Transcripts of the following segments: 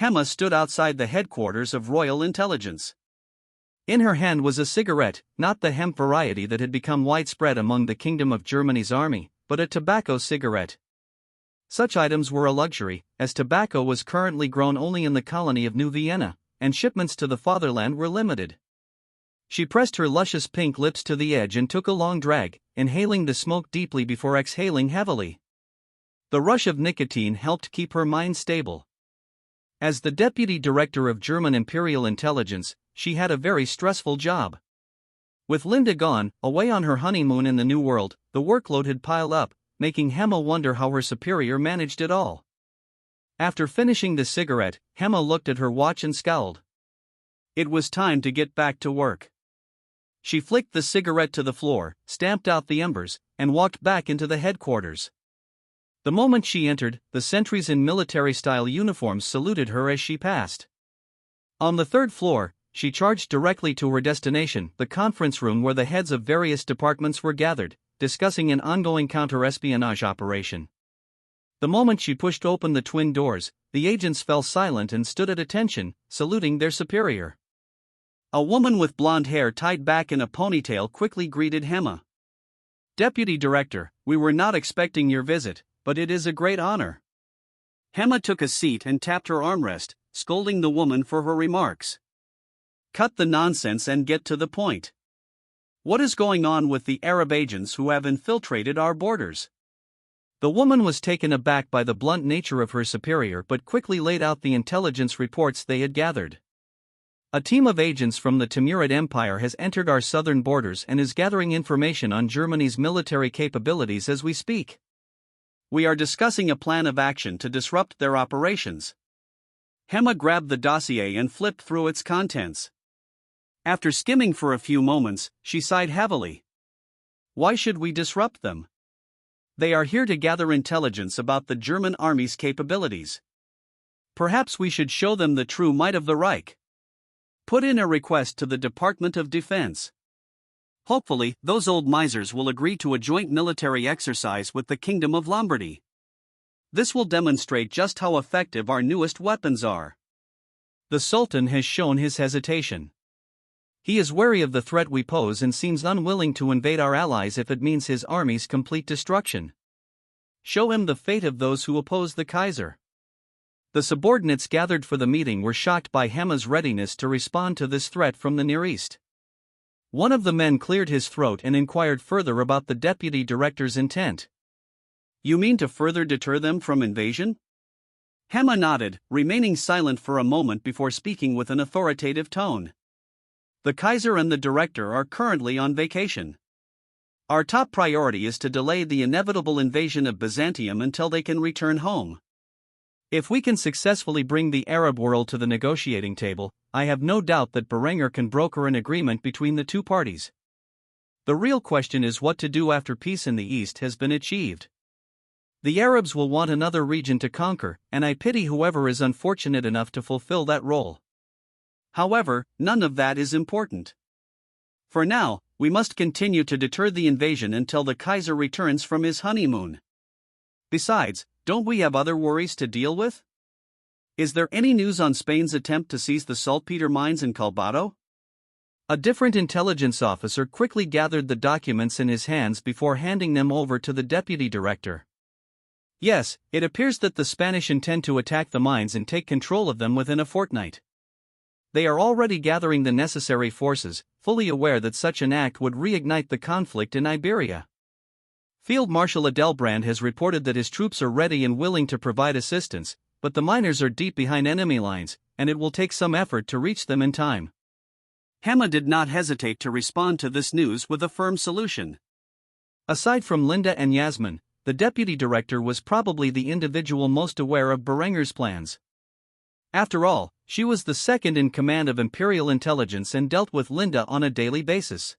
Hema stood outside the headquarters of Royal Intelligence. In her hand was a cigarette, not the hemp variety that had become widespread among the Kingdom of Germany's army, but a tobacco cigarette. Such items were a luxury, as tobacco was currently grown only in the colony of New Vienna, and shipments to the fatherland were limited. She pressed her luscious pink lips to the edge and took a long drag, inhaling the smoke deeply before exhaling heavily. The rush of nicotine helped keep her mind stable. As the Deputy Director of German Imperial Intelligence, she had a very stressful job. With Linda gone, away on her honeymoon in the New World, the workload had piled up, making Hema wonder how her superior managed it all. After finishing the cigarette, Hema looked at her watch and scowled. It was time to get back to work. She flicked the cigarette to the floor, stamped out the embers, and walked back into the headquarters. The moment she entered, the sentries in military-style uniforms saluted her as she passed. On the third floor, she charged directly to her destination, the conference room where the heads of various departments were gathered, discussing an ongoing counter-espionage operation. The moment she pushed open the twin doors, the agents fell silent and stood at attention, saluting their superior. A woman with blonde hair tied back in a ponytail quickly greeted Hema. "Deputy Director, we were not expecting your visit, but it is a great honor." Hema took a seat and tapped her armrest, scolding the woman for her remarks. "Cut the nonsense and get to the point. What is going on with the Arab agents who have infiltrated our borders?" The woman was taken aback by the blunt nature of her superior but quickly laid out the intelligence reports they had gathered. "A team of agents from the Timurid Empire has entered our southern borders and is gathering information on Germany's military capabilities as we speak. We are discussing a plan of action to disrupt their operations." Hema grabbed the dossier and flipped through its contents. After skimming for a few moments, she sighed heavily. "Why should we disrupt them? They are here to gather intelligence about the German army's capabilities. Perhaps we should show them the true might of the Reich. Put in a request to the Department of Defense. Hopefully, those old misers will agree to a joint military exercise with the Kingdom of Lombardy. This will demonstrate just how effective our newest weapons are." The Sultan has shown his hesitation. He is wary of the threat we pose and seems unwilling to invade our allies if it means his army's complete destruction. Show him the fate of those who oppose the Kaiser. The subordinates gathered for the meeting were shocked by Hema's readiness to respond to this threat from the Near East. One of the men cleared his throat and inquired further about the deputy director's intent. "You mean to further deter them from invasion?" Hema nodded, remaining silent for a moment before speaking with an authoritative tone. "The Kaiser and the director are currently on vacation. Our top priority is to delay the inevitable invasion of Byzantium until they can return home. If we can successfully bring the Arab world to the negotiating table, I have no doubt that Berenger can broker an agreement between the two parties. The real question is what to do after peace in the East has been achieved. The Arabs will want another region to conquer, and I pity whoever is unfortunate enough to fulfill that role. However, none of that is important. For now, we must continue to deter the invasion until the Kaiser returns from his honeymoon. Besides, don't we have other worries to deal with? Is there any news on Spain's attempt to seize the saltpeter mines in Calvados?" A different intelligence officer quickly gathered the documents in his hands before handing them over to the deputy director. "Yes, it appears that the Spanish intend to attack the mines and take control of them within a fortnight. They are already gathering the necessary forces, fully aware that such an act would reignite the conflict in Iberia. Field Marshal Adelbrand has reported that his troops are ready and willing to provide assistance, but the miners are deep behind enemy lines, and it will take some effort to reach them in time." Hema did not hesitate to respond to this news with a firm solution. Aside from Linda and Yasmin, the deputy director was probably the individual most aware of Berenger's plans. After all, she was the second in command of Imperial Intelligence and dealt with Linda on a daily basis.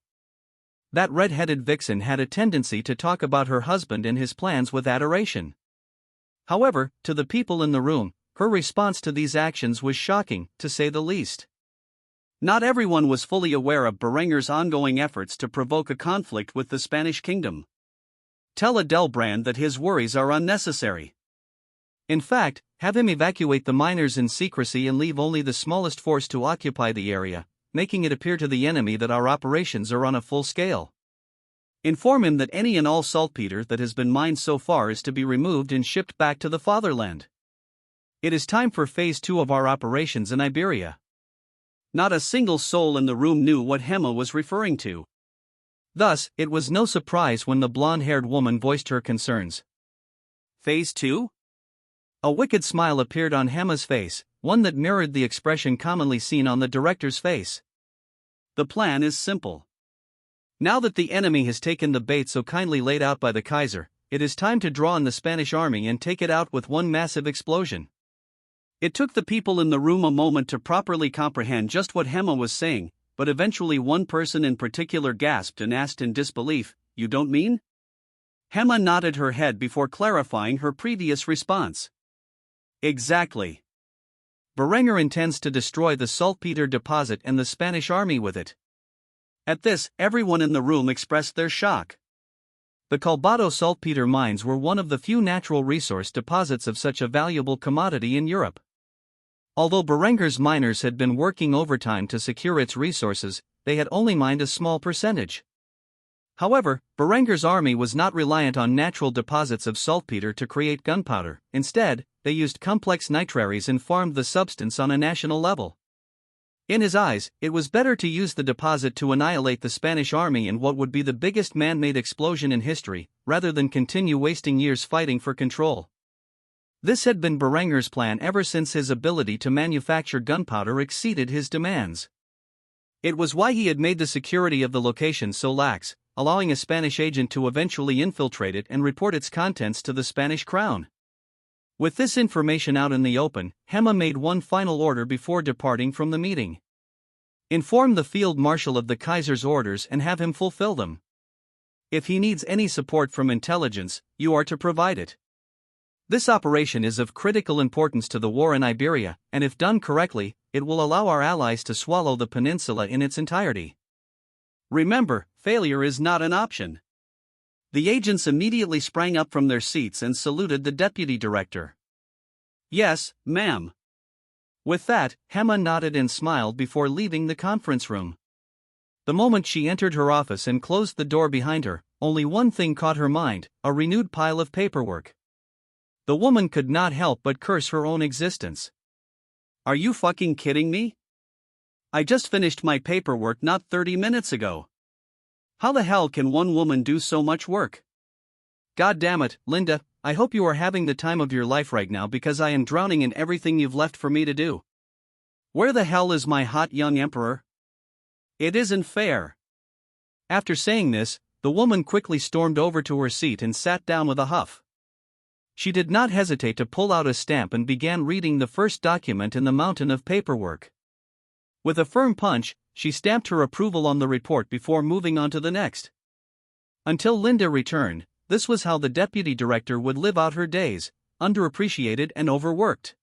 That red-headed vixen had a tendency to talk about her husband and his plans with adoration. However, to the people in the room, her response to these actions was shocking, to say the least. Not everyone was fully aware of Berenger's ongoing efforts to provoke a conflict with the Spanish kingdom. Tell Adelbrand that his worries are unnecessary. In fact, have him evacuate the miners in secrecy and leave only the smallest force to occupy the area, making it appear to the enemy that our operations are on a full scale. Inform him that any and all saltpeter that has been mined so far is to be removed and shipped back to the fatherland. It is time for phase 2 of our operations in Iberia. Not a single soul in the room knew what Hema was referring to. Thus, it was no surprise when the blonde-haired woman voiced her concerns. Phase 2? A wicked smile appeared on Hema's face, one that mirrored the expression commonly seen on the director's face. The plan is simple. Now that the enemy has taken the bait so kindly laid out by the Kaiser, it is time to draw on the Spanish army and take it out with one massive explosion. It took the people in the room a moment to properly comprehend just what Hema was saying, but eventually one person in particular gasped and asked in disbelief, "You don't mean?" Hema nodded her head before clarifying her previous response. Exactly. Berenger intends to destroy the saltpeter deposit and the Spanish army with it. At this, everyone in the room expressed their shock. The Colbado saltpeter mines were one of the few natural resource deposits of such a valuable commodity in Europe. Although Berenger's miners had been working overtime to secure its resources, they had only mined a small percentage. However, Berenger's army was not reliant on natural deposits of saltpeter to create gunpowder. Instead, they used complex nitraries and farmed the substance on a national level. In his eyes, it was better to use the deposit to annihilate the Spanish army in what would be the biggest man-made explosion in history, rather than continue wasting years fighting for control. This had been Berenger's plan ever since his ability to manufacture gunpowder exceeded his demands. It was why he had made the security of the location so lax, allowing a Spanish agent to eventually infiltrate it and report its contents to the Spanish crown. With this information out in the open, Hema made one final order before departing from the meeting. Inform the field marshal of the Kaiser's orders and have him fulfill them. If he needs any support from intelligence, you are to provide it. This operation is of critical importance to the war in Iberia, and if done correctly, it will allow our allies to swallow the peninsula in its entirety. Remember, failure is not an option. The agents immediately sprang up from their seats and saluted the deputy director. Yes, ma'am. With that, Hema nodded and smiled before leaving the conference room. The moment she entered her office and closed the door behind her, only one thing caught her mind: a renewed pile of paperwork. The woman could not help but curse her own existence. Are you fucking kidding me? I just finished my paperwork not 30 minutes ago. How the hell can one woman do so much work? God damn it, Linda, I hope you are having the time of your life right now because I am drowning in everything you've left for me to do. Where the hell is my hot young emperor? It isn't fair. After saying this, the woman quickly stormed over to her seat and sat down with a huff. She did not hesitate to pull out a stamp and began reading the first document in the mountain of paperwork. With a firm punch, she stamped her approval on the report before moving on to the next. Until Linda returned, this was how the deputy director would live out her days, underappreciated and overworked.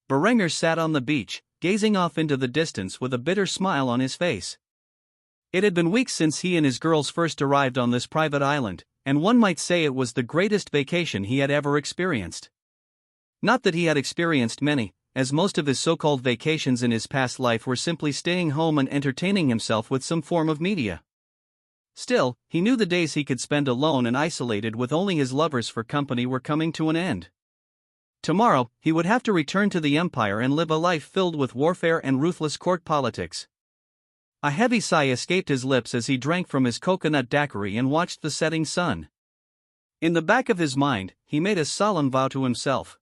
Berenger sat on the beach, gazing off into the distance with a bitter smile on his face. It had been weeks since he and his girls first arrived on this private island, and one might say it was the greatest vacation he had ever experienced. Not that he had experienced many, as most of his so-called vacations in his past life were simply staying home and entertaining himself with some form of media. Still, he knew the days he could spend alone and isolated with only his lovers for company were coming to an end. Tomorrow, he would have to return to the Empire and live a life filled with warfare and ruthless court politics. A heavy sigh escaped his lips as he drank from his coconut daiquiri and watched the setting sun. In the back of his mind, he made a solemn vow to himself.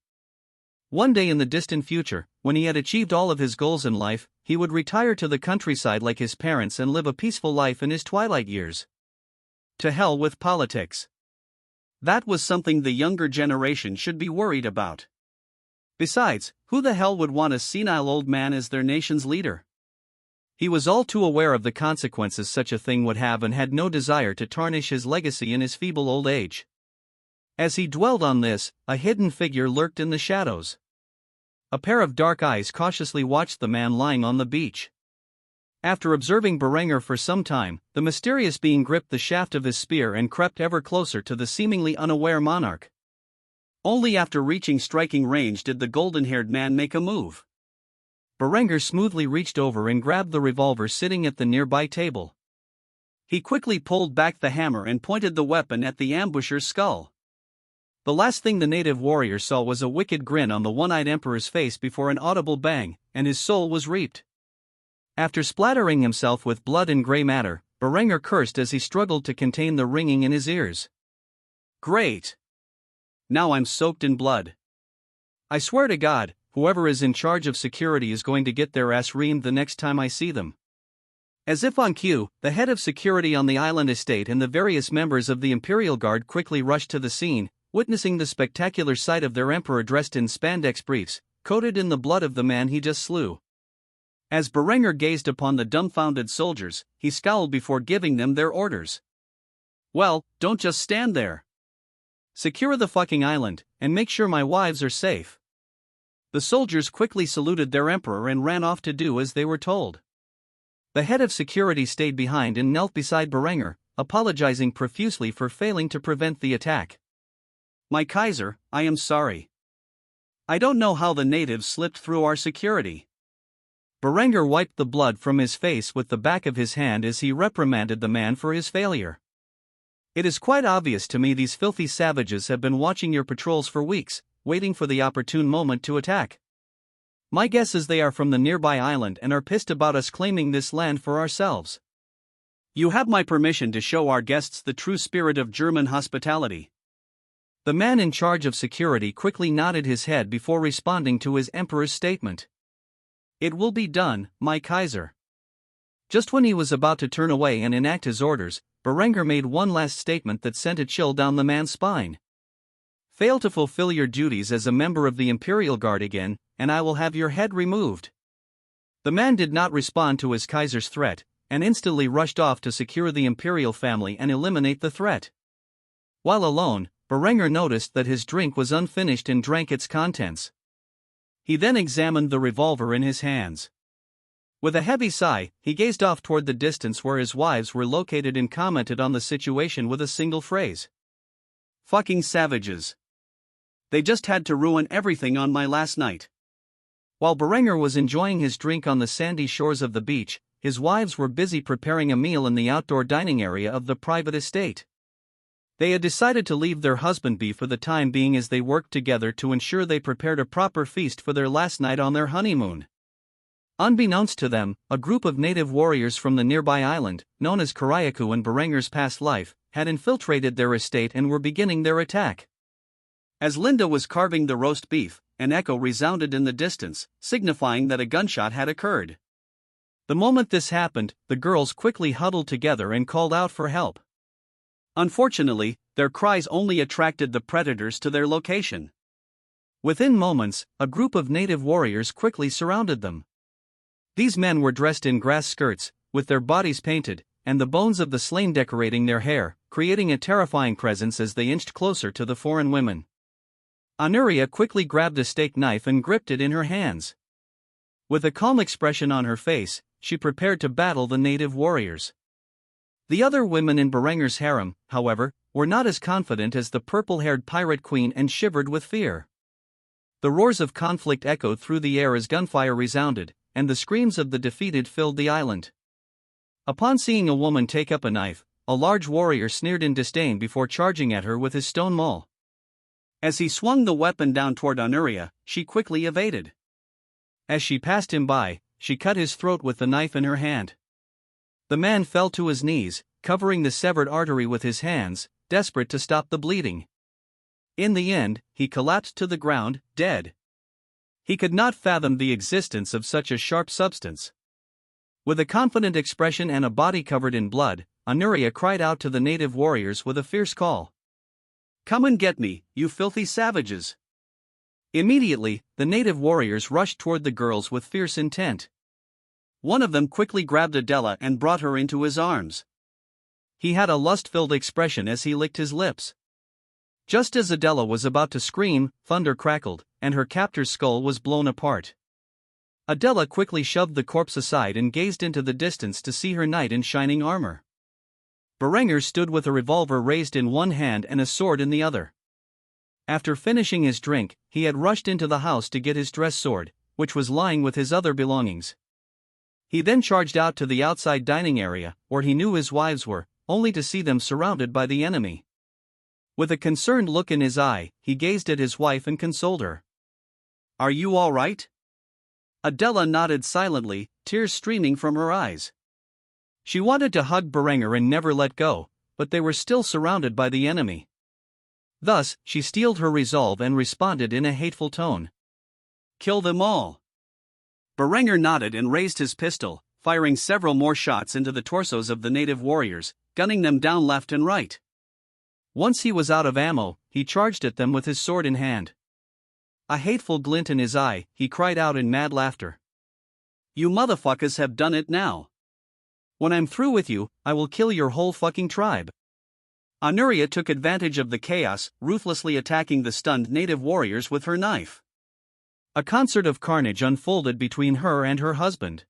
One day in the distant future, when he had achieved all of his goals in life, he would retire to the countryside like his parents and live a peaceful life in his twilight years. To hell with politics. That was something the younger generation should be worried about. Besides, who the hell would want a senile old man as their nation's leader? He was all too aware of the consequences such a thing would have and had no desire to tarnish his legacy in his feeble old age. As he dwelled on this, a hidden figure lurked in the shadows. A pair of dark eyes cautiously watched the man lying on the beach. After observing Berenger for some time, the mysterious being gripped the shaft of his spear and crept ever closer to the seemingly unaware monarch. Only after reaching striking range did the golden-haired man make a move. Berenger smoothly reached over and grabbed the revolver sitting at the nearby table. He quickly pulled back the hammer and pointed the weapon at the ambusher's skull. The last thing the native warrior saw was a wicked grin on the one-eyed emperor's face before an audible bang, and his soul was reaped. After splattering himself with blood and gray matter, Berenger cursed as he struggled to contain the ringing in his ears. Great! Now I'm soaked in blood. I swear to God, whoever is in charge of security is going to get their ass reamed the next time I see them. As if on cue, the head of security on the island estate and the various members of the Imperial Guard quickly rushed to the scene, witnessing the spectacular sight of their emperor dressed in spandex briefs, coated in the blood of the man he just slew. As Berenger gazed upon the dumbfounded soldiers, he scowled before giving them their orders. Well, don't just stand there. Secure the fucking island, and make sure my wives are safe. The soldiers quickly saluted their emperor and ran off to do as they were told. The head of security stayed behind and knelt beside Berenger, apologizing profusely for failing to prevent the attack. My Kaiser, I am sorry. I don't know how the natives slipped through our security. Berenger wiped the blood from his face with the back of his hand as he reprimanded the man for his failure. It is quite obvious to me these filthy savages have been watching your patrols for weeks, waiting for the opportune moment to attack. My guess is they are from the nearby island and are pissed about us claiming this land for ourselves. You have my permission to show our guests the true spirit of German hospitality. The man in charge of security quickly nodded his head before responding to his emperor's statement. It will be done, my Kaiser. Just when he was about to turn away and enact his orders, Berenger made one last statement that sent a chill down the man's spine. Fail to fulfill your duties as a member of the Imperial Guard again, and I will have your head removed. The man did not respond to his Kaiser's threat, and instantly rushed off to secure the Imperial family and eliminate the threat. While alone, Berenger noticed that his drink was unfinished and drank its contents. He then examined the revolver in his hands. With a heavy sigh, he gazed off toward the distance where his wives were located and commented on the situation with a single phrase. Fucking savages. They just had to ruin everything on my last night. While Berenger was enjoying his drink on the sandy shores of the beach, his wives were busy preparing a meal in the outdoor dining area of the private estate. They had decided to leave their husband be for the time being as they worked together to ensure they prepared a proper feast for their last night on their honeymoon. Unbeknownst to them, a group of native warriors from the nearby island, known as Karayaku in Berenger's past life, had infiltrated their estate and were beginning their attack. As Linda was carving the roast beef, an echo resounded in the distance, signifying that a gunshot had occurred. The moment this happened, the girls quickly huddled together and called out for help. Unfortunately, their cries only attracted the predators to their location. Within moments, a group of native warriors quickly surrounded them. These men were dressed in grass skirts, with their bodies painted, and the bones of the slain decorating their hair, creating a terrifying presence as they inched closer to the foreign women. Honoria quickly grabbed a steak knife and gripped it in her hands. With a calm expression on her face, she prepared to battle the native warriors. The other women in Berenger's harem, however, were not as confident as the purple-haired pirate queen and shivered with fear. The roars of conflict echoed through the air as gunfire resounded, and the screams of the defeated filled the island. Upon seeing a woman take up a knife, a large warrior sneered in disdain before charging at her with his stone maul. As he swung the weapon down toward Honoria, she quickly evaded. As she passed him by, she cut his throat with the knife in her hand. The man fell to his knees, covering the severed artery with his hands, desperate to stop the bleeding. In the end, he collapsed to the ground, dead. He could not fathom the existence of such a sharp substance. With a confident expression and a body covered in blood, Honoria cried out to the native warriors with a fierce call. Come and get me, you filthy savages! Immediately, the native warriors rushed toward the girls with fierce intent. One of them quickly grabbed Adela and brought her into his arms. He had a lust-filled expression as he licked his lips. Just as Adela was about to scream, thunder crackled, and her captor's skull was blown apart. Adela quickly shoved the corpse aside and gazed into the distance to see her knight in shining armor. Berenger stood with a revolver raised in one hand and a sword in the other. After finishing his drink, he had rushed into the house to get his dress sword, which was lying with his other belongings. He then charged out to the outside dining area, where he knew his wives were, only to see them surrounded by the enemy. With a concerned look in his eye, he gazed at his wife and consoled her. "Are you all right?" Adela nodded silently, tears streaming from her eyes. She wanted to hug Berenger and never let go, but they were still surrounded by the enemy. Thus, she steeled her resolve and responded in a hateful tone. "Kill them all." Berenger nodded and raised his pistol, firing several more shots into the torsos of the native warriors, gunning them down left and right. Once he was out of ammo, he charged at them with his sword in hand. A hateful glint in his eye, he cried out in mad laughter. "You motherfuckers have done it now. When I'm through with you, I will kill your whole fucking tribe." Honoria took advantage of the chaos, ruthlessly attacking the stunned native warriors with her knife. A concert of carnage unfolded between her and her husband.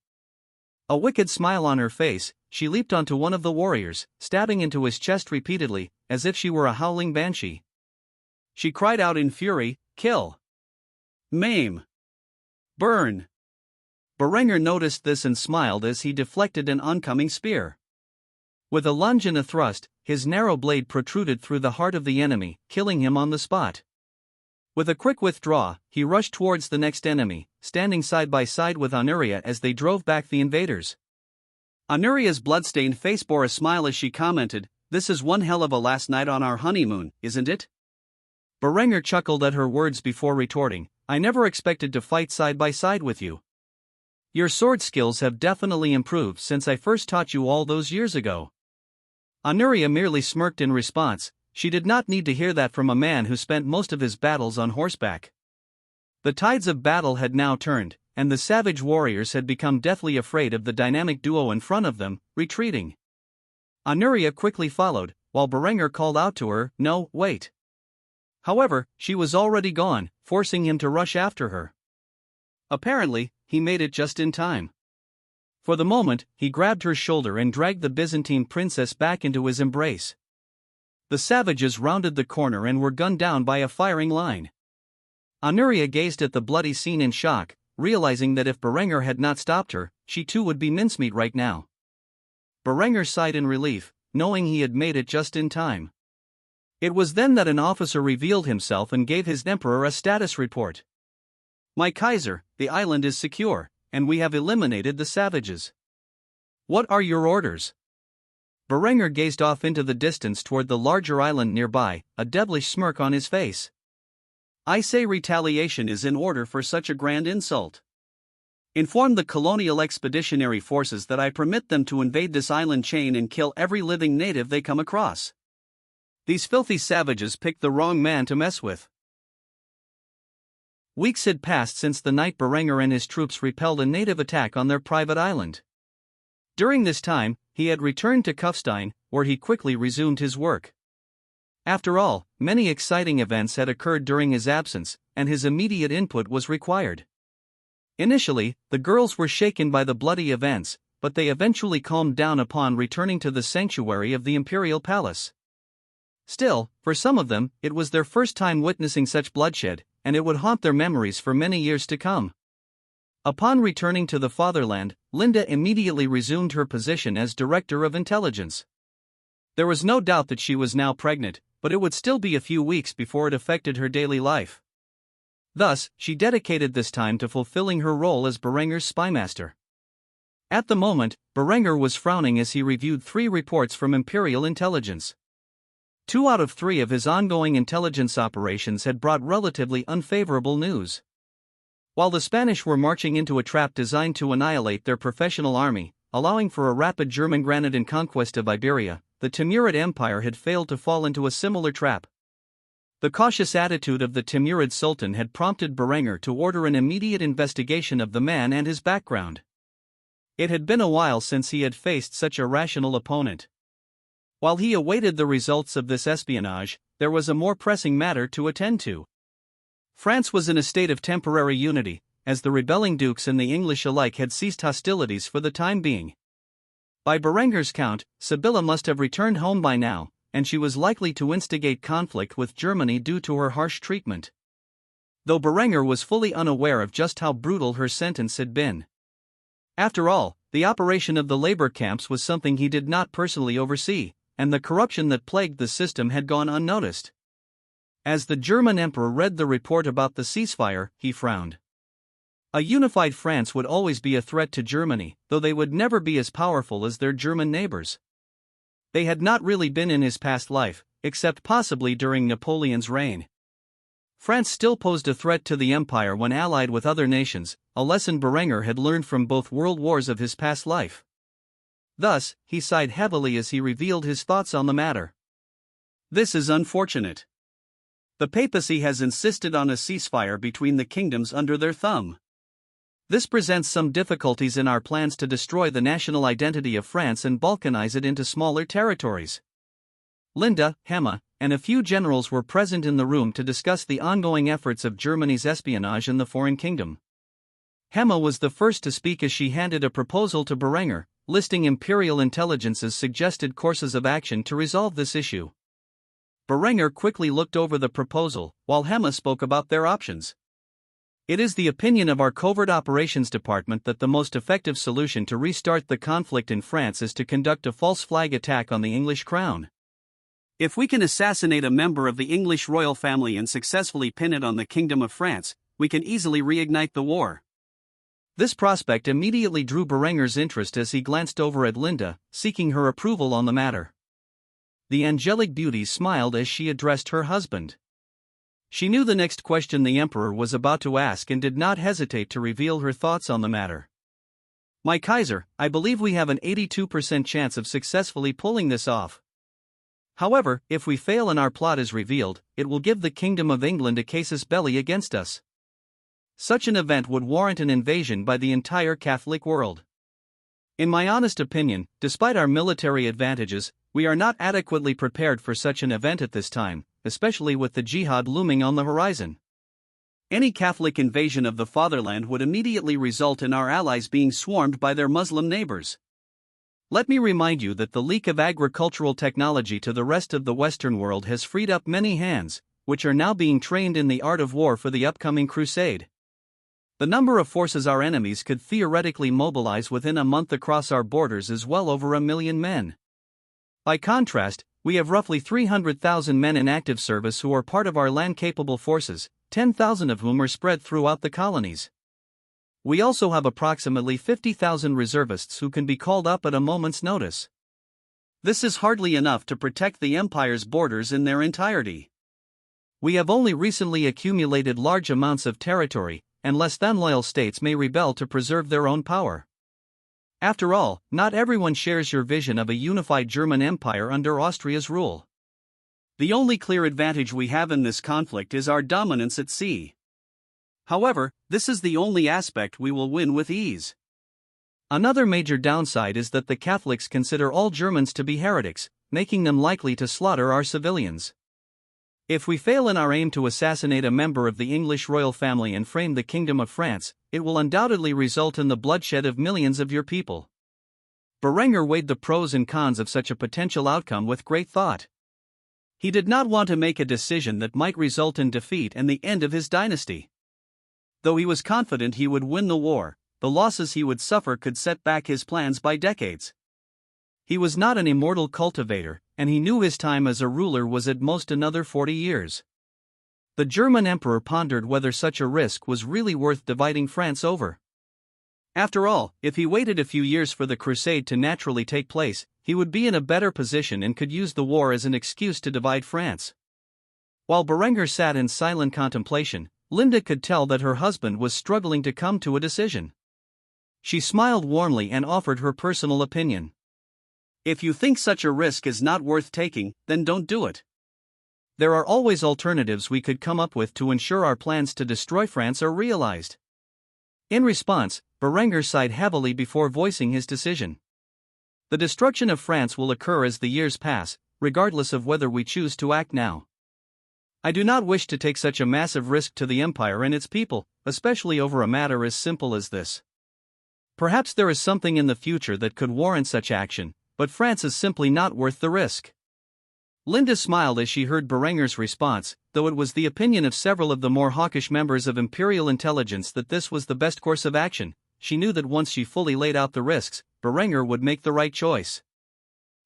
A wicked smile on her face, she leaped onto one of the warriors, stabbing into his chest repeatedly, as if she were a howling banshee. She cried out in fury, "Kill! Maim! Burn!" Berenger noticed this and smiled as he deflected an oncoming spear. With a lunge and a thrust, his narrow blade protruded through the heart of the enemy, killing him on the spot. With a quick withdraw, he rushed towards the next enemy, standing side by side with Honoria as they drove back the invaders. Honoria's bloodstained face bore a smile as she commented, "This is one hell of a last night on our honeymoon, isn't it?" Berenger chuckled at her words before retorting, "I never expected to fight side by side with you. Your sword skills have definitely improved since I first taught you all those years ago." Honoria merely smirked in response. She did not need to hear that from a man who spent most of his battles on horseback. The tides of battle had now turned, and the savage warriors had become deathly afraid of the dynamic duo in front of them, retreating. Honoria quickly followed, while Berenger called out to her, "No, wait." However, she was already gone, forcing him to rush after her. Apparently, he made it just in time. For the moment, he grabbed her shoulder and dragged the Byzantine princess back into his embrace. The savages rounded the corner and were gunned down by a firing line. Honoria gazed at the bloody scene in shock, realizing that if Berenger had not stopped her, she too would be mincemeat right now. Berenger sighed in relief, knowing he had made it just in time. It was then that an officer revealed himself and gave his emperor a status report. "My Kaiser, the island is secure, and we have eliminated the savages. What are your orders?" Berenger gazed off into the distance toward the larger island nearby, a devilish smirk on his face. "I say retaliation is in order for such a grand insult. Inform the colonial expeditionary forces that I permit them to invade this island chain and kill every living native they come across. These filthy savages picked the wrong man to mess with." Weeks had passed since the night Berenger and his troops repelled a native attack on their private island. During this time, he had returned to Kufstein, where he quickly resumed his work. After all, many exciting events had occurred during his absence, and his immediate input was required. Initially, the girls were shaken by the bloody events, but they eventually calmed down upon returning to the sanctuary of the imperial palace. Still, for some of them, it was their first time witnessing such bloodshed, and it would haunt their memories for many years to come. Upon returning to the fatherland, Linda immediately resumed her position as Director of Intelligence. There was no doubt that she was now pregnant, but it would still be a few weeks before it affected her daily life. Thus, she dedicated this time to fulfilling her role as Berenger's spymaster. At the moment, Berenger was frowning as he reviewed 3 reports from Imperial Intelligence. 2 out of 3 of his ongoing intelligence operations had brought relatively unfavorable news. While the Spanish were marching into a trap designed to annihilate their professional army, allowing for a rapid German granite conquest of Iberia, the Timurid Empire had failed to fall into a similar trap. The cautious attitude of the Timurid Sultan had prompted Berenger to order an immediate investigation of the man and his background. It had been a while since he had faced such a rational opponent. While he awaited the results of this espionage, there was a more pressing matter to attend to. France was in a state of temporary unity, as the rebelling dukes and the English alike had ceased hostilities for the time being. By Berenger's count, Sibylla must have returned home by now, and she was likely to instigate conflict with Germany due to her harsh treatment. Though Berenger was fully unaware of just how brutal her sentence had been. After all, the operation of the labor camps was something he did not personally oversee, and the corruption that plagued the system had gone unnoticed. As the German emperor read the report about the ceasefire, he frowned. A unified France would always be a threat to Germany, though they would never be as powerful as their German neighbors. They had not really been in his past life, except possibly during Napoleon's reign. France still posed a threat to the empire when allied with other nations, a lesson Berenger had learned from both world wars of his past life. Thus, he sighed heavily as he revealed his thoughts on the matter. This is unfortunate. The papacy has insisted on a ceasefire between the kingdoms under their thumb. This presents some difficulties in our plans to destroy the national identity of France and balkanize it into smaller territories. Linda, Hema, and a few generals were present in the room to discuss the ongoing efforts of Germany's espionage in the foreign kingdom. Hema was the first to speak as she handed a proposal to Berenger, listing Imperial intelligence's suggested courses of action to resolve this issue. Berenger quickly looked over the proposal, while Hema spoke about their options. It is the opinion of our Covert Operations Department that the most effective solution to restart the conflict in France is to conduct a false flag attack on the English crown. If we can assassinate a member of the English royal family and successfully pin it on the Kingdom of France, we can easily reignite the war. This prospect immediately drew Berenger's interest as he glanced over at Linda, seeking her approval on the matter. The angelic beauty smiled as she addressed her husband. She knew the next question the emperor was about to ask and did not hesitate to reveal her thoughts on the matter. My Kaiser, I believe we have an 82% chance of successfully pulling this off. However, if we fail and our plot is revealed, it will give the Kingdom of England a casus belli against us. Such an event would warrant an invasion by the entire Catholic world. In my honest opinion, despite our military advantages, we are not adequately prepared for such an event at this time, especially with the jihad looming on the horizon. Any Catholic invasion of the fatherland would immediately result in our allies being swarmed by their Muslim neighbors. Let me remind you that the leak of agricultural technology to the rest of the Western world has freed up many hands, which are now being trained in the art of war for the upcoming crusade. The number of forces our enemies could theoretically mobilize within a month across our borders is well over 1 million men. By contrast, we have roughly 300,000 men in active service who are part of our land-capable forces, 10,000 of whom are spread throughout the colonies. We also have approximately 50,000 reservists who can be called up at a moment's notice. This is hardly enough to protect the empire's borders in their entirety. We have only recently accumulated large amounts of territory, and less than loyal states may rebel to preserve their own power. After all, not everyone shares your vision of a unified German empire under Austria's rule. The only clear advantage we have in this conflict is our dominance at sea. However, this is the only aspect we will win with ease. Another major downside is that the Catholics consider all Germans to be heretics, making them likely to slaughter our civilians. If we fail in our aim to assassinate a member of the English royal family and frame the Kingdom of France, it will undoubtedly result in the bloodshed of millions of your people. Berenger weighed the pros and cons of such a potential outcome with great thought. He did not want to make a decision that might result in defeat and the end of his dynasty. Though he was confident he would win the war, the losses he would suffer could set back his plans by decades. He was not an immortal cultivator, and he knew his time as a ruler was at most another 40 years. The German emperor pondered whether such a risk was really worth dividing France over. After all, if he waited a few years for the crusade to naturally take place, he would be in a better position and could use the war as an excuse to divide France. While Berenger sat in silent contemplation, Linda could tell that her husband was struggling to come to a decision. She smiled warmly and offered her personal opinion. If you think such a risk is not worth taking, then don't do it. There are always alternatives we could come up with to ensure our plans to destroy France are realized. In response, Berenger sighed heavily before voicing his decision. The destruction of France will occur as the years pass, regardless of whether we choose to act now. I do not wish to take such a massive risk to the empire and its people, especially over a matter as simple as this. Perhaps there is something in the future that could warrant such action, but France is simply not worth the risk. Linda smiled as she heard Berenger's response, though it was the opinion of several of the more hawkish members of Imperial intelligence that this was the best course of action. She knew that once she fully laid out the risks, Berenger would make the right choice.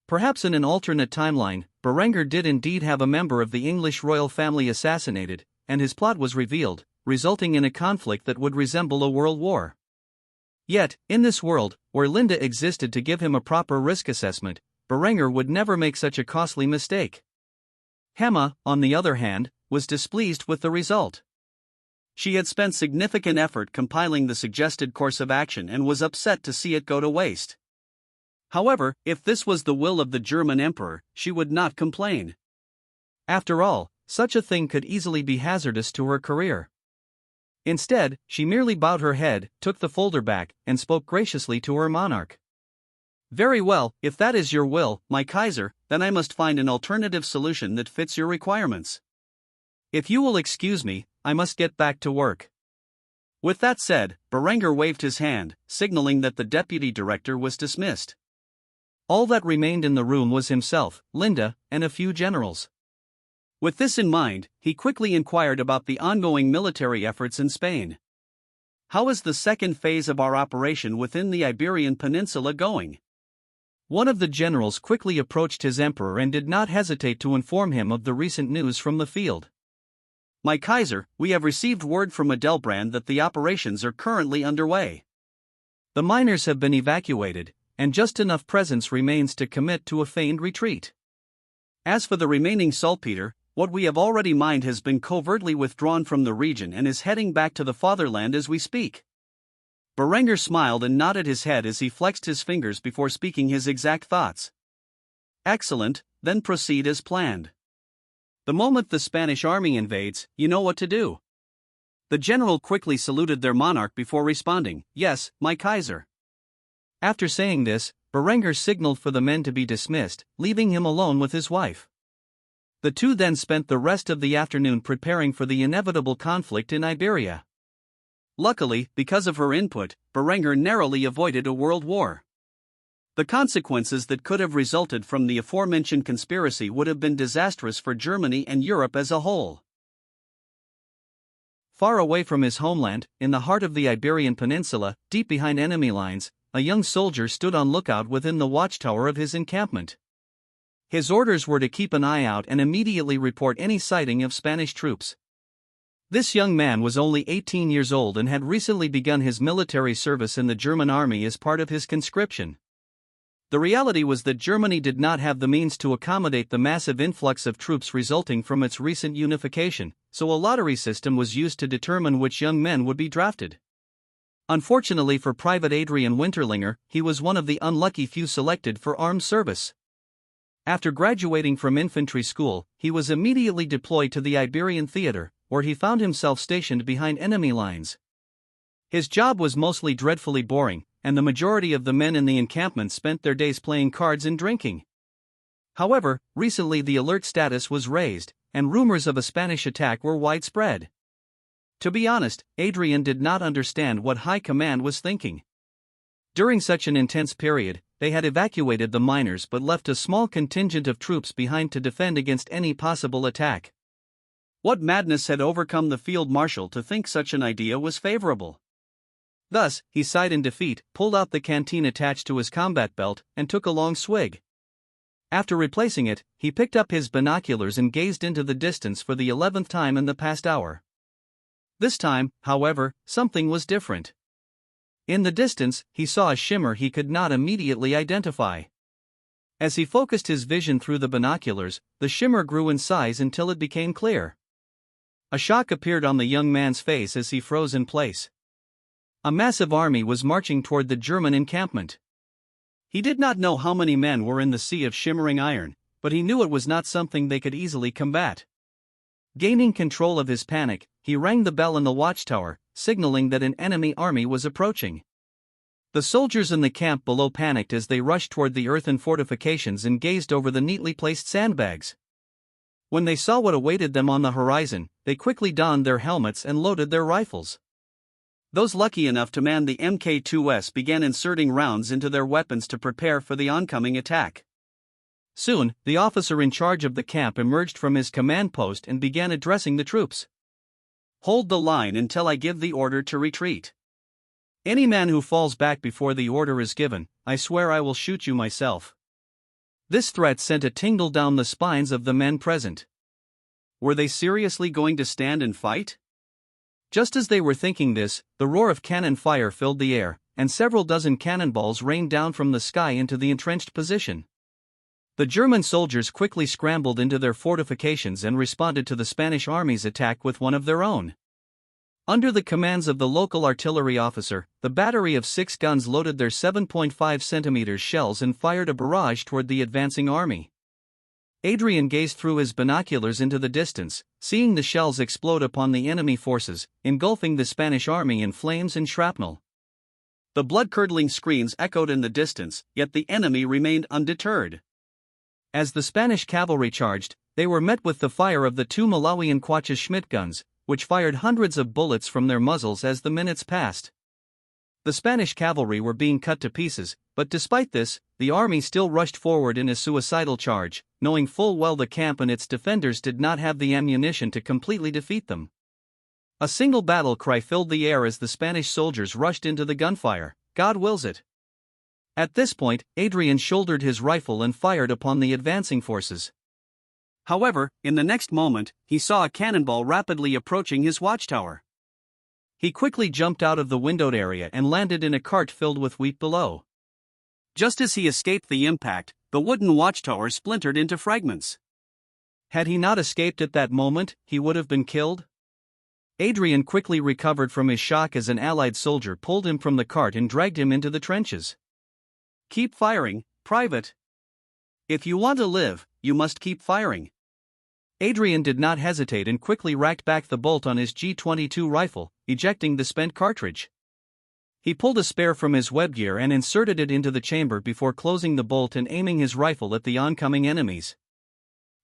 Perhaps in an alternate timeline, Berenger did indeed have a member of the English royal family assassinated, and his plot was revealed, resulting in a conflict that would resemble a world war. Yet, in this world, where Linda existed to give him a proper risk assessment, Berenger would never make such a costly mistake. Hema, on the other hand, was displeased with the result. She had spent significant effort compiling the suggested course of action and was upset to see it go to waste. However, if this was the will of the German emperor, she would not complain. After all, such a thing could easily be hazardous to her career. Instead, she merely bowed her head, took the folder back, and spoke graciously to her monarch. "Very well, if that is your will, my Kaiser, then I must find an alternative solution that fits your requirements. If you will excuse me, I must get back to work." With that said, Berenger waved his hand, signaling that the deputy director was dismissed. All that remained in the room was himself, Linda, and a few generals. With this in mind, he quickly inquired about the ongoing military efforts in Spain. "How is the second phase of our operation within the Iberian Peninsula going?" One of the generals quickly approached his emperor and did not hesitate to inform him of the recent news from the field. "My Kaiser, we have received word from Adelbrand that the operations are currently underway. The miners have been evacuated, and just enough presence remains to commit to a feigned retreat. As for the remaining saltpeter, what we have already mined has been covertly withdrawn from the region and is heading back to the fatherland as we speak." Berenger smiled and nodded his head as he flexed his fingers before speaking his exact thoughts. "Excellent, then proceed as planned. The moment the Spanish army invades, you know what to do." The general quickly saluted their monarch before responding, "Yes, my Kaiser." After saying this, Berenger signaled for the men to be dismissed, leaving him alone with his wife. The two then spent the rest of the afternoon preparing for the inevitable conflict in Iberia. Luckily, because of her input, Berenger narrowly avoided a world war. The consequences that could have resulted from the aforementioned conspiracy would have been disastrous for Germany and Europe as a whole. Far away from his homeland, in the heart of the Iberian Peninsula, deep behind enemy lines, a young soldier stood on lookout within the watchtower of his encampment. His orders were to keep an eye out and immediately report any sighting of Spanish troops. This young man was only 18 years old and had recently begun his military service in the German army as part of his conscription. The reality was that Germany did not have the means to accommodate the massive influx of troops resulting from its recent unification, so a lottery system was used to determine which young men would be drafted. Unfortunately for Private Adrian Winterlinger, he was one of the unlucky few selected for armed service. After graduating from infantry school, he was immediately deployed to the Iberian theater, where he found himself stationed behind enemy lines. His job was mostly dreadfully boring, and the majority of the men in the encampment spent their days playing cards and drinking. However, recently the alert status was raised, and rumors of a Spanish attack were widespread. To be honest, Adrian did not understand what high command was thinking. During such an intense period, they had evacuated the miners but left a small contingent of troops behind to defend against any possible attack. What madness had overcome the field marshal to think such an idea was favorable? Thus, he sighed in defeat, pulled out the canteen attached to his combat belt, and took a long swig. After replacing it, he picked up his binoculars and gazed into the distance for the 11th time in the past hour. This time, however, something was different. In the distance, he saw a shimmer he could not immediately identify. As he focused his vision through the binoculars, the shimmer grew in size until it became clear. A shock appeared on the young man's face as he froze in place. A massive army was marching toward the German encampment. He did not know how many men were in the sea of shimmering iron, but he knew it was not something they could easily combat. Gaining control of his panic, he rang the bell in the watchtower, signaling that an enemy army was approaching. The soldiers in the camp below panicked as they rushed toward the earthen fortifications and gazed over the neatly placed sandbags. When they saw what awaited them on the horizon, they quickly donned their helmets and loaded their rifles. Those lucky enough to man the Mk2s began inserting rounds into their weapons to prepare for the oncoming attack. Soon, the officer in charge of the camp emerged from his command post and began addressing the troops. "Hold the line until I give the order to retreat. Any man who falls back before the order is given, I swear I will shoot you myself." This threat sent a tingle down the spines of the men present. Were they seriously going to stand and fight? Just as they were thinking this, the roar of cannon fire filled the air, and several dozen cannonballs rained down from the sky into the entrenched position. The German soldiers quickly scrambled into their fortifications and responded to the Spanish army's attack with one of their own. Under the commands of the local artillery officer, the battery of 6 guns loaded their 7.5 cm shells and fired a barrage toward the advancing army. Adrian gazed through his binoculars into the distance, seeing the shells explode upon the enemy forces, engulfing the Spanish army in flames and shrapnel. The blood-curdling screams echoed in the distance, yet the enemy remained undeterred. As the Spanish cavalry charged, they were met with the fire of the 2 Malawian Quatches Schmidt guns, which fired hundreds of bullets from their muzzles as the minutes passed. The Spanish cavalry were being cut to pieces, but despite this, the army still rushed forward in a suicidal charge, knowing full well the camp and its defenders did not have the ammunition to completely defeat them. A single battle cry filled the air as the Spanish soldiers rushed into the gunfire. "God wills it." At this point, Adrian shouldered his rifle and fired upon the advancing forces. However, in the next moment, he saw a cannonball rapidly approaching his watchtower. He quickly jumped out of the windowed area and landed in a cart filled with wheat below. Just as he escaped the impact, the wooden watchtower splintered into fragments. Had he not escaped at that moment, he would have been killed. Adrian quickly recovered from his shock as an Allied soldier pulled him from the cart and dragged him into the trenches. "Keep firing, Private. If you want to live, you must keep firing." Adrian did not hesitate and quickly racked back the bolt on his G22 rifle, ejecting the spent cartridge. He pulled a spare from his webgear and inserted it into the chamber before closing the bolt and aiming his rifle at the oncoming enemies.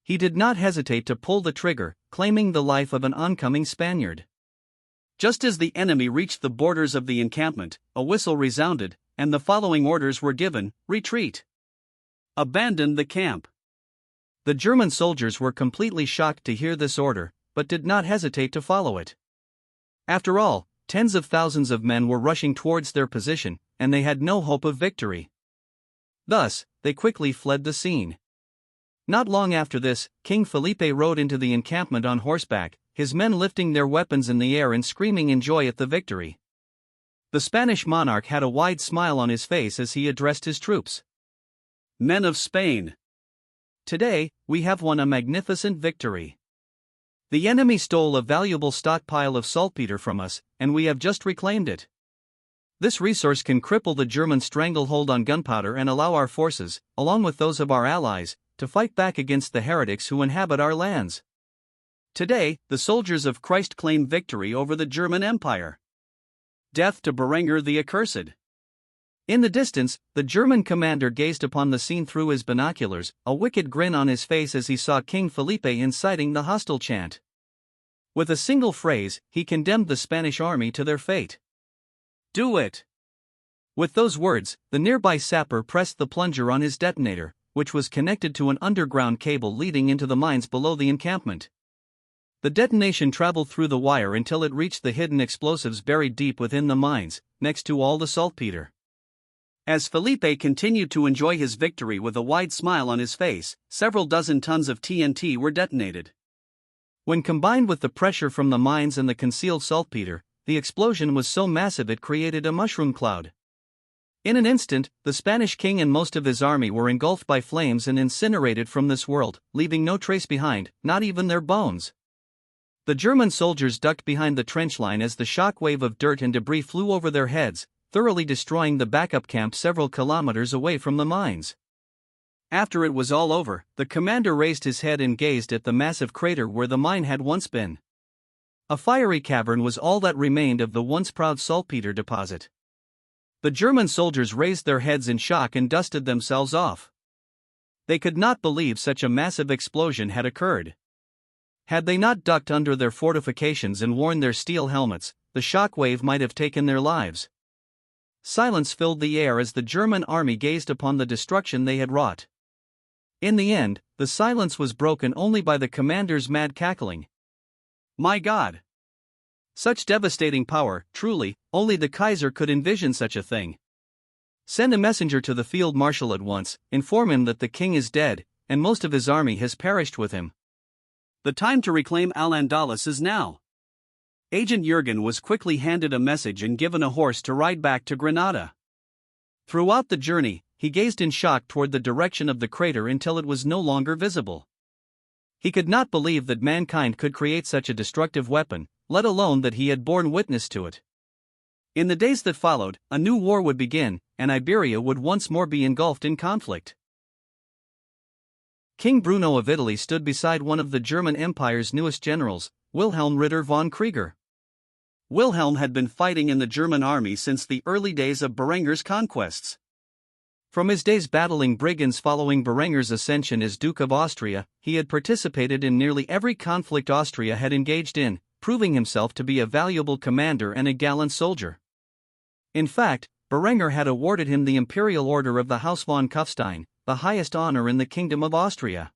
He did not hesitate to pull the trigger, claiming the life of an oncoming Spaniard. Just as the enemy reached the borders of the encampment, a whistle resounded, and the following orders were given: "Retreat. Abandon the camp." The German soldiers were completely shocked to hear this order, but did not hesitate to follow it. After all, tens of thousands of men were rushing towards their position, and they had no hope of victory. Thus, they quickly fled the scene. Not long after this, King Felipe rode into the encampment on horseback, his men lifting their weapons in the air and screaming in joy at the victory. The Spanish monarch had a wide smile on his face as he addressed his troops. "Men of Spain, today, we have won a magnificent victory. The enemy stole a valuable stockpile of saltpeter from us, and we have just reclaimed it. This resource can cripple the German stranglehold on gunpowder and allow our forces, along with those of our allies, to fight back against the heretics who inhabit our lands. Today, the soldiers of Christ claim victory over the German Empire. Death to Berengar the Accursed." In the distance, the German commander gazed upon the scene through his binoculars, a wicked grin on his face as he saw King Felipe inciting the hostile chant. With a single phrase, he condemned the Spanish army to their fate. "Do it!" With those words, the nearby sapper pressed the plunger on his detonator, which was connected to an underground cable leading into the mines below the encampment. The detonation traveled through the wire until it reached the hidden explosives buried deep within the mines, next to all the saltpeter. As Felipe continued to enjoy his victory with a wide smile on his face, several dozen tons of TNT were detonated. When combined with the pressure from the mines and the concealed saltpeter, the explosion was so massive it created a mushroom cloud. In an instant, the Spanish king and most of his army were engulfed by flames and incinerated from this world, leaving no trace behind, not even their bones. The German soldiers ducked behind the trench line as the shock wave of dirt and debris flew over their heads, thoroughly destroying the backup camp several kilometers away from the mines. After it was all over, the commander raised his head and gazed at the massive crater where the mine had once been. A fiery cavern was all that remained of the once proud saltpeter deposit. The German soldiers raised their heads in shock and dusted themselves off. They could not believe such a massive explosion had occurred. Had they not ducked under their fortifications and worn their steel helmets, the shock wave might have taken their lives. Silence filled the air as the German army gazed upon the destruction they had wrought. In the end, the silence was broken only by the commander's mad cackling. My God! Such devastating power, truly, only the Kaiser could envision such a thing. Send a messenger to the field marshal at once, inform him that the king is dead, and most of his army has perished with him. The time to reclaim Al-Andalus is now. Agent Jurgen was quickly handed a message and given a horse to ride back to Granada. Throughout the journey, he gazed in shock toward the direction of the crater until it was no longer visible. He could not believe that mankind could create such a destructive weapon, let alone that he had borne witness to it. In the days that followed, a new war would begin, and Iberia would once more be engulfed in conflict. King Bruno of Italy stood beside one of the German Empire's newest generals, Wilhelm Ritter von Krieger. Wilhelm had been fighting in the German army since the early days of Berenger's conquests. From his days battling brigands following Berenger's ascension as Duke of Austria, he had participated in nearly every conflict Austria had engaged in, proving himself to be a valuable commander and a gallant soldier. In fact, Berenger had awarded him the Imperial Order of the House von Kufstein, the highest honor in the Kingdom of Austria.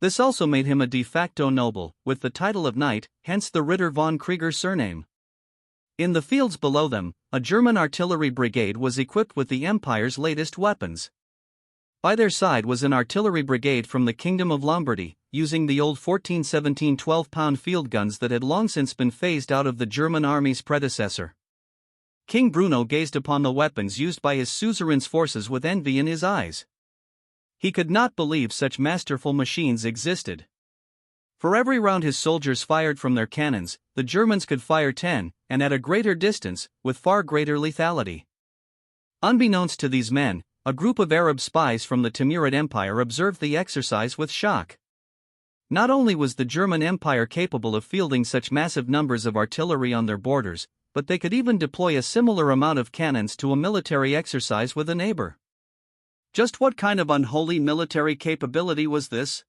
This also made him a de facto noble, with the title of knight, hence the Ritter von Krieger surname. In the fields below them, a German artillery brigade was equipped with the Empire's latest weapons. By their side was an artillery brigade from the Kingdom of Lombardy, using the old 1417 12-pound field guns that had long since been phased out of the German army's predecessor. King Bruno gazed upon the weapons used by his suzerain's forces with envy in his eyes. He could not believe such masterful machines existed. For every round his soldiers fired from their cannons, the Germans could fire 10, and at a greater distance, with far greater lethality. Unbeknownst to these men, a group of Arab spies from the Timurid Empire observed the exercise with shock. Not only was the German Empire capable of fielding such massive numbers of artillery on their borders, but they could even deploy a similar amount of cannons to a military exercise with a neighbor. Just what kind of unholy military capability was this?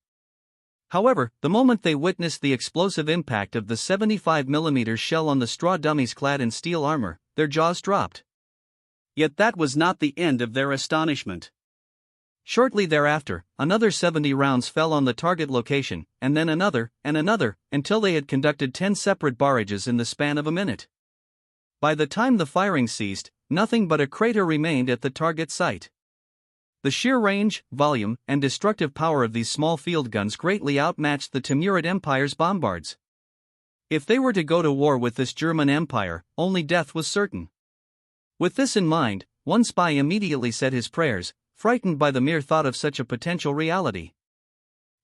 However, the moment they witnessed the explosive impact of the 75mm shell on the straw dummies clad in steel armor, their jaws dropped. Yet that was not the end of their astonishment. Shortly thereafter, another 70 rounds fell on the target location, and then another, until they had conducted 10 separate barrages in the span of a minute. By the time the firing ceased, nothing but a crater remained at the target site. The sheer range, volume, and destructive power of these small field guns greatly outmatched the Timurid Empire's bombards. If they were to go to war with this German Empire, only death was certain. With this in mind, one spy immediately said his prayers, frightened by the mere thought of such a potential reality.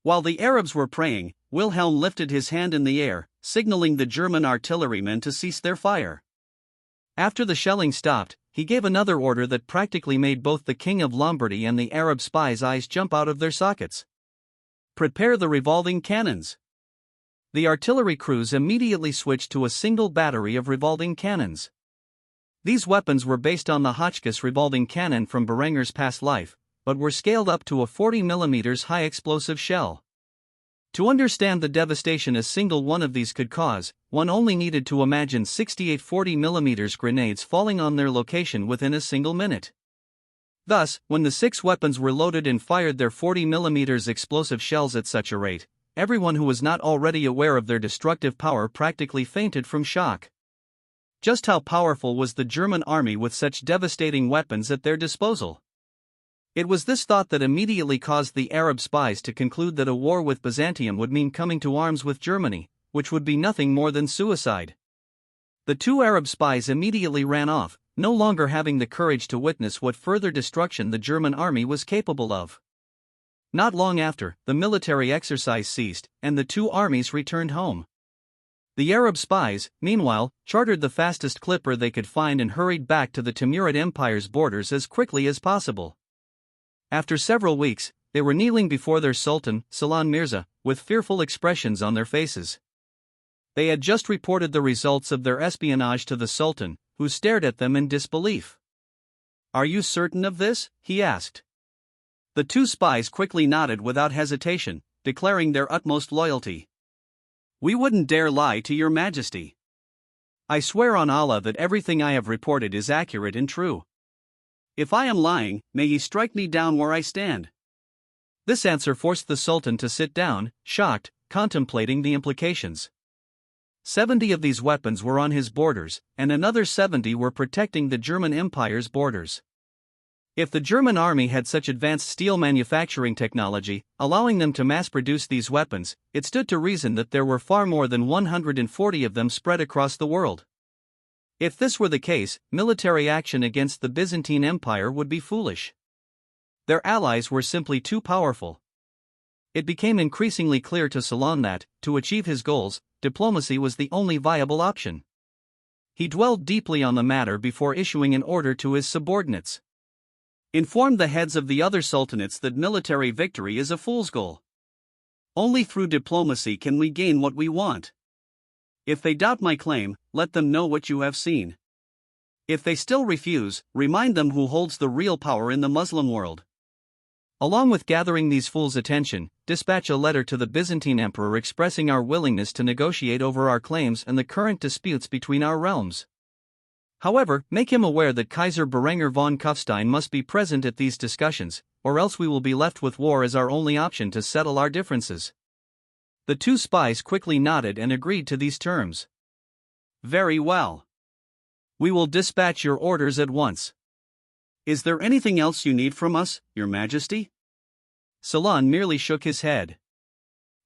While the Arabs were praying, Wilhelm lifted his hand in the air, signaling the German artillerymen to cease their fire. After the shelling stopped, he gave another order that practically made both the King of Lombardy and the Arab spies' eyes jump out of their sockets. Prepare the revolving cannons. The artillery crews immediately switched to a single battery of revolving cannons. These weapons were based on the Hotchkiss revolving cannon from Berenger's past life, but were scaled up to a 40mm high explosive shell. To understand the devastation a single one of these could cause, one only needed to imagine 68 40mm grenades falling on their location within a single minute. Thus, when the 6 weapons were loaded and fired their 40mm explosive shells at such a rate, everyone who was not already aware of their destructive power practically fainted from shock. Just how powerful was the German army with such devastating weapons at their disposal? It was this thought that immediately caused the Arab spies to conclude that a war with Byzantium would mean coming to arms with Germany, which would be nothing more than suicide. The 2 Arab spies immediately ran off, no longer having the courage to witness what further destruction the German army was capable of. Not long after, the military exercise ceased, and the 2 armies returned home. The Arab spies, meanwhile, chartered the fastest clipper they could find and hurried back to the Timurid Empire's borders as quickly as possible. After several weeks, they were kneeling before their Sultan, Salan Mirza, with fearful expressions on their faces. They had just reported the results of their espionage to the Sultan, who stared at them in disbelief. "Are you certain of this?" he asked. The 2 spies quickly nodded without hesitation, declaring their utmost loyalty. "We wouldn't dare lie to your Majesty. I swear on Allah that everything I have reported is accurate and true. If I am lying, may ye strike me down where I stand." This answer forced the Sultan to sit down, shocked, contemplating the implications. 70 of these weapons were on his borders, and another 70 were protecting the German Empire's borders. If the German army had such advanced steel manufacturing technology, allowing them to mass-produce these weapons, it stood to reason that there were far more than 140 of them spread across the world. If this were the case, military action against the Byzantine Empire would be foolish. Their allies were simply too powerful. It became increasingly clear to Solemn that, to achieve his goals, diplomacy was the only viable option. He dwelled deeply on the matter before issuing an order to his subordinates. Inform the heads of the other sultanates that military victory is a fool's goal. Only through diplomacy can we gain what we want. If they doubt my claim, let them know what you have seen. If they still refuse, remind them who holds the real power in the Muslim world. Along with gathering these fools' attention, dispatch a letter to the Byzantine emperor expressing our willingness to negotiate over our claims and the current disputes between our realms. However, make him aware that Kaiser Berenger von Kufstein must be present at these discussions, or else we will be left with war as our only option to settle our differences. The two spies quickly nodded and agreed to these terms. Very well. We will dispatch your orders at once. Is there anything else you need from us, Your Majesty? Solemn merely shook his head.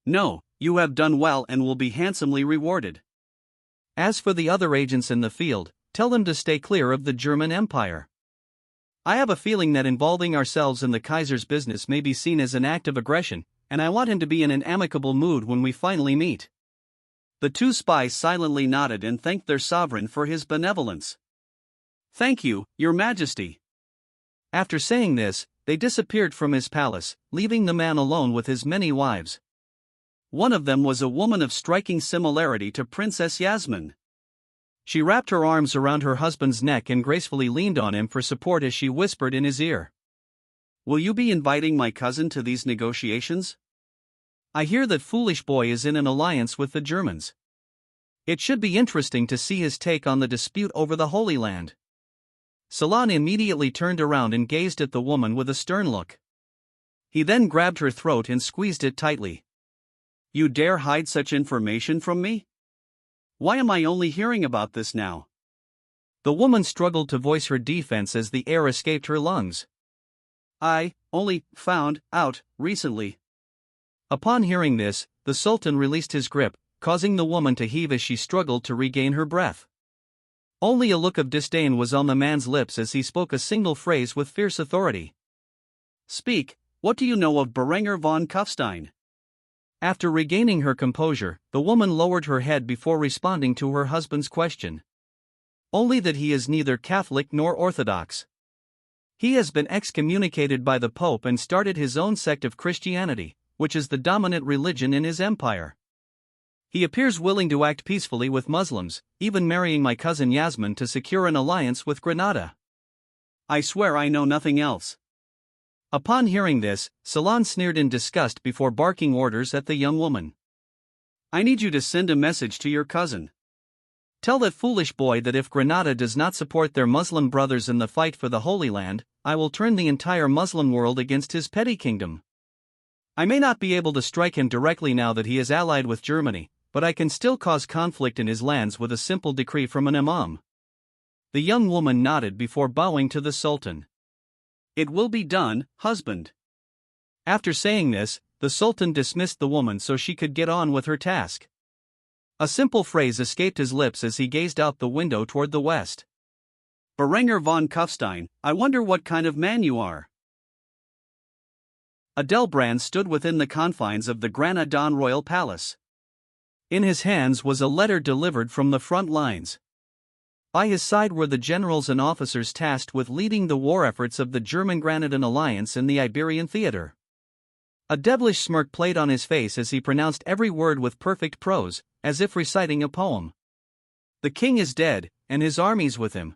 No, you have done well and will be handsomely rewarded. As for the other agents in the field, tell them to stay clear of the German Empire. I have a feeling that involving ourselves in the Kaiser's business may be seen as an act of aggression, and I want him to be in an amicable mood when we finally meet. The two spies silently nodded and thanked their sovereign for his benevolence. Thank you, Your Majesty. After saying this, they disappeared from his palace, leaving the man alone with his many wives. One of them was a woman of striking similarity to Princess Yasmin. She wrapped her arms around her husband's neck and gracefully leaned on him for support as she whispered in his ear. Will you be inviting my cousin to these negotiations? I hear that foolish boy is in an alliance with the Germans. It should be interesting to see his take on the dispute over the Holy Land. Solemn immediately turned around and gazed at the woman with a stern look. He then grabbed her throat and squeezed it tightly. You dare hide such information from me? Why am I only hearing about this now? The woman struggled to voice her defense as the air escaped her lungs. I only found out recently. Upon hearing this, the Sultan released his grip, causing the woman to heave as she struggled to regain her breath. Only a look of disdain was on the man's lips as he spoke a single phrase with fierce authority. Speak, what do you know of Berenger von Kufstein? After regaining her composure, the woman lowered her head before responding to her husband's question. Only that he is neither Catholic nor Orthodox. He has been excommunicated by the Pope and started his own sect of Christianity, which is the dominant religion in his empire. He appears willing to act peacefully with Muslims, even marrying my cousin Yasmin to secure an alliance with Granada. I swear I know nothing else. Upon hearing this, Solemn sneered in disgust before barking orders at the young woman. I need you to send a message to your cousin. Tell that foolish boy that if Granada does not support their Muslim brothers in the fight for the Holy Land, I will turn the entire Muslim world against his petty kingdom. I may not be able to strike him directly now that he is allied with Germany, but I can still cause conflict in his lands with a simple decree from an imam. The young woman nodded before bowing to the Sultan. It will be done, husband. After saying this, the Sultan dismissed the woman so she could get on with her task. A simple phrase escaped his lips as he gazed out the window toward the west. Berenger von Kufstein, I wonder what kind of man you are. Adelbrand stood within the confines of the Granadan royal palace. In his hands was a letter delivered from the front lines. By his side were the generals and officers tasked with leading the war efforts of the German-Granadan alliance in the Iberian theater. A devilish smirk played on his face as he pronounced every word with perfect prose, as if reciting a poem. The king is dead, and his armies with him.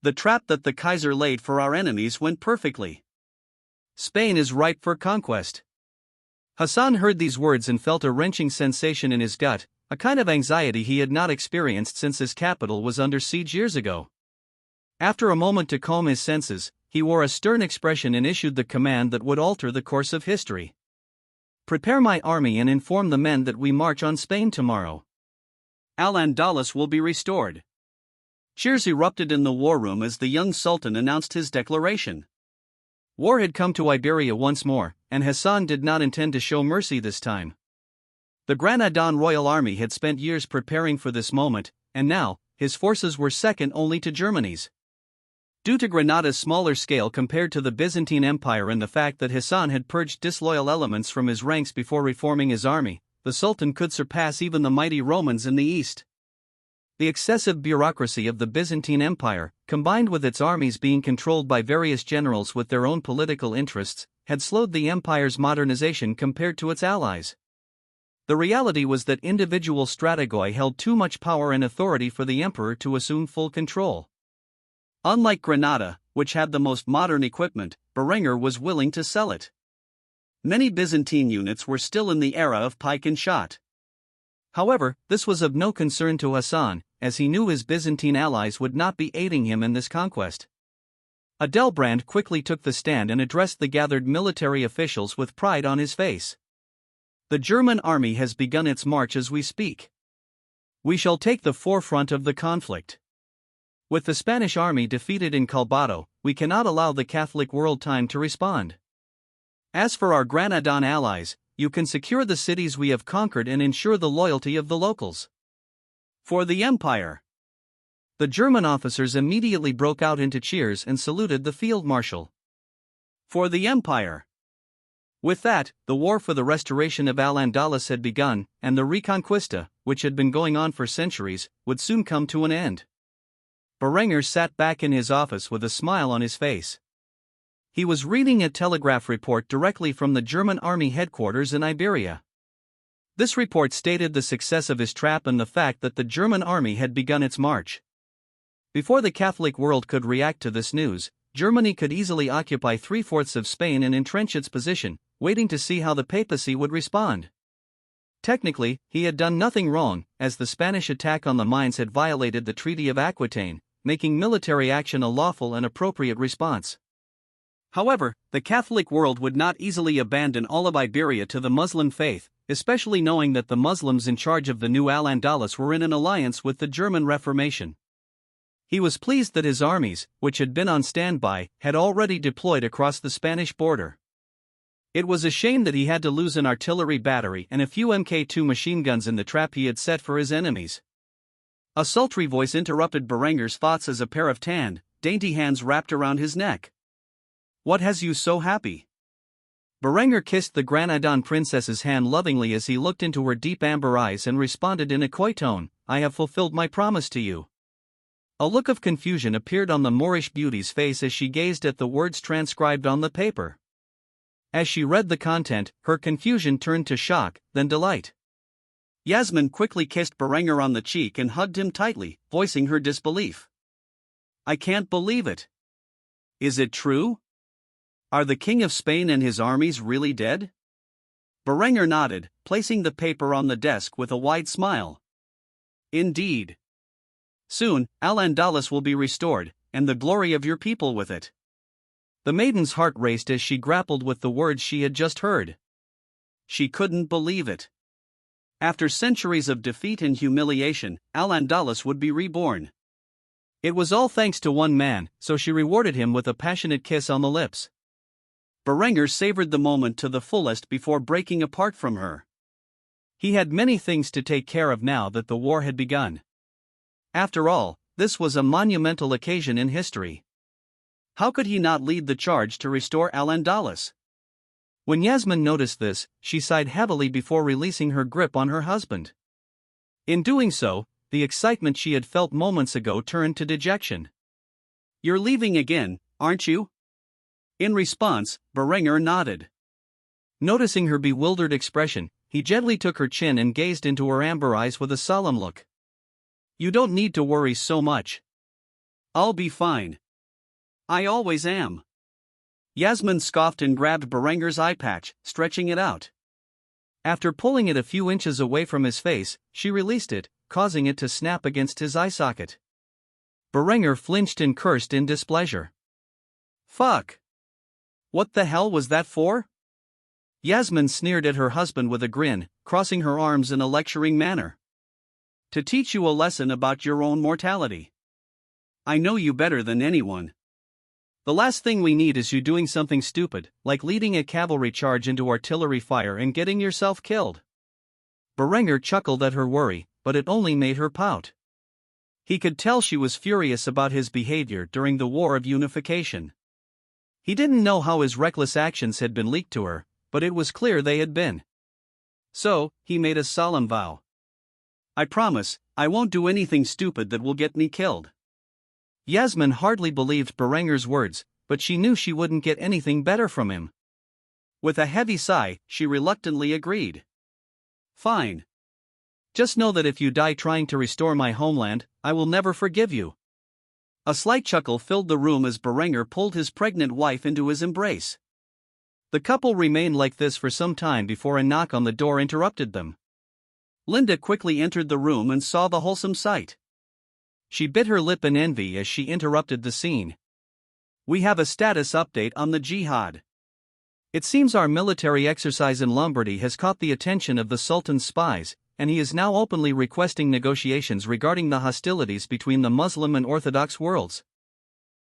The trap that the Kaiser laid for our enemies went perfectly. Spain is ripe for conquest. Hassan heard these words and felt a wrenching sensation in his gut, a kind of anxiety he had not experienced since his capital was under siege years ago. After a moment to calm his senses, he wore a stern expression and issued the command that would alter the course of history. "Prepare my army and inform the men that we march on Spain tomorrow. Al-Andalus will be restored." Cheers erupted in the war room as the young sultan announced his declaration. War had come to Iberia once more, and Hassan did not intend to show mercy this time. The Granadan royal army had spent years preparing for this moment, and now, his forces were second only to Germany's. Due to Granada's smaller scale compared to the Byzantine Empire and the fact that Hassan had purged disloyal elements from his ranks before reforming his army, the Sultan could surpass even the mighty Romans in the east. The excessive bureaucracy of the Byzantine Empire, combined with its armies being controlled by various generals with their own political interests, had slowed the empire's modernization compared to its allies. The reality was that individual strategoi held too much power and authority for the emperor to assume full control. Unlike Granada, which had the most modern equipment, Berengar was willing to sell it. Many Byzantine units were still in the era of pike and shot. However, this was of no concern to Hassan, as he knew his Byzantine allies would not be aiding him in this conquest. Adelbrand quickly took the stand and addressed the gathered military officials with pride on his face. "The German army has begun its march as we speak. We shall take the forefront of the conflict. With the Spanish army defeated in Calvados, we cannot allow the Catholic world time to respond. As for our Granadan allies, you can secure the cities we have conquered and ensure the loyalty of the locals. For the Empire!" The German officers immediately broke out into cheers and saluted the field marshal. "For the Empire!" With that, the war for the restoration of Al-Andalus had begun, and the Reconquista, which had been going on for centuries, would soon come to an end. Berengar sat back in his office with a smile on his face. He was reading a telegraph report directly from the German army headquarters in Iberia. This report stated the success of his trap and the fact that the German army had begun its march. Before the Catholic world could react to this news, Germany could easily occupy 3/4 of Spain and entrench its position, waiting to see how the papacy would respond. Technically, he had done nothing wrong, as the Spanish attack on the mines had violated the Treaty of Aquitaine, making military action a lawful and appropriate response. However, the Catholic world would not easily abandon all of Iberia to the Muslim faith, especially knowing that the Muslims in charge of the new Al-Andalus were in an alliance with the German Reformation. He was pleased that his armies, which had been on standby, had already deployed across the Spanish border. It was a shame that he had to lose an artillery battery and a few Mk2 machine guns in the trap he had set for his enemies. A sultry voice interrupted Berengar's thoughts as a pair of tanned, dainty hands wrapped around his neck. "What has you so happy?" Berengar kissed the Granadan princess's hand lovingly as he looked into her deep amber eyes and responded in a coy tone, "I have fulfilled my promise to you." A look of confusion appeared on the Moorish beauty's face as she gazed at the words transcribed on the paper. As she read the content, her confusion turned to shock, then delight. Yasmin quickly kissed Berengar on the cheek and hugged him tightly, voicing her disbelief. "I can't believe it. Is it true? Are the King of Spain and his armies really dead?" Berengar nodded, placing the paper on the desk with a wide smile. "Indeed. Soon, Al-Andalus will be restored, and the glory of your people with it." The maiden's heart raced as she grappled with the words she had just heard. She couldn't believe it. After centuries of defeat and humiliation, Al-Andalus would be reborn. It was all thanks to one man, so she rewarded him with a passionate kiss on the lips. Berengar savored the moment to the fullest before breaking apart from her. He had many things to take care of now that the war had begun. After all, this was a monumental occasion in history. How could he not lead the charge to restore Al-Andalus? When Yasmin noticed this, she sighed heavily before releasing her grip on her husband. In doing so, the excitement she had felt moments ago turned to dejection. "You're leaving again, aren't you?" In response, Berengar nodded. Noticing her bewildered expression, he gently took her chin and gazed into her amber eyes with a solemn look. "You don't need to worry so much. I'll be fine. I always am." Yasmin scoffed and grabbed Berengar's eye patch, stretching it out. After pulling it a few inches away from his face, she released it, causing it to snap against his eye socket. Berengar flinched and cursed in displeasure. Fuck. What the hell was that for? Yasmin sneered at her husband with a grin, crossing her arms in a lecturing manner. To teach you a lesson about your own mortality. I know you better than anyone. The last thing we need is you doing something stupid, like leading a cavalry charge into artillery fire and getting yourself killed. Berenger chuckled at her worry, but it only made her pout. He could tell she was furious about his behavior during the War of Unification. He didn't know how his reckless actions had been leaked to her, but it was clear they had been. So, he made a solemn vow. I promise, I won't do anything stupid that will get me killed. Yasmin hardly believed Berenger's words, but she knew she wouldn't get anything better from him. With a heavy sigh, she reluctantly agreed. Fine. Just know that if you die trying to restore my homeland, I will never forgive you. A slight chuckle filled the room as Berenger pulled his pregnant wife into his embrace. The couple remained like this for some time before a knock on the door interrupted them. Linda quickly entered the room and saw the wholesome sight. She bit her lip in envy as she interrupted the scene. We have a status update on the jihad. It seems our military exercise in Lombardy has caught the attention of the Sultan's spies, and he is now openly requesting negotiations regarding the hostilities between the Muslim and Orthodox worlds.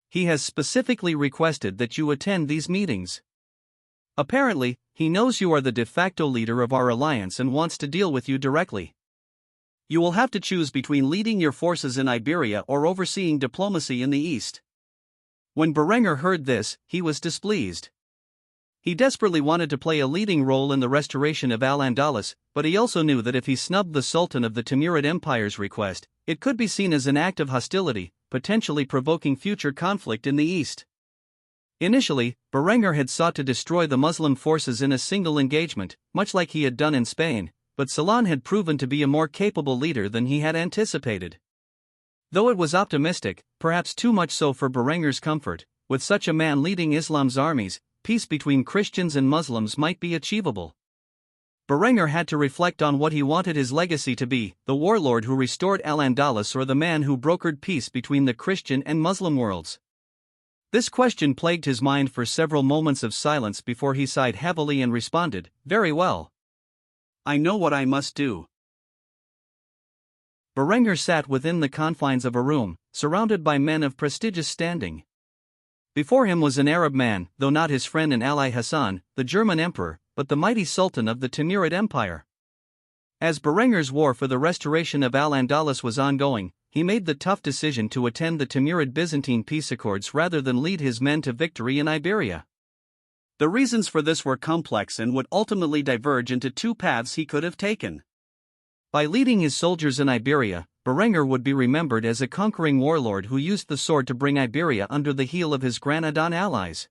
He has specifically requested that you attend these meetings. Apparently, he knows you are the de facto leader of our alliance and wants to deal with you directly. You will have to choose between leading your forces in Iberia or overseeing diplomacy in the East. When Berenger heard this, he was displeased. He desperately wanted to play a leading role in the restoration of Al-Andalus, but he also knew that if he snubbed the Sultan of the Timurid Empire's request, it could be seen as an act of hostility, potentially provoking future conflict in the East. Initially, Berenger had sought to destroy the Muslim forces in a single engagement, much like he had done in Spain, but Solemn had proven to be a more capable leader than he had anticipated. Though it was optimistic, perhaps too much so for Berenger's comfort, with such a man leading Islam's armies, peace between Christians and Muslims might be achievable. Berenger had to reflect on what he wanted his legacy to be, the warlord who restored Al-Andalus or the man who brokered peace between the Christian and Muslim worlds. This question plagued his mind for several moments of silence before he sighed heavily and responded, "Very well. I know what I must do." Berenger sat within the confines of a room, surrounded by men of prestigious standing. Before him was an Arab man, though not his friend and ally Hassan, the German emperor, but the mighty Sultan of the Timurid Empire. As Berenger's war for the restoration of Al-Andalus was ongoing, he made the tough decision to attend the Timurid Byzantine peace accords rather than lead his men to victory in Iberia. The reasons for this were complex and would ultimately diverge into two paths he could have taken. By leading his soldiers in Iberia, Berenger would be remembered as a conquering warlord who used the sword to bring Iberia under the heel of his Granadan allies.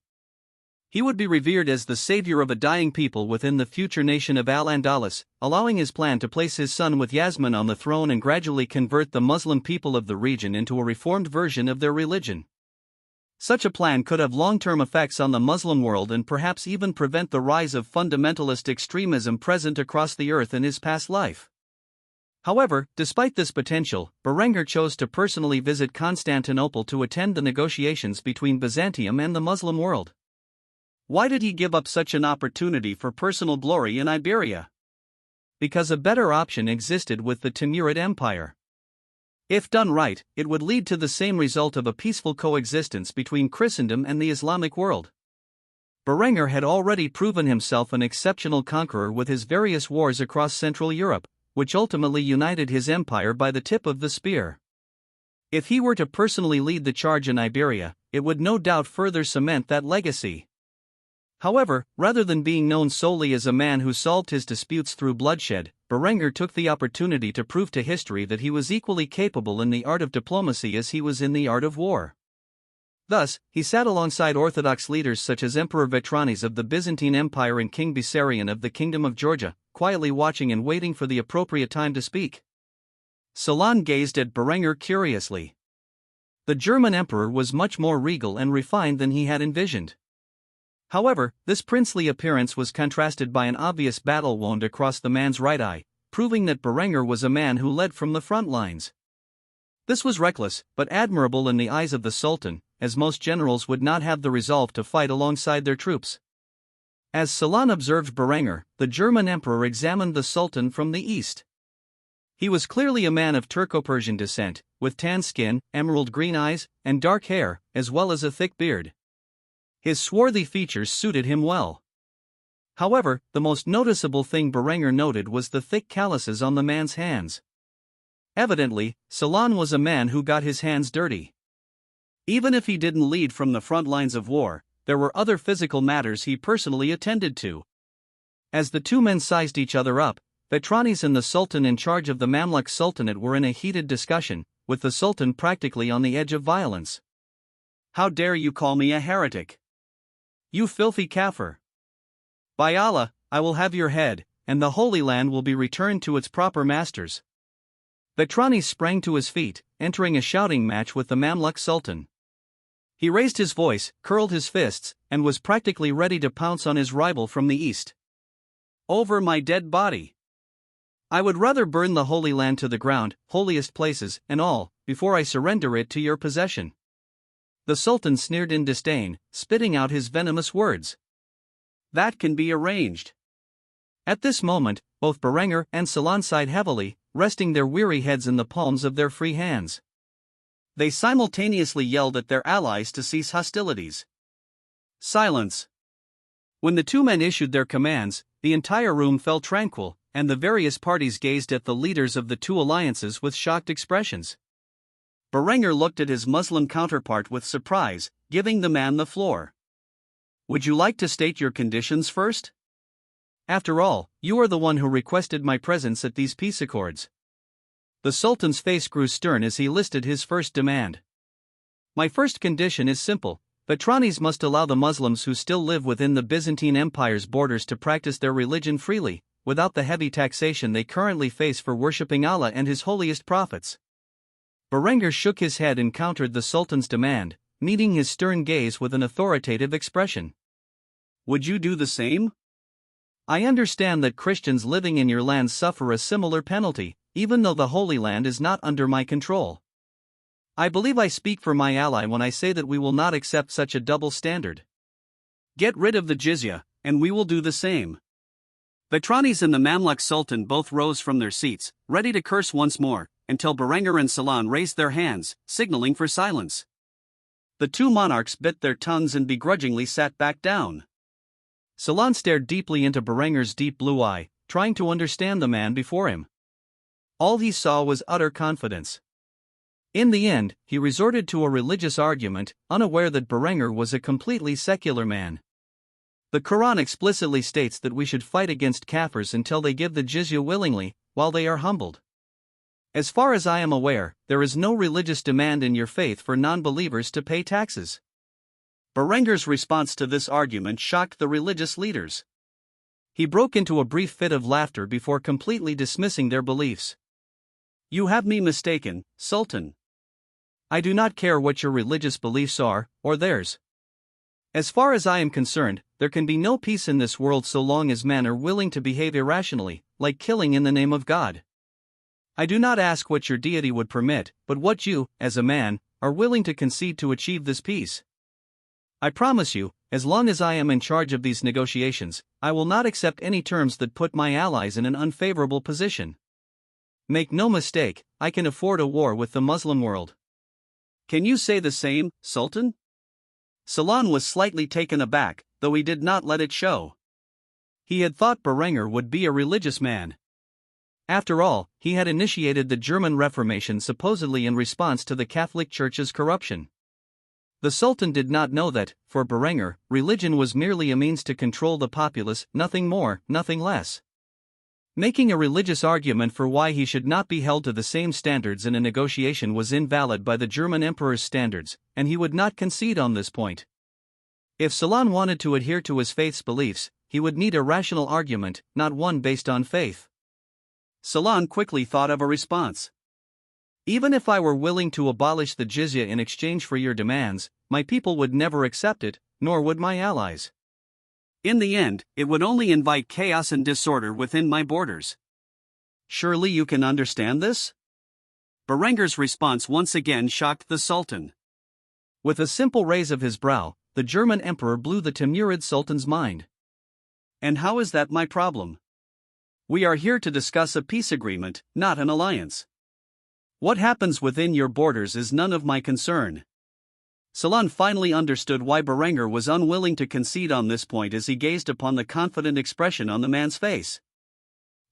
He would be revered as the savior of a dying people within the future nation of Al-Andalus, allowing his plan to place his son with Yasmin on the throne and gradually convert the Muslim people of the region into a reformed version of their religion. Such a plan could have long-term effects on the Muslim world and perhaps even prevent the rise of fundamentalist extremism present across the earth in his past life. However, despite this potential, Berenger chose to personally visit Constantinople to attend the negotiations between Byzantium and the Muslim world. Why did he give up such an opportunity for personal glory in Iberia? Because a better option existed with the Timurid Empire. If done right, it would lead to the same result of a peaceful coexistence between Christendom and the Islamic world. Berenger had already proven himself an exceptional conqueror with his various wars across Central Europe, which ultimately united his empire by the tip of the spear. If he were to personally lead the charge in Iberia, it would no doubt further cement that legacy. However, rather than being known solely as a man who solved his disputes through bloodshed, Berenger took the opportunity to prove to history that he was equally capable in the art of diplomacy as he was in the art of war. Thus, he sat alongside Orthodox leaders such as Emperor Vetranes of the Byzantine Empire and King Bessarion of the Kingdom of Georgia, quietly watching and waiting for the appropriate time to speak. Solemn gazed at Berenger curiously. The German emperor was much more regal and refined than he had envisioned. However, this princely appearance was contrasted by an obvious battle wound across the man's right eye, proving that Berenger was a man who led from the front lines. This was reckless, but admirable in the eyes of the Sultan, as most generals would not have the resolve to fight alongside their troops. As Solemn observed Berenger, the German emperor examined the Sultan from the east. He was clearly a man of Turco-Persian descent, with tan skin, emerald green eyes, and dark hair, as well as a thick beard. His swarthy features suited him well. However, the most noticeable thing Berenger noted was the thick calluses on the man's hands. Evidently, Solemn was a man who got his hands dirty. Even if he didn't lead from the front lines of war, there were other physical matters he personally attended to. As the two men sized each other up, Vetranis and the Sultan in charge of the Mamluk Sultanate were in a heated discussion, with the Sultan practically on the edge of violence. "How dare you call me a heretic? You filthy Kafir! By Allah, I will have your head, and the Holy Land will be returned to its proper masters." Vetranis sprang to his feet, entering a shouting match with the Mamluk Sultan. He raised his voice, curled his fists, and was practically ready to pounce on his rival from the east. "Over my dead body! I would rather burn the Holy Land to the ground, holiest places, and all, before I surrender it to your possession." The Sultan sneered in disdain, spitting out his venomous words. "That can be arranged." At this moment, both Berenger and Solemn sighed heavily, resting their weary heads in the palms of their free hands. They simultaneously yelled at their allies to cease hostilities. Silence! When the two men issued their commands, the entire room fell tranquil, and the various parties gazed at the leaders of the two alliances with shocked expressions. Berenger looked at his Muslim counterpart with surprise, giving the man the floor. "Would you like to state your conditions first? After all, you are the one who requested my presence at these peace accords." The Sultan's face grew stern as he listed his first demand. "My first condition is simple. Vetranis must allow the Muslims who still live within the Byzantine Empire's borders to practice their religion freely, without the heavy taxation they currently face for worshipping Allah and His holiest prophets." Berenger shook his head and countered the Sultan's demand, meeting his stern gaze with an authoritative expression. "Would you do the same? I understand that Christians living in your land suffer a similar penalty, even though the Holy Land is not under my control. I believe I speak for my ally when I say that we will not accept such a double standard. Get rid of the jizya, and we will do the same." Vetranis and the Mamluk Sultan both rose from their seats, ready to curse once more, until Berenger and Solemn raised their hands, signaling for silence. The two monarchs bit their tongues and begrudgingly sat back down. Solemn stared deeply into Berenger's deep blue eye, trying to understand the man before him. All he saw was utter confidence. In the end, he resorted to a religious argument, unaware that Berenger was a completely secular man. The Quran explicitly states that we should fight against Kafirs until they give the jizya willingly, while they are humbled. As far as I am aware, there is no religious demand in your faith for non-believers to pay taxes. Berenger's response to this argument shocked the religious leaders. He broke into a brief fit of laughter before completely dismissing their beliefs. "You have me mistaken, Sultan. I do not care what your religious beliefs are, or theirs. As far as I am concerned, there can be no peace in this world so long as men are willing to behave irrationally, like killing in the name of God. I do not ask what your deity would permit, but what you, as a man, are willing to concede to achieve this peace. I promise you, as long as I am in charge of these negotiations, I will not accept any terms that put my allies in an unfavorable position. Make no mistake, I can afford a war with the Muslim world. Can you say the same, Sultan?" Solemn was slightly taken aback, though he did not let it show. He had thought Berenger would be a religious man. After all, he had initiated the German Reformation supposedly in response to the Catholic Church's corruption. The Sultan did not know that, for Berenger, religion was merely a means to control the populace, nothing more, nothing less. Making a religious argument for why he should not be held to the same standards in a negotiation was invalid by the German Emperor's standards, and he would not concede on this point. If Solemn wanted to adhere to his faith's beliefs, he would need a rational argument, not one based on faith. Solemn quickly thought of a response. "Even if I were willing to abolish the jizya in exchange for your demands, my people would never accept it, nor would my allies. In the end, it would only invite chaos and disorder within my borders. Surely you can understand this?" Berenger's response once again shocked the Sultan. With a simple raise of his brow, the German emperor blew the Timurid sultan's mind. And how is that my problem? We are here to discuss a peace agreement, not an alliance. What happens within your borders is none of my concern. Solemn finally understood why Berengar was unwilling to concede on this point as he gazed upon the confident expression on the man's face.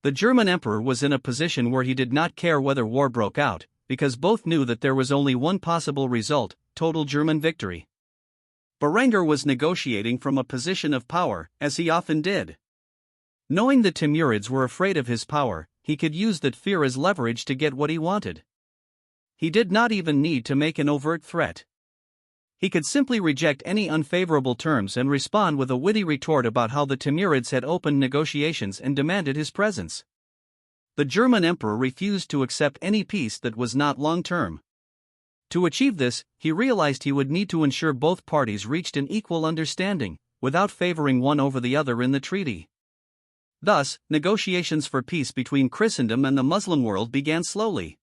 The German emperor was in a position where he did not care whether war broke out, because both knew that there was only one possible result: total German victory. Berengar was negotiating from a position of power, as he often did. Knowing the Timurids were afraid of his power, he could use that fear as leverage to get what he wanted. He did not even need to make an overt threat. He could simply reject any unfavorable terms and respond with a witty retort about how the Timurids had opened negotiations and demanded his presence. The German emperor refused to accept any peace that was not long-term. To achieve this, he realized he would need to ensure both parties reached an equal understanding, without favoring one over the other in the treaty. Thus, negotiations for peace between Christendom and the Muslim world began slowly.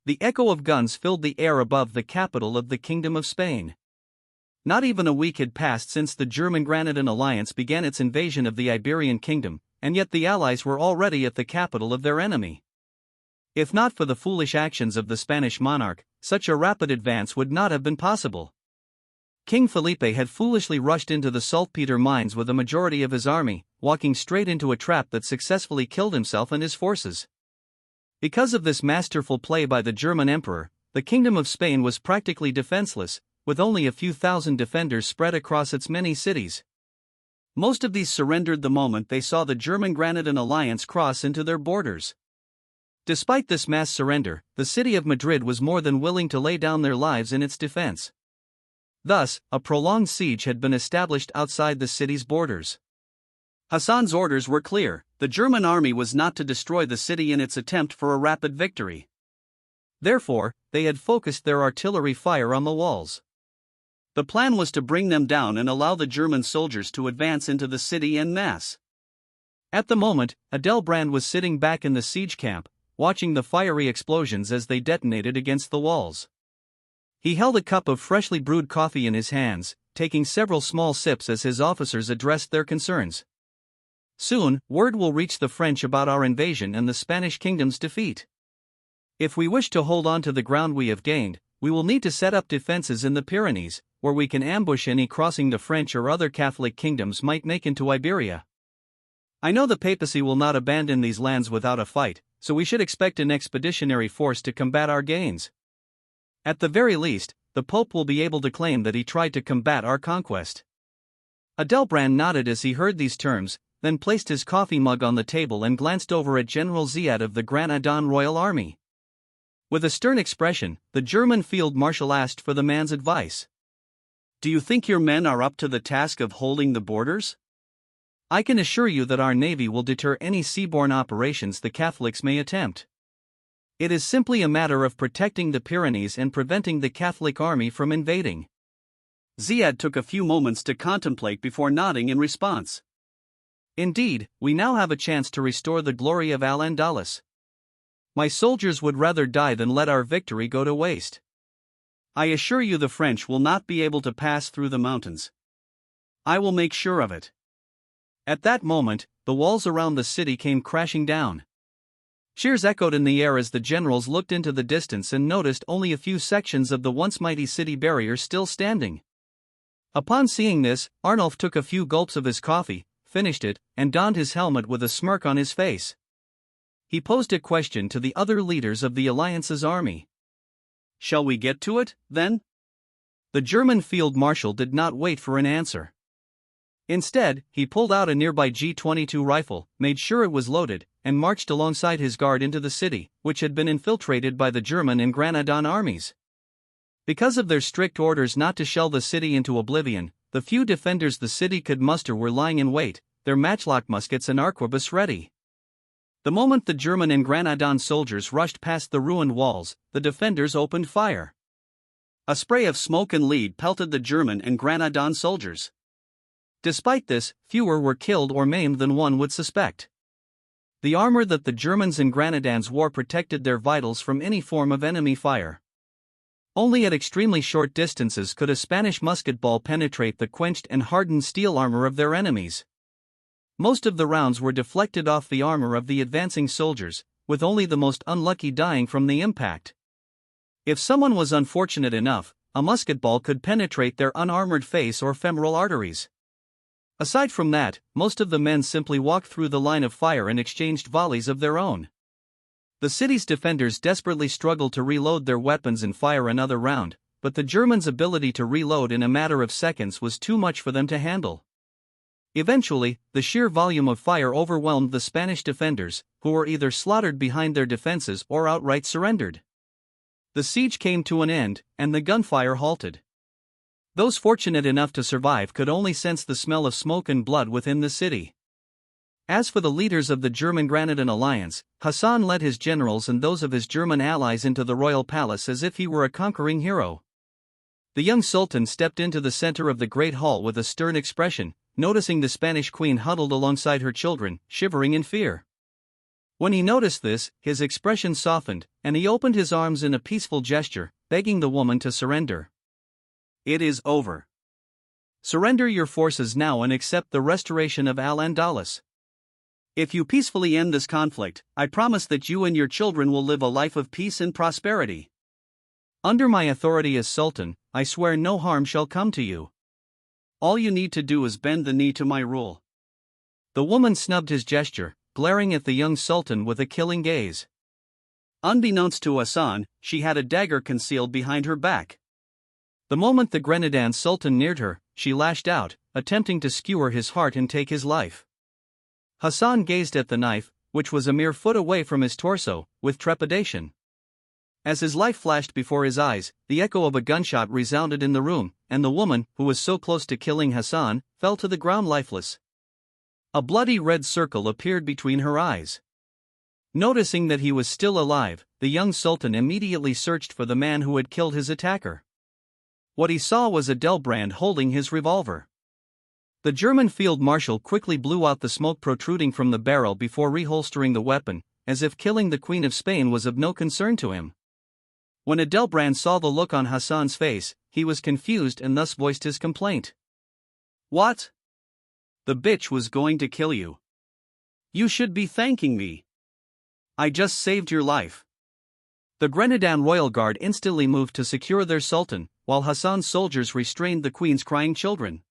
The echo of guns filled the air above the capital of the Kingdom of Spain. Not even a week had passed since the German-Granadan alliance began its invasion of the Iberian kingdom, and yet the Allies were already at the capital of their enemy. If not for the foolish actions of the Spanish monarch, such a rapid advance would not have been possible. King Felipe had foolishly rushed into the saltpeter mines with a majority of his army, walking straight into a trap that successfully killed himself and his forces. Because of this masterful play by the German emperor, the Kingdom of Spain was practically defenseless, with only a few thousand defenders spread across its many cities. Most of these surrendered the moment they saw the German-Granadan alliance cross into their borders. Despite this mass surrender, the city of Madrid was more than willing to lay down their lives in its defense. Thus, a prolonged siege had been established outside the city's borders. Hassan's orders were clear: the German army was not to destroy the city in its attempt for a rapid victory. Therefore, they had focused their artillery fire on the walls. The plan was to bring them down and allow the German soldiers to advance into the city en masse. At the moment, Adelbrand was sitting back in the siege camp, watching the fiery explosions as they detonated against the walls. He held a cup of freshly brewed coffee in his hands, taking several small sips as his officers addressed their concerns. Soon, word will reach the French about our invasion and the Spanish kingdom's defeat. If we wish to hold on to the ground we have gained, we will need to set up defenses in the Pyrenees, where we can ambush any crossing the French or other Catholic kingdoms might make into Iberia. I know the papacy will not abandon these lands without a fight, so we should expect an expeditionary force to combat our gains. At the very least, the Pope will be able to claim that he tried to combat our conquest. Adelbrand nodded as he heard these terms, then placed his coffee mug on the table and glanced over at General Ziad of the Granadan Royal Army. With a stern expression, the German field marshal asked for the man's advice. "Do you think your men are up to the task of holding the borders? I can assure you that our navy will deter any seaborne operations the Catholics may attempt. It is simply a matter of protecting the Pyrenees and preventing the Catholic army from invading." Ziad took a few moments to contemplate before nodding in response. "Indeed, we now have a chance to restore the glory of Al-Andalus. My soldiers would rather die than let our victory go to waste. I assure you the French will not be able to pass through the mountains. I will make sure of it." At that moment, the walls around the city came crashing down. Cheers echoed in the air as the generals looked into the distance and noticed only a few sections of the once mighty city barrier still standing. Upon seeing this, Arnulf took a few gulps of his coffee, finished it, and donned his helmet with a smirk on his face. He posed a question to the other leaders of the Alliance's army. "Shall we get to it, then?" The German field marshal did not wait for an answer. Instead, he pulled out a nearby G22 rifle, made sure it was loaded, and marched alongside his guard into the city, which had been infiltrated by the German and Granadan armies. Because of their strict orders not to shell the city into oblivion, the few defenders the city could muster were lying in wait, their matchlock muskets and arquebus ready. The moment the German and Granadan soldiers rushed past the ruined walls, the defenders opened fire. A spray of smoke and lead pelted the German and Granadan soldiers. Despite this, fewer were killed or maimed than one would suspect. The armor that the Germans and Granadans wore protected their vitals from any form of enemy fire. Only at extremely short distances could a Spanish musket ball penetrate the quenched and hardened steel armor of their enemies. Most of the rounds were deflected off the armor of the advancing soldiers, with only the most unlucky dying from the impact. If someone was unfortunate enough, a musket ball could penetrate their unarmored face or femoral arteries. Aside from that, most of the men simply walked through the line of fire and exchanged volleys of their own. The city's defenders desperately struggled to reload their weapons and fire another round, but the Germans' ability to reload in a matter of seconds was too much for them to handle. Eventually, the sheer volume of fire overwhelmed the Spanish defenders, who were either slaughtered behind their defenses or outright surrendered. The siege came to an end, and the gunfire halted. Those fortunate enough to survive could only sense the smell of smoke and blood within the city. As for the leaders of the German Granadan alliance, Hassan led his generals and those of his German allies into the royal palace as if he were a conquering hero. The young sultan stepped into the center of the great hall with a stern expression, noticing the Spanish queen huddled alongside her children, shivering in fear. When he noticed this, his expression softened, and he opened his arms in a peaceful gesture, begging the woman to surrender. "It is over. Surrender your forces now and accept the restoration of Al-Andalus. If you peacefully end this conflict, I promise that you and your children will live a life of peace and prosperity. Under my authority as Sultan, I swear no harm shall come to you. All you need to do is bend the knee to my rule." The woman snubbed his gesture, glaring at the young Sultan with a killing gaze. Unbeknownst to Hassan, she had a dagger concealed behind her back. The moment the Grenadan Sultan neared her, she lashed out, attempting to skewer his heart and take his life. Hassan gazed at the knife, which was a mere foot away from his torso, with trepidation. As his life flashed before his eyes, the echo of a gunshot resounded in the room, and the woman, who was so close to killing Hassan, fell to the ground lifeless. A bloody red circle appeared between her eyes. Noticing that he was still alive, the young sultan immediately searched for the man who had killed his attacker. What he saw was Adelbrand holding his revolver. The German field marshal quickly blew out the smoke protruding from the barrel before reholstering the weapon, as if killing the Queen of Spain was of no concern to him. When Adelbrand saw the look on Hassan's face, he was confused and thus voiced his complaint. "What? The bitch was going to kill you. You should be thanking me. I just saved your life." The Grenadan royal guard instantly moved to secure their sultan, while Hassan's soldiers restrained the queen's crying children.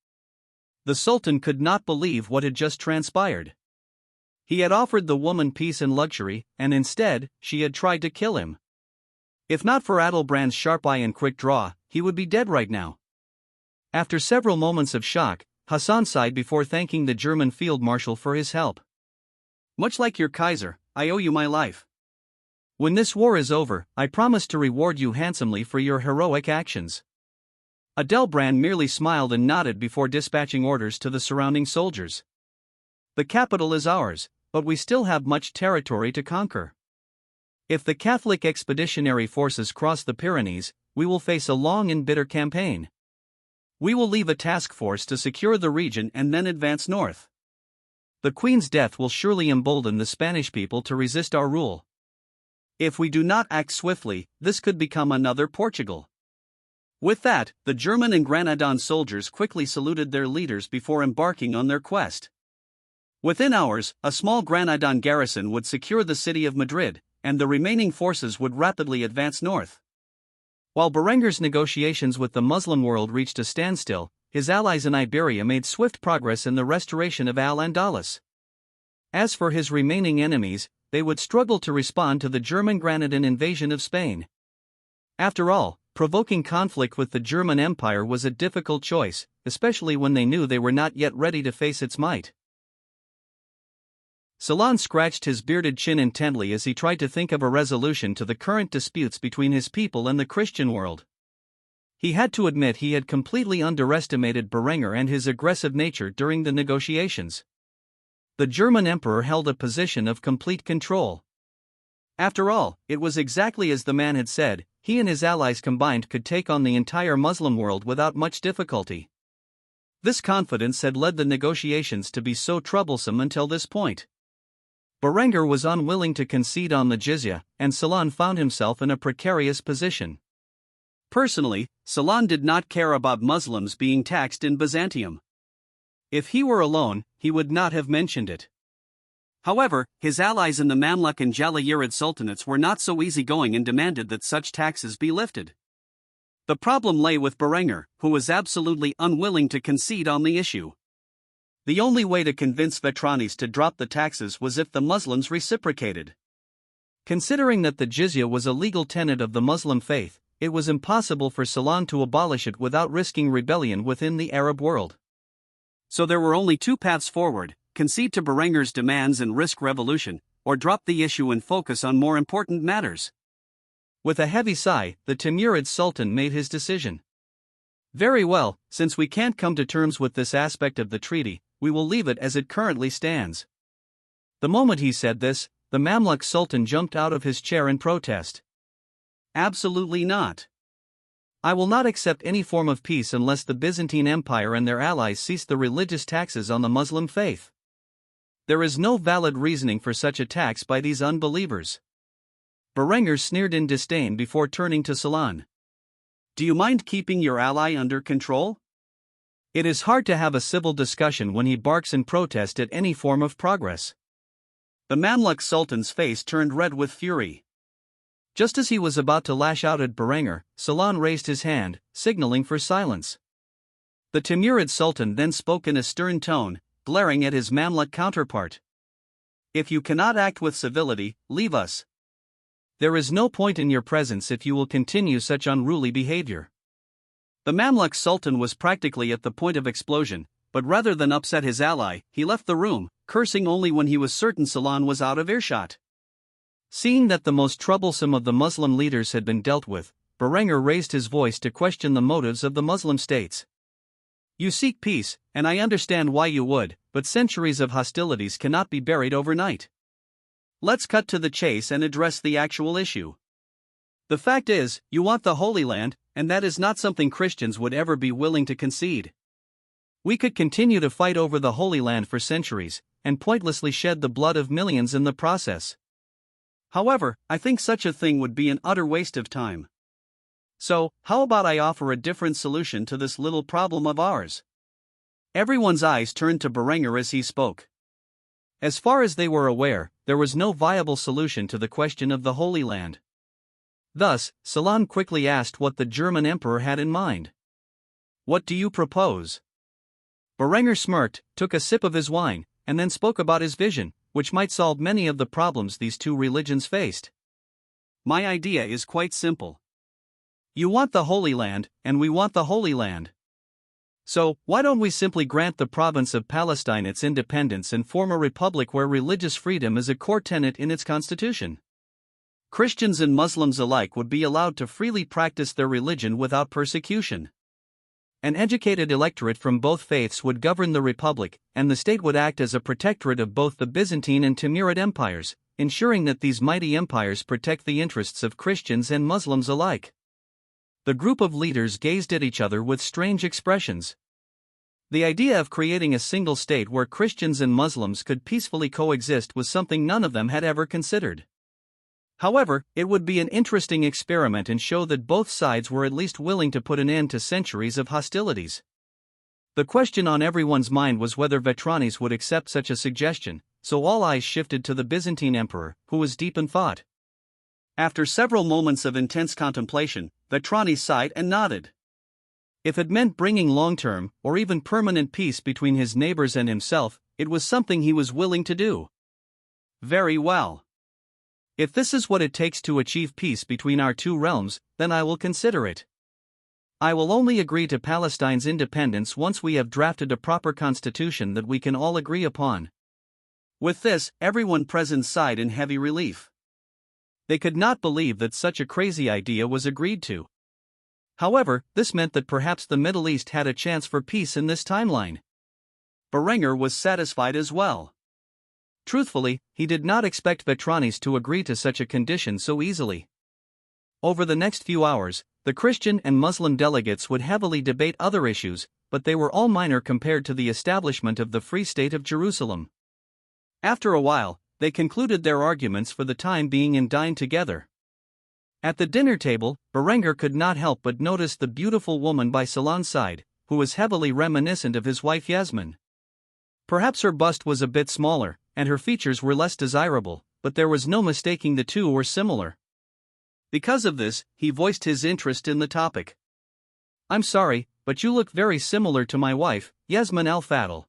The sultan could not believe what had just transpired. He had offered the woman peace and luxury, and instead, she had tried to kill him. If not for Adelbrand's sharp eye and quick draw, he would be dead right now. After several moments of shock, Hassan sighed before thanking the German field marshal for his help. "Much like your Kaiser, I owe you my life. When this war is over, I promise to reward you handsomely for your heroic actions." Adelbrand merely smiled and nodded before dispatching orders to the surrounding soldiers. "The capital is ours, but we still have much territory to conquer. If the Catholic expeditionary forces cross the Pyrenees, we will face a long and bitter campaign. We will leave a task force to secure the region and then advance north. The Queen's death will surely embolden the Spanish people to resist our rule. If we do not act swiftly, this could become another Portugal." With that, the German and Granadan soldiers quickly saluted their leaders before embarking on their quest. Within hours, a small Granadan garrison would secure the city of Madrid, and the remaining forces would rapidly advance north. While Berenger's negotiations with the Muslim world reached a standstill, his allies in Iberia made swift progress in the restoration of Al-Andalus. As for his remaining enemies, they would struggle to respond to the German Granadan invasion of Spain. After all, provoking conflict with the German Empire was a difficult choice, especially when they knew they were not yet ready to face its might. Solemn scratched his bearded chin intently as he tried to think of a resolution to the current disputes between his people and the Christian world. He had to admit he had completely underestimated Berenger and his aggressive nature during the negotiations. The German emperor held a position of complete control. After all, it was exactly as the man had said, he and his allies combined could take on the entire Muslim world without much difficulty. This confidence had led the negotiations to be so troublesome until this point. Berenger was unwilling to concede on the jizya, and Solemn found himself in a precarious position. Personally, Solemn did not care about Muslims being taxed in Byzantium. If he were alone, he would not have mentioned it. However, his allies in the Mamluk and Jalayirid sultanates were not so easygoing and demanded that such taxes be lifted. The problem lay with Berengar, who was absolutely unwilling to concede on the issue. The only way to convince Vetranis to drop the taxes was if the Muslims reciprocated. Considering that the jizya was a legal tenet of the Muslim faith, it was impossible for Solemn to abolish it without risking rebellion within the Arab world. So there were only two paths forward: concede to Berengar's demands and risk revolution, or drop the issue and focus on more important matters. With a heavy sigh, the Timurid Sultan made his decision. Very well, since we can't come to terms with this aspect of the treaty, we will leave it as it currently stands. The moment he said this, the Mamluk Sultan jumped out of his chair in protest. Absolutely not. I will not accept any form of peace unless the Byzantine Empire and their allies cease the religious taxes on the Muslim faith. There is no valid reasoning for such a tax by these unbelievers. Berengar sneered in disdain before turning to Solemn. Do you mind keeping your ally under control? It is hard to have a civil discussion when he barks in protest at any form of progress. The Mamluk Sultan's face turned red with fury. Just as he was about to lash out at Berengar, Solemn raised his hand, signaling for silence. The Timurid Sultan then spoke in a stern tone, glaring at his Mamluk counterpart. If you cannot act with civility, leave us. There is no point in your presence if you will continue such unruly behavior. The Mamluk Sultan was practically at the point of explosion, but rather than upset his ally, he left the room, cursing only when he was certain Solemn was out of earshot. Seeing that the most troublesome of the Muslim leaders had been dealt with, Berengar raised his voice to question the motives of the Muslim states. You seek peace, and I understand why you would, but centuries of hostilities cannot be buried overnight. Let's cut to the chase and address the actual issue. The fact is, you want the Holy Land, and that is not something Christians would ever be willing to concede. We could continue to fight over the Holy Land for centuries, and pointlessly shed the blood of millions in the process. However, I think such a thing would be an utter waste of time. So, how about I offer a different solution to this little problem of ours? Everyone's eyes turned to Berengar as he spoke. As far as they were aware, there was no viable solution to the question of the Holy Land. Thus, Solemn quickly asked what the German emperor had in mind. What do you propose? Berengar smirked, took a sip of his wine, and then spoke about his vision, which might solve many of the problems these two religions faced. My idea is quite simple. You want the Holy Land, and we want the Holy Land. So, why don't we simply grant the province of Palestine its independence and form a republic where religious freedom is a core tenet in its constitution? Christians and Muslims alike would be allowed to freely practice their religion without persecution. An educated electorate from both faiths would govern the republic, and the state would act as a protectorate of both the Byzantine and Timurid empires, ensuring that these mighty empires protect the interests of Christians and Muslims alike. The group of leaders gazed at each other with strange expressions. The idea of creating a single state where Christians and Muslims could peacefully coexist was something none of them had ever considered. However, it would be an interesting experiment and show that both sides were at least willing to put an end to centuries of hostilities. The question on everyone's mind was whether Vetranis would accept such a suggestion, so all eyes shifted to the Byzantine emperor, who was deep in thought. After several moments of intense contemplation, Vetranis sighed and nodded. If it meant bringing long-term, or even permanent peace between his neighbors and himself, it was something he was willing to do. Very well. If this is what it takes to achieve peace between our two realms, then I will consider it. I will only agree to Palestine's independence once we have drafted a proper constitution that we can all agree upon. With this, everyone present sighed in heavy relief. They could not believe that such a crazy idea was agreed to. However, this meant that perhaps the Middle East had a chance for peace in this timeline. Berengar was satisfied as well. Truthfully, he did not expect Vetranis to agree to such a condition so easily. Over the next few hours, the Christian and Muslim delegates would heavily debate other issues, but they were all minor compared to the establishment of the Free State of Jerusalem. After a while, they concluded their arguments for the time being and dined together. At the dinner table, Berengar could not help but notice the beautiful woman by Solemn's side, who was heavily reminiscent of his wife Yasmin. Perhaps her bust was a bit smaller, and her features were less desirable, but there was no mistaking the two were similar. Because of this, he voiced his interest in the topic. "I'm sorry, but you look very similar to my wife, Yasmin al-Fadl.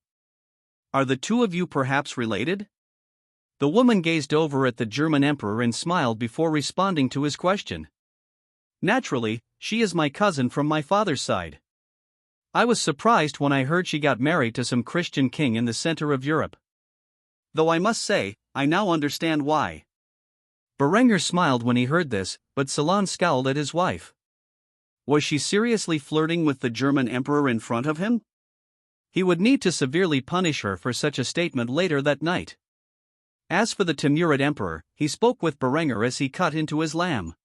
Are the two of you perhaps related?" The woman gazed over at the German emperor and smiled before responding to his question. "Naturally, she is my cousin from my father's side. I was surprised when I heard she got married to some Christian king in the center of Europe. Though I must say, I now understand why." Berengar smiled when he heard this, but Solemn scowled at his wife. Was she seriously flirting with the German emperor in front of him? He would need to severely punish her for such a statement later that night. As for the Timurid emperor, he spoke with Berengar as he cut into his lamb.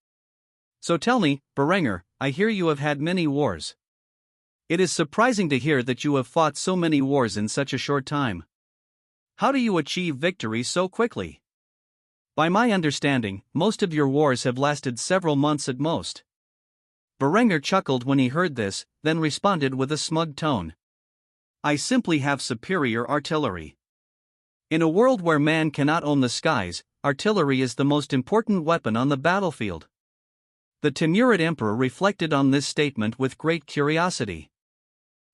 "So tell me, Berengar, I hear you have had many wars. It is surprising to hear that you have fought so many wars in such a short time. How do you achieve victory so quickly? By my understanding, most of your wars have lasted several months at most." Berengar chuckled when he heard this, then responded with a smug tone. "I simply have superior artillery. In a world where man cannot own the skies, artillery is the most important weapon on the battlefield." The Timurid emperor reflected on this statement with great curiosity.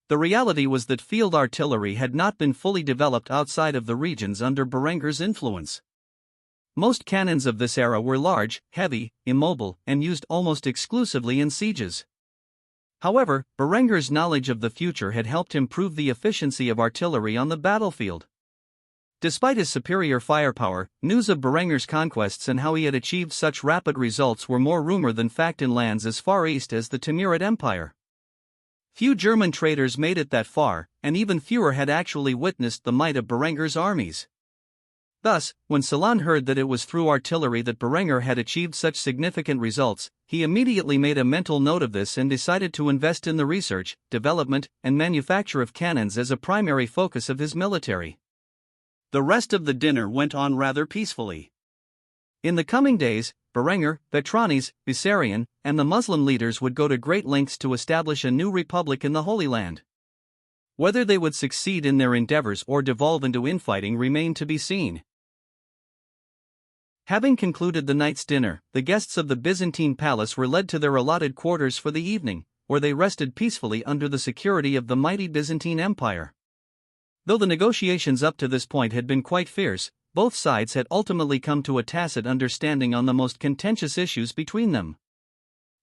The reality was that field artillery had not been fully developed outside of the regions under Berengar's influence. Most cannons of this era were large, heavy, immobile, and used almost exclusively in sieges. However, Berengar's knowledge of the future had helped improve the efficiency of artillery on the battlefield. Despite his superior firepower, news of Berengar's conquests and how he had achieved such rapid results were more rumor than fact in lands as far east as the Timurid Empire. Few German traders made it that far, and even fewer had actually witnessed the might of Berengar's armies. Thus, when Solemn heard that it was through artillery that Berengar had achieved such significant results, he immediately made a mental note of this and decided to invest in the research, development, and manufacture of cannons as a primary focus of his military. The rest of the dinner went on rather peacefully. In the coming days, Berengar, Betranes, Bessarion, and the Muslim leaders would go to great lengths to establish a new republic in the Holy Land. Whether they would succeed in their endeavors or devolve into infighting remained to be seen. Having concluded the night's dinner, the guests of the Byzantine palace were led to their allotted quarters for the evening, where they rested peacefully under the security of the mighty Byzantine Empire. Though the negotiations up to this point had been quite fierce, both sides had ultimately come to a tacit understanding on the most contentious issues between them.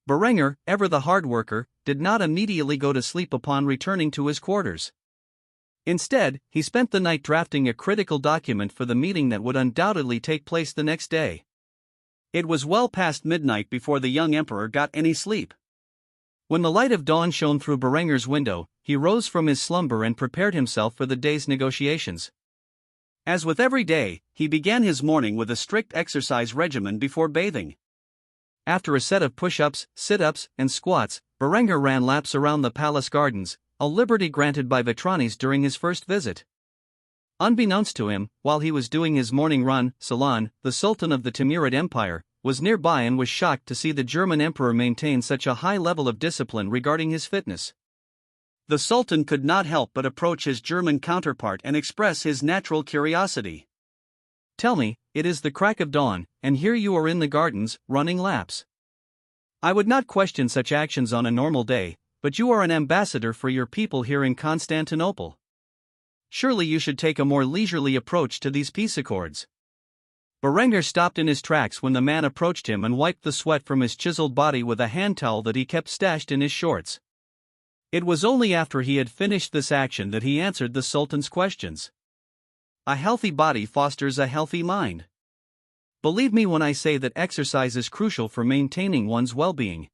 Berengar, ever the hard worker, did not immediately go to sleep upon returning to his quarters. Instead, he spent the night drafting a critical document for the meeting that would undoubtedly take place the next day. It was well past midnight before the young emperor got any sleep. When the light of dawn shone through Berengar's window, he rose from his slumber and prepared himself for the day's negotiations. As with every day, he began his morning with a strict exercise regimen before bathing. After a set of push-ups, sit-ups, and squats, Berengar ran laps around the palace gardens, a liberty granted by Betranes during his first visit. Unbeknownst to him, while he was doing his morning run, Solemn, the Sultan of the Timurid Empire, was nearby and was shocked to see the German emperor maintain such a high level of discipline regarding his fitness. The Sultan could not help but approach his German counterpart and express his natural curiosity. "Tell me, it is the crack of dawn, and here you are in the gardens, running laps. I would not question such actions on a normal day, but you are an ambassador for your people here in Constantinople. Surely you should take a more leisurely approach to these peace accords." Berengar stopped in his tracks when the man approached him and wiped the sweat from his chiseled body with a hand towel that he kept stashed in his shorts. It was only after he had finished this action that he answered the Sultan's questions. A healthy body fosters a healthy mind. Believe me when I say that exercise is crucial for maintaining one's well-being.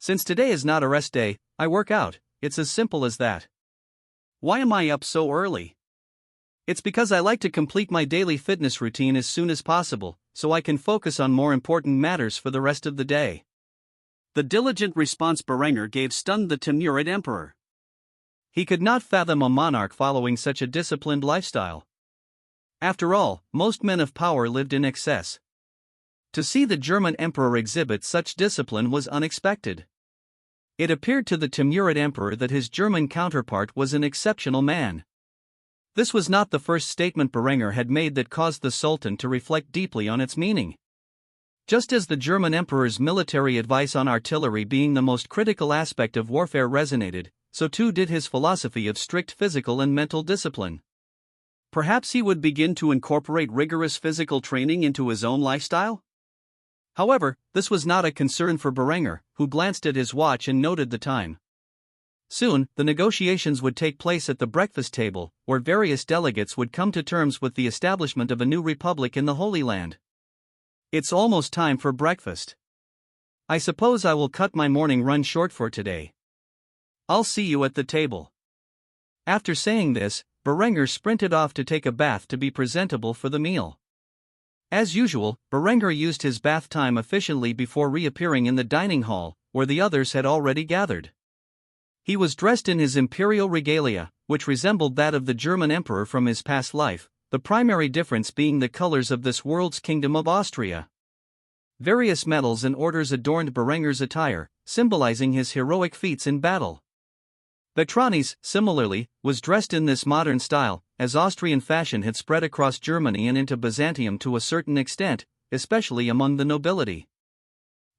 Since today is not a rest day, I work out, it's as simple as that. Why am I up so early? It's because I like to complete my daily fitness routine as soon as possible, so I can focus on more important matters for the rest of the day. The diligent response Berengar gave stunned the Timurid emperor. He could not fathom a monarch following such a disciplined lifestyle. After all, most men of power lived in excess. To see the German emperor exhibit such discipline was unexpected. It appeared to the Timurid emperor that his German counterpart was an exceptional man. This was not the first statement Berengar had made that caused the Sultan to reflect deeply on its meaning. Just as the German emperor's military advice on artillery being the most critical aspect of warfare resonated, so too did his philosophy of strict physical and mental discipline. Perhaps he would begin to incorporate rigorous physical training into his own lifestyle? However, this was not a concern for Berengar, who glanced at his watch and noted the time. Soon, the negotiations would take place at the breakfast table, where various delegates would come to terms with the establishment of a new republic in the Holy Land. It's almost time for breakfast. I suppose I will cut my morning run short for today. I'll see you at the table. After saying this, Berengar sprinted off to take a bath to be presentable for the meal. As usual, Berengar used his bath time efficiently before reappearing in the dining hall, where the others had already gathered. He was dressed in his imperial regalia, which resembled that of the German emperor from his past life, the primary difference being the colors of this world's kingdom of Austria. Various medals and orders adorned Berengar's attire, symbolizing his heroic feats in battle. Vetrani's, similarly, was dressed in this modern style, as Austrian fashion had spread across Germany and into Byzantium to a certain extent, especially among the nobility.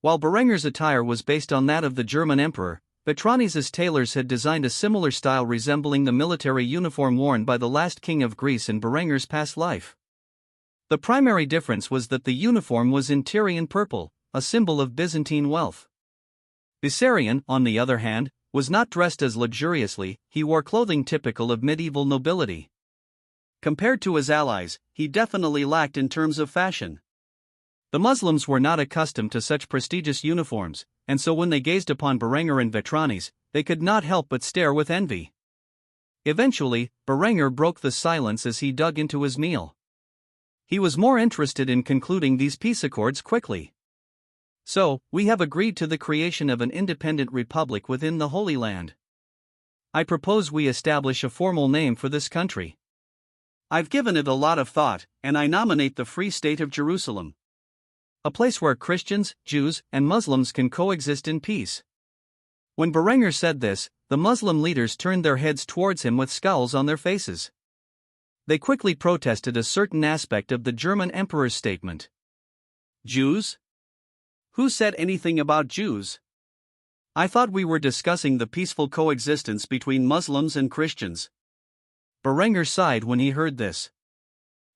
While Berengar's attire was based on that of the German emperor, Vetrani's tailors had designed a similar style resembling the military uniform worn by the last king of Greece in Berengar's past life. The primary difference was that the uniform was in Tyrian purple, a symbol of Byzantine wealth. Bessarion, on the other hand, was not dressed as luxuriously, he wore clothing typical of medieval nobility. Compared to his allies, he definitely lacked in terms of fashion. The Muslims were not accustomed to such prestigious uniforms, and so when they gazed upon Berengar and Vetrani's, they could not help but stare with envy. Eventually, Berengar broke the silence as he dug into his meal. He was more interested in concluding these peace accords quickly. So, we have agreed to the creation of an independent republic within the Holy Land. I propose we establish a formal name for this country. I've given it a lot of thought, and I nominate the Free State of Jerusalem. A place where Christians, Jews, and Muslims can coexist in peace. When Berengar said this, the Muslim leaders turned their heads towards him with scowls on their faces. They quickly protested a certain aspect of the German emperor's statement. Jews? Who said anything about Jews? I thought we were discussing the peaceful coexistence between Muslims and Christians. Berengar sighed when he heard this.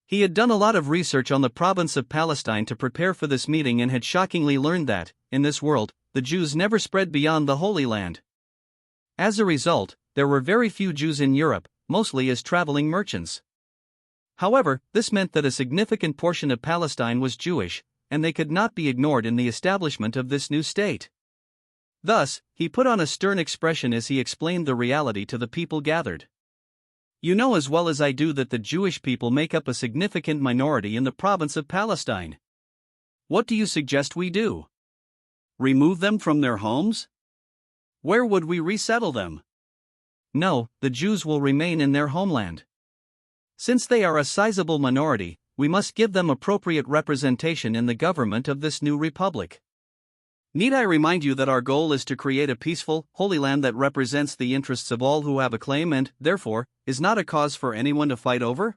He had done a lot of research on the province of Palestine to prepare for this meeting and had shockingly learned that, in this world, the Jews never spread beyond the Holy Land. As a result, there were very few Jews in Europe, mostly as traveling merchants. However, this meant that a significant portion of Palestine was Jewish, and they could not be ignored in the establishment of this new state. Thus, he put on a stern expression as he explained the reality to the people gathered. You know as well as I do that the Jewish people make up a significant minority in the province of Palestine. What do you suggest we do? Remove them from their homes? Where would we resettle them? No, the Jews will remain in their homeland. Since they are a sizable minority, we must give them appropriate representation in the government of this new republic. Need I remind you that our goal is to create a peaceful, holy land that represents the interests of all who have a claim and, therefore, is not a cause for anyone to fight over?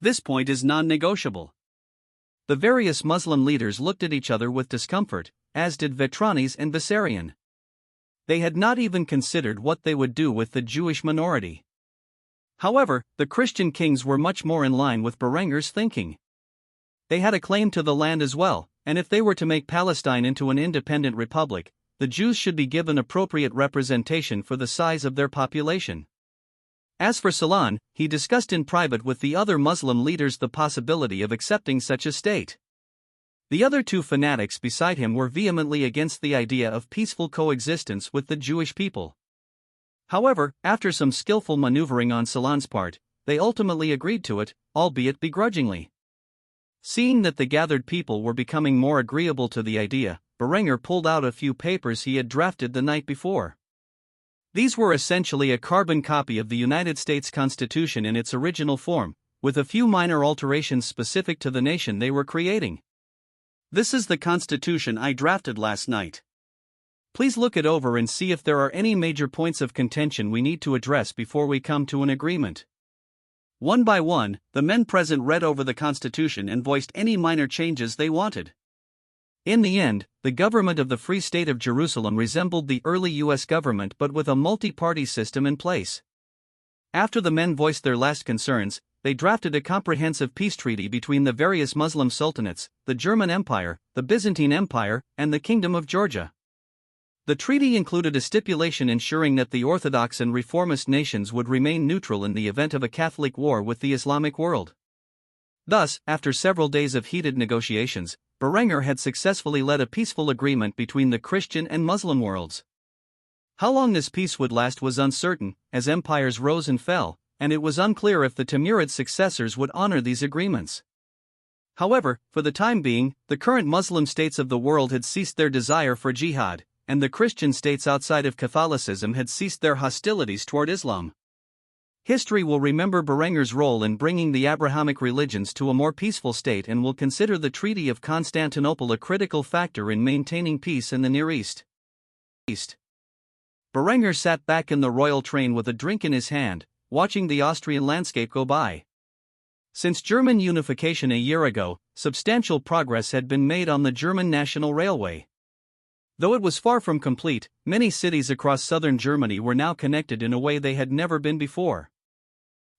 This point is non-negotiable. The various Muslim leaders looked at each other with discomfort, as did Vetrani's and Bessarion. They had not even considered what they would do with the Jewish minority. However, the Christian kings were much more in line with Berengar's thinking. They had a claim to the land as well, and if they were to make Palestine into an independent republic, the Jews should be given appropriate representation for the size of their population. As for Solemn, he discussed in private with the other Muslim leaders the possibility of accepting such a state. The other two fanatics beside him were vehemently against the idea of peaceful coexistence with the Jewish people. However, after some skillful maneuvering on Solon's part, they ultimately agreed to it, albeit begrudgingly. Seeing that the gathered people were becoming more agreeable to the idea, Berengar pulled out a few papers he had drafted the night before. These were essentially a carbon copy of the United States Constitution in its original form, with a few minor alterations specific to the nation they were creating. This is the constitution I drafted last night. Please look it over and see if there are any major points of contention we need to address before we come to an agreement. One by one, the men present read over the constitution and voiced any minor changes they wanted. In the end, the government of the Free State of Jerusalem resembled the early U.S. government but with a multi-party system in place. After the men voiced their last concerns, they drafted a comprehensive peace treaty between the various Muslim sultanates, the German Empire, the Byzantine Empire, and the Kingdom of Georgia. The treaty included a stipulation ensuring that the Orthodox and Reformist nations would remain neutral in the event of a Catholic war with the Islamic world. Thus, after several days of heated negotiations, Berengar had successfully led a peaceful agreement between the Christian and Muslim worlds. How long this peace would last was uncertain, as empires rose and fell, and it was unclear if the Timurid successors would honor these agreements. However, for the time being, the current Muslim states of the world had ceased their desire for jihad, and the Christian states outside of Catholicism had ceased their hostilities toward Islam. History will remember Berengar's role in bringing the Abrahamic religions to a more peaceful state and will consider the Treaty of Constantinople a critical factor in maintaining peace in the Near East. Berengar sat back in the royal train with a drink in his hand, watching the Austrian landscape go by. Since German unification a year ago, substantial progress had been made on the German National Railway. Though it was far from complete, many cities across southern Germany were now connected in a way they had never been before.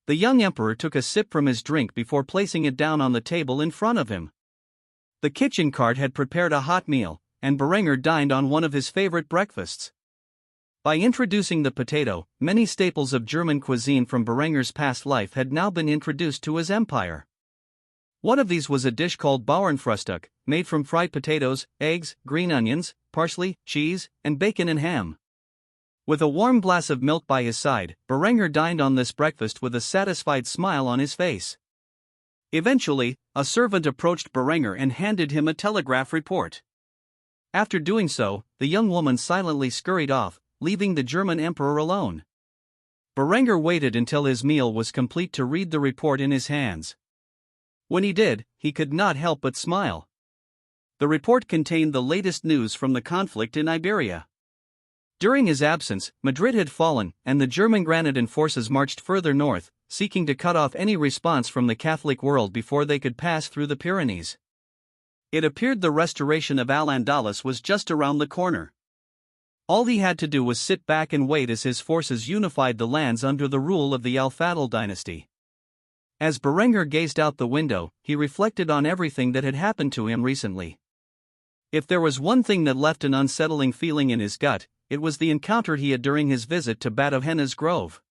The young emperor took a sip from his drink before placing it down on the table in front of him. The kitchen cart had prepared a hot meal, and Berengar dined on one of his favorite breakfasts. By introducing the potato, many staples of German cuisine from Berengar's past life had now been introduced to his empire. One of these was a dish called Bauernfrühstück, made from fried potatoes, eggs, green onions, parsley, cheese, and bacon and ham. With a warm glass of milk by his side, Berengar dined on this breakfast with a satisfied smile on his face. Eventually, a servant approached Berengar and handed him a telegraph report. After doing so, the young woman silently scurried off, leaving the German emperor alone. Berengar waited until his meal was complete to read the report in his hands. When he did, he could not help but smile. The report contained the latest news from the conflict in Iberia. During his absence, Madrid had fallen, and the German Granadan forces marched further north, seeking to cut off any response from the Catholic world before they could pass through the Pyrenees. It appeared the restoration of Al-Andalus was just around the corner. All he had to do was sit back and wait as his forces unified the lands under the rule of the Al-Fadl dynasty. As Berengar gazed out the window, he reflected on everything that had happened to him recently. If there was one thing that left an unsettling feeling in his gut, it was the encounter he had during his visit to Batohenna's grove.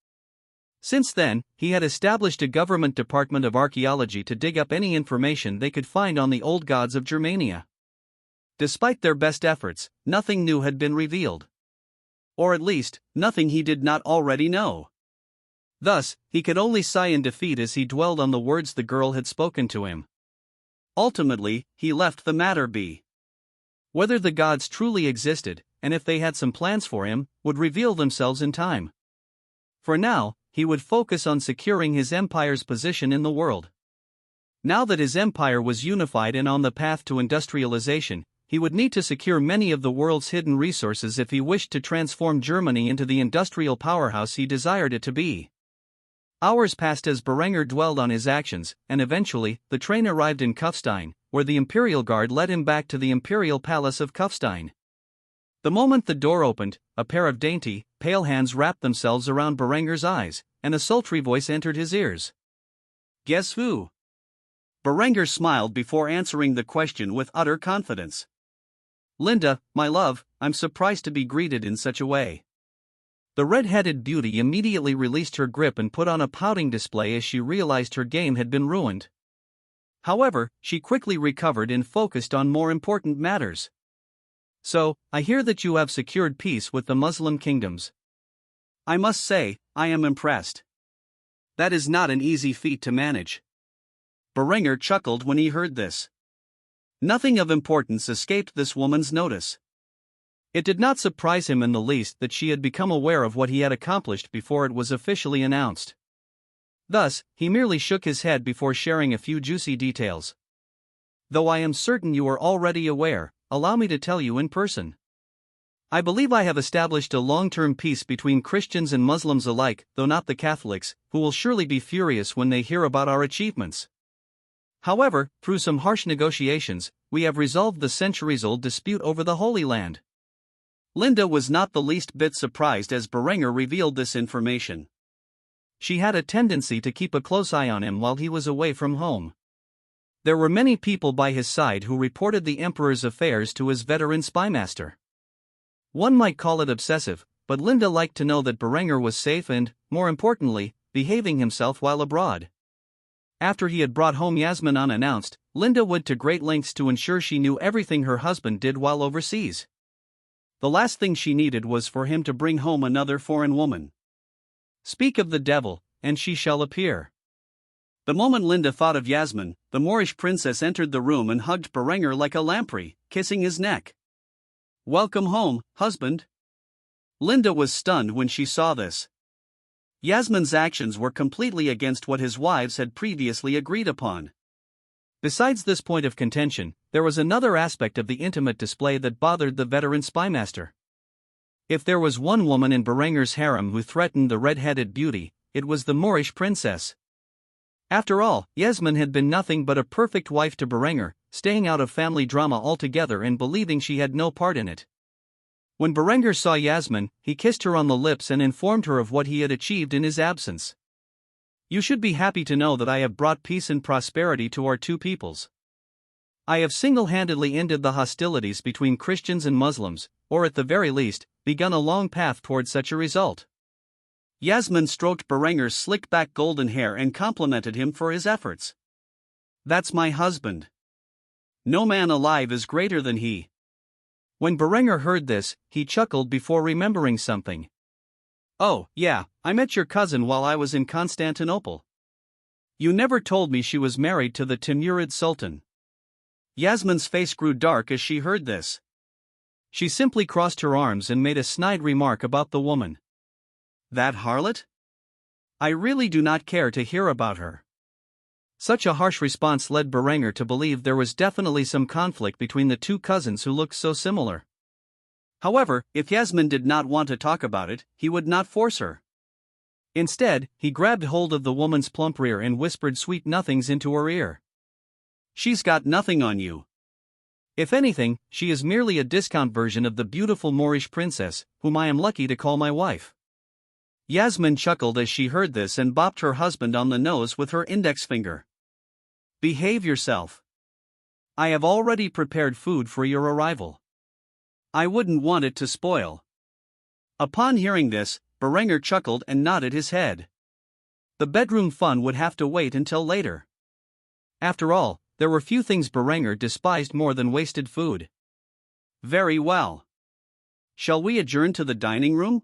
Since then, he had established a government department of archaeology to dig up any information they could find on the old gods of Germania. Despite their best efforts, nothing new had been revealed. Or at least, nothing he did not already know. Thus, he could only sigh in defeat as he dwelled on the words the girl had spoken to him. Ultimately, he left the matter be. Whether the gods truly existed, and if they had some plans for him, would reveal themselves in time. For now, he would focus on securing his empire's position in the world. Now that his empire was unified and on the path to industrialization, he would need to secure many of the world's hidden resources if he wished to transform Germany into the industrial powerhouse he desired it to be. Hours passed as Berengar dwelled on his actions, and eventually, the train arrived in Kufstein, where the Imperial Guard led him back to the Imperial Palace of Kufstein. The moment the door opened, a pair of dainty, pale hands wrapped themselves around Berengar's eyes, and a sultry voice entered his ears. "Guess who?" Berengar smiled before answering the question with utter confidence. "Linda, my love, I'm surprised to be greeted in such a way." The red-headed beauty immediately released her grip and put on a pouting display as she realized her game had been ruined. However, she quickly recovered and focused on more important matters. "So, I hear that you have secured peace with the Muslim kingdoms. I must say, I am impressed. That is not an easy feat to manage." Berengar chuckled when he heard this. Nothing of importance escaped this woman's notice. It did not surprise him in the least that she had become aware of what he had accomplished before it was officially announced. Thus, he merely shook his head before sharing a few juicy details. Though I am certain you are already aware, allow me to tell you in person. I believe I have established a long-term peace between Christians and Muslims alike, though not the Catholics, who will surely be furious when they hear about our achievements. However, through some harsh negotiations, we have resolved the centuries-old dispute over the Holy Land. Linda was not the least bit surprised as Berenger revealed this information. She had a tendency to keep a close eye on him while he was away from home. There were many people by his side who reported the Emperor's affairs to his veteran spymaster. One might call it obsessive, but Linda liked to know that Berenger was safe and, more importantly, behaving himself while abroad. After he had brought home Yasmin unannounced, Linda went to great lengths to ensure she knew everything her husband did while overseas. The last thing she needed was for him to bring home another foreign woman. Speak of the devil, and she shall appear. The moment Linda thought of Yasmin, the Moorish princess entered the room and hugged Berenger like a lamprey, kissing his neck. Welcome home, husband. Linda was stunned when she saw this. Yasmin's actions were completely against what his wives had previously agreed upon. Besides this point of contention, there was another aspect of the intimate display that bothered the veteran spymaster. If there was one woman in Berenger's harem who threatened the red-headed beauty, it was the Moorish princess. After all, Yasmin had been nothing but a perfect wife to Berenger, staying out of family drama altogether and believing she had no part in it. When Berenger saw Yasmin, he kissed her on the lips and informed her of what he had achieved in his absence. You should be happy to know that I have brought peace and prosperity to our two peoples. I have single-handedly ended the hostilities between Christians and Muslims, or at the very least, begun a long path toward such a result. Yasmin stroked Berenger's slick-back golden hair and complimented him for his efforts. That's my husband. No man alive is greater than he. When Berenger heard this, he chuckled before remembering something. Oh, yeah, I met your cousin while I was in Constantinople. You never told me she was married to the Timurid Sultan. Yasmin's face grew dark as she heard this. She simply crossed her arms and made a snide remark about the woman. That harlot? I really do not care to hear about her. Such a harsh response led Berenger to believe there was definitely some conflict between the two cousins who looked so similar. However, if Yasmin did not want to talk about it, he would not force her. Instead, he grabbed hold of the woman's plump rear and whispered sweet nothings into her ear. She's got nothing on you. If anything, she is merely a discount version of the beautiful Moorish princess, whom I am lucky to call my wife. Yasmin chuckled as she heard this and bopped her husband on the nose with her index finger. Behave yourself. I have already prepared food for your arrival. I wouldn't want it to spoil. Upon hearing this, Berenger chuckled and nodded his head. The bedroom fun would have to wait until later. After all, there were few things Berenger despised more than wasted food. Very well. Shall we adjourn to the dining room?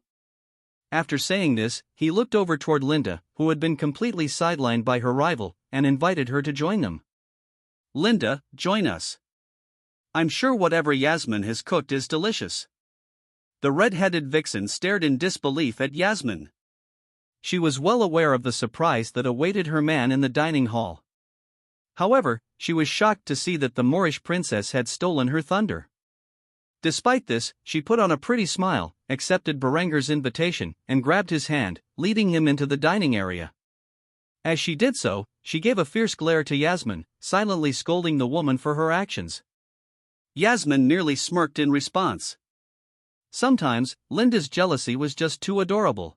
After saying this, he looked over toward Linda, who had been completely sidelined by her rival, and invited her to join them. Linda, join us. I'm sure whatever Yasmin has cooked is delicious. The red-headed vixen stared in disbelief at Yasmin. She was well aware of the surprise that awaited her man in the dining hall. However, she was shocked to see that the Moorish princess had stolen her thunder. Despite this, she put on a pretty smile, accepted Berenger's invitation, and grabbed his hand, leading him into the dining area. As she did so, she gave a fierce glare to Yasmin, silently scolding the woman for her actions. Yasmin nearly smirked in response. Sometimes, Linda's jealousy was just too adorable.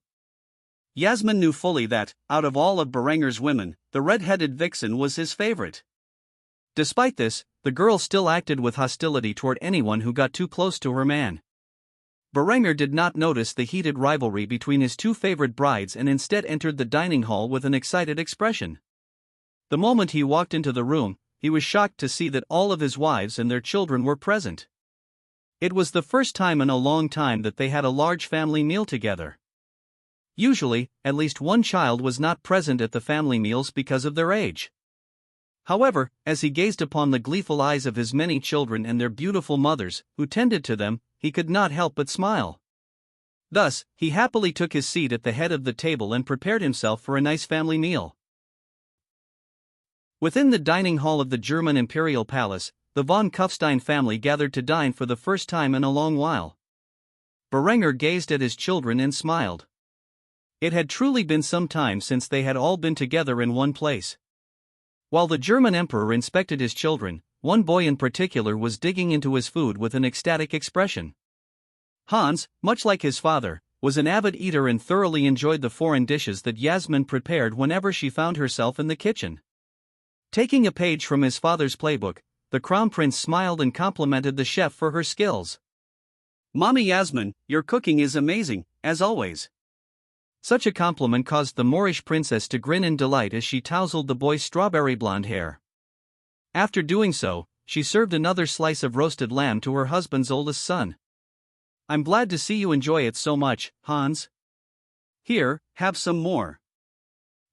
Yasmin knew fully that, out of all of Berenger's women, the red-headed vixen was his favorite. Despite this, the girl still acted with hostility toward anyone who got too close to her man. Berenger did not notice the heated rivalry between his two favorite brides and instead entered the dining hall with an excited expression. The moment he walked into the room, he was shocked to see that all of his wives and their children were present. It was the first time in a long time that they had a large family meal together. Usually, at least one child was not present at the family meals because of their age. However, as he gazed upon the gleeful eyes of his many children and their beautiful mothers, who tended to them, he could not help but smile. Thus, he happily took his seat at the head of the table and prepared himself for a nice family meal. Within the dining hall of the German imperial palace, the von Kufstein family gathered to dine for the first time in a long while. Berenger gazed at his children and smiled. It had truly been some time since they had all been together in one place. While the German emperor inspected his children, one boy in particular was digging into his food with an ecstatic expression. Hans, much like his father, was an avid eater and thoroughly enjoyed the foreign dishes that Yasmin prepared whenever she found herself in the kitchen. Taking a page from his father's playbook, the Crown Prince smiled and complimented the chef for her skills. "Mommy Yasmin, your cooking is amazing, as always." Such a compliment caused the Moorish princess to grin in delight as she tousled the boy's strawberry blonde hair. After doing so, she served another slice of roasted lamb to her husband's oldest son. "I'm glad to see you enjoy it so much, Hans. Here, have some more."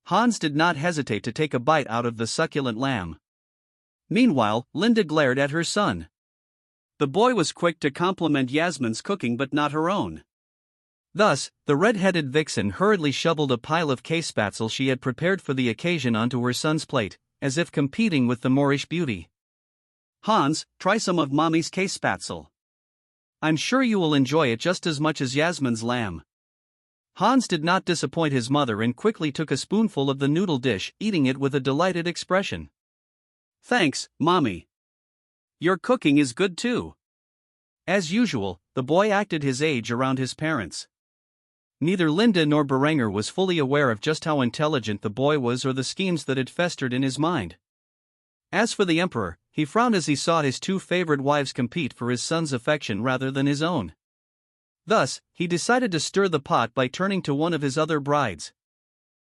Hans did not hesitate to take a bite out of the succulent lamb. Meanwhile, Linda glared at her son. The boy was quick to compliment Yasmin's cooking but not her own. Thus, the red-headed vixen hurriedly shoveled a pile of käsespätzle she had prepared for the occasion onto her son's plate, as if competing with the Moorish beauty. "Hans, try some of Mommy's käsespätzle. I'm sure you will enjoy it just as much as Yasmin's lamb." Hans did not disappoint his mother and quickly took a spoonful of the noodle dish, eating it with a delighted expression. "Thanks, Mommy. Your cooking is good too." As usual, the boy acted his age around his parents. Neither Linda nor Berenger was fully aware of just how intelligent the boy was or the schemes that had festered in his mind. As for the emperor, he frowned as he saw his two favorite wives compete for his son's affection rather than his own. Thus, he decided to stir the pot by turning to one of his other brides.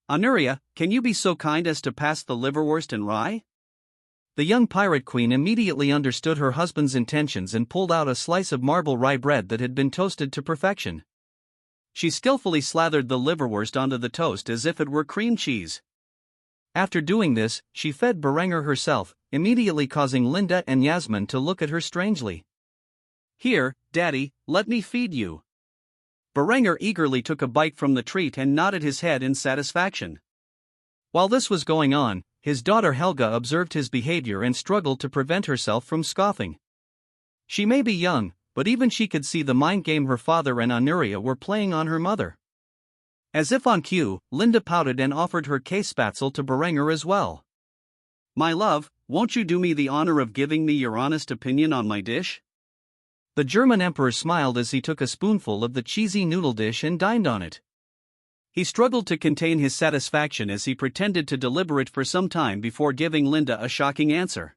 "Honoria, can you be so kind as to pass the liverwurst and rye?" The young pirate queen immediately understood her husband's intentions and pulled out a slice of marble rye bread that had been toasted to perfection. She skillfully slathered the liverwurst onto the toast as if it were cream cheese. After doing this, she fed Berenger herself, immediately causing Linda and Yasmin to look at her strangely. "Here, Daddy, let me feed you." Berenger eagerly took a bite from the treat and nodded his head in satisfaction. While this was going on, his daughter Helga observed his behavior and struggled to prevent herself from scoffing. She may be young, but even she could see the mind game her father and Honoria were playing on her mother. As if on cue, Linda pouted and offered her käsespätzle to Berenger as well. "My love, won't you do me the honor of giving me your honest opinion on my dish?" The German emperor smiled as he took a spoonful of the cheesy noodle dish and dined on it. He struggled to contain his satisfaction as he pretended to deliberate for some time before giving Linda a shocking answer.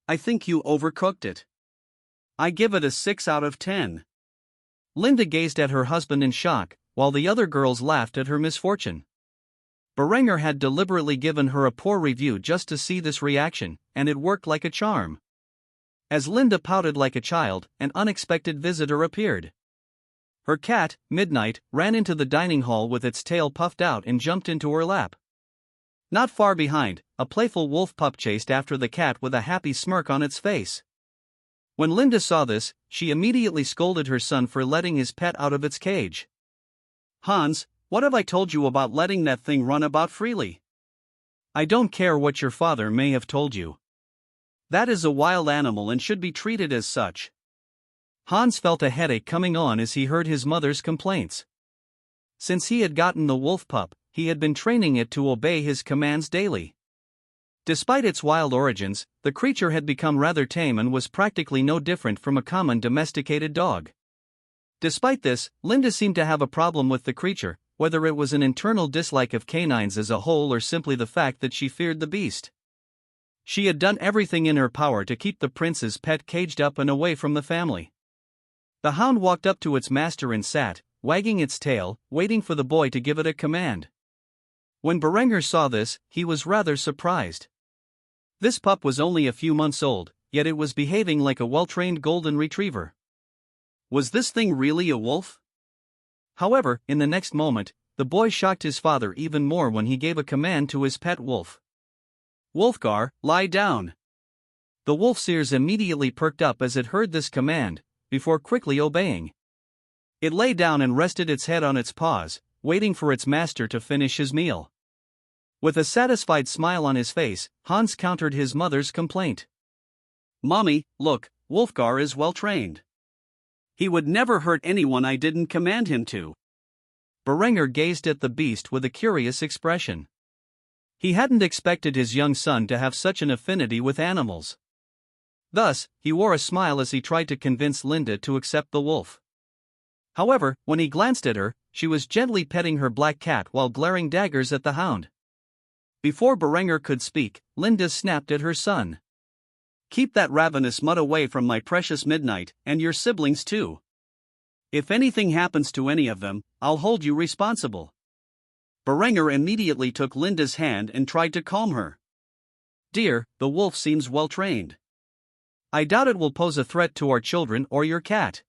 "I think you overcooked it. I give it a 6 out of 10. Linda gazed at her husband in shock, while the other girls laughed at her misfortune. Berenger had deliberately given her a poor review just to see this reaction, and it worked like a charm. As Linda pouted like a child, an unexpected visitor appeared. Her cat, Midnight, ran into the dining hall with its tail puffed out and jumped into her lap. Not far behind, a playful wolf pup chased after the cat with a happy smirk on its face. When Linda saw this, she immediately scolded her son for letting his pet out of its cage. "Hans, what have I told you about letting that thing run about freely?" "I don't care what your father may have told you. That is a wild animal and should be treated as such." Hans felt a headache coming on as he heard his mother's complaints. Since he had gotten the wolf pup, he had been training it to obey his commands daily. Despite its wild origins, the creature had become rather tame and was practically no different from a common domesticated dog. Despite this, Linda seemed to have a problem with the creature, whether it was an internal dislike of canines as a whole or simply the fact that she feared the beast. She had done everything in her power to keep the prince's pet caged up and away from the family. The hound walked up to its master and sat, wagging its tail, waiting for the boy to give it a command. When Berenger saw this, he was rather surprised. This pup was only a few months old, yet it was behaving like a well-trained golden retriever. Was this thing really a wolf? However, in the next moment, the boy shocked his father even more when he gave a command to his pet wolf. "Wolfgar, lie down." The wolf's ears immediately perked up as it heard this command, before quickly obeying. It lay down and rested its head on its paws, waiting for its master to finish his meal. With a satisfied smile on his face, Hans countered his mother's complaint. "Mommy, look, Wolfgar is well trained. He would never hurt anyone I didn't command him to." Berenger gazed at the beast with a curious expression. He hadn't expected his young son to have such an affinity with animals. Thus, he wore a smile as he tried to convince Linda to accept the wolf. However, when he glanced at her, she was gently petting her black cat while glaring daggers at the hound. Before Berenger could speak, Linda snapped at her son. "Keep that ravenous mutt away from my precious Midnight, and your siblings too. If anything happens to any of them, I'll hold you responsible." Berenger immediately took Linda's hand and tried to calm her. "Dear, the wolf seems well trained. I doubt it will pose a threat to our children or your cat.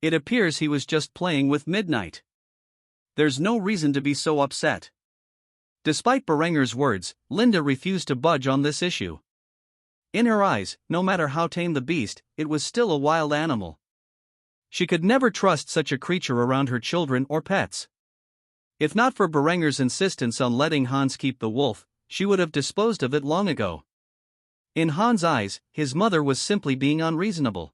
It appears he was just playing with Midnight. There's no reason to be so upset." Despite Berenger's words, Linda refused to budge on this issue. In her eyes, no matter how tame the beast, it was still a wild animal. She could never trust such a creature around her children or pets. If not for Berenger's insistence on letting Hans keep the wolf, she would have disposed of it long ago. In Hans' eyes, his mother was simply being unreasonable.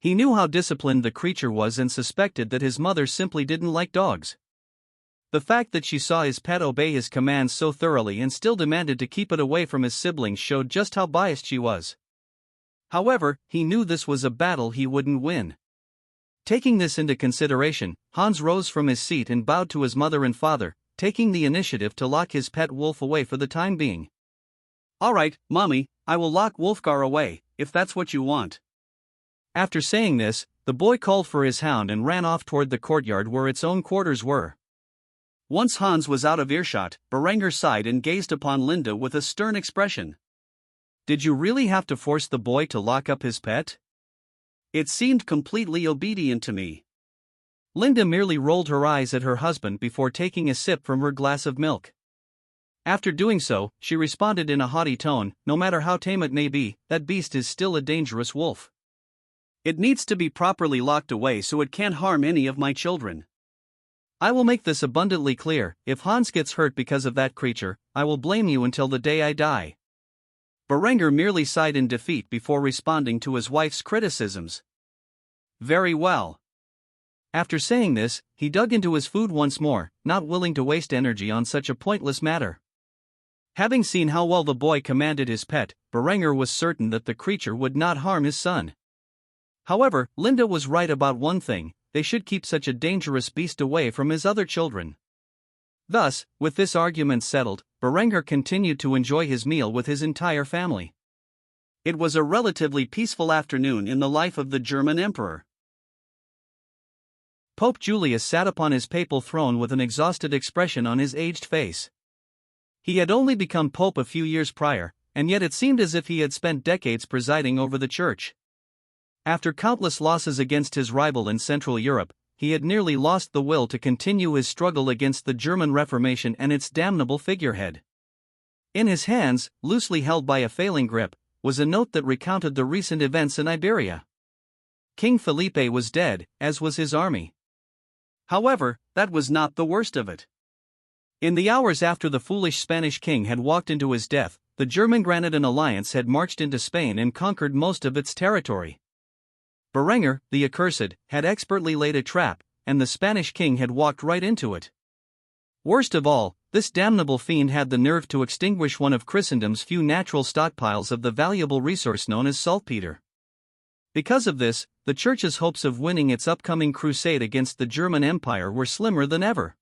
He knew how disciplined the creature was and suspected that his mother simply didn't like dogs. The fact that she saw his pet obey his commands so thoroughly and still demanded to keep it away from his siblings showed just how biased she was. However, he knew this was a battle he wouldn't win. Taking this into consideration, Hans rose from his seat and bowed to his mother and father, taking the initiative to lock his pet wolf away for the time being. "All right, Mommy, I will lock Wolfgar away, if that's what you want." After saying this, the boy called for his hound and ran off toward the courtyard where its own quarters were. Once Hans was out of earshot, Berenger sighed and gazed upon Linda with a stern expression. "Did you really have to force the boy to lock up his pet?" "It seemed completely obedient to me." Linda merely rolled her eyes at her husband before taking a sip from her glass of milk. After doing so, she responded in a haughty tone, "No matter how tame it may be, that beast is still a dangerous wolf. It needs to be properly locked away so it can't harm any of my children. I will make this abundantly clear: if Hans gets hurt because of that creature, I will blame you until the day I die." Berenger merely sighed in defeat before responding to his wife's criticisms. "Very well." After saying this, he dug into his food once more, not willing to waste energy on such a pointless matter. Having seen how well the boy commanded his pet, Berenger was certain that the creature would not harm his son. However, Linda was right about one thing: they should keep such a dangerous beast away from his other children. Thus, with this argument settled, Berenger continued to enjoy his meal with his entire family. It was a relatively peaceful afternoon in the life of the German emperor. Pope Julius sat upon his papal throne with an exhausted expression on his aged face. He had only become pope a few years prior, and yet it seemed as if he had spent decades presiding over the church. After countless losses against his rival in Central Europe, he had nearly lost the will to continue his struggle against the German Reformation and its damnable figurehead. In his hands, loosely held by a failing grip, was a note that recounted the recent events in Iberia. King Felipe was dead, as was his army. However, that was not the worst of it. In the hours after the foolish Spanish king had walked into his death, the German Granadan alliance had marched into Spain and conquered most of its territory. Berenger, the accursed, had expertly laid a trap, and the Spanish king had walked right into it. Worst of all, this damnable fiend had the nerve to extinguish one of Christendom's few natural stockpiles of the valuable resource known as saltpeter. Because of this, the Church's hopes of winning its upcoming crusade against the German Empire were slimmer than ever.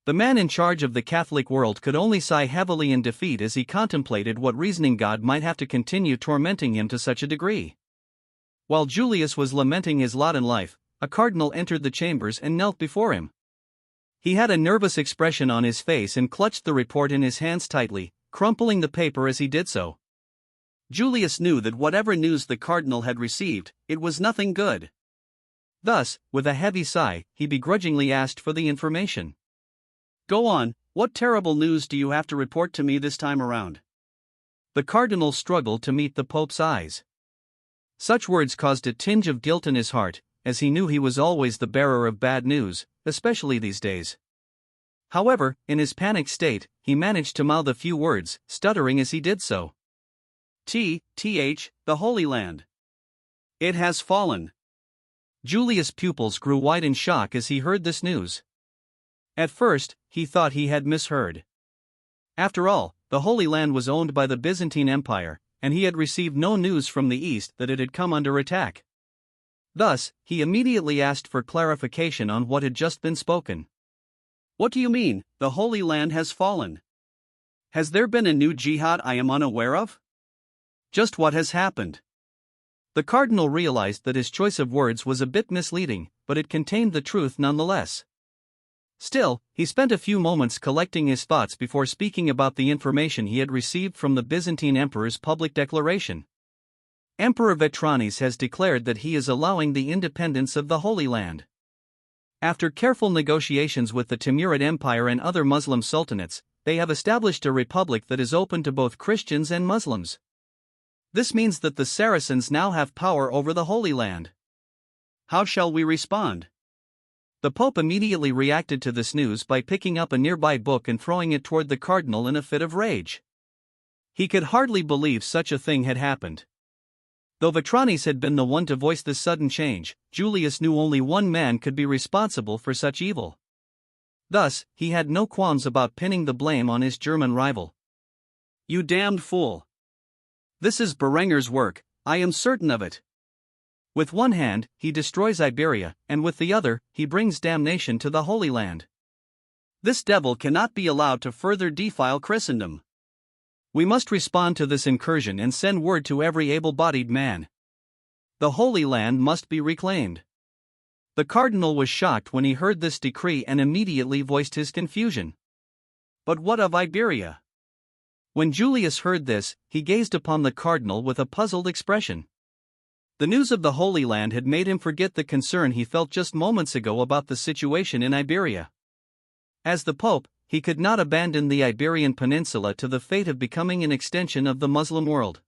The man in charge of the Catholic world could only sigh heavily in defeat as he contemplated what reasoning God might have to continue tormenting him to such a degree. While Julius was lamenting his lot in life, a cardinal entered the chambers and knelt before him. He had a nervous expression on his face and clutched the report in his hands tightly, crumpling the paper as he did so. Julius knew that whatever news the cardinal had received, it was nothing good. Thus, with a heavy sigh, he begrudgingly asked for the information. "Go on, what terrible news do you have to report to me this time around?" The cardinal struggled to meet the Pope's eyes. Such words caused a tinge of guilt in his heart, as he knew he was always the bearer of bad news, especially these days. However, in his panicked state, he managed to mouth a few words, stuttering as he did so. The Holy Land. It has fallen. Julius' pupils grew wide in shock as he heard this news. At first, he thought he had misheard. After all, the Holy Land was owned by the Byzantine Empire, and he had received no news from the East that it had come under attack. Thus, he immediately asked for clarification on what had just been spoken. What do you mean, the Holy Land has fallen? Has there been a new jihad I am unaware of? Just what has happened? The cardinal realized that his choice of words was a bit misleading, but it contained the truth nonetheless. Still, he spent a few moments collecting his thoughts before speaking about the information he had received from the Byzantine emperor's public declaration. Emperor Vetranes has declared that he is allowing the independence of the Holy Land. After careful negotiations with the Timurid Empire and other Muslim sultanates, they have established a republic that is open to both Christians and Muslims. This means that the Saracens now have power over the Holy Land. How shall we respond? The Pope immediately reacted to this news by picking up a nearby book and throwing it toward the cardinal in a fit of rage. He could hardly believe such a thing had happened. Though Vetranes had been the one to voice this sudden change, Julius knew only one man could be responsible for such evil. Thus, he had no qualms about pinning the blame on his German rival. You damned fool! This is Berenger's work, I am certain of it. With one hand, he destroys Iberia, and with the other, he brings damnation to the Holy Land. This devil cannot be allowed to further defile Christendom. We must respond to this incursion and send word to every able-bodied man. The Holy Land must be reclaimed. The cardinal was shocked when he heard this decree and immediately voiced his confusion. But what of Iberia? When Julius heard this, he gazed upon the cardinal with a puzzled expression. The news of the Holy Land had made him forget the concern he felt just moments ago about the situation in Iberia. As the Pope, he could not abandon the Iberian Peninsula to the fate of becoming an extension of the Muslim world.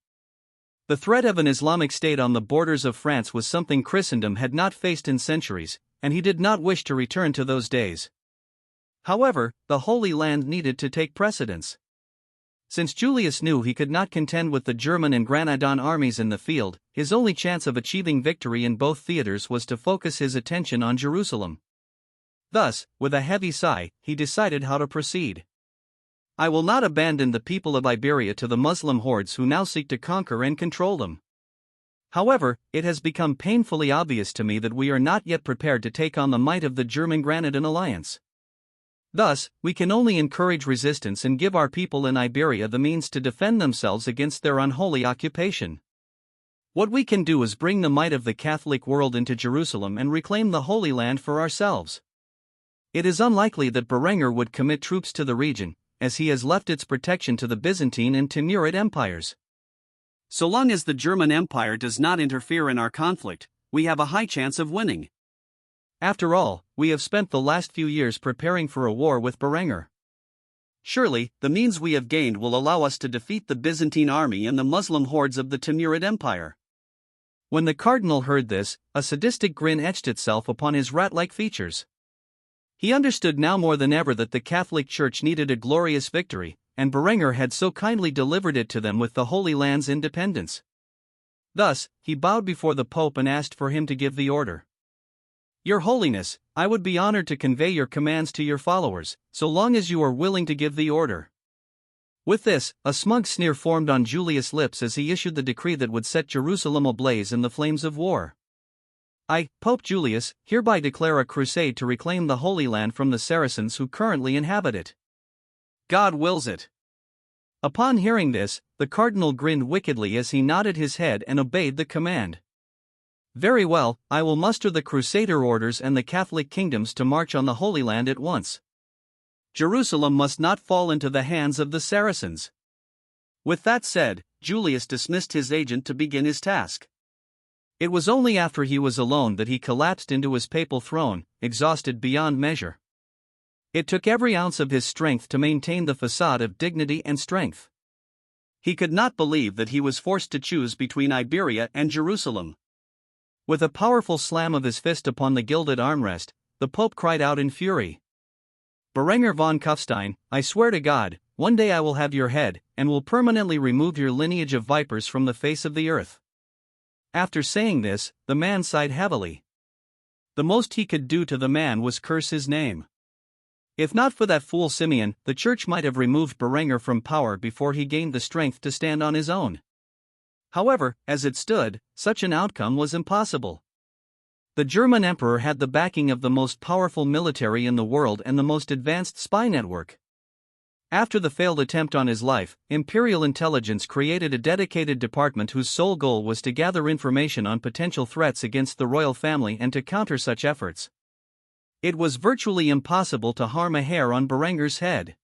The threat of an Islamic state on the borders of France was something Christendom had not faced in centuries, and he did not wish to return to those days. However, the Holy Land needed to take precedence. Since Julius knew he could not contend with the German and Granadan armies in the field, his only chance of achieving victory in both theaters was to focus his attention on Jerusalem. Thus, with a heavy sigh, he decided how to proceed. I will not abandon the people of Iberia to the Muslim hordes who now seek to conquer and control them. However, it has become painfully obvious to me that we are not yet prepared to take on the might of the German-Granadan alliance. Thus, we can only encourage resistance and give our people in Iberia the means to defend themselves against their unholy occupation. What we can do is bring the might of the Catholic world into Jerusalem and reclaim the Holy Land for ourselves. It is unlikely that Berenger would commit troops to the region, as he has left its protection to the Byzantine and Timurid empires. So long as the German Empire does not interfere in our conflict, we have a high chance of winning. After all, we have spent the last few years preparing for a war with Berenger. Surely, the means we have gained will allow us to defeat the Byzantine army and the Muslim hordes of the Timurid Empire. When the cardinal heard this, a sadistic grin etched itself upon his rat-like features. He understood now more than ever that the Catholic Church needed a glorious victory, and Berenger had so kindly delivered it to them with the Holy Land's independence. Thus, he bowed before the Pope and asked for him to give the order. Your Holiness, I would be honored to convey your commands to your followers, so long as you are willing to give the order. With this, a smug sneer formed on Julius' lips as he issued the decree that would set Jerusalem ablaze in the flames of war. I, Pope Julius, hereby declare a crusade to reclaim the Holy Land from the Saracens who currently inhabit it. God wills it. Upon hearing this, the cardinal grinned wickedly as he nodded his head and obeyed the command. Very well, I will muster the Crusader orders and the Catholic kingdoms to march on the Holy Land at once. Jerusalem must not fall into the hands of the Saracens. With that said, Julius dismissed his agent to begin his task. It was only after he was alone that he collapsed into his papal throne, exhausted beyond measure. It took every ounce of his strength to maintain the facade of dignity and strength. He could not believe that he was forced to choose between Iberia and Jerusalem. With a powerful slam of his fist upon the gilded armrest, the Pope cried out in fury. Berenger von Kufstein, I swear to God, one day I will have your head, and will permanently remove your lineage of vipers from the face of the earth. After saying this, the man sighed heavily. The most he could do to the man was curse his name. If not for that fool Simeon, the church might have removed Berenger from power before he gained the strength to stand on his own. However, as it stood, such an outcome was impossible. The German emperor had the backing of the most powerful military in the world and the most advanced spy network. After the failed attempt on his life, Imperial Intelligence created a dedicated department whose sole goal was to gather information on potential threats against the royal family and to counter such efforts. It was virtually impossible to harm a hair on Berenger's head.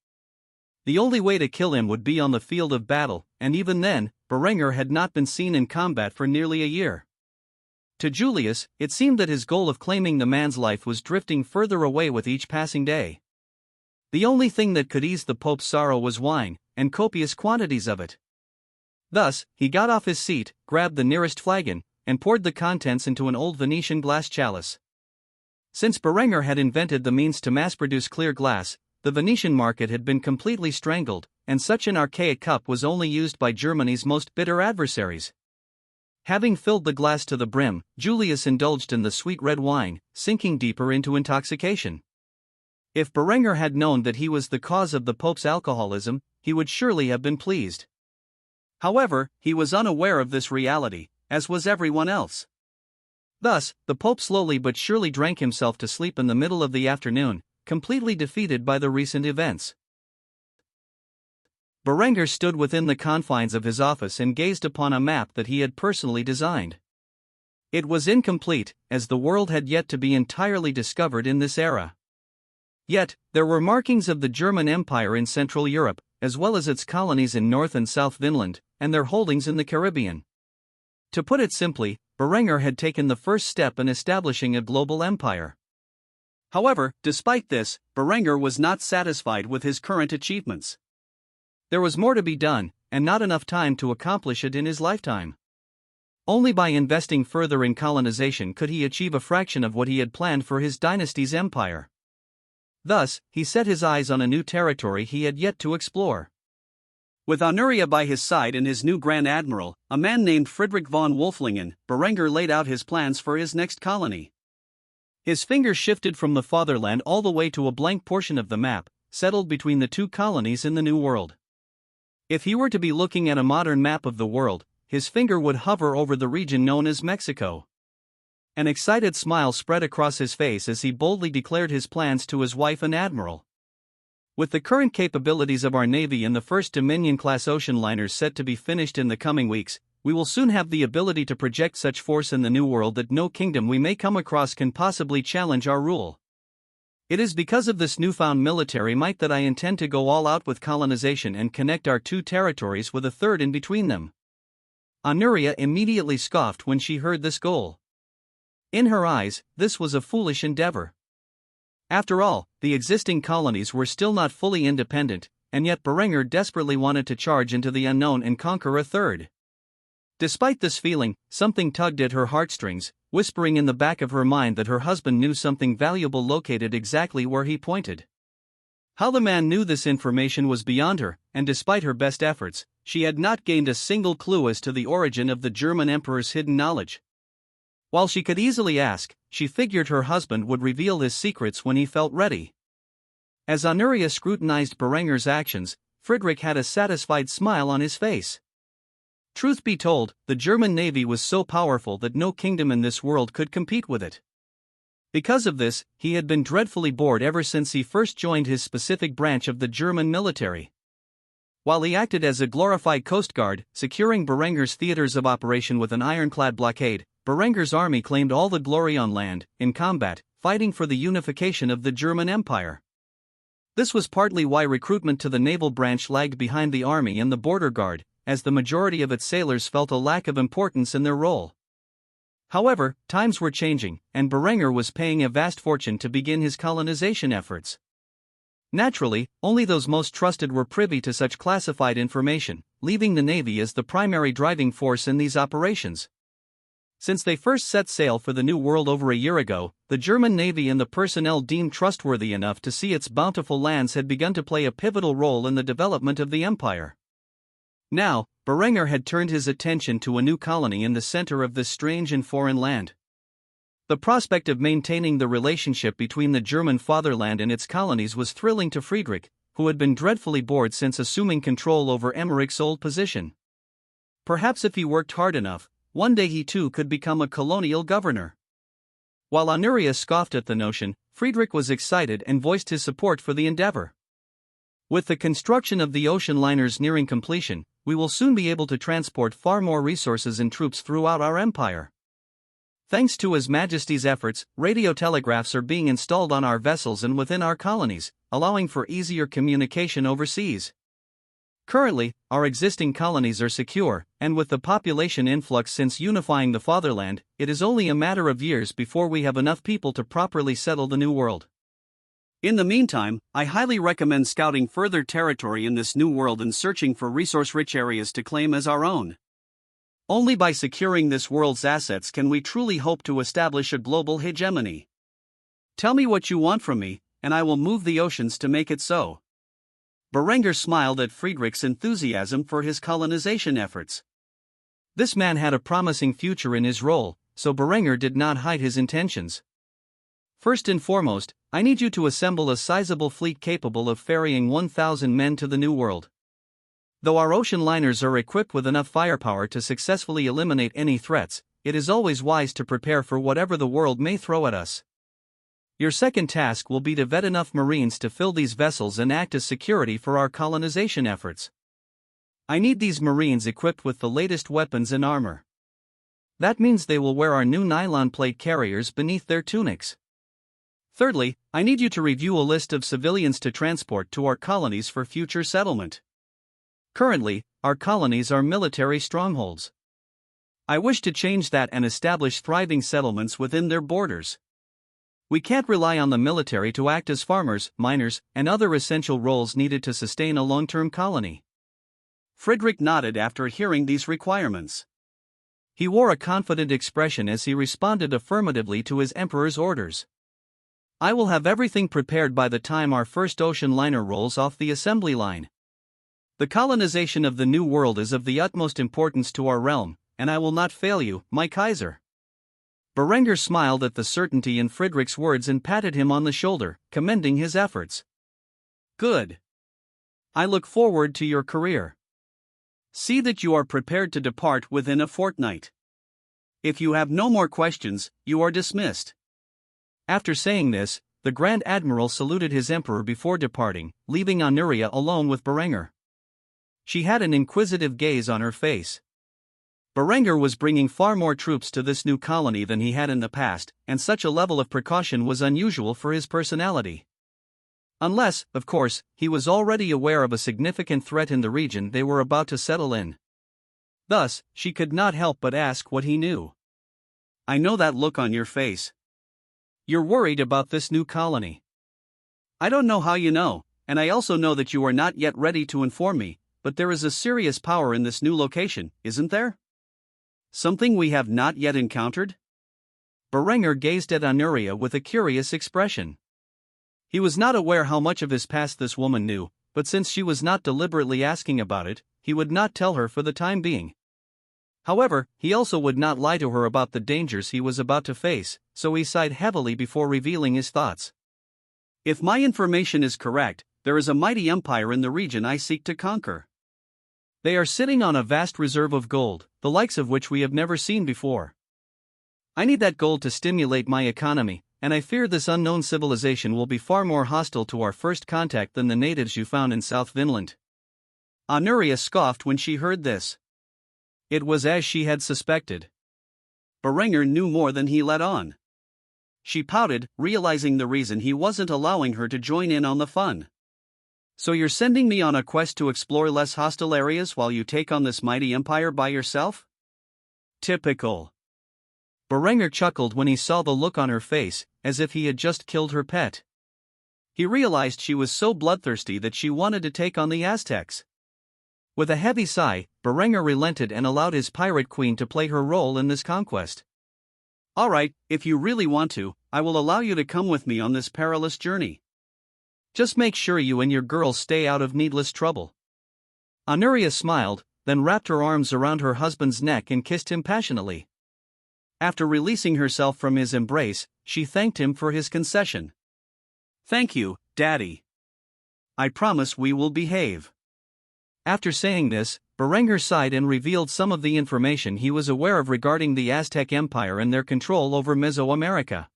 The only way to kill him would be on the field of battle, and even then, Berenger had not been seen in combat for nearly a year. To Julius, it seemed that his goal of claiming the man's life was drifting further away with each passing day. The only thing that could ease the Pope's sorrow was wine, and copious quantities of it. Thus, he got off his seat, grabbed the nearest flagon, and poured the contents into an old Venetian glass chalice. Since Berenger had invented the means to mass-produce clear glass, the Venetian market had been completely strangled, and such an archaic cup was only used by Germany's most bitter adversaries. Having filled the glass to the brim, Julius indulged in the sweet red wine, sinking deeper into intoxication. If Berenger had known that he was the cause of the Pope's alcoholism, he would surely have been pleased. However, he was unaware of this reality, as was everyone else. Thus, the Pope slowly but surely drank himself to sleep in the middle of the afternoon, completely defeated by the recent events. Berenger stood within the confines of his office and gazed upon a map that he had personally designed. It was incomplete, as the world had yet to be entirely discovered in this era. Yet, there were markings of the German Empire in Central Europe, as well as its colonies in North and South Vinland, and their holdings in the Caribbean. To put it simply, Berenger had taken the first step in establishing a global empire. However, despite this, Berenger was not satisfied with his current achievements. There was more to be done, and not enough time to accomplish it in his lifetime. Only by investing further in colonization could he achieve a fraction of what he had planned for his dynasty's empire. Thus, he set his eyes on a new territory he had yet to explore. With Honoria by his side and his new Grand Admiral, a man named Friedrich von Wolflingen, Berenger laid out his plans for his next colony. His fingers shifted from the fatherland all the way to a blank portion of the map, settled between the two colonies in the New World. If he were to be looking at a modern map of the world, his finger would hover over the region known as Mexico. An excited smile spread across his face as he boldly declared his plans to his wife and admiral. With the current capabilities of our Navy and the first Dominion-class ocean liners set to be finished in the coming weeks, we will soon have the ability to project such force in the New World that no kingdom we may come across can possibly challenge our rule. It is because of this newfound military might that I intend to go all out with colonization and connect our two territories with a third in between them. Honoria immediately scoffed when she heard this goal. In her eyes, this was a foolish endeavor. After all, the existing colonies were still not fully independent, and yet Berenger desperately wanted to charge into the unknown and conquer a third. Despite this feeling, something tugged at her heartstrings, whispering in the back of her mind that her husband knew something valuable located exactly where he pointed. How the man knew this information was beyond her, and despite her best efforts, she had not gained a single clue as to the origin of the German emperor's hidden knowledge. While she could easily ask, she figured her husband would reveal his secrets when he felt ready. As Honoria scrutinized Berenger's actions, Friedrich had a satisfied smile on his face. Truth be told, the German navy was so powerful that no kingdom in this world could compete with it. Because of this, he had been dreadfully bored ever since he first joined his specific branch of the German military. While he acted as a glorified coast guard, securing Berenger's theaters of operation with an ironclad blockade, Berenger's army claimed all the glory on land, in combat, fighting for the unification of the German Empire. This was partly why recruitment to the naval branch lagged behind the army and the border guard, as the majority of its sailors felt a lack of importance in their role. However, times were changing, and Berenger was paying a vast fortune to begin his colonization efforts. Naturally, only those most trusted were privy to such classified information, leaving the Navy as the primary driving force in these operations. Since they first set sail for the New World over a year ago, the German Navy and the personnel deemed trustworthy enough to see its bountiful lands had begun to play a pivotal role in the development of the empire. Now, Berenger had turned his attention to a new colony in the center of this strange and foreign land. The prospect of maintaining the relationship between the German fatherland and its colonies was thrilling to Friedrich, who had been dreadfully bored since assuming control over Emmerich's old position. Perhaps if he worked hard enough, one day he too could become a colonial governor. While Honoria scoffed at the notion, Friedrich was excited and voiced his support for the endeavor. With the construction of the ocean liners nearing completion, we will soon be able to transport far more resources and troops throughout our empire. Thanks to His Majesty's efforts, radio telegraphs are being installed on our vessels and within our colonies, allowing for easier communication overseas. Currently, our existing colonies are secure, and with the population influx since unifying the fatherland, it is only a matter of years before we have enough people to properly settle the New World. In the meantime, I highly recommend scouting further territory in this new world and searching for resource-rich areas to claim as our own. Only by securing this world's assets can we truly hope to establish a global hegemony. Tell me what you want from me, and I will move the oceans to make it so. Berenger smiled at Friedrich's enthusiasm for his colonization efforts. This man had a promising future in his role, so Berenger did not hide his intentions. First and foremost, I need you to assemble a sizable fleet capable of ferrying 1,000 men to the New World. Though our ocean liners are equipped with enough firepower to successfully eliminate any threats, it is always wise to prepare for whatever the world may throw at us. Your second task will be to vet enough Marines to fill these vessels and act as security for our colonization efforts. I need these Marines equipped with the latest weapons and armor. That means they will wear our new nylon plate carriers beneath their tunics. Thirdly, I need you to review a list of civilians to transport to our colonies for future settlement. Currently, our colonies are military strongholds. I wish to change that and establish thriving settlements within their borders. We can't rely on the military to act as farmers, miners, and other essential roles needed to sustain a long-term colony. Friedrich nodded after hearing these requirements. He wore a confident expression as he responded affirmatively to his emperor's orders. I will have everything prepared by the time our first ocean liner rolls off the assembly line. The colonization of the New World is of the utmost importance to our realm, and I will not fail you, my Kaiser. Berenger smiled at the certainty in Friedrich's words and patted him on the shoulder, commending his efforts. Good. I look forward to your career. See that you are prepared to depart within a fortnight. If you have no more questions, you are dismissed. After saying this, the Grand Admiral saluted his emperor before departing, leaving Honoria alone with Berenger. She had an inquisitive gaze on her face. Berenger was bringing far more troops to this new colony than he had in the past, and such a level of precaution was unusual for his personality. Unless, of course, he was already aware of a significant threat in the region they were about to settle in. Thus, she could not help but ask what he knew. I know that look on your face. You're worried about this new colony. I don't know how you know, and I also know that you are not yet ready to inform me, but there is a serious power in this new location, isn't there? Something we have not yet encountered? Berenger gazed at Honoria with a curious expression. He was not aware how much of his past this woman knew, but since she was not deliberately asking about it, he would not tell her for the time being. However, he also would not lie to her about the dangers he was about to face, so he sighed heavily before revealing his thoughts. If my information is correct, there is a mighty empire in the region I seek to conquer. They are sitting on a vast reserve of gold, the likes of which we have never seen before. I need that gold to stimulate my economy, and I fear this unknown civilization will be far more hostile to our first contact than the natives you found in South Vinland. Honoria scoffed when she heard this. It was as she had suspected. Berenger knew more than he let on. She pouted, realizing the reason he wasn't allowing her to join in on the fun. So you're sending me on a quest to explore less hostile areas while you take on this mighty empire by yourself? Typical. Berenger chuckled when he saw the look on her face, as if he had just killed her pet. He realized she was so bloodthirsty that she wanted to take on the Aztecs. With a heavy sigh, Berenger relented and allowed his pirate queen to play her role in this conquest. Alright, if you really want to, I will allow you to come with me on this perilous journey. Just make sure you and your girls stay out of needless trouble. Honoria smiled, then wrapped her arms around her husband's neck and kissed him passionately. After releasing herself from his embrace, she thanked him for his concession. Thank you, Daddy. I promise we will behave. After saying this, Berenguer sighed and revealed some of the information he was aware of regarding the Aztec Empire and their control over Mesoamerica.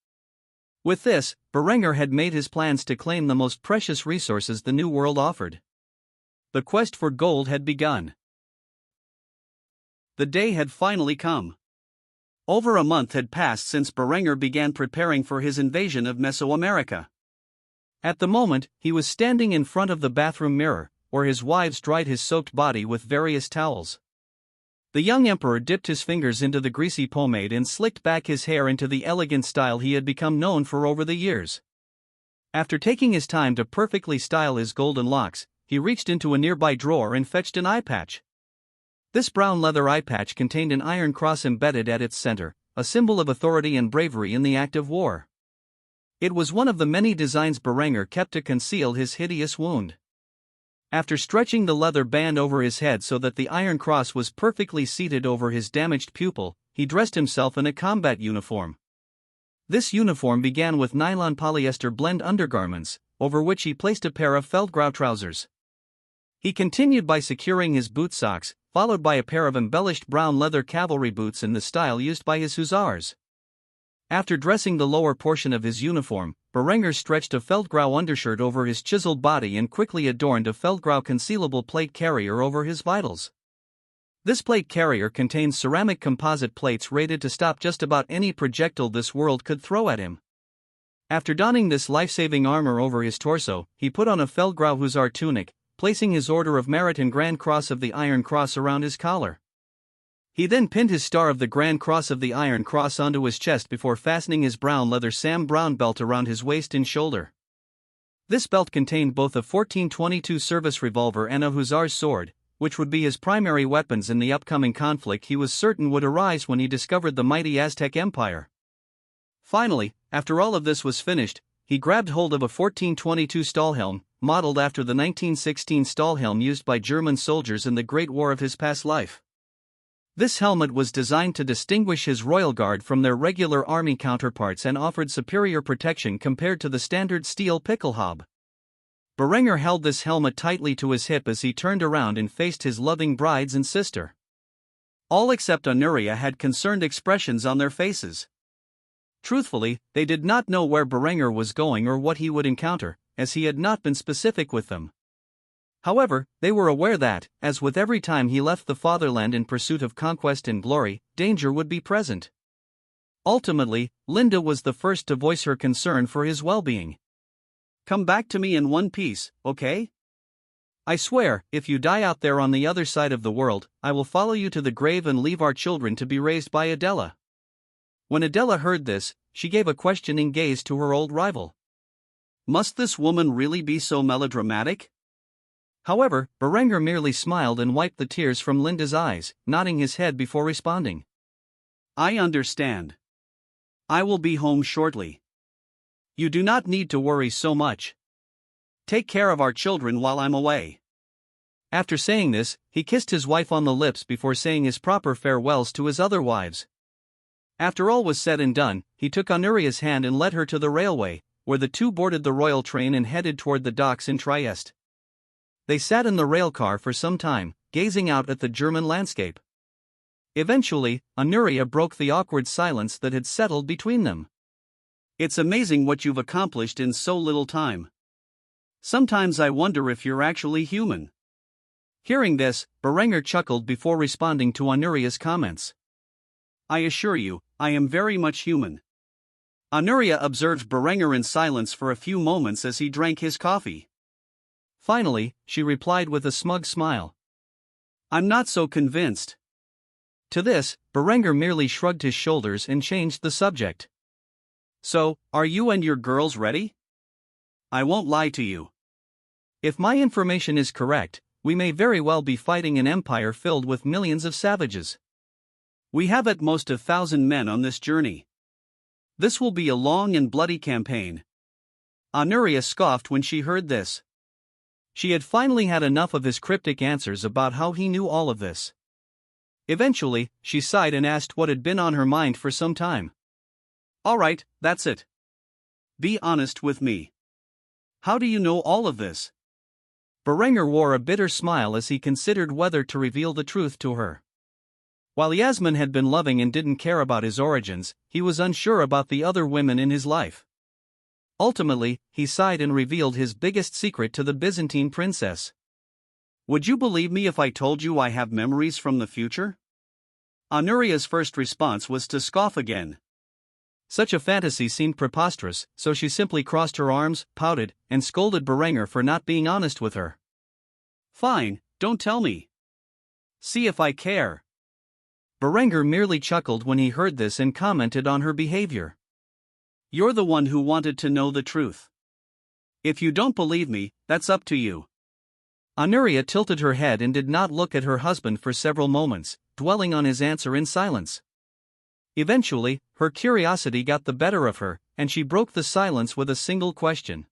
With this, Berenguer had made his plans to claim the most precious resources the New World offered. The quest for gold had begun. The day had finally come. Over a month had passed since Berenguer began preparing for his invasion of Mesoamerica. At the moment, he was standing in front of the bathroom mirror, where his wives dried his soaked body with various towels. The young emperor dipped his fingers into the greasy pomade and slicked back his hair into the elegant style he had become known for over the years. After taking his time to perfectly style his golden locks, he reached into a nearby drawer and fetched an eye patch. This brown leather eye patch contained an iron cross embedded at its center, a symbol of authority and bravery in the act of war. It was one of the many designs Berenguer kept to conceal his hideous wound. After stretching the leather band over his head so that the iron cross was perfectly seated over his damaged pupil, he dressed himself in a combat uniform. This uniform began with nylon polyester blend undergarments, over which he placed a pair of Feldgrau trousers. He continued by securing his boot socks, followed by a pair of embellished brown leather cavalry boots in the style used by his hussars. After dressing the lower portion of his uniform, Berenguer stretched a Feldgrau undershirt over his chiseled body and quickly adorned a Feldgrau concealable plate carrier over his vitals. This plate carrier contains ceramic composite plates rated to stop just about any projectile this world could throw at him. After donning this life-saving armor over his torso, he put on a Feldgrau hussar tunic, placing his Order of Merit and Grand Cross of the Iron Cross around his collar. He then pinned his Star of the Grand Cross of the Iron Cross onto his chest before fastening his brown leather Sam Brown belt around his waist and shoulder. This belt contained both a 1422 service revolver and a hussar's sword, which would be his primary weapons in the upcoming conflict he was certain would arise when he discovered the mighty Aztec Empire. Finally, after all of this was finished, he grabbed hold of a 1422 Stahlhelm, modeled after the 1916 Stahlhelm used by German soldiers in the Great War of his past life. This helmet was designed to distinguish his royal guard from their regular army counterparts and offered superior protection compared to the standard steel pickelhaube. Berenguer held this helmet tightly to his hip as he turned around and faced his loving brides and sister. All except Honoria had concerned expressions on their faces. Truthfully, they did not know where Berenguer was going or what he would encounter, as he had not been specific with them. However, they were aware that, as with every time he left the fatherland in pursuit of conquest and glory, danger would be present. Ultimately, Linda was the first to voice her concern for his well-being. "Come back to me in one piece, okay? I swear, if you die out there on the other side of the world, I will follow you to the grave and leave our children to be raised by Adela." When Adela heard this, she gave a questioning gaze to her old rival. Must this woman really be so melodramatic? However, Berenguer merely smiled and wiped the tears from Linda's eyes, nodding his head before responding. "I understand. I will be home shortly. You do not need to worry so much. Take care of our children while I'm away." After saying this, he kissed his wife on the lips before saying his proper farewells to his other wives. After all was said and done, he took Honoria's hand and led her to the railway, where the two boarded the royal train and headed toward the docks in Trieste. They sat in the railcar for some time, gazing out at the German landscape. Eventually, Honoria broke the awkward silence that had settled between them. "It's amazing what you've accomplished in so little time. Sometimes I wonder if you're actually human." Hearing this, Berenguer chuckled before responding to Honoria's comments. "I assure you, I am very much human." Honoria observed Berenguer in silence for a few moments as he drank his coffee. Finally, she replied with a smug smile. "I'm not so convinced." To this, Berenguer merely shrugged his shoulders and changed the subject. "So, are you and your girls ready? I won't lie to you. If my information is correct, we may very well be fighting an empire filled with millions of savages. We have at most 1,000 men on this journey. This will be a long and bloody campaign. Honoria scoffed when she heard this. She had finally had enough of his cryptic answers about how he knew all of this. Eventually, she sighed and asked what had been on her mind for some time. All right, that's it. Be honest with me. How do you know all of this? Berenger wore a bitter smile as he considered whether to reveal the truth to her. While Yasmin had been loving and didn't care about his origins, he was unsure about the other women in his life. Ultimately, he sighed and revealed his biggest secret to the Byzantine princess. Would you believe me if I told you I have memories from the future? Honoria's first response was to scoff again. Such a fantasy seemed preposterous, so she simply crossed her arms, pouted, and scolded Berenger for not being honest with her. Fine, don't tell me. See if I care. Berenger merely chuckled when he heard this and commented on her behavior. You're the one who wanted to know the truth. If you don't believe me, that's up to you. Honoria tilted her head and did not look at her husband for several moments, dwelling on his answer in silence. Eventually, her curiosity got the better of her, and she broke the silence with a single question.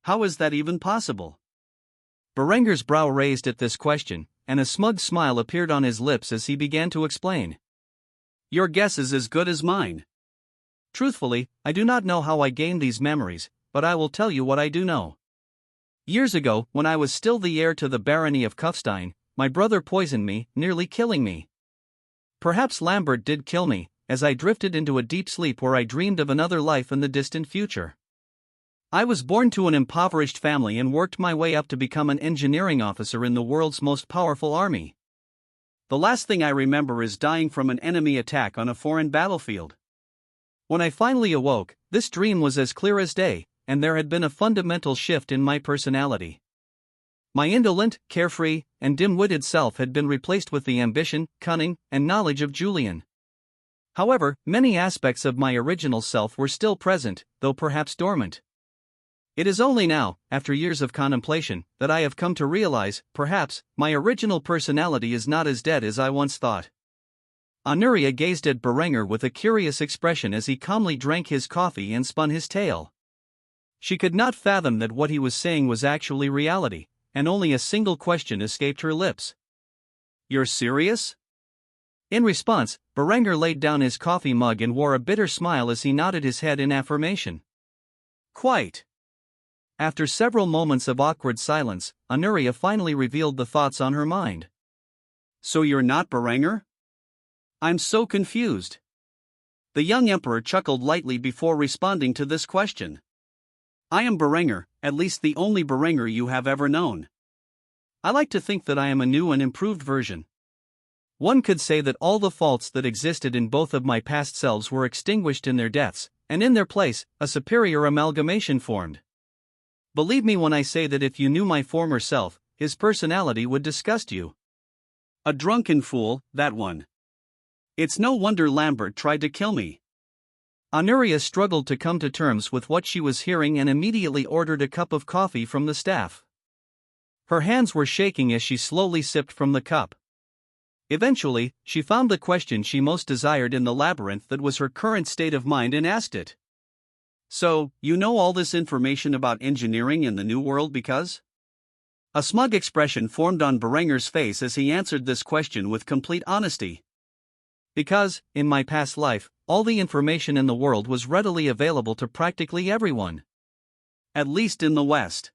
How is that even possible? Berenger's brow raised at this question, and a smug smile appeared on his lips as he began to explain. Your guess is as good as mine. Truthfully, I do not know how I gained these memories, but I will tell you what I do know. Years ago, when I was still the heir to the barony of Kufstein, my brother poisoned me, nearly killing me. Perhaps Lambert did kill me, as I drifted into a deep sleep where I dreamed of another life in the distant future. I was born to an impoverished family and worked my way up to become an engineering officer in the world's most powerful army. The last thing I remember is dying from an enemy attack on a foreign battlefield. When I finally awoke, this dream was as clear as day, and there had been a fundamental shift in my personality. My indolent, carefree, and dim-witted self had been replaced with the ambition, cunning, and knowledge of Julian. However, many aspects of my original self were still present, though perhaps dormant. It is only now, after years of contemplation, that I have come to realize, perhaps, my original personality is not as dead as I once thought. Honoria gazed at Berenger with a curious expression as he calmly drank his coffee and spun his tale. She could not fathom that what he was saying was actually reality, and only a single question escaped her lips. You're serious? In response, Berenger laid down his coffee mug and wore a bitter smile as he nodded his head in affirmation. Quite. After several moments of awkward silence, Honoria finally revealed the thoughts on her mind. So you're not Berenger? I'm so confused. The young emperor chuckled lightly before responding to this question. I am Berenger, at least the only Berenger you have ever known. I like to think that I am a new and improved version. One could say that all the faults that existed in both of my past selves were extinguished in their deaths, and in their place, a superior amalgamation formed. Believe me when I say that if you knew my former self, his personality would disgust you. A drunken fool, that one. It's no wonder Lambert tried to kill me. Honoria struggled to come to terms with what she was hearing and immediately ordered a cup of coffee from the staff. Her hands were shaking as she slowly sipped from the cup. Eventually, she found the question she most desired in the labyrinth that was her current state of mind and asked it. So, you know all this information about engineering in the New World because? A smug expression formed on Berenger's face as he answered this question with complete honesty. Because, in my past life, all the information in the world was readily available to practically everyone. At least in the West.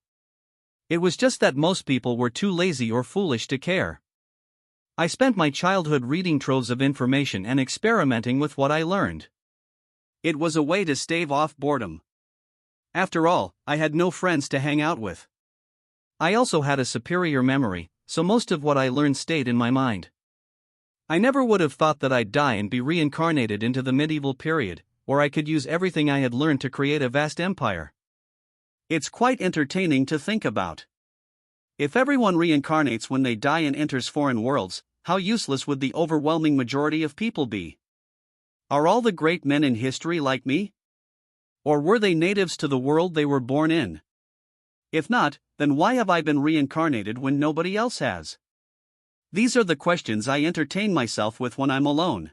It was just that most people were too lazy or foolish to care. I spent my childhood reading troves of information and experimenting with what I learned. It was a way to stave off boredom. After all, I had no friends to hang out with. I also had a superior memory, so most of what I learned stayed in my mind. I never would have thought that I'd die and be reincarnated into the medieval period, where I could use everything I had learned to create a vast empire. It's quite entertaining to think about. If everyone reincarnates when they die and enters foreign worlds, how useless would the overwhelming majority of people be? Are all the great men in history like me? Or were they natives to the world they were born in? If not, then why have I been reincarnated when nobody else has? These are the questions I entertain myself with when I'm alone.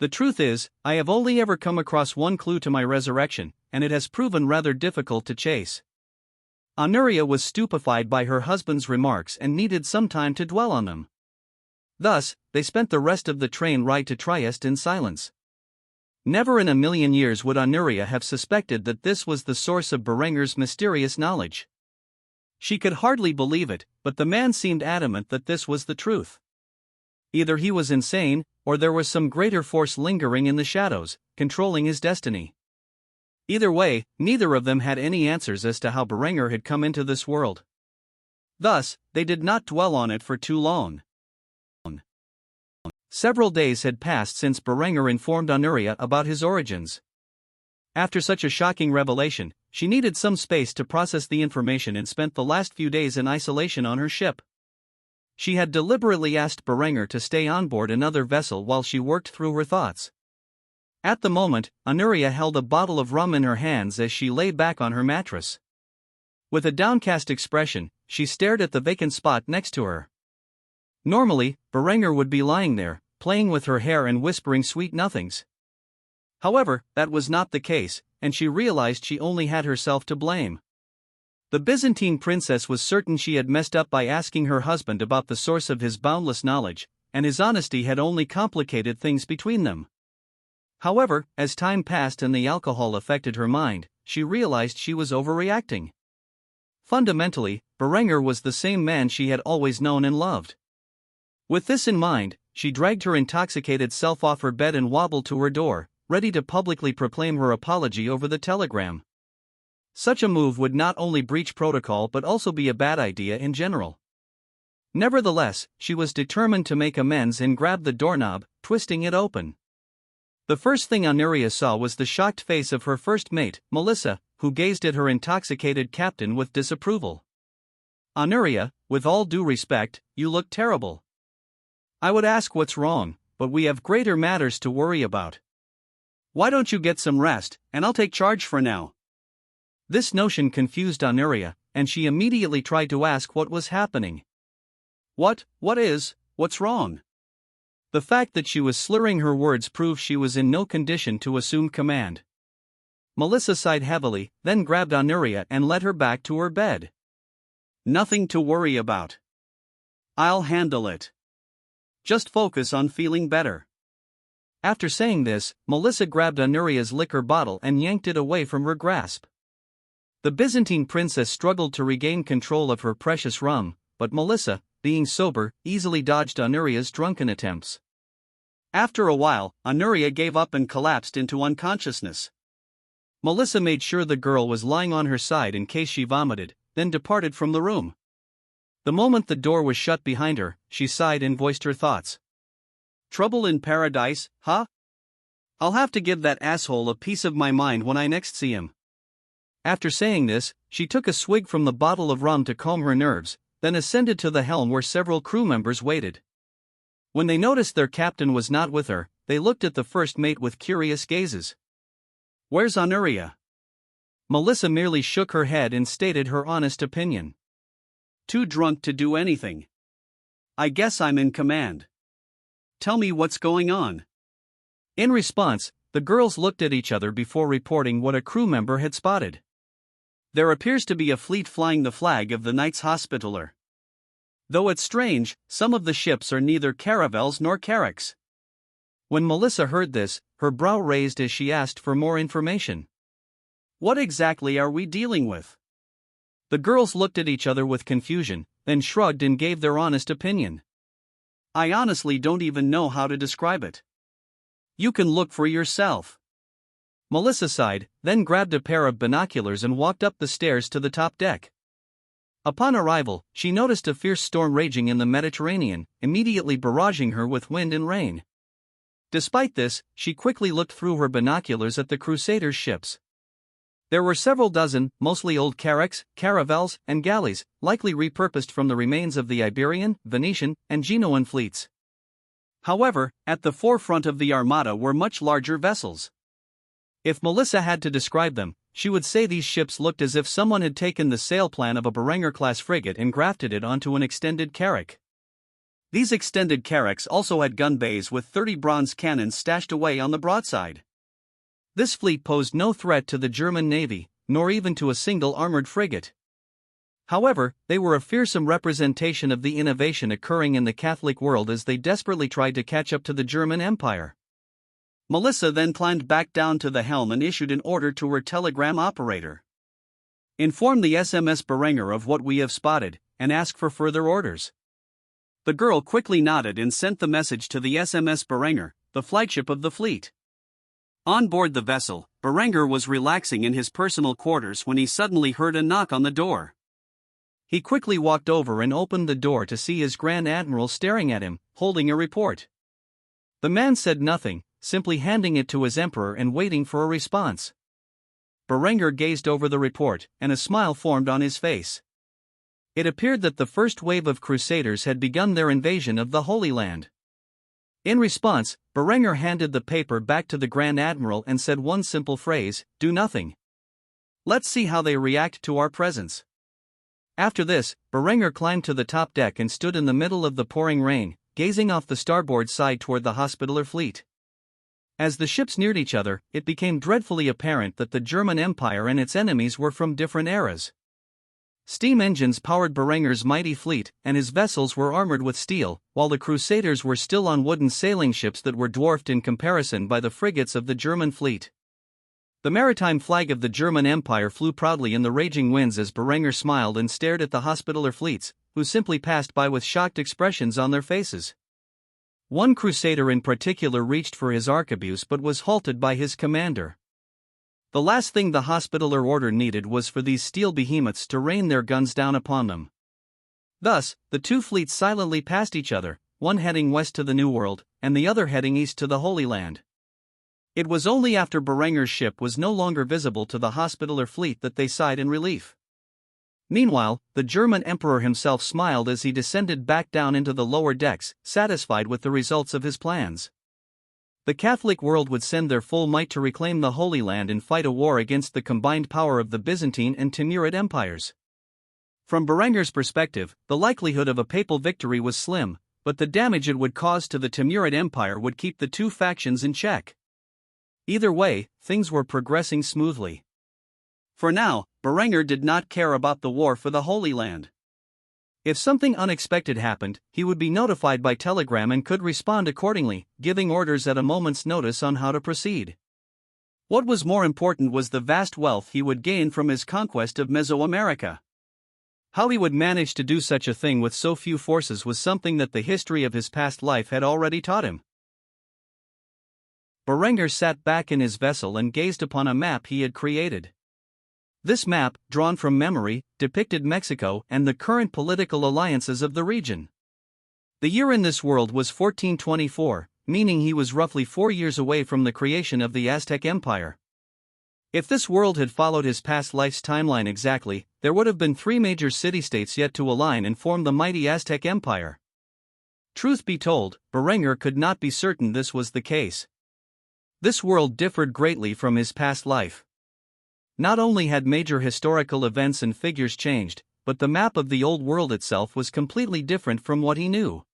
The truth is, I have only ever come across one clue to my resurrection, and it has proven rather difficult to chase. Honoria was stupefied by her husband's remarks and needed some time to dwell on them. Thus, they spent the rest of the train ride to Trieste in silence. Never in a million years would Honoria have suspected that this was the source of Berenger's mysterious knowledge. She could hardly believe it, but the man seemed adamant that this was the truth. Either he was insane, or there was some greater force lingering in the shadows, controlling his destiny. Either way, neither of them had any answers as to how Berenger had come into this world. Thus, they did not dwell on it for too long. Several days had passed since Berenger informed Honoria about his origins. After such a shocking revelation, she needed some space to process the information and spent the last few days in isolation on her ship. She had deliberately asked Berenger to stay on board another vessel while she worked through her thoughts. At the moment, Honoria held a bottle of rum in her hands as she lay back on her mattress. With a downcast expression, she stared at the vacant spot next to her. Normally, Berenger would be lying there, playing with her hair and whispering sweet nothings. However, that was not the case, and she realized she only had herself to blame. The Byzantine princess was certain she had messed up by asking her husband about the source of his boundless knowledge, and his honesty had only complicated things between them. However, as time passed and the alcohol affected her mind, she realized she was overreacting. Fundamentally, Berenger was the same man she had always known and loved. With this in mind, she dragged her intoxicated self off her bed and wobbled to her door, ready to publicly proclaim her apology over the telegram. Such a move would not only breach protocol but also be a bad idea in general. Nevertheless, she was determined to make amends and grabbed the doorknob, twisting it open. The first thing Honoria saw was the shocked face of her first mate, Melissa, who gazed at her intoxicated captain with disapproval. "Honoria, with all due respect, you look terrible. I would ask what's wrong, but we have greater matters to worry about. Why don't you get some rest, and I'll take charge for now." This notion confused Honoria, and she immediately tried to ask what was happening. What's wrong? The fact that she was slurring her words proved she was in no condition to assume command. Melissa sighed heavily, then grabbed Honoria and led her back to her bed. "Nothing to worry about. I'll handle it. Just focus on feeling better." After saying this, Melissa grabbed Honoria's liquor bottle and yanked it away from her grasp. The Byzantine princess struggled to regain control of her precious rum, but Melissa, being sober, easily dodged Honoria's drunken attempts. After a while, Honoria gave up and collapsed into unconsciousness. Melissa made sure the girl was lying on her side in case she vomited, then departed from the room. The moment the door was shut behind her, she sighed and voiced her thoughts. "Trouble in paradise, huh? I'll have to give that asshole a piece of my mind when I next see him." After saying this, she took a swig from the bottle of rum to calm her nerves, then ascended to the helm where several crew members waited. When they noticed their captain was not with her, they looked at the first mate with curious gazes. "Where's Honoria?" Melissa merely shook her head and stated her honest opinion. "Too drunk to do anything. I guess I'm in command. Tell me what's going on." In response, the girls looked at each other before reporting what a crew member had spotted. "There appears to be a fleet flying the flag of the Knights Hospitaller. Though it's strange, some of the ships are neither caravels nor carracks." When Melissa heard this, her brow raised as she asked for more information. "What exactly are we dealing with?" The girls looked at each other with confusion, then shrugged and gave their honest opinion. "I honestly don't even know how to describe it. You can look for yourself." Melissa sighed, then grabbed a pair of binoculars and walked up the stairs to the top deck. Upon arrival, she noticed a fierce storm raging in the Mediterranean, immediately barraging her with wind and rain. Despite this, she quickly looked through her binoculars at the Crusaders' ships. There were several dozen, mostly old carracks, caravels, and galleys, likely repurposed from the remains of the Iberian, Venetian, and Genoan fleets. However, at the forefront of the armada were much larger vessels. If Melissa had to describe them, she would say these ships looked as if someone had taken the sail plan of a Berenger-class frigate and grafted it onto an extended carrack. These extended carracks also had gun bays with 30 bronze cannons stashed away on the broadside. This fleet posed no threat to the German navy, nor even to a single armored frigate. However, they were a fearsome representation of the innovation occurring in the Catholic world as they desperately tried to catch up to the German Empire. Melissa then climbed back down to the helm and issued an order to her telegram operator. "Inform the SMS Berenger of what we have spotted, and ask for further orders." The girl quickly nodded and sent the message to the SMS Berenger, the flagship of the fleet. On board the vessel, Berenger was relaxing in his personal quarters when he suddenly heard a knock on the door. He quickly walked over and opened the door to see his Grand Admiral staring at him, holding a report. The man said nothing, simply handing it to his emperor and waiting for a response. Berenger gazed over the report, and a smile formed on his face. It appeared that the first wave of Crusaders had begun their invasion of the Holy Land. In response, Berenger handed the paper back to the Grand Admiral and said one simple phrase: "Do nothing. Let's see how they react to our presence." After this, Berenger climbed to the top deck and stood in the middle of the pouring rain, gazing off the starboard side toward the Hospitaller fleet. As the ships neared each other, it became dreadfully apparent that the German Empire and its enemies were from different eras. Steam engines powered Berenger's mighty fleet, and his vessels were armored with steel, while the Crusaders were still on wooden sailing ships that were dwarfed in comparison by the frigates of the German fleet. The maritime flag of the German Empire flew proudly in the raging winds as Berenger smiled and stared at the Hospitaller fleets, who simply passed by with shocked expressions on their faces. One Crusader in particular reached for his arquebus but was halted by his commander. The last thing the Hospitaller order needed was for these steel behemoths to rain their guns down upon them. Thus, the two fleets silently passed each other, one heading west to the New World, and the other heading east to the Holy Land. It was only after Berenger's ship was no longer visible to the Hospitaller fleet that they sighed in relief. Meanwhile, the German Emperor himself smiled as he descended back down into the lower decks, satisfied with the results of his plans. The Catholic world would send their full might to reclaim the Holy Land and fight a war against the combined power of the Byzantine and Timurid empires. From Berenger's perspective, the likelihood of a papal victory was slim, but the damage it would cause to the Timurid Empire would keep the two factions in check. Either way, things were progressing smoothly. For now, Berenger did not care about the war for the Holy Land. If something unexpected happened, he would be notified by telegram and could respond accordingly, giving orders at a moment's notice on how to proceed. What was more important was the vast wealth he would gain from his conquest of Mesoamerica. How he would manage to do such a thing with so few forces was something that the history of his past life had already taught him. Berenger sat back in his vessel and gazed upon a map he had created. This map, drawn from memory, depicted Mexico and the current political alliances of the region. The year in this world was 1424, meaning he was roughly 4 years away from the creation of the Aztec Empire. If this world had followed his past life's timeline exactly, there would have been 3 major city-states yet to align and form the mighty Aztec Empire. Truth be told, Berenger could not be certain this was the case. This world differed greatly from his past life. Not only had major historical events and figures changed, but the map of the old world itself was completely different from what he knew.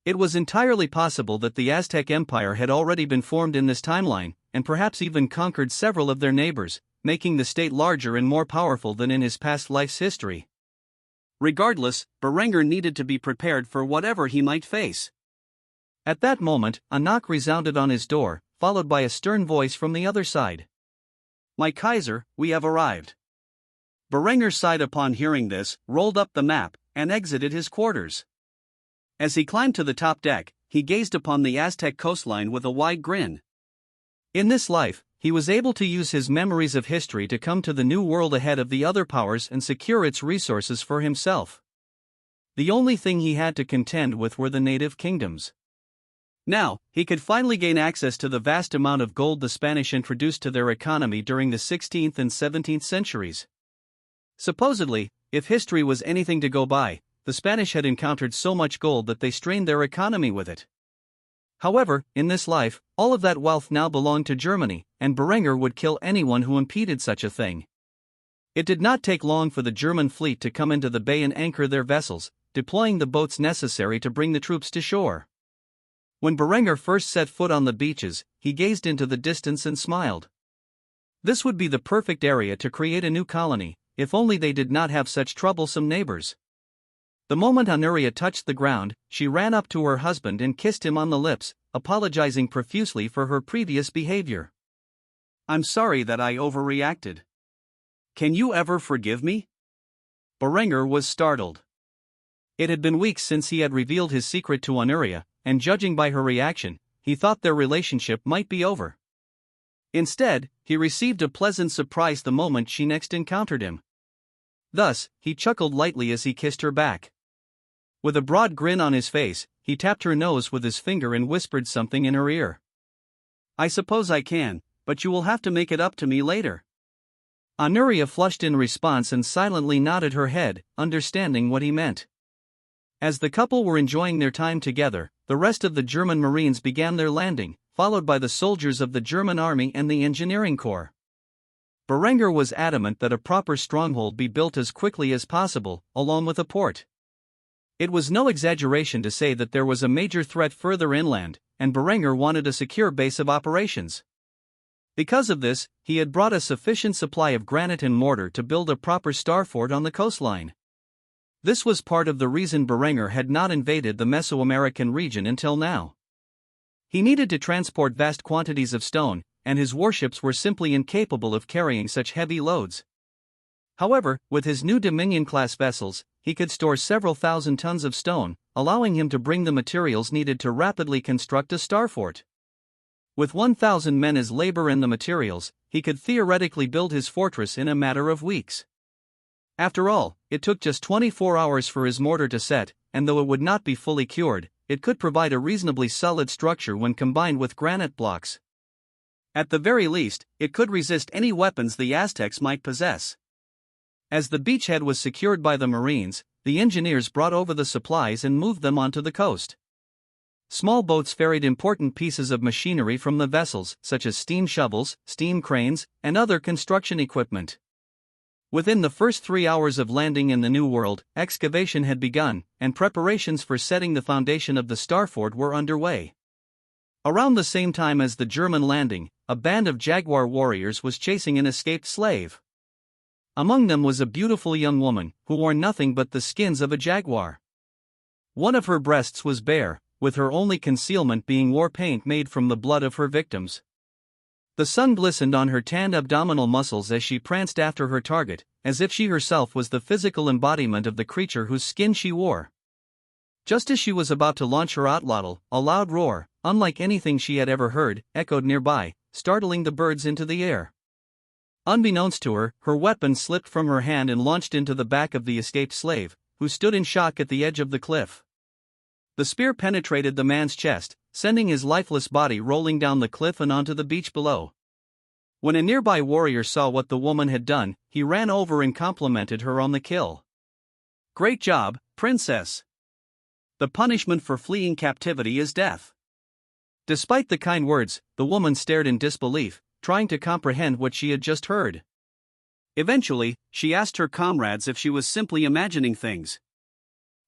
It was entirely possible that the Aztec Empire had already been formed in this timeline, and perhaps even conquered several of their neighbors, making the state larger and more powerful than in his past life's history. Regardless, Berenger needed to be prepared for whatever he might face. At that moment, a knock resounded on his door, followed by a stern voice from the other side. "My Kaiser, we have arrived." Berenger sighed upon hearing this, rolled up the map, and exited his quarters. As he climbed to the top deck, he gazed upon the Aztec coastline with a wide grin. In this life, he was able to use his memories of history to come to the new world ahead of the other powers and secure its resources for himself. The only thing he had to contend with were the native kingdoms. Now, he could finally gain access to the vast amount of gold the Spanish introduced to their economy during the 16th and 17th centuries. Supposedly, if history was anything to go by, the Spanish had encountered so much gold that they strained their economy with it. However, in this life, all of that wealth now belonged to Germany, and Berenger would kill anyone who impeded such a thing. It did not take long for the German fleet to come into the bay and anchor their vessels, deploying the boats necessary to bring the troops to shore. When Berenger first set foot on the beaches, he gazed into the distance and smiled. This would be the perfect area to create a new colony, if only they did not have such troublesome neighbors. The moment Honoria touched the ground, she ran up to her husband and kissed him on the lips, apologizing profusely for her previous behavior. "I'm sorry that I overreacted. Can you ever forgive me?" Berenger was startled. It had been weeks since he had revealed his secret to Honoria, and judging by her reaction, he thought their relationship might be over. Instead, he received a pleasant surprise the moment she next encountered him. Thus, he chuckled lightly as he kissed her back. With a broad grin on his face, he tapped her nose with his finger and whispered something in her ear. "I suppose I can, but you will have to make it up to me later." Honoria flushed in response and silently nodded her head, understanding what he meant. As the couple were enjoying their time together, the rest of the German Marines began their landing, followed by the soldiers of the German Army and the Engineering Corps. Berenger was adamant that a proper stronghold be built as quickly as possible, along with a port. It was no exaggeration to say that there was a major threat further inland, and Berenger wanted a secure base of operations. Because of this, he had brought a sufficient supply of granite and mortar to build a proper star fort on the coastline. This was part of the reason Berenger had not invaded the Mesoamerican region until now. He needed to transport vast quantities of stone, and his warships were simply incapable of carrying such heavy loads. However, with his new Dominion-class vessels, he could store several thousand tons of stone, allowing him to bring the materials needed to rapidly construct a star fort. With 1,000 men as labor and the materials, he could theoretically build his fortress in a matter of weeks. After all, it took just 24 hours for his mortar to set, and though it would not be fully cured, it could provide a reasonably solid structure when combined with granite blocks. At the very least, it could resist any weapons the Aztecs might possess. As the beachhead was secured by the Marines, the engineers brought over the supplies and moved them onto the coast. Small boats ferried important pieces of machinery from the vessels, such as steam shovels, steam cranes, and other construction equipment. Within the first 3 hours of landing in the New World, excavation had begun, and preparations for setting the foundation of the star fort were underway. Around the same time as the German landing, a band of Jaguar warriors was chasing an escaped slave. Among them was a beautiful young woman, who wore nothing but the skins of a jaguar. One of her breasts was bare, with her only concealment being war paint made from the blood of her victims. The sun glistened on her tanned abdominal muscles as she pranced after her target, as if she herself was the physical embodiment of the creature whose skin she wore. Just as she was about to launch her atlatl, a loud roar, unlike anything she had ever heard, echoed nearby, startling the birds into the air. Unbeknownst to her, her weapon slipped from her hand and launched into the back of the escaped slave, who stood in shock at the edge of the cliff. The spear penetrated the man's chest, sending his lifeless body rolling down the cliff and onto the beach below. When a nearby warrior saw what the woman had done, he ran over and complimented her on the kill. "Great job, princess. The punishment for fleeing captivity is death." Despite the kind words, the woman stared in disbelief, trying to comprehend what she had just heard. Eventually, she asked her comrades if she was simply imagining things.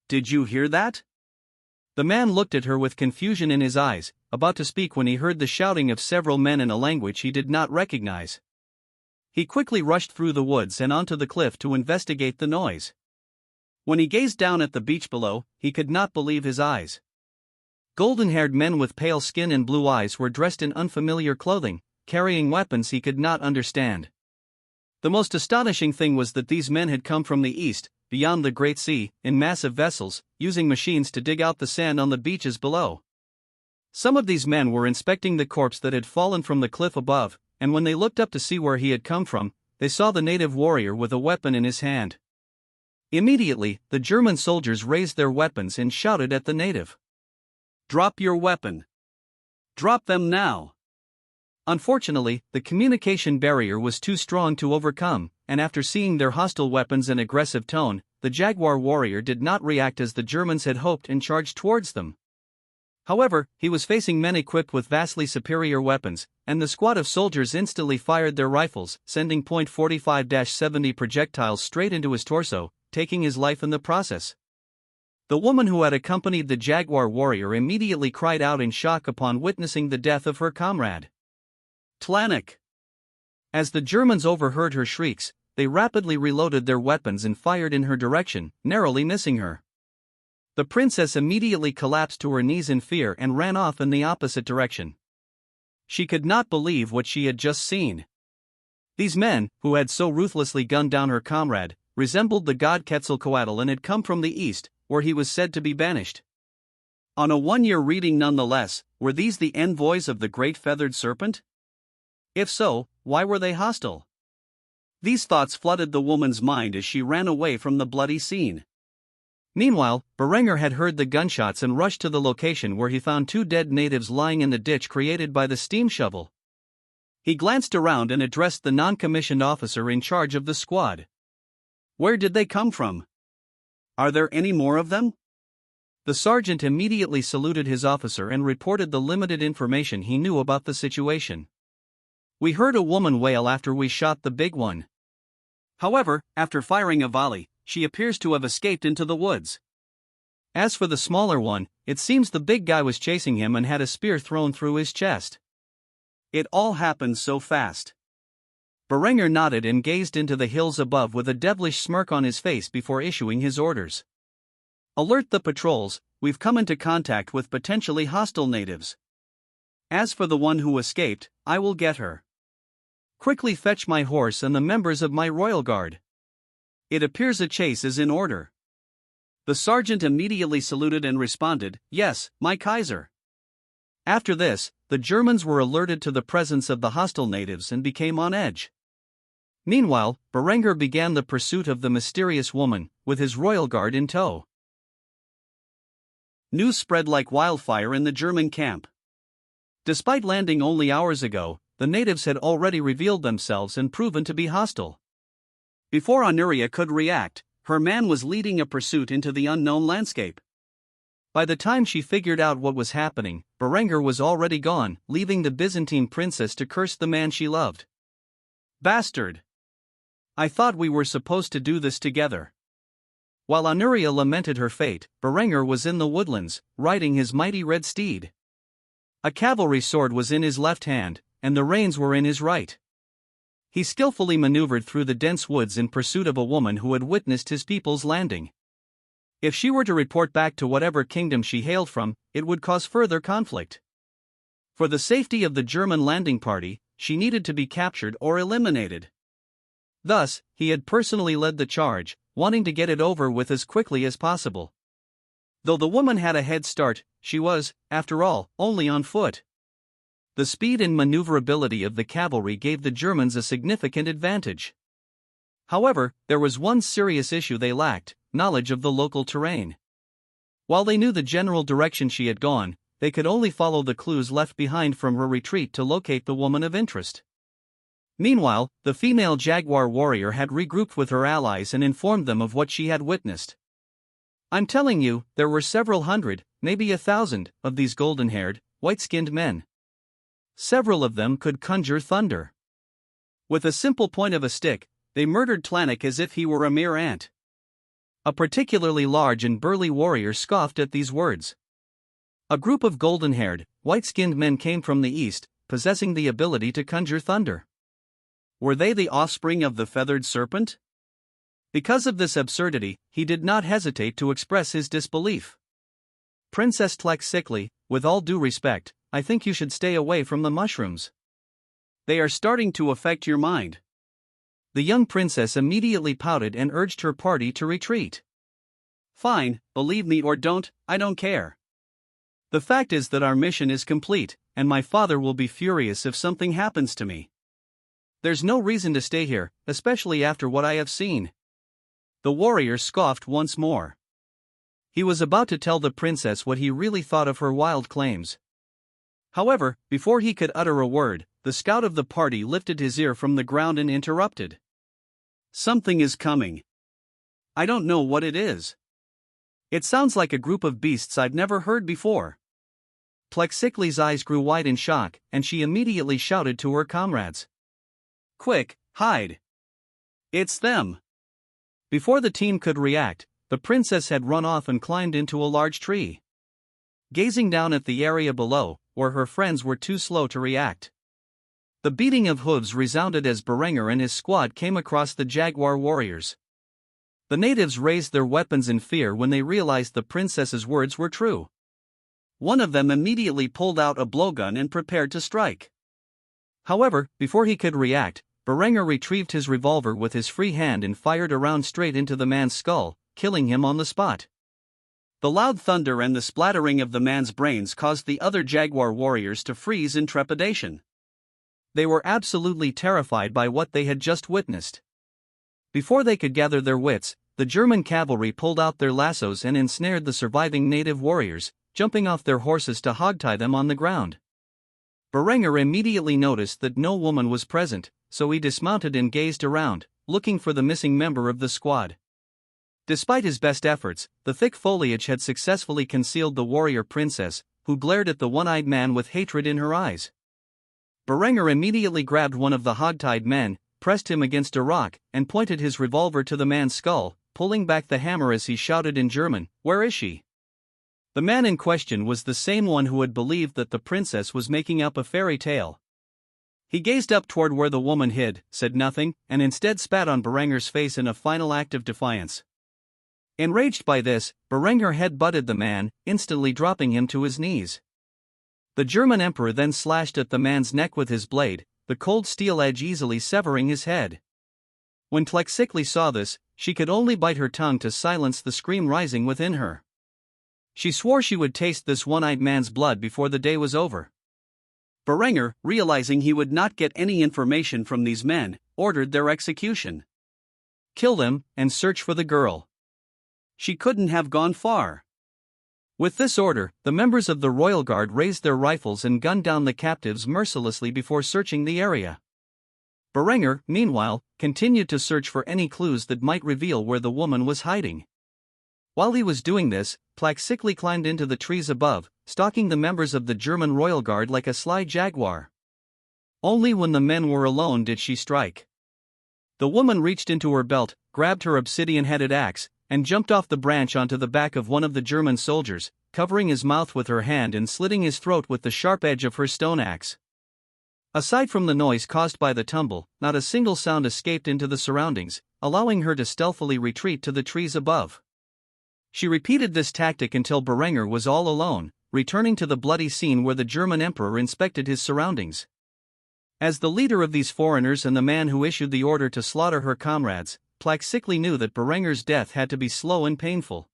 "Did you hear that?" The man looked at her with confusion in his eyes, about to speak when he heard the shouting of several men in a language he did not recognize. He quickly rushed through the woods and onto the cliff to investigate the noise. When he gazed down at the beach below, he could not believe his eyes. Golden-haired men with pale skin and blue eyes were dressed in unfamiliar clothing, carrying weapons he could not understand. The most astonishing thing was that these men had come from the east, beyond the Great Sea, in massive vessels, using machines to dig out the sand on the beaches below. Some of these men were inspecting the corpse that had fallen from the cliff above, and when they looked up to see where he had come from, they saw the native warrior with a weapon in his hand. Immediately, the German soldiers raised their weapons and shouted at the native. "Drop your weapon! Drop them now!" Unfortunately, the communication barrier was too strong to overcome, and after seeing their hostile weapons and aggressive tone, the Jaguar warrior did not react as the Germans had hoped and charged towards them. However, he was facing men equipped with vastly superior weapons, and the squad of soldiers instantly fired their rifles, sending .45-70 projectiles straight into his torso, taking his life in the process. The woman who had accompanied the jaguar warrior immediately cried out in shock upon witnessing the death of her comrade. Tlanik. As the Germans overheard her shrieks, they rapidly reloaded their weapons and fired in her direction, narrowly missing her. The princess immediately collapsed to her knees in fear and ran off in the opposite direction. She could not believe what she had just seen. These men, who had so ruthlessly gunned down her comrade, resembled the god Quetzalcoatl and had come from the east, where he was said to be banished. On a one-year reading nonetheless, were these the envoys of the great feathered serpent? If so, why were they hostile? These thoughts flooded the woman's mind as she ran away from the bloody scene. Meanwhile, Berenger had heard the gunshots and rushed to the location where he found 2 dead natives lying in the ditch created by the steam shovel. He glanced around and addressed the non-commissioned officer in charge of the squad. "Where did they come from? Are there any more of them?" The sergeant immediately saluted his officer and reported the limited information he knew about the situation. "We heard a woman wail after we shot the big one. However, after firing a volley, she appears to have escaped into the woods. As for the smaller one, it seems the big guy was chasing him and had a spear thrown through his chest. It all happened so fast." Berenger nodded and gazed into the hills above with a devilish smirk on his face before issuing his orders. "Alert the patrols, we've come into contact with potentially hostile natives. As for the one who escaped, I will get her. Quickly fetch my horse and the members of my royal guard. It appears a chase is in order." The sergeant immediately saluted and responded, "Yes, my Kaiser." After this, the Germans were alerted to the presence of the hostile natives and became on edge. Meanwhile, Berenger began the pursuit of the mysterious woman, with his royal guard in tow. News spread like wildfire in the German camp. Despite landing only hours ago, the natives had already revealed themselves and proven to be hostile. Before Honoria could react, her man was leading a pursuit into the unknown landscape. By the time she figured out what was happening, Berenger was already gone, leaving the Byzantine princess to curse the man she loved. "Bastard! I thought we were supposed to do this together." While Honoria lamented her fate, Berenger was in the woodlands, riding his mighty red steed. A cavalry sword was in his left hand, and the reins were in his right. He skillfully maneuvered through the dense woods in pursuit of a woman who had witnessed his people's landing. If she were to report back to whatever kingdom she hailed from, it would cause further conflict. For the safety of the German landing party, she needed to be captured or eliminated. Thus, he had personally led the charge, wanting to get it over with as quickly as possible. Though the woman had a head start, she was, after all, only on foot. The speed and maneuverability of the cavalry gave the Germans a significant advantage. However, there was one serious issue they lacked: knowledge of the local terrain. While they knew the general direction she had gone, they could only follow the clues left behind from her retreat to locate the woman of interest. Meanwhile, the female jaguar warrior had regrouped with her allies and informed them of what she had witnessed. "I'm telling you, there were several hundred, maybe 1,000, of these golden-haired, white-skinned men. Several of them could conjure thunder. With a simple point of a stick, they murdered Tlanik as if he were a mere ant." A particularly large and burly warrior scoffed at these words. A group of golden-haired, white-skinned men came from the east, possessing the ability to conjure thunder. Were they the offspring of the feathered serpent? Because of this absurdity, he did not hesitate to express his disbelief. "Princess Tlaxicli, with all due respect, I think you should stay away from the mushrooms. They are starting to affect your mind." The young princess immediately pouted and urged her party to retreat. "Fine, believe me or don't, I don't care. The fact is that our mission is complete, and my father will be furious if something happens to me. There's no reason to stay here, especially after what I have seen." The warrior scoffed once more. He was about to tell the princess what he really thought of her wild claims. However, before he could utter a word, the scout of the party lifted his ear from the ground and interrupted. "Something is coming. I don't know what it is. It sounds like a group of beasts I've never heard before." Plexicli's eyes grew wide in shock, and she immediately shouted to her comrades. "Quick, hide! It's them!" Before the team could react, the princess had run off and climbed into a large tree. Gazing down at the area below, where her friends were too slow to react. The beating of hooves resounded as Berenger and his squad came across the jaguar warriors. The natives raised their weapons in fear when they realized the princess's words were true. One of them immediately pulled out a blowgun and prepared to strike. However, before he could react, Berenger retrieved his revolver with his free hand and fired a round straight into the man's skull, killing him on the spot. The loud thunder and the splattering of the man's brains caused the other jaguar warriors to freeze in trepidation. They were absolutely terrified by what they had just witnessed. Before they could gather their wits, the German cavalry pulled out their lassos and ensnared the surviving native warriors, jumping off their horses to hogtie them on the ground. Berenger immediately noticed that no woman was present, so he dismounted and gazed around, looking for the missing member of the squad. Despite his best efforts, the thick foliage had successfully concealed the warrior princess, who glared at the one-eyed man with hatred in her eyes. Berenger immediately grabbed one of the hogtied men, pressed him against a rock, and pointed his revolver to the man's skull, pulling back the hammer as he shouted in German, "Where is she?" The man in question was the same one who had believed that the princess was making up a fairy tale. He gazed up toward where the woman hid, said nothing, and instead spat on Berenger's face in a final act of defiance. Enraged by this, Berenger head-butted the man, instantly dropping him to his knees. The German emperor then slashed at the man's neck with his blade, the cold steel edge easily severing his head. When Tlexicli saw this, she could only bite her tongue to silence the scream rising within her. She swore she would taste this one-eyed man's blood before the day was over. Berenger, realizing he would not get any information from these men, ordered their execution. Kill them, and search for the girl. She couldn't have gone far. With this order, the members of the royal guard raised their rifles and gunned down the captives mercilessly before searching the area. Berenger, meanwhile, continued to search for any clues that might reveal where the woman was hiding. While he was doing this, Tlexicli climbed into the trees above, stalking the members of the German royal guard like a sly jaguar. Only when the men were alone did she strike. The woman reached into her belt, grabbed her obsidian-headed axe, and jumped off the branch onto the back of one of the German soldiers, covering his mouth with her hand and slitting his throat with the sharp edge of her stone axe. Aside from the noise caused by the tumble, not a single sound escaped into the surroundings, allowing her to stealthily retreat to the trees above. She repeated this tactic until Berenger was all alone, returning to the bloody scene where the German emperor inspected his surroundings. As the leader of these foreigners and the man who issued the order to slaughter her comrades, Tlexicli knew that Berenger's death had to be slow and painful.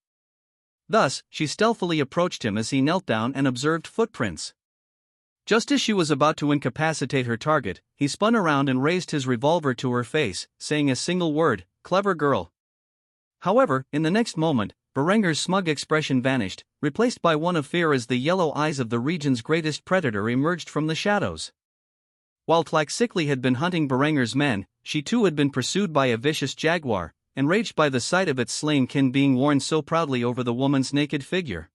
Thus, she stealthily approached him as he knelt down and observed footprints. Just as she was about to incapacitate her target, he spun around and raised his revolver to her face, saying a single word, "Clever girl." However, in the next moment, Berenger's smug expression vanished, replaced by one of fear as the yellow eyes of the region's greatest predator emerged from the shadows. While Tlexicli had been hunting Berenger's men, she too had been pursued by a vicious jaguar, enraged by the sight of its slain kin being worn so proudly over the woman's naked figure.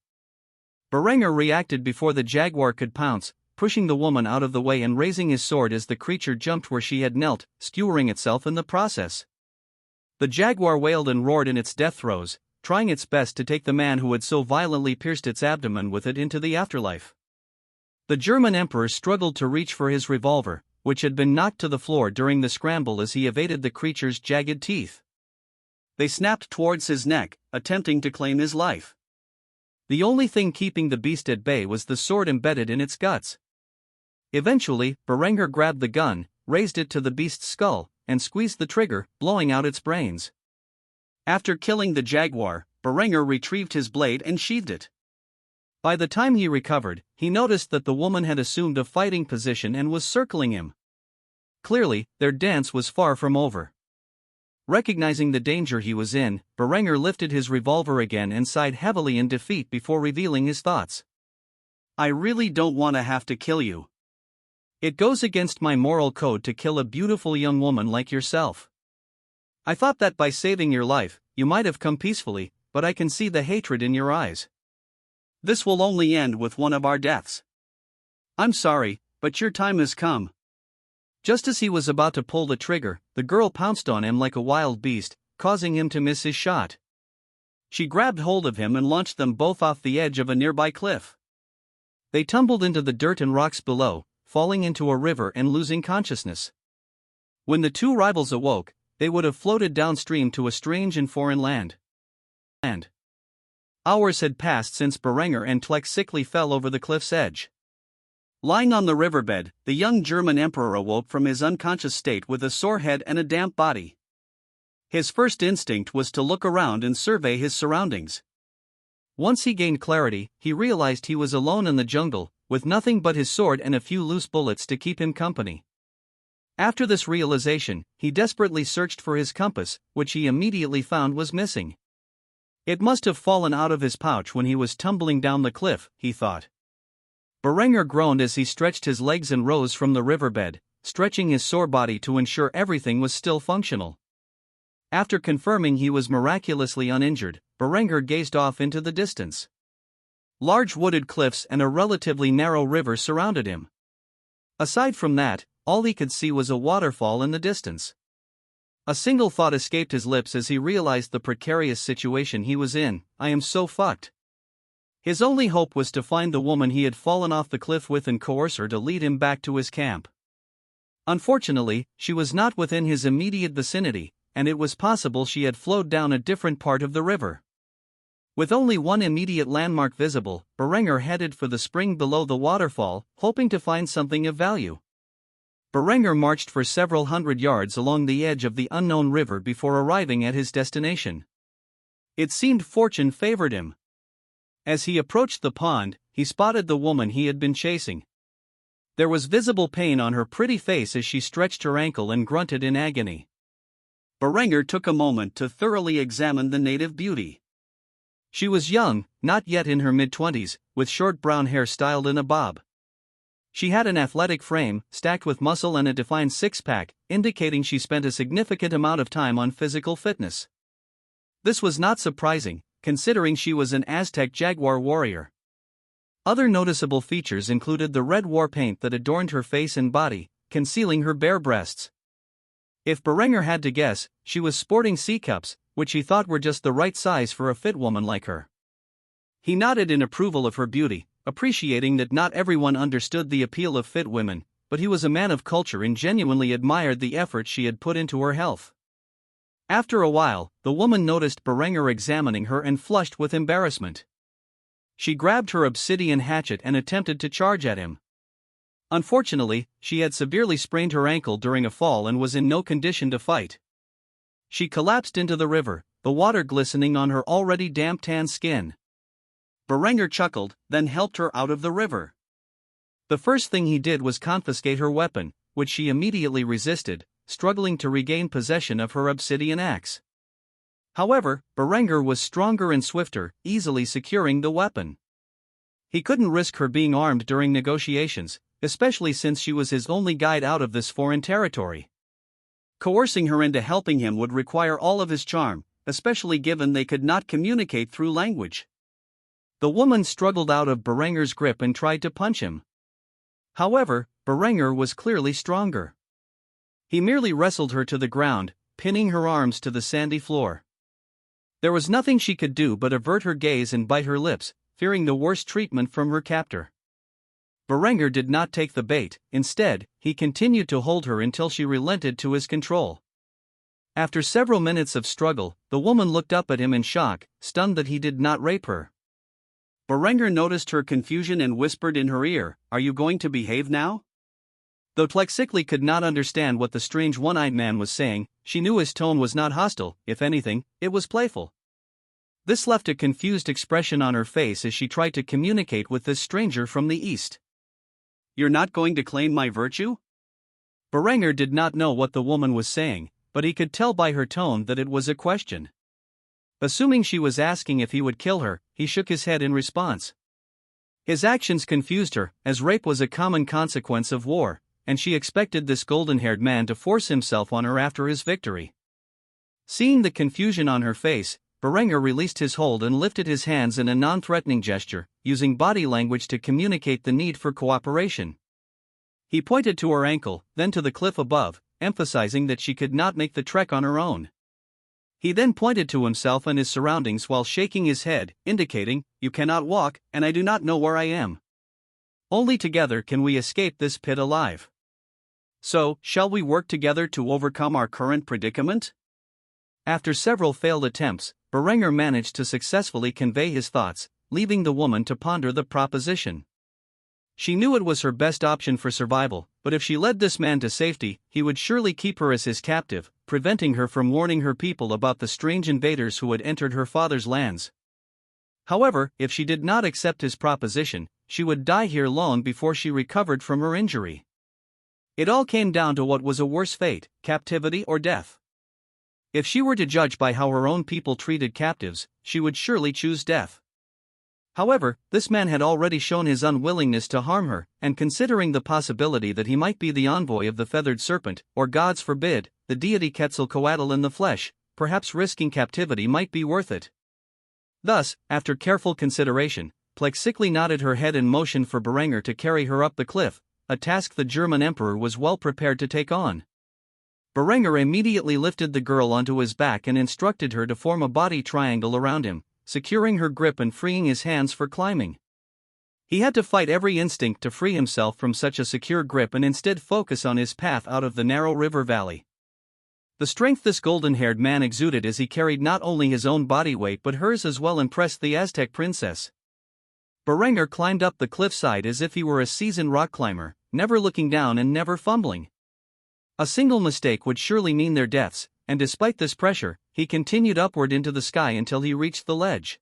Berenger reacted before the jaguar could pounce, pushing the woman out of the way and raising his sword as the creature jumped where she had knelt, skewering itself in the process. The jaguar wailed and roared in its death throes, trying its best to take the man who had so violently pierced its abdomen with it into the afterlife. The German emperor struggled to reach for his revolver, which had been knocked to the floor during the scramble as he evaded the creature's jagged teeth. They snapped towards his neck, attempting to claim his life. The only thing keeping the beast at bay was the sword embedded in its guts. Eventually, Berenger grabbed the gun, raised it to the beast's skull, and squeezed the trigger, blowing out its brains. After killing the jaguar, Berenger retrieved his blade and sheathed it. By the time he recovered, he noticed that the woman had assumed a fighting position and was circling him. Clearly, their dance was far from over. Recognizing the danger he was in, Berenger lifted his revolver again and sighed heavily in defeat before revealing his thoughts. "I really don't want to have to kill you. It goes against my moral code to kill a beautiful young woman like yourself. I thought that by saving your life, you might have come peacefully, but I can see the hatred in your eyes. This will only end with one of our deaths. I'm sorry, but your time has come." Just as he was about to pull the trigger, the girl pounced on him like a wild beast, causing him to miss his shot. She grabbed hold of him and launched them both off the edge of a nearby cliff. They tumbled into the dirt and rocks below, falling into a river and losing consciousness. When the two rivals awoke, they would have floated downstream to a strange and foreign land. Hours had passed since Berenger and Tlexicli fell over the cliff's edge. Lying on the riverbed, the young German emperor awoke from his unconscious state with a sore head and a damp body. His first instinct was to look around and survey his surroundings. Once he gained clarity, he realized he was alone in the jungle, with nothing but his sword and a few loose bullets to keep him company. After this realization, he desperately searched for his compass, which he immediately found was missing. It must have fallen out of his pouch when he was tumbling down the cliff, he thought. Berenger groaned as he stretched his legs and rose from the riverbed, stretching his sore body to ensure everything was still functional. After confirming he was miraculously uninjured, Berenger gazed off into the distance. Large wooded cliffs and a relatively narrow river surrounded him. Aside from that, all he could see was a waterfall in the distance. A single thought escaped his lips as he realized the precarious situation he was in: I am so fucked. His only hope was to find the woman he had fallen off the cliff with and coerce her to lead him back to his camp. Unfortunately, she was not within his immediate vicinity, and it was possible she had flowed down a different part of the river. With only one immediate landmark visible, Berenger headed for the spring below the waterfall, hoping to find something of value. Berenger marched for several hundred yards along the edge of the unknown river before arriving at his destination. It seemed fortune favored him. As he approached the pond, he spotted the woman he had been chasing. There was visible pain on her pretty face as she stretched her ankle and grunted in agony. Berenger took a moment to thoroughly examine the native beauty. She was young, not yet in her mid-20s, with short brown hair styled in a bob. She had an athletic frame, stacked with muscle and a defined six-pack, indicating she spent a significant amount of time on physical fitness. This was not surprising, considering she was an Aztec jaguar warrior. Other noticeable features included the red war paint that adorned her face and body, concealing her bare breasts. If Berenger had to guess, she was sporting C-cups, which he thought were just the right size for a fit woman like her. He nodded in approval of her beauty, appreciating that not everyone understood the appeal of fit women, but he was a man of culture and genuinely admired the effort she had put into her health. After a while, the woman noticed Berenger examining her and flushed with embarrassment. She grabbed her obsidian hatchet and attempted to charge at him. Unfortunately, she had severely sprained her ankle during a fall and was in no condition to fight. She collapsed into the river, the water glistening on her already damp tan skin. Berenger chuckled, then helped her out of the river. The first thing he did was confiscate her weapon, which she immediately resisted, struggling to regain possession of her obsidian axe. However, Berenger was stronger and swifter, easily securing the weapon. He couldn't risk her being armed during negotiations, especially since she was his only guide out of this foreign territory. Coercing her into helping him would require all of his charm, especially given they could not communicate through language. The woman struggled out of Berenger's grip and tried to punch him. However, Berenger was clearly stronger. He merely wrestled her to the ground, pinning her arms to the sandy floor. There was nothing she could do but avert her gaze and bite her lips, fearing the worst treatment from her captor. Berenger did not take the bait. Instead, he continued to hold her until she relented to his control. After several minutes of struggle, the woman looked up at him in shock, stunned that he did not rape her. Berenger noticed her confusion and whispered in her ear, "Are you going to behave now?" Though Tlexicli could not understand what the strange one-eyed man was saying, she knew his tone was not hostile. If anything, it was playful. This left a confused expression on her face as she tried to communicate with this stranger from the east. "You're not going to claim my virtue?" Berenger did not know what the woman was saying, but he could tell by her tone that it was a question. Assuming she was asking if he would kill her, he shook his head in response. His actions confused her, as rape was a common consequence of war, and she expected this golden-haired man to force himself on her after his victory. Seeing the confusion on her face, Berenger released his hold and lifted his hands in a non-threatening gesture, using body language to communicate the need for cooperation. He pointed to her ankle, then to the cliff above, emphasizing that she could not make the trek on her own. He then pointed to himself and his surroundings while shaking his head, indicating, "You cannot walk, and I do not know where I am. Only together can we escape this pit alive. So, shall we work together to overcome our current predicament?" After several failed attempts, Berenger managed to successfully convey his thoughts, leaving the woman to ponder the proposition. She knew it was her best option for survival, but if she led this man to safety, he would surely keep her as his captive, preventing her from warning her people about the strange invaders who had entered her father's lands. However, if she did not accept his proposition, she would die here long before she recovered from her injury. It all came down to what was a worse fate, captivity or death. If she were to judge by how her own people treated captives, she would surely choose death. However, this man had already shown his unwillingness to harm her, and considering the possibility that he might be the envoy of the feathered serpent, or gods forbid, the deity Quetzalcoatl in the flesh, perhaps risking captivity might be worth it. Thus, after careful consideration, Plexicli nodded her head in motion for Berenger to carry her up the cliff, a task the German emperor was well prepared to take on. Berenger immediately lifted the girl onto his back and instructed her to form a body triangle around him, securing her grip and freeing his hands for climbing. He had to fight every instinct to free himself from such a secure grip and instead focus on his path out of the narrow river valley. The strength this golden-haired man exuded as he carried not only his own body weight but hers as well impressed the Aztec princess. Berenger climbed up the cliffside as if he were a seasoned rock climber, never looking down and never fumbling. A single mistake would surely mean their deaths, and despite this pressure, he continued upward into the sky until he reached the ledge.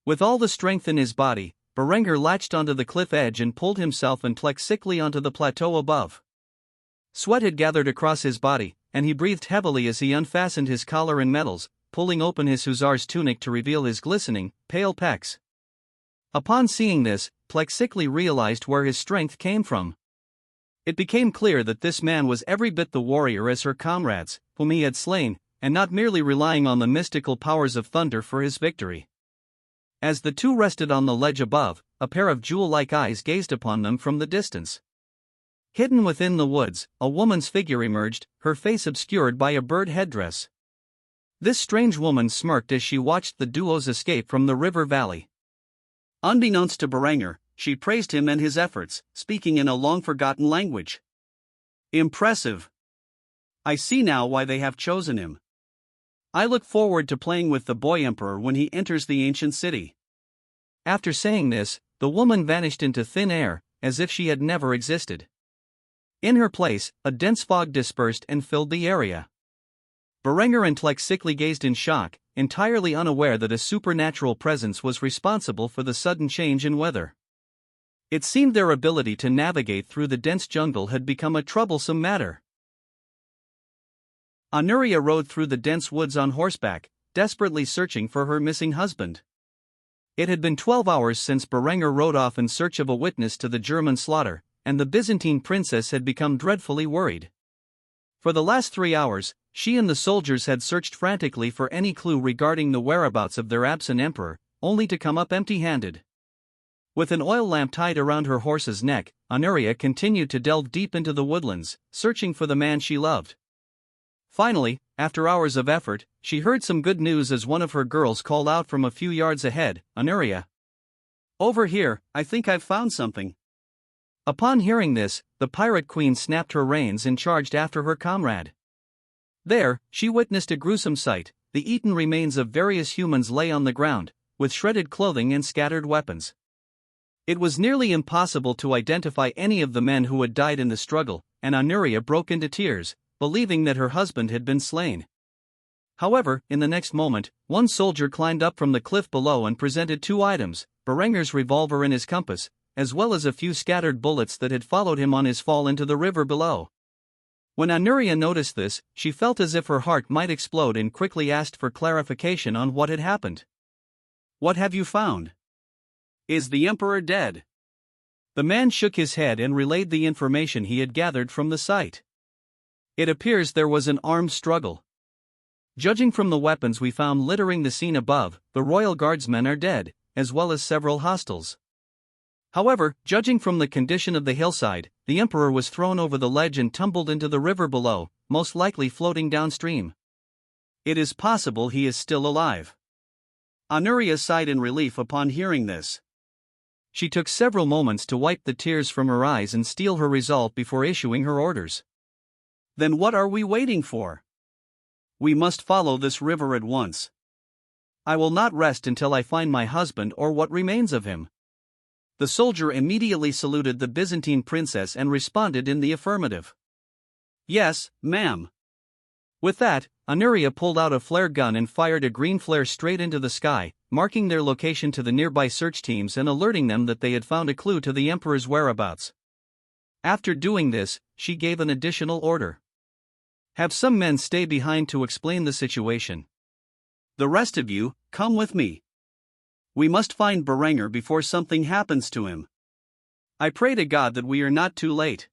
With all the strength in his body, Berenger latched onto the cliff edge and pulled himself and Plexicli onto the plateau above. Sweat had gathered across his body, and he breathed heavily as he unfastened his collar and medals, pulling open his hussar's tunic to reveal his glistening, pale pecs. Upon seeing this, Plexicli realized where his strength came from. It became clear that this man was every bit the warrior as her comrades, whom he had slain, and not merely relying on the mystical powers of thunder for his victory. As the two rested on the ledge above, a pair of jewel-like eyes gazed upon them from the distance. Hidden within the woods, a woman's figure emerged, her face obscured by a bird headdress. This strange woman smirked as she watched the duo's escape from the river valley. Unbeknownst to Berenger, she praised him and his efforts, speaking in a long-forgotten language. "Impressive. I see now why they have chosen him. I look forward to playing with the boy emperor when he enters the ancient city." After saying this, the woman vanished into thin air, as if she had never existed. In her place, a dense fog dispersed and filled the area. Berenger and Plexicli gazed in shock, entirely unaware that a supernatural presence was responsible for the sudden change in weather. It seemed their ability to navigate through the dense jungle had become a troublesome matter. Honoria rode through the dense woods on horseback, desperately searching for her missing husband. It had been 12 hours since Berenger rode off in search of a witness to the German slaughter, and the Byzantine princess had become dreadfully worried. For the last 3 hours, she and the soldiers had searched frantically for any clue regarding the whereabouts of their absent emperor, only to come up empty-handed. With an oil lamp tied around her horse's neck, Honoria continued to delve deep into the woodlands, searching for the man she loved. Finally, after hours of effort, she heard some good news as one of her girls called out from a few yards ahead, "Honoria. Over here, I think I've found something." Upon hearing this, the pirate queen snapped her reins and charged after her comrade. There, she witnessed a gruesome sight. The eaten remains of various humans lay on the ground, with shredded clothing and scattered weapons. It was nearly impossible to identify any of the men who had died in the struggle, and Honoria broke into tears, believing that her husband had been slain. However, in the next moment, one soldier climbed up from the cliff below and presented 2 items, Berenger's revolver and his compass, as well as a few scattered bullets that had followed him on his fall into the river below. When Honoria noticed this, she felt as if her heart might explode and quickly asked for clarification on what had happened. "What have you found? Is the emperor dead?" The man shook his head and relayed the information he had gathered from the site. "It appears there was an armed struggle. Judging from the weapons we found littering the scene above, the royal guardsmen are dead, as well as several hostiles. However, judging from the condition of the hillside, the emperor was thrown over the ledge and tumbled into the river below, most likely floating downstream. It is possible he is still alive. Honoria sighed in relief upon hearing this. She took several moments to wipe the tears from her eyes and steel her resolve before issuing her orders. Then what are we waiting for? We must follow this river at once. I will not rest until I find my husband or what remains of him. The soldier immediately saluted the Byzantine princess and responded in the affirmative. Yes, ma'am. With that, Honoria pulled out a flare gun and fired a green flare straight into the sky, marking their location to the nearby search teams and alerting them that they had found a clue to the Emperor's whereabouts. After doing this, she gave an additional order. Have some men stay behind to explain the situation. The rest of you, come with me. We must find Berenger before something happens to him. I pray to God that we are not too late.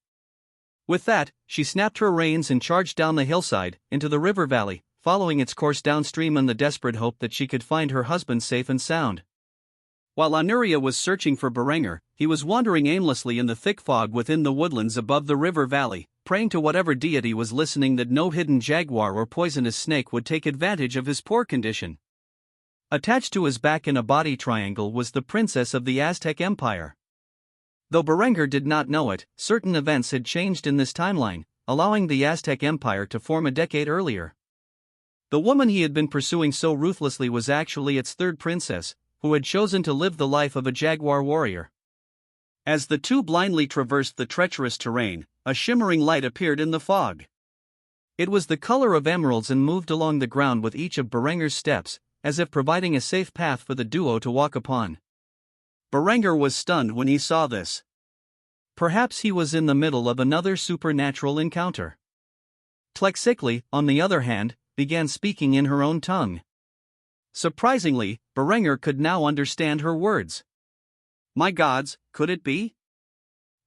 With that, she snapped her reins and charged down the hillside, into the river valley, following its course downstream in the desperate hope that she could find her husband safe and sound. While Honoria was searching for Berenger, he was wandering aimlessly in the thick fog within the woodlands above the river valley, praying to whatever deity was listening that no hidden jaguar or poisonous snake would take advantage of his poor condition. Attached to his back in a body triangle was the princess of the Aztec Empire. Though Berenger did not know it, certain events had changed in this timeline, allowing the Aztec Empire to form a decade earlier. The woman he had been pursuing so ruthlessly was actually its third princess, who had chosen to live the life of a jaguar warrior. As the two blindly traversed the treacherous terrain, a shimmering light appeared in the fog. It was the color of emeralds and moved along the ground with each of Berenger's steps, as if providing a safe path for the duo to walk upon. Berenger was stunned when he saw this. Perhaps he was in the middle of another supernatural encounter. Tlexicli, on the other hand, began speaking in her own tongue. Surprisingly, Berenger could now understand her words. My gods, could it be?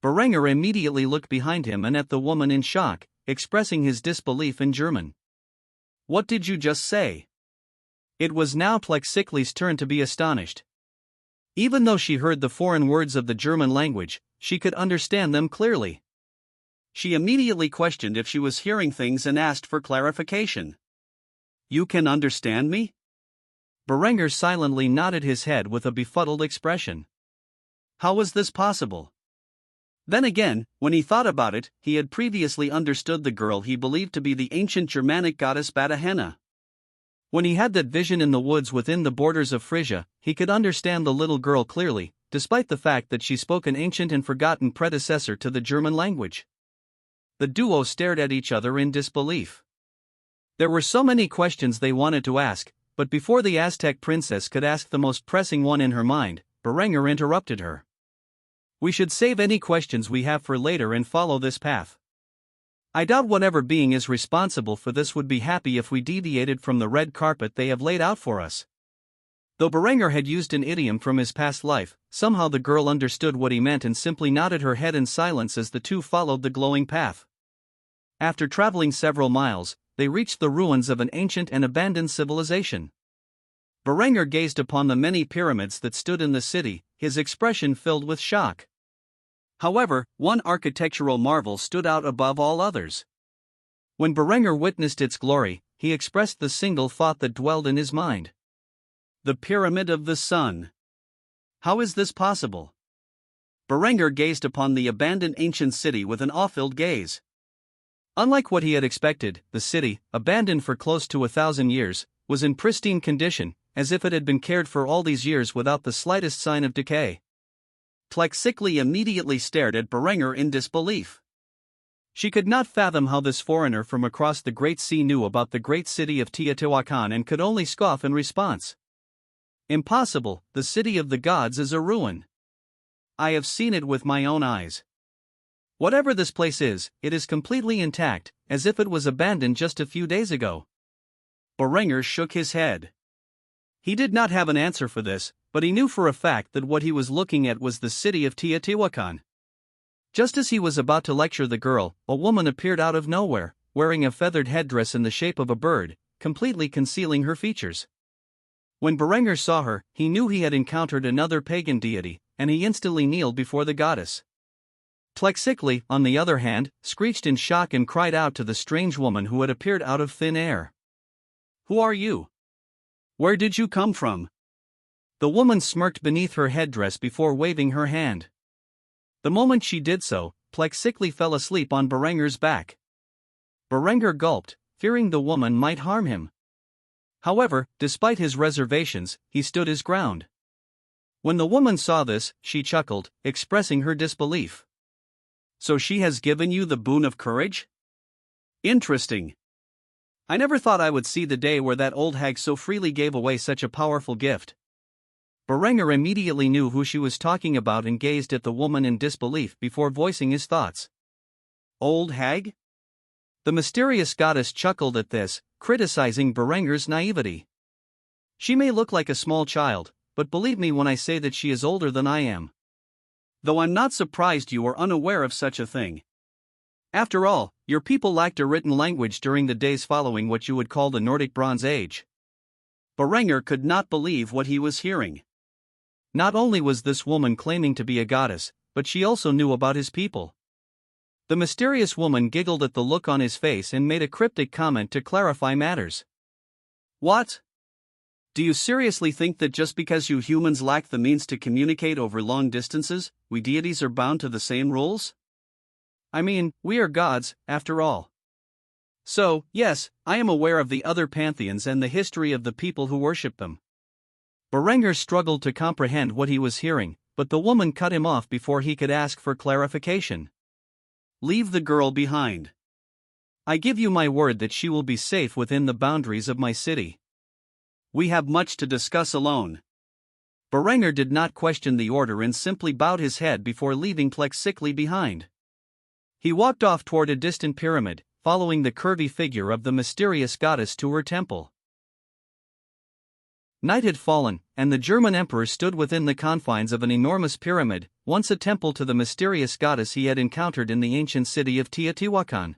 Berenger immediately looked behind him and at the woman in shock, expressing his disbelief in German. What did you just say? It was now Tlexicli's turn to be astonished. Even though she heard the foreign words of the German language, she could understand them clearly. She immediately questioned if she was hearing things and asked for clarification. You can understand me? Berenger silently nodded his head with a befuddled expression. How was this possible? Then again, when he thought about it, he had previously understood the girl he believed to be the ancient Germanic goddess Badahenna. When he had that vision in the woods within the borders of Frisia, he could understand the little girl clearly, despite the fact that she spoke an ancient and forgotten predecessor to the German language. The duo stared at each other in disbelief. There were so many questions they wanted to ask, but before the Aztec princess could ask the most pressing one in her mind, Berenger interrupted her. We should save any questions we have for later and follow this path. I doubt whatever being is responsible for this would be happy if we deviated from the red carpet they have laid out for us. Though Berenger had used an idiom from his past life, somehow the girl understood what he meant and simply nodded her head in silence as the two followed the glowing path. After traveling several miles, they reached the ruins of an ancient and abandoned civilization. Berenger gazed upon the many pyramids that stood in the city, his expression filled with shock. However, one architectural marvel stood out above all others. When Berenger witnessed its glory, he expressed the single thought that dwelled in his mind. The Pyramid of the Sun. How is this possible? Berenger gazed upon the abandoned ancient city with an awe-filled gaze. Unlike what he had expected, the city, abandoned for close to 1,000 years, was in pristine condition, as if it had been cared for all these years without the slightest sign of decay. Tlexicli immediately stared at Berenger in disbelief. She could not fathom how this foreigner from across the Great Sea knew about the great city of Teotihuacan and could only scoff in response. Impossible, the city of the gods is a ruin. I have seen it with my own eyes. Whatever this place is, it is completely intact, as if it was abandoned just a few days ago. Berenger shook his head. He did not have an answer for this, but he knew for a fact that what he was looking at was the city of Teotihuacan. Just as he was about to lecture the girl, a woman appeared out of nowhere, wearing a feathered headdress in the shape of a bird, completely concealing her features. When Berenger saw her, he knew he had encountered another pagan deity, and he instantly kneeled before the goddess. Tlexicli, on the other hand, screeched in shock and cried out to the strange woman who had appeared out of thin air. Who are you? Where did you come from? The woman smirked beneath her headdress before waving her hand. The moment she did so, Plexically fell asleep on Berenger's back. Berenger gulped, fearing the woman might harm him. However, despite his reservations, he stood his ground. When the woman saw this, she chuckled, expressing her disbelief. So she has given you the boon of courage? Interesting. I never thought I would see the day where that old hag so freely gave away such a powerful gift. Berenger immediately knew who she was talking about and gazed at the woman in disbelief before voicing his thoughts. Old hag? The mysterious goddess chuckled at this, criticizing Berenger's naivety. She may look like a small child, but believe me when I say that she is older than I am. Though I'm not surprised you are unaware of such a thing. After all, your people lacked a written language during the days following what you would call the Nordic Bronze Age. Berenger could not believe what he was hearing. Not only was this woman claiming to be a goddess, but she also knew about his people. The mysterious woman giggled at the look on his face and made a cryptic comment to clarify matters. What? Do you seriously think that just because you humans lack the means to communicate over long distances, we deities are bound to the same rules? I mean, we are gods, after all. So, yes, I am aware of the other pantheons and the history of the people who worship them. Berenger struggled to comprehend what he was hearing, but the woman cut him off before he could ask for clarification. Leave the girl behind. I give you my word that she will be safe within the boundaries of my city. We have much to discuss alone. Berenger did not question the order and simply bowed his head before leaving Plexically behind. He walked off toward a distant pyramid, following the curvy figure of the mysterious goddess to her temple. Night had fallen, and the German emperor stood within the confines of an enormous pyramid, once a temple to the mysterious goddess he had encountered in the ancient city of Teotihuacan.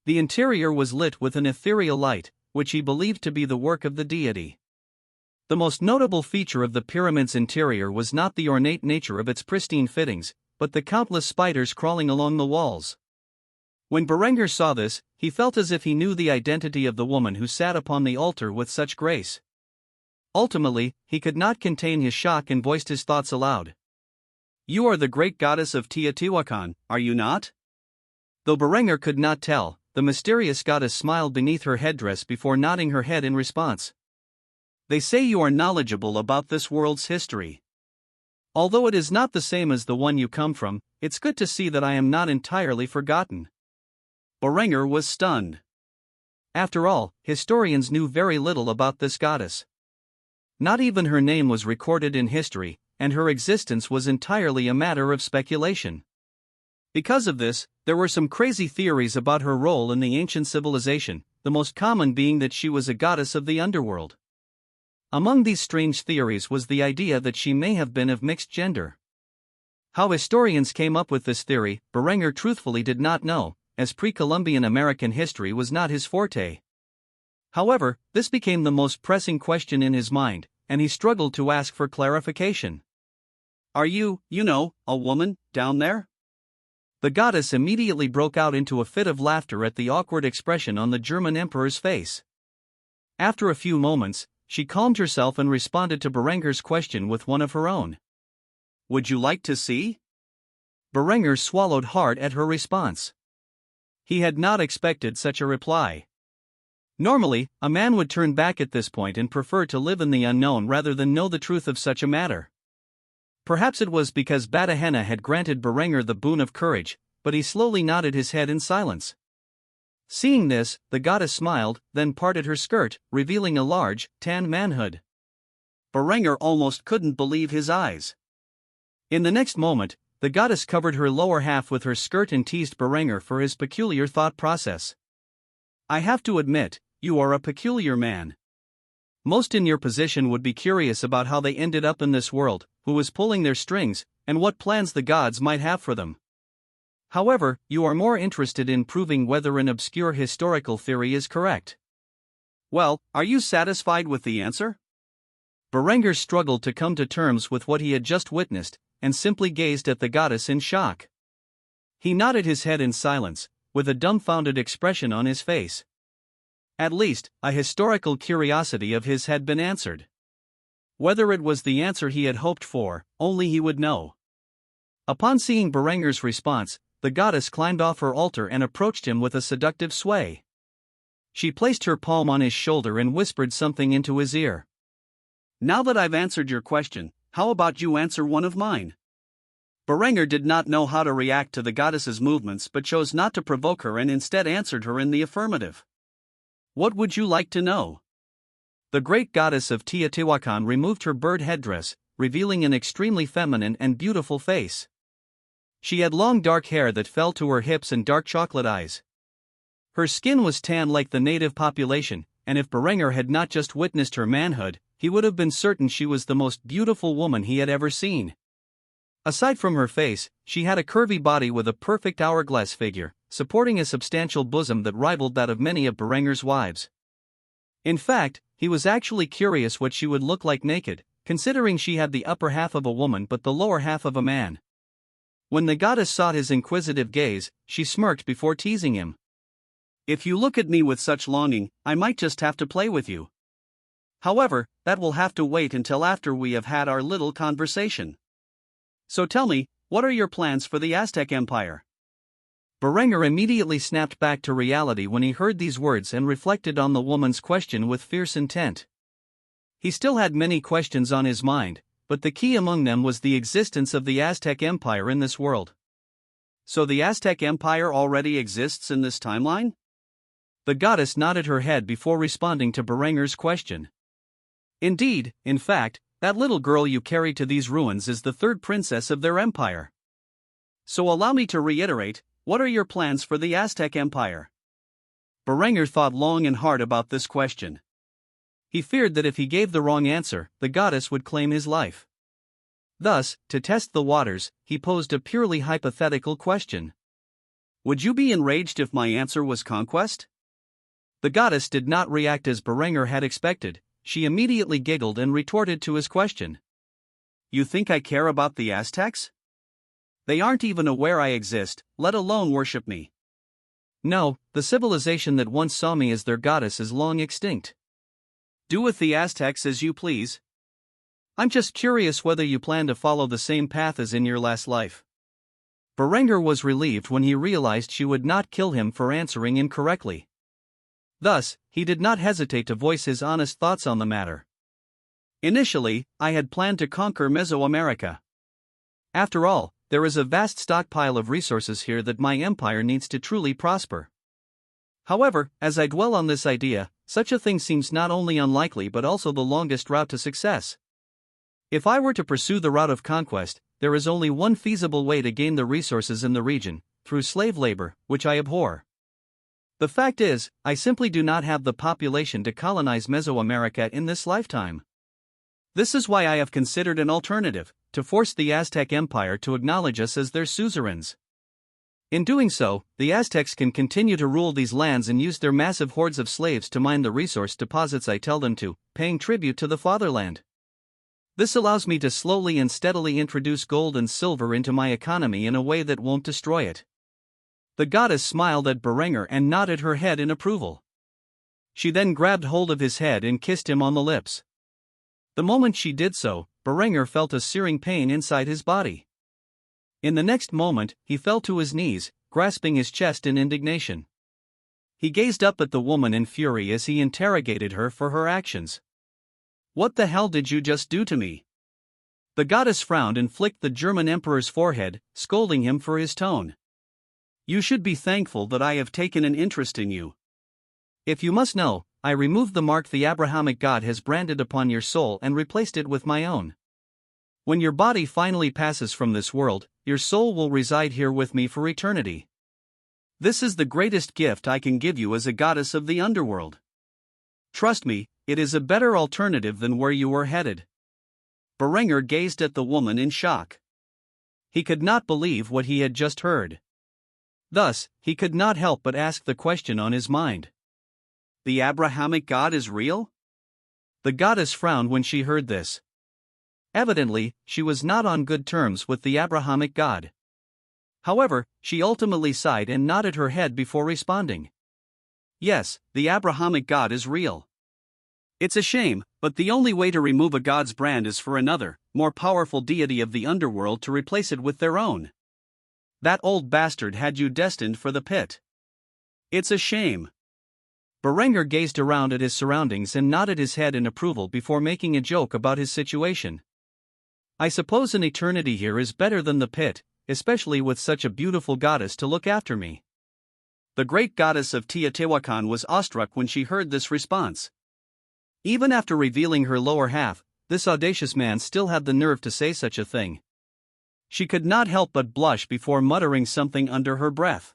The interior was lit with an ethereal light, which he believed to be the work of the deity. The most notable feature of the pyramid's interior was not the ornate nature of its pristine fittings, but the countless spiders crawling along the walls. When Berenger saw this, he felt as if he knew the identity of the woman who sat upon the altar with such grace. Ultimately, he could not contain his shock and voiced his thoughts aloud. You are the great goddess of Teotihuacan, are you not? Though Berenger could not tell, the mysterious goddess smiled beneath her headdress before nodding her head in response. They say you are knowledgeable about this world's history. Although it is not the same as the one you come from, it's good to see that I am not entirely forgotten. Berenger was stunned. After all, historians knew very little about this goddess. Not even her name was recorded in history, and her existence was entirely a matter of speculation. Because of this, there were some crazy theories about her role in the ancient civilization, the most common being that she was a goddess of the underworld. Among these strange theories was the idea that she may have been of mixed gender. How historians came up with this theory, Berenger truthfully did not know, as pre-Columbian American history was not his forte. However, this became the most pressing question in his mind, and he struggled to ask for clarification. Are you, a woman, down there? The goddess immediately broke out into a fit of laughter at the awkward expression on the German emperor's face. After a few moments, she calmed herself and responded to Berenger's question with one of her own. Would you like to see? Berenger swallowed hard at her response. He had not expected such a reply. Normally, a man would turn back at this point and prefer to live in the unknown rather than know the truth of such a matter. Perhaps it was because Badahenna had granted Berenger the boon of courage, but he slowly nodded his head in silence. Seeing this, the goddess smiled, then parted her skirt, revealing a large, tan manhood. Berenger almost couldn't believe his eyes. In the next moment, the goddess covered her lower half with her skirt and teased Berenger for his peculiar thought process. I have to admit, you are a peculiar man. Most in your position would be curious about how they ended up in this world, who was pulling their strings, and what plans the gods might have for them. However, you are more interested in proving whether an obscure historical theory is correct. Well, are you satisfied with the answer? Berenger struggled to come to terms with what he had just witnessed, and simply gazed at the goddess in shock. He nodded his head in silence, with a dumbfounded expression on his face. At least, a historical curiosity of his had been answered. Whether it was the answer he had hoped for, only he would know. Upon seeing Berenger's response, the goddess climbed off her altar and approached him with a seductive sway. She placed her palm on his shoulder and whispered something into his ear. "Now that I've answered your question, how about you answer one of mine?" Berenger did not know how to react to the goddess's movements but chose not to provoke her and instead answered her in the affirmative. "What would you like to know?" The great goddess of Teotihuacan removed her bird headdress, revealing an extremely feminine and beautiful face. She had long dark hair that fell to her hips and dark chocolate eyes. Her skin was tan like the native population, and if Berenger had not just witnessed her manhood, he would have been certain she was the most beautiful woman he had ever seen. Aside from her face, she had a curvy body with a perfect hourglass figure, supporting a substantial bosom that rivaled that of many of Berenger's wives. In fact, he was actually curious what she would look like naked, considering she had the upper half of a woman but the lower half of a man. When the goddess sought his inquisitive gaze, she smirked before teasing him. "If you look at me with such longing, I might just have to play with you. However, that will have to wait until after we have had our little conversation. So tell me, what are your plans for the Aztec Empire?" Berenger immediately snapped back to reality when he heard these words and reflected on the woman's question with fierce intent. He still had many questions on his mind, but the key among them was the existence of the Aztec Empire in this world. So the Aztec Empire already exists in this timeline? The goddess nodded her head before responding to Berenger's question. "Indeed, in fact, that little girl you carried to these ruins is the third princess of their empire. So allow me to reiterate, what are your plans for the Aztec Empire?" Berenger thought long and hard about this question. He feared that if he gave the wrong answer, the goddess would claim his life. Thus, to test the waters, he posed a purely hypothetical question. "Would you be enraged if my answer was conquest?" The goddess did not react as Berenger had expected. She immediately giggled and retorted to his question. "You think I care about the Aztecs? They aren't even aware I exist, let alone worship me. No, the civilization that once saw me as their goddess is long extinct. Do with the Aztecs as you please. I'm just curious whether you plan to follow the same path as in your last life." Berenger was relieved when he realized she would not kill him for answering incorrectly. Thus, he did not hesitate to voice his honest thoughts on the matter. "Initially, I had planned to conquer Mesoamerica. After all, there is a vast stockpile of resources here that my empire needs to truly prosper. However, as I dwell on this idea, such a thing seems not only unlikely but also the longest route to success. If I were to pursue the route of conquest, there is only one feasible way to gain the resources in the region, through slave labor, which I abhor. The fact is, I simply do not have the population to colonize Mesoamerica in this lifetime. This is why I have considered an alternative, to force the Aztec Empire to acknowledge us as their suzerains. In doing so, the Aztecs can continue to rule these lands and use their massive hordes of slaves to mine the resource deposits I tell them to, paying tribute to the fatherland. This allows me to slowly and steadily introduce gold and silver into my economy in a way that won't destroy it." The goddess smiled at Berenger and nodded her head in approval. She then grabbed hold of his head and kissed him on the lips. The moment she did so, Berenger felt a searing pain inside his body. In the next moment, he fell to his knees, grasping his chest in indignation. He gazed up at the woman in fury as he interrogated her for her actions. "What the hell did you just do to me?" The goddess frowned and flicked the German emperor's forehead, scolding him for his tone. "You should be thankful that I have taken an interest in you. If you must know, I removed the mark the Abrahamic God has branded upon your soul and replaced it with my own. When your body finally passes from this world, your soul will reside here with me for eternity. This is the greatest gift I can give you as a goddess of the underworld. Trust me, it is a better alternative than where you were headed." Berenger gazed at the woman in shock. He could not believe what he had just heard. Thus, he could not help but ask the question on his mind. "The Abrahamic God is real?" The goddess frowned when she heard this. Evidently, she was not on good terms with the Abrahamic God. However, she ultimately sighed and nodded her head before responding. Yes, the Abrahamic God is real. It's a shame, but the only way to remove a god's brand is for another, more powerful deity of the underworld to replace it with their own. That old bastard had you destined for the pit. It's a shame. Berenger gazed around at his surroundings and nodded his head in approval before making a joke about his situation. I suppose an eternity here is better than the pit, especially with such a beautiful goddess to look after me. The great goddess of Teotihuacan was awestruck when she heard this response. Even after revealing her lower half, this audacious man still had the nerve to say such a thing. She could not help but blush before muttering something under her breath.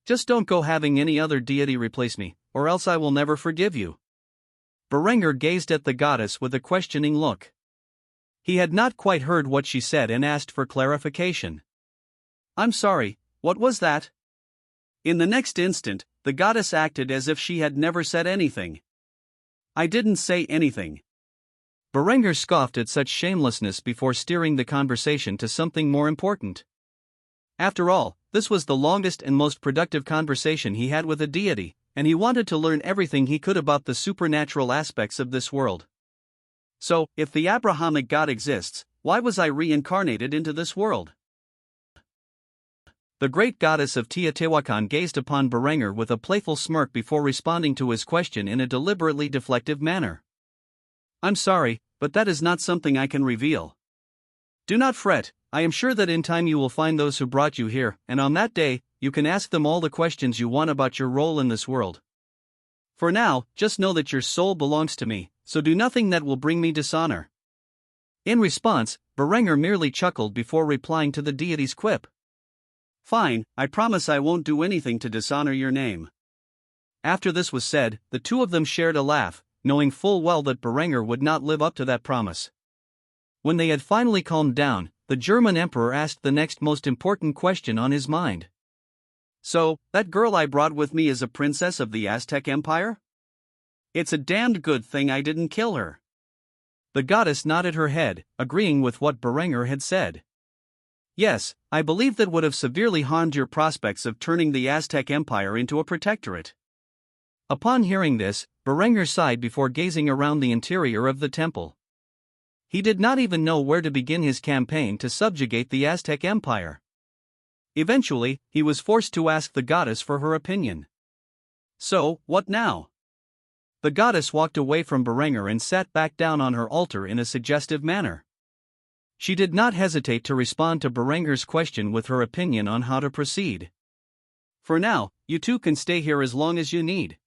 Just don't go having any other deity replace me, or else I will never forgive you. Berenger gazed at the goddess with a questioning look. He had not quite heard what she said and asked for clarification. I'm sorry, what was that? In the next instant, the goddess acted as if she had never said anything. I didn't say anything. Berenger scoffed at such shamelessness before steering the conversation to something more important. After all, this was the longest and most productive conversation he had with a deity, and he wanted to learn everything he could about the supernatural aspects of this world. So, if the Abrahamic God exists, why was I reincarnated into this world? The great goddess of Teotihuacan gazed upon Berenger with a playful smirk before responding to his question in a deliberately deflective manner. I'm sorry, but that is not something I can reveal. Do not fret, I am sure that in time you will find those who brought you here, and on that day, you can ask them all the questions you want about your role in this world. For now, just know that your soul belongs to me, so do nothing that will bring me dishonor. In response, Berenger merely chuckled before replying to the deity's quip. Fine, I promise I won't do anything to dishonor your name. After this was said, the two of them shared a laugh, knowing full well that Berenger would not live up to that promise. When they had finally calmed down, the German emperor asked the next most important question on his mind. So, that girl I brought with me is a princess of the Aztec Empire? It's a damned good thing I didn't kill her. The goddess nodded her head, agreeing with what Berenger had said. Yes, I believe that would have severely harmed your prospects of turning the Aztec Empire into a protectorate. Upon hearing this, Berenger sighed before gazing around the interior of the temple. He did not even know where to begin his campaign to subjugate the Aztec Empire. Eventually, he was forced to ask the goddess for her opinion. So, what now? The goddess walked away from Berenger and sat back down on her altar in a suggestive manner. She did not hesitate to respond to Berenger's question with her opinion on how to proceed. For now, you two can stay here as long as you need.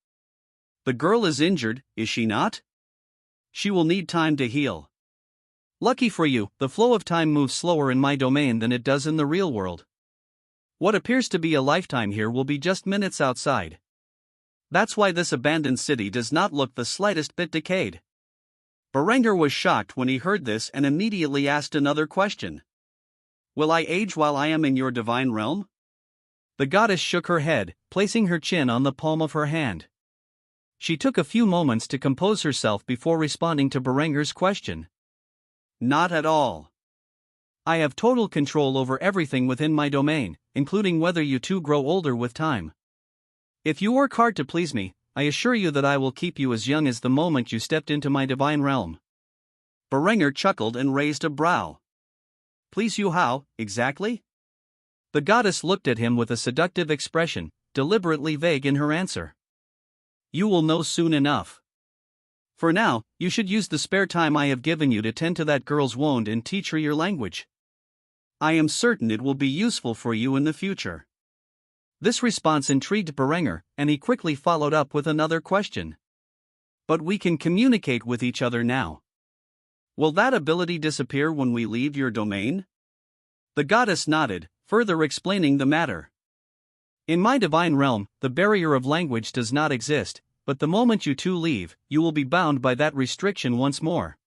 The girl is injured, is she not? She will need time to heal. Lucky for you, the flow of time moves slower in my domain than it does in the real world. What appears to be a lifetime here will be just minutes outside. That's why this abandoned city does not look the slightest bit decayed. Berenger was shocked when he heard this and immediately asked another question. Will I age while I am in your divine realm? The goddess shook her head, placing her chin on the palm of her hand. She took a few moments to compose herself before responding to Berenger's question. Not at all. I have total control over everything within my domain, including whether you two grow older with time. If you work hard to please me, I assure you that I will keep you as young as the moment you stepped into my divine realm. Berenger chuckled and raised a brow. Please you how, exactly? The goddess looked at him with a seductive expression, deliberately vague in her answer. You will know soon enough. For now, you should use the spare time I have given you to tend to that girl's wound and teach her your language. I am certain it will be useful for you in the future. This response intrigued Berenger, and he quickly followed up with another question. But we can communicate with each other now. Will that ability disappear when we leave your domain? The goddess nodded, further explaining the matter. In my divine realm, the barrier of language does not exist, but the moment you two leave, you will be bound by that restriction once more.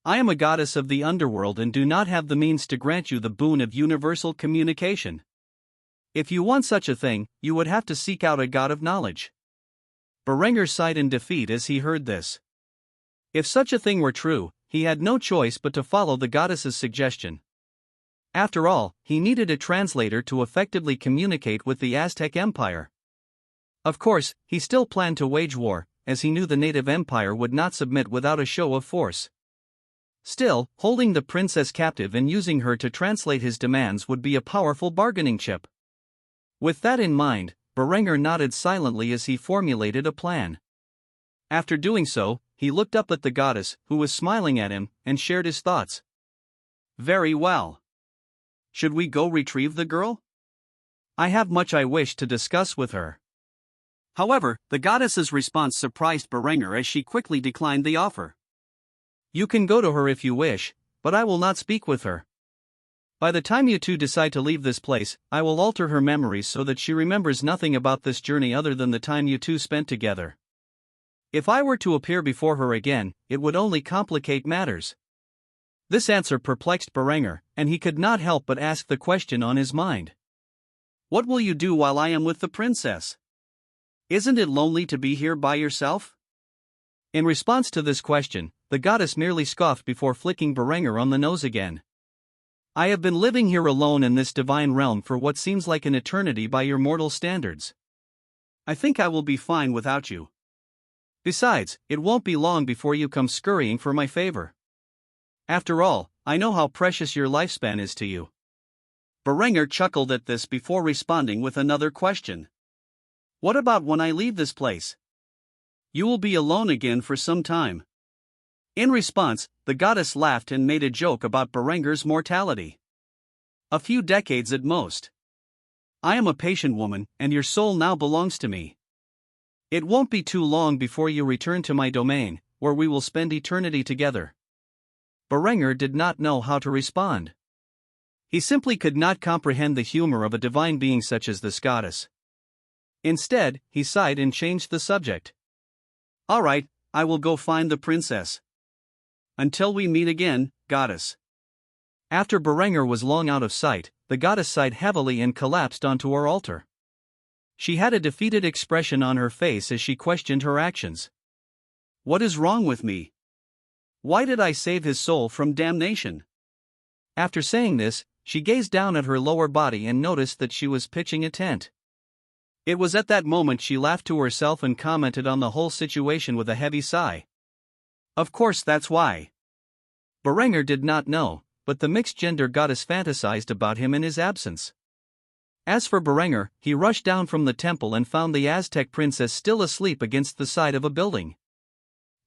I am a goddess of the underworld and do not have the means to grant you the boon of universal communication. If you want such a thing, you would have to seek out a god of knowledge. Berenger sighed in defeat as he heard this. If such a thing were true, he had no choice but to follow the goddess's suggestion. After all, he needed a translator to effectively communicate with the Aztec Empire. Of course, he still planned to wage war, as he knew the native empire would not submit without a show of force. Still, holding the princess captive and using her to translate his demands would be a powerful bargaining chip. With that in mind, Berenger nodded silently as he formulated a plan. After doing so, he looked up at the goddess, who was smiling at him, and shared his thoughts. Very well. Should we go retrieve the girl? I have much I wish to discuss with her. However, the goddess's response surprised Berenger as she quickly declined the offer. You can go to her if you wish, but I will not speak with her. By the time you two decide to leave this place, I will alter her memories so that she remembers nothing about this journey other than the time you two spent together. If I were to appear before her again, it would only complicate matters. This answer perplexed Berenger, and he could not help but ask the question on his mind. What will you do while I am with the princess? Isn't it lonely to be here by yourself? In response to this question, the goddess merely scoffed before flicking Berenger on the nose again. I have been living here alone in this divine realm for what seems like an eternity by your mortal standards. I think I will be fine without you. Besides, it won't be long before you come scurrying for my favor. After all, I know how precious your lifespan is to you. Berenger chuckled at this before responding with another question. What about when I leave this place? You will be alone again for some time. In response, the goddess laughed and made a joke about Berenger's mortality. A few decades at most. I am a patient woman, and your soul now belongs to me. It won't be too long before you return to my domain, where we will spend eternity together. Berenger did not know how to respond. He simply could not comprehend the humor of a divine being such as this goddess. Instead, he sighed and changed the subject. All right, I will go find the princess. Until we meet again, goddess. After Berenger was long out of sight, the goddess sighed heavily and collapsed onto her altar. She had a defeated expression on her face as she questioned her actions. What is wrong with me? Why did I save his soul from damnation? After saying this, she gazed down at her lower body and noticed that she was pitching a tent. It was at that moment she laughed to herself and commented on the whole situation with a heavy sigh. Of course that's why. Berenger did not know, but the mixed-gender goddess fantasized about him in his absence. As for Berenger, he rushed down from the temple and found the Aztec princess still asleep against the side of a building.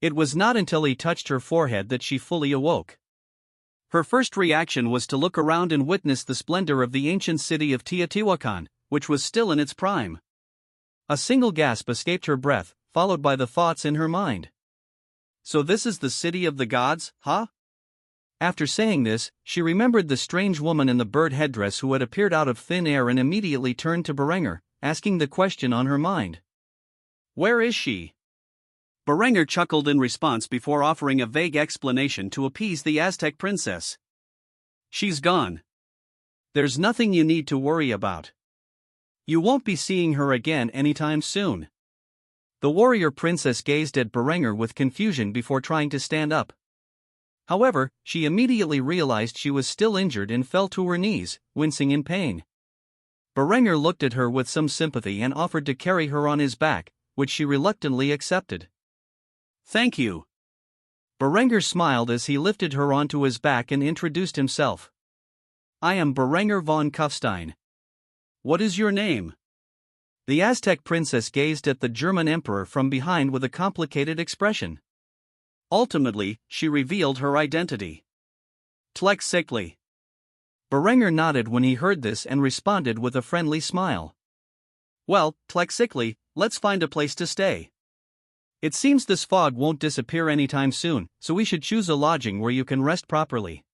It was not until he touched her forehead that she fully awoke. Her first reaction was to look around and witness the splendor of the ancient city of Teotihuacan, which was still in its prime. A single gasp escaped her breath, followed by the thoughts in her mind. So this is the city of the gods, huh? After saying this, she remembered the strange woman in the bird headdress who had appeared out of thin air and immediately turned to Berenger, asking the question on her mind. Where is she? Berenger chuckled in response before offering a vague explanation to appease the Aztec princess. She's gone. There's nothing you need to worry about. You won't be seeing her again anytime soon. The warrior princess gazed at Berenger with confusion before trying to stand up. However, she immediately realized she was still injured and fell to her knees, wincing in pain. Berenger looked at her with some sympathy and offered to carry her on his back, which she reluctantly accepted. Thank you. Berenger smiled as he lifted her onto his back and introduced himself. I am Berenger von Kufstein. What is your name? The Aztec princess gazed at the German emperor from behind with a complicated expression. Ultimately, she revealed her identity. Tlexicli. Berenger nodded when he heard this and responded with a friendly smile. Well, Tlexicli, let's find a place to stay. It seems this fog won't disappear anytime soon, so we should choose a lodging where you can rest properly.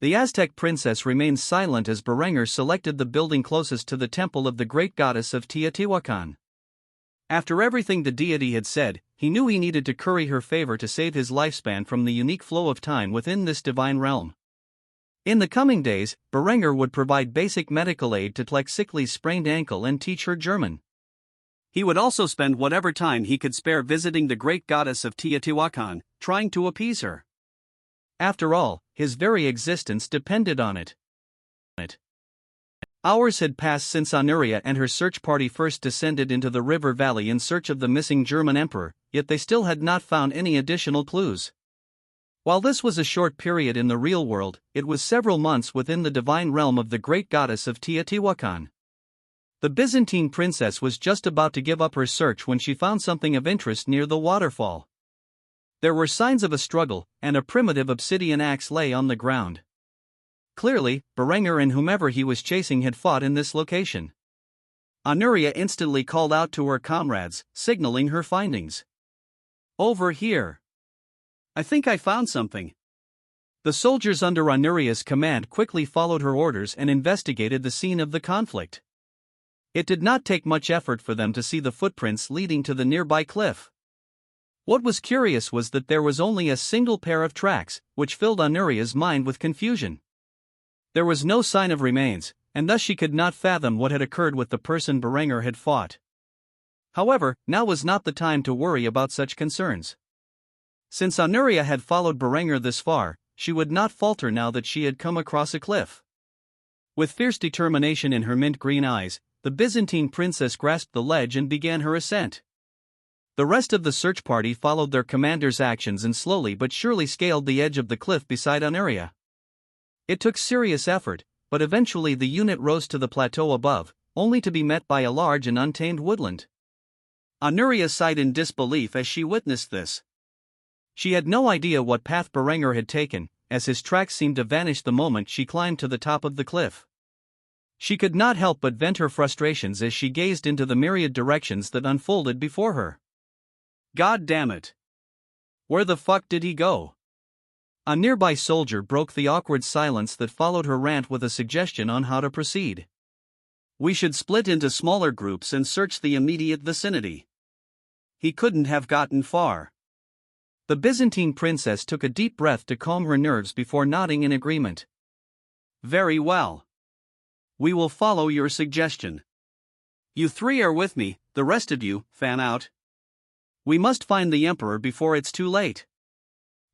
The Aztec princess remained silent as Berenger selected the building closest to the temple of the great goddess of Teotihuacan. After everything the deity had said, he knew he needed to curry her favor to save his lifespan from the unique flow of time within this divine realm. In the coming days, Berenger would provide basic medical aid to Tlexicli's sprained ankle and teach her German. He would also spend whatever time he could spare visiting the great goddess of Teotihuacan, trying to appease her. After all, his very existence depended on it. Hours had passed since Honoria and her search party first descended into the river valley in search of the missing German emperor, yet they still had not found any additional clues. While this was a short period in the real world, it was several months within the divine realm of the great goddess of Teotihuacan. The Byzantine princess was just about to give up her search when she found something of interest near the waterfall. There were signs of a struggle, and a primitive obsidian axe lay on the ground. Clearly, Berenger and whomever he was chasing had fought in this location. Honoria instantly called out to her comrades, signaling her findings. "Over here. I think I found something." The soldiers under Honoria's command quickly followed her orders and investigated the scene of the conflict. It did not take much effort for them to see the footprints leading to the nearby cliff. What was curious was that there was only a single pair of tracks, which filled Honoria's mind with confusion. There was no sign of remains, and thus she could not fathom what had occurred with the person Berenger had fought. However, now was not the time to worry about such concerns. Since Honoria had followed Berenger this far, she would not falter now that she had come across a cliff. With fierce determination in her mint-green eyes, the Byzantine princess grasped the ledge and began her ascent. The rest of the search party followed their commander's actions and slowly but surely scaled the edge of the cliff beside Honoria. It took serious effort, but eventually the unit rose to the plateau above, only to be met by a large and untamed woodland. Honoria sighed in disbelief as she witnessed this. She had no idea what path Berenger had taken, as his tracks seemed to vanish the moment she climbed to the top of the cliff. She could not help but vent her frustrations as she gazed into the myriad directions that unfolded before her. God damn it! Where the fuck did he go? A nearby soldier broke the awkward silence that followed her rant with a suggestion on how to proceed. "We should split into smaller groups and search the immediate vicinity. He couldn't have gotten far." The Byzantine princess took a deep breath to calm her nerves before nodding in agreement. "Very well. We will follow your suggestion. You three are with me, the rest of you, fan out. We must find the emperor before it's too late."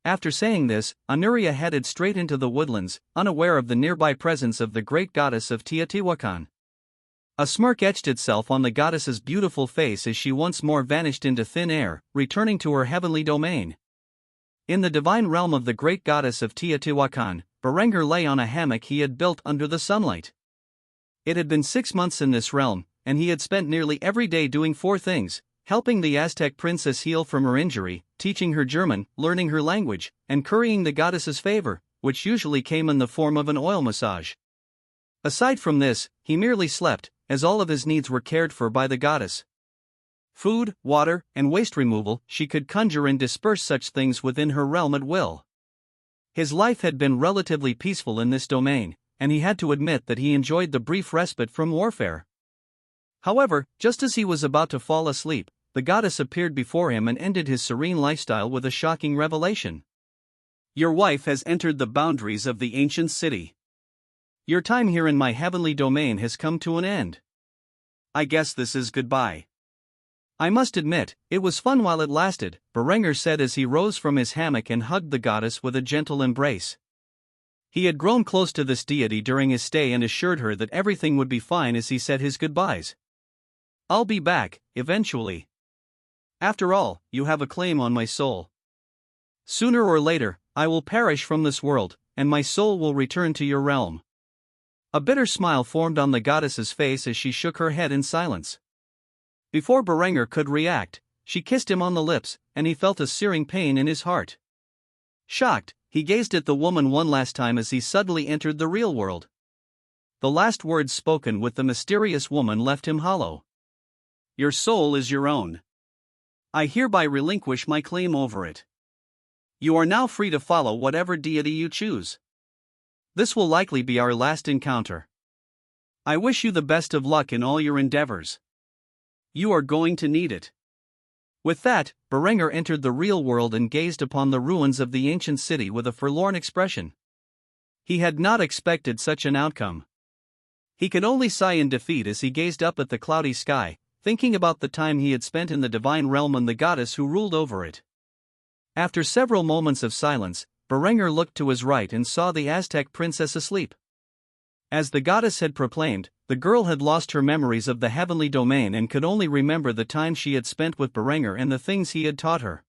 After saying this, Honoria headed straight into the woodlands, unaware of the nearby presence of the great goddess of Teotihuacan. A smirk etched itself on the goddess's beautiful face as she once more vanished into thin air, returning to her heavenly domain. In the divine realm of the great goddess of Teotihuacan, Berenger lay on a hammock he had built under the sunlight. It had been 6 months in this realm, and he had spent nearly every day doing 4 things: helping the Aztec princess heal from her injury, teaching her German, learning her language, and currying the goddess's favor, which usually came in the form of an oil massage. Aside from this, he merely slept, as all of his needs were cared for by the goddess. Food, water, and waste removal, she could conjure and disperse such things within her realm at will. His life had been relatively peaceful in this domain, and he had to admit that he enjoyed the brief respite from warfare. However, just as he was about to fall asleep, the goddess appeared before him and ended his serene lifestyle with a shocking revelation. "Your wife has entered the boundaries of the ancient city. Your time here in my heavenly domain has come to an end. I guess this is goodbye." "I must admit, it was fun while it lasted," Berenger said as he rose from his hammock and hugged the goddess with a gentle embrace. He had grown close to this deity during his stay and assured her that everything would be fine as he said his goodbyes. "I'll be back, eventually. After all, you have a claim on my soul. Sooner or later, I will perish from this world, and my soul will return to your realm." A bitter smile formed on the goddess's face as she shook her head in silence. Before Berenger could react, she kissed him on the lips, and he felt a searing pain in his heart. Shocked, he gazed at the woman one last time as he suddenly entered the real world. The last words spoken with the mysterious woman left him hollow. "Your soul is your own. I hereby relinquish my claim over it. You are now free to follow whatever deity you choose. This will likely be our last encounter. I wish you the best of luck in all your endeavors. You are going to need it." With that, Berenger entered the real world and gazed upon the ruins of the ancient city with a forlorn expression. He had not expected such an outcome. He could only sigh in defeat as he gazed up at the cloudy sky, thinking about the time he had spent in the divine realm and the goddess who ruled over it. After several moments of silence, Berenger looked to his right and saw the Aztec princess asleep. As the goddess had proclaimed, the girl had lost her memories of the heavenly domain and could only remember the time she had spent with Berenger and the things he had taught her.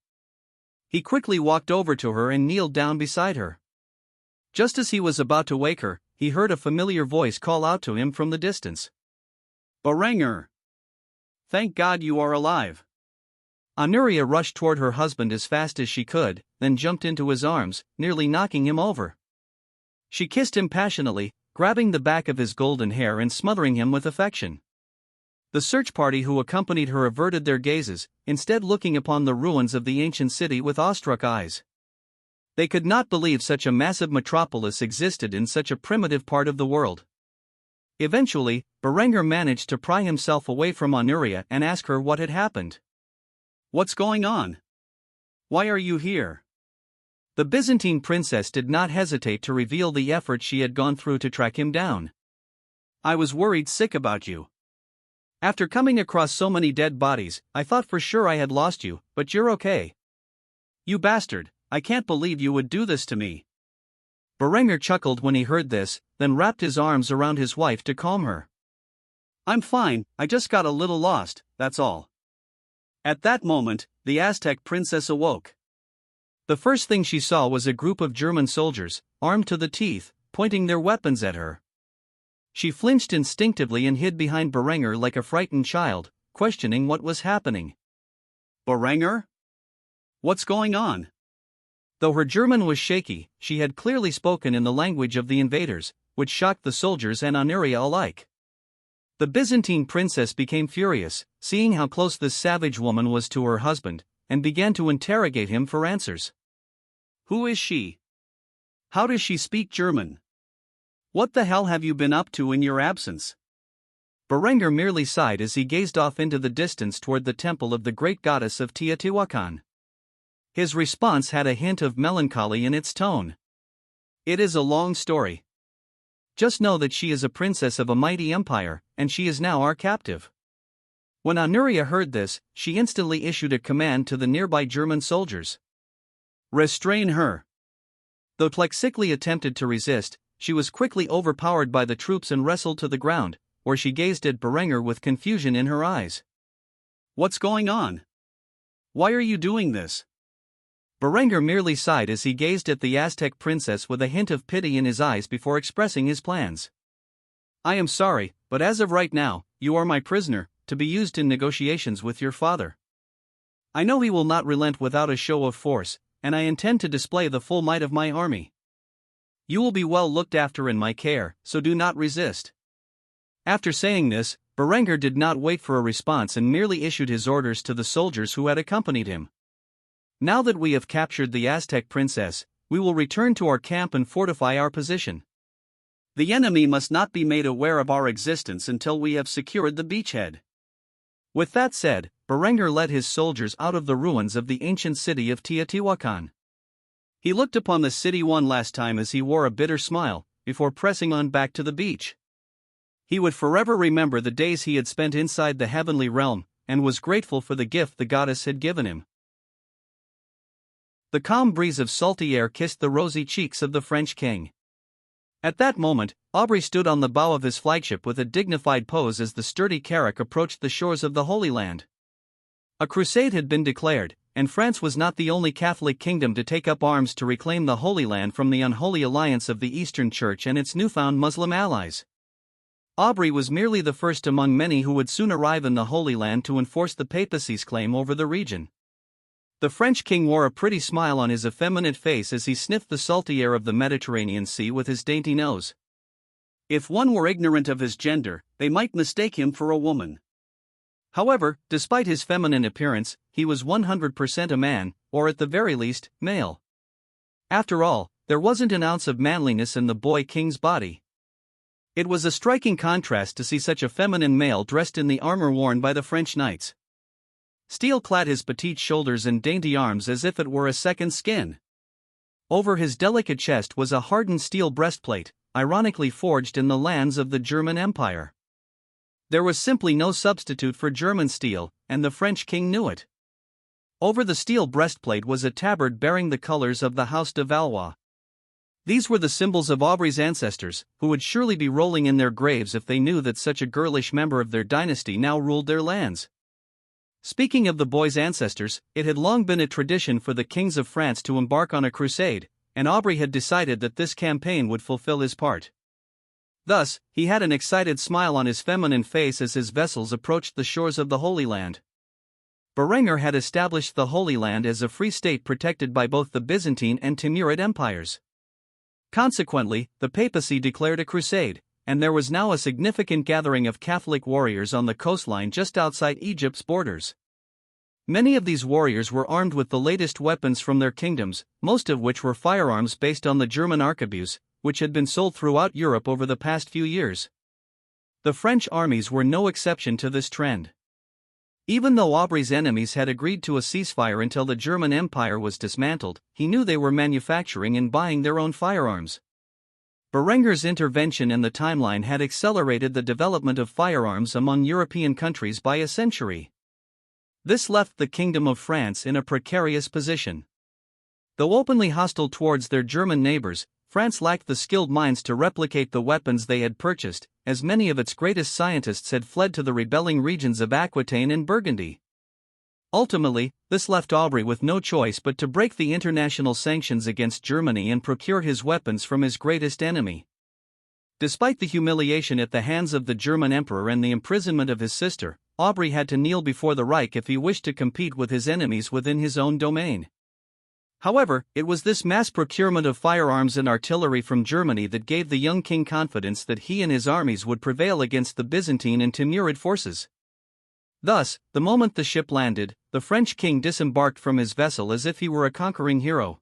He quickly walked over to her and kneeled down beside her. Just as he was about to wake her, he heard a familiar voice call out to him from the distance. Berenger! Thank God you are alive! Honoria rushed toward her husband as fast as she could, then jumped into his arms, nearly knocking him over. She kissed him passionately, grabbing the back of his golden hair and smothering him with affection. The search party who accompanied her averted their gazes, instead looking upon the ruins of the ancient city with awestruck eyes. They could not believe such a massive metropolis existed in such a primitive part of the world. Eventually, Berenger managed to pry himself away from Honoria and ask her what had happened. What's going on? Why are you here? The Byzantine princess did not hesitate to reveal the effort she had gone through to track him down. I was worried sick about you. After coming across so many dead bodies, I thought for sure I had lost you, but you're okay. You bastard, I can't believe you would do this to me. Berenger chuckled when he heard this, then wrapped his arms around his wife to calm her. I'm fine, I just got a little lost, that's all. At that moment, the Aztec princess awoke. The first thing she saw was a group of German soldiers, armed to the teeth, pointing their weapons at her. She flinched instinctively and hid behind Berenger like a frightened child, questioning what was happening. Berenger? What's going on? Though her German was shaky, she had clearly spoken in the language of the invaders, which shocked the soldiers and Honoria alike. The Byzantine princess became furious, seeing how close this savage woman was to her husband, and began to interrogate him for answers. Who is she? How does she speak German? What the hell have you been up to in your absence? Berenger merely sighed as he gazed off into the distance toward the temple of the great goddess of Teotihuacan. His response had a hint of melancholy in its tone. It is a long story. Just know that she is a princess of a mighty empire, and she is now our captive. When Honoria heard this, she instantly issued a command to the nearby German soldiers. Restrain her. Though Plexically attempted to resist, she was quickly overpowered by the troops and wrestled to the ground, where she gazed at Berenger with confusion in her eyes. What's going on? Why are you doing this? Berenger merely sighed as he gazed at the Aztec princess with a hint of pity in his eyes before expressing his plans. I am sorry, but as of right now, you are my prisoner, to be used in negotiations with your father. I know he will not relent without a show of force, and I intend to display the full might of my army. You will be well looked after in my care, so do not resist. After saying this, Berenger did not wait for a response and merely issued his orders to the soldiers who had accompanied him. Now that we have captured the Aztec princess, we will return to our camp and fortify our position. The enemy must not be made aware of our existence until we have secured the beachhead. With that said, Berenger led his soldiers out of the ruins of the ancient city of Teotihuacan. He looked upon the city one last time as he wore a bitter smile, before pressing on back to the beach. He would forever remember the days he had spent inside the heavenly realm, and was grateful for the gift the goddess had given him. The calm breeze of salty air kissed the rosy cheeks of the French king. At that moment, Aubrey stood on the bow of his flagship with a dignified pose as the sturdy carrack approached the shores of the Holy Land. A crusade had been declared, and France was not the only Catholic kingdom to take up arms to reclaim the Holy Land from the unholy alliance of the Eastern Church and its newfound Muslim allies. Aubrey was merely the first among many who would soon arrive in the Holy Land to enforce the papacy's claim over the region. The French king wore a pretty smile on his effeminate face as he sniffed the salty air of the Mediterranean Sea with his dainty nose. If one were ignorant of his gender, they might mistake him for a woman. However, despite his feminine appearance, he was 100% a man, or at the very least, male. After all, there wasn't an ounce of manliness in the boy king's body. It was a striking contrast to see such a feminine male dressed in the armor worn by the French knights. Steel clad his petite shoulders and dainty arms as if it were a second skin. Over his delicate chest was a hardened steel breastplate, ironically forged in the lands of the German Empire. There was simply no substitute for German steel, and the French king knew it. Over the steel breastplate was a tabard bearing the colors of the House de Valois. These were the symbols of Aubrey's ancestors, who would surely be rolling in their graves if they knew that such a girlish member of their dynasty now ruled their lands. Speaking of the boy's ancestors, it had long been a tradition for the kings of France to embark on a crusade, and Aubrey had decided that this campaign would fulfill his part. Thus, he had an excited smile on his feminine face as his vessels approached the shores of the Holy Land. Berengar had established the Holy Land as a free state protected by both the Byzantine and Timurid empires. Consequently, the papacy declared a crusade, and there was now a significant gathering of Catholic warriors on the coastline just outside Egypt's borders. Many of these warriors were armed with the latest weapons from their kingdoms, most of which were firearms based on the German arquebus, which had been sold throughout Europe over the past few years. The French armies were no exception to this trend. Even though Aubrey's enemies had agreed to a ceasefire until the German Empire was dismantled, he knew they were manufacturing and buying their own firearms. Berengar's intervention in the timeline had accelerated the development of firearms among European countries by a century. This left the Kingdom of France in a precarious position. Though openly hostile towards their German neighbors, France lacked the skilled minds to replicate the weapons they had purchased, as many of its greatest scientists had fled to the rebelling regions of Aquitaine and Burgundy. Ultimately, this left Aubrey with no choice but to break the international sanctions against Germany and procure his weapons from his greatest enemy. Despite the humiliation at the hands of the German emperor and the imprisonment of his sister, Aubrey had to kneel before the Reich if he wished to compete with his enemies within his own domain. However, it was this mass procurement of firearms and artillery from Germany that gave the young king confidence that he and his armies would prevail against the Byzantine and Timurid forces. Thus, the moment the ship landed, the French king disembarked from his vessel as if he were a conquering hero.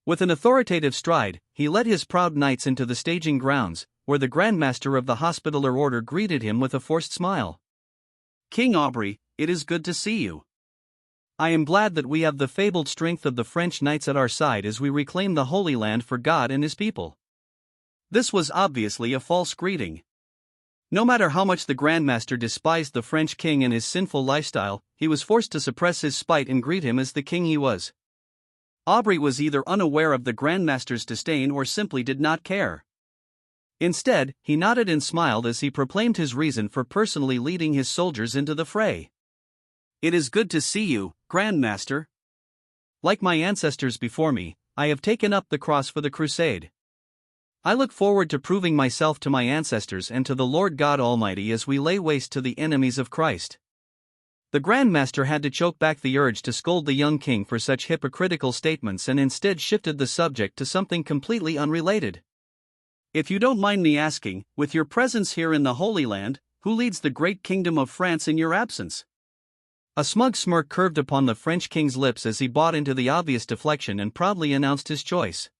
With an authoritative stride, he led his proud knights into the staging grounds, where the Grand Master of the Hospitaller Order greeted him with a forced smile. "King Aubrey, it is good to see you. I am glad that we have the fabled strength of the French knights at our side as we reclaim the Holy Land for God and his people." This was obviously a false greeting. No matter how much the Grand Master despised the French king and his sinful lifestyle, he was forced to suppress his spite and greet him as the king he was. Aubrey was either unaware of the Grand Master's disdain or simply did not care. Instead, he nodded and smiled as he proclaimed his reason for personally leading his soldiers into the fray. "It is good to see you, Grand Master. Like my ancestors before me, I have taken up the cross for the crusade. I look forward to proving myself to my ancestors and to the Lord God Almighty as we lay waste to the enemies of Christ." The Grand Master had to choke back the urge to scold the young king for such hypocritical statements and instead shifted the subject to something completely unrelated. "If you don't mind me asking, with your presence here in the Holy Land, who leads the great kingdom of France in your absence?" A smug smirk curved upon the French king's lips as he bought into the obvious deflection and proudly announced his choice.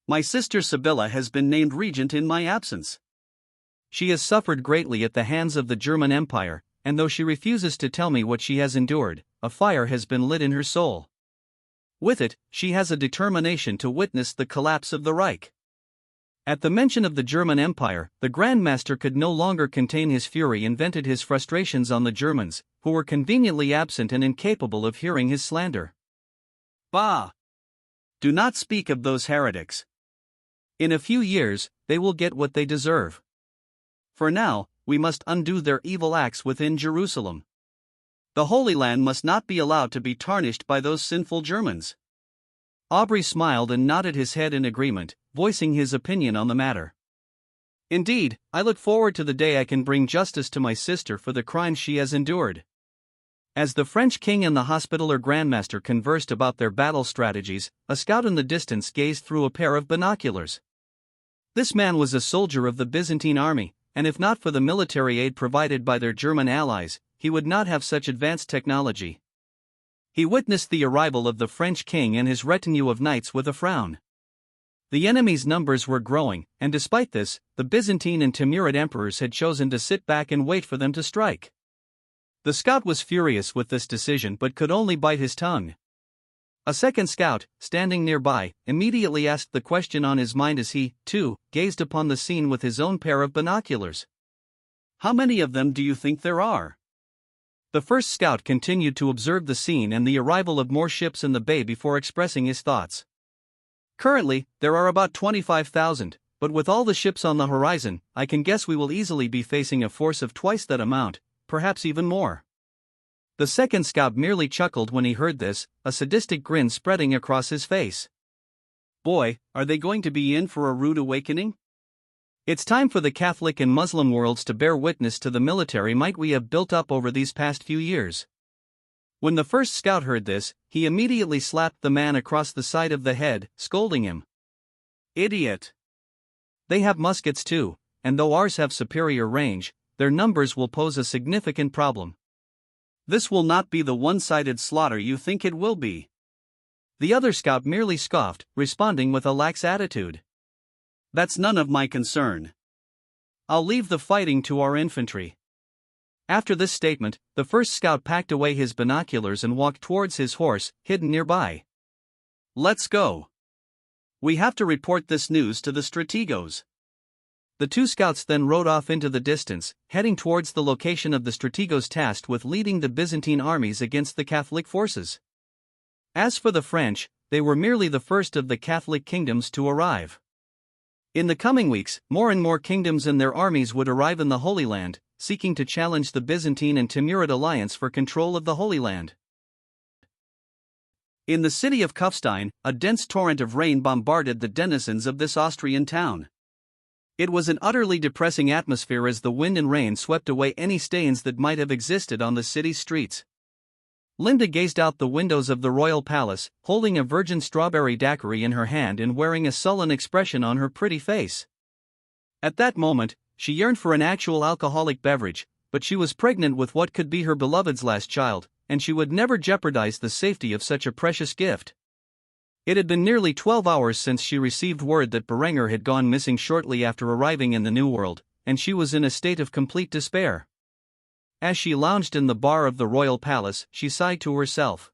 "My sister Sibylla has been named regent in my absence. She has suffered greatly at the hands of the German Empire, and though she refuses to tell me what she has endured, a fire has been lit in her soul. With it, she has a determination to witness the collapse of the Reich." At the mention of the German Empire, the Grand Master could no longer contain his fury and vented his frustrations on the Germans, who were conveniently absent and incapable of hearing his slander. "Bah! Do not speak of those heretics. In a few years, they will get what they deserve. For now, we must undo their evil acts within Jerusalem. The Holy Land must not be allowed to be tarnished by those sinful Germans." Aubrey smiled and nodded his head in agreement, voicing his opinion on the matter. "Indeed, I look forward to the day I can bring justice to my sister for the crimes she has endured." As the French king and the Hospitaller Grandmaster conversed about their battle strategies, a scout in the distance gazed through a pair of binoculars. This man was a soldier of the Byzantine army, and if not for the military aid provided by their German allies, he would not have such advanced technology. He witnessed the arrival of the French king and his retinue of knights with a frown. The enemy's numbers were growing, and despite this, the Byzantine and Timurid emperors had chosen to sit back and wait for them to strike. The scout was furious with this decision but could only bite his tongue. A second scout, standing nearby, immediately asked the question on his mind as he, too, gazed upon the scene with his own pair of binoculars. "How many of them do you think there are?" The first scout continued to observe the scene and the arrival of more ships in the bay before expressing his thoughts. Currently, there are about 25,000, but with all the ships on the horizon, I can guess we will easily be facing a force of twice that amount, perhaps even more. The second scout merely chuckled when he heard this, a sadistic grin spreading across his face. Boy, are they going to be in for a rude awakening? It's time for the Catholic and Muslim worlds to bear witness to the military might we have built up over these past few years. When the first scout heard this, he immediately slapped the man across the side of the head, scolding him. Idiot! They have muskets too, and though ours have superior range, their numbers will pose a significant problem. This will not be the one-sided slaughter you think it will be. The other scout merely scoffed, responding with a lax attitude. That's none of my concern. I'll leave the fighting to our infantry. After this statement, the first scout packed away his binoculars and walked towards his horse, hidden nearby. Let's go. We have to report this news to the strategos. The two scouts then rode off into the distance, heading towards the location of the strategos tasked with leading the Byzantine armies against the Catholic forces. As for the French, they were merely the first of the Catholic kingdoms to arrive. In the coming weeks, more and more kingdoms and their armies would arrive in the Holy Land, seeking to challenge the Byzantine and Timurid alliance for control of the Holy Land. In the city of Kufstein, a dense torrent of rain bombarded the denizens of this Austrian town. It was an utterly depressing atmosphere as the wind and rain swept away any stains that might have existed on the city's streets. Linda gazed out the windows of the royal palace, holding a virgin strawberry daiquiri in her hand and wearing a sullen expression on her pretty face. At that moment, she yearned for an actual alcoholic beverage, but she was pregnant with what could be her beloved's last child, and she would never jeopardize the safety of such a precious gift. It had been nearly 12 hours since she received word that Berenger had gone missing shortly after arriving in the New World, and she was in a state of complete despair. As she lounged in the bar of the royal palace, she sighed to herself.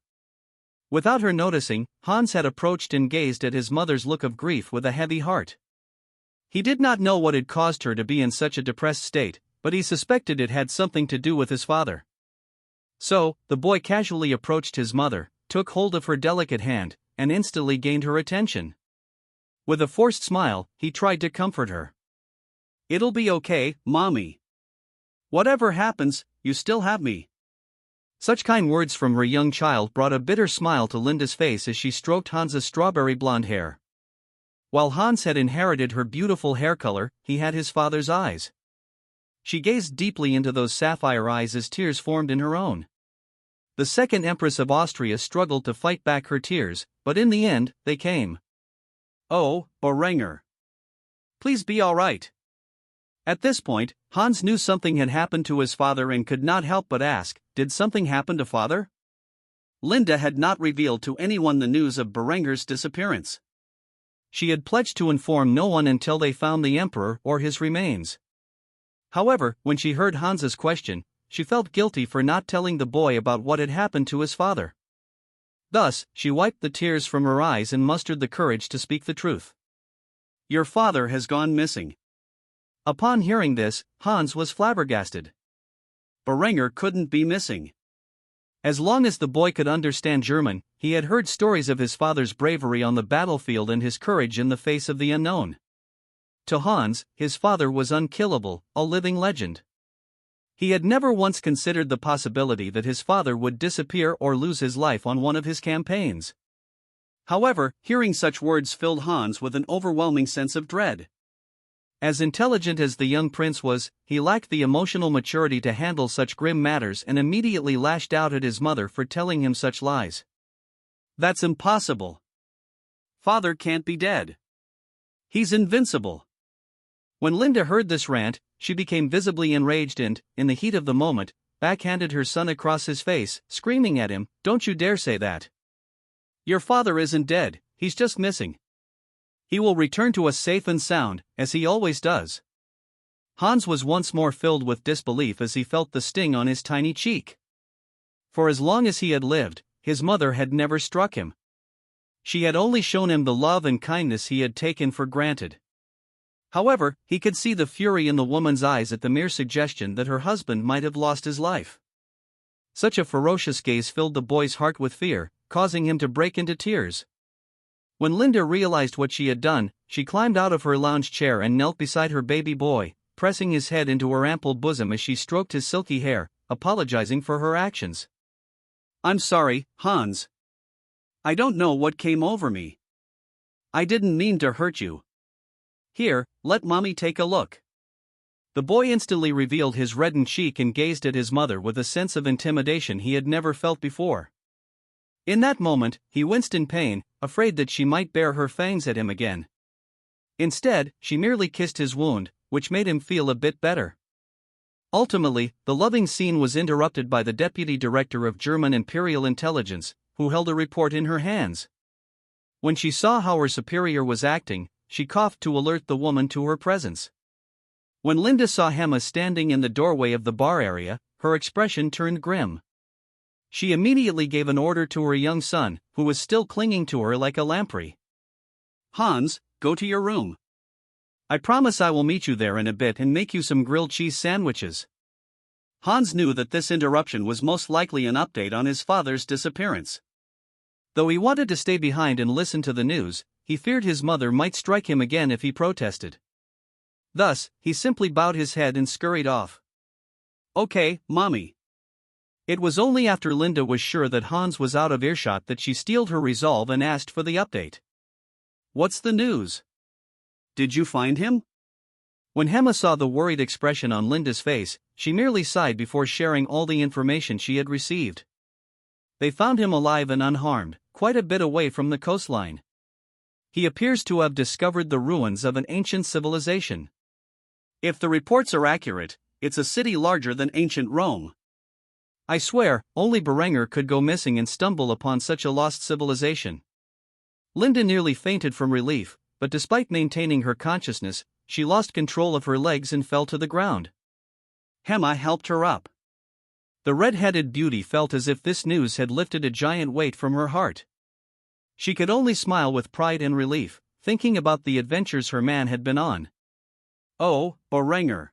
Without her noticing, Hans had approached and gazed at his mother's look of grief with a heavy heart. He did not know what had caused her to be in such a depressed state, but he suspected it had something to do with his father. So, the boy casually approached his mother, took hold of her delicate hand, and instantly gained her attention. With a forced smile, he tried to comfort her. "It'll be okay, Mommy. Whatever happens, you still have me." Such kind words from her young child brought a bitter smile to Linda's face as she stroked Hans's strawberry blonde hair. While Hans had inherited her beautiful hair color, he had his father's eyes. She gazed deeply into those sapphire eyes as tears formed in her own. The second Empress of Austria struggled to fight back her tears, but in the end, they came. "Oh, Berenger. Please be all right." At this point, Hans knew something had happened to his father and could not help but ask, "Did something happen to father?" Linda had not revealed to anyone the news of Berenger's disappearance. She had pledged to inform no one until they found the emperor or his remains. However, when she heard Hans's question, she felt guilty for not telling the boy about what had happened to his father. Thus, she wiped the tears from her eyes and mustered the courage to speak the truth. "Your father has gone missing." Upon hearing this, Hans was flabbergasted. Berenger couldn't be missing. As long as the boy could understand German, he had heard stories of his father's bravery on the battlefield and his courage in the face of the unknown. To Hans, his father was unkillable, a living legend. He had never once considered the possibility that his father would disappear or lose his life on one of his campaigns. However, hearing such words filled Hans with an overwhelming sense of dread. As intelligent as the young prince was, he lacked the emotional maturity to handle such grim matters and immediately lashed out at his mother for telling him such lies. "That's impossible. Father can't be dead. He's invincible." When Linda heard this rant, she became visibly enraged and, in the heat of the moment, backhanded her son across his face, screaming at him, "Don't you dare say that. Your father isn't dead, he's just missing. He will return to us safe and sound, as he always does." Hans was once more filled with disbelief as he felt the sting on his tiny cheek. For as long as he had lived, his mother had never struck him. She had only shown him the love and kindness he had taken for granted. However, he could see the fury in the woman's eyes at the mere suggestion that her husband might have lost his life. Such a ferocious gaze filled the boy's heart with fear, causing him to break into tears. When Linda realized what she had done, she climbed out of her lounge chair and knelt beside her baby boy, pressing his head into her ample bosom as she stroked his silky hair, apologizing for her actions. "I'm sorry, Hans. I don't know what came over me. I didn't mean to hurt you. Here, let mommy take a look." The boy instantly revealed his reddened cheek and gazed at his mother with a sense of intimidation he had never felt before. In that moment, he winced in pain, afraid that she might bare her fangs at him again. Instead, she merely kissed his wound, which made him feel a bit better. Ultimately, the loving scene was interrupted by the deputy director of German Imperial Intelligence, who held a report in her hands. When she saw how her superior was acting, she coughed to alert the woman to her presence. When Linda saw Hema standing in the doorway of the bar area, her expression turned grim. She immediately gave an order to her young son, who was still clinging to her like a lamprey. "Hans, go to your room. I promise I will meet you there in a bit and make you some grilled cheese sandwiches." Hans knew that this interruption was most likely an update on his father's disappearance. Though he wanted to stay behind and listen to the news, he feared his mother might strike him again if he protested. Thus, he simply bowed his head and scurried off. "Okay, mommy." It was only after Linda was sure that Hans was out of earshot that she steeled her resolve and asked for the update. "What's the news? Did you find him?" When Hema saw the worried expression on Linda's face, she merely sighed before sharing all the information she had received. They found him alive and unharmed, quite a bit away from the coastline. He appears to have discovered the ruins of an ancient civilization. If the reports are accurate, it's a city larger than ancient Rome. I swear, only Berenger could go missing and stumble upon such a lost civilization. Linda nearly fainted from relief, but despite maintaining her consciousness, she lost control of her legs and fell to the ground. Hema helped her up. The red-headed beauty felt as if this news had lifted a giant weight from her heart. She could only smile with pride and relief, thinking about the adventures her man had been on. "Oh, Berenger.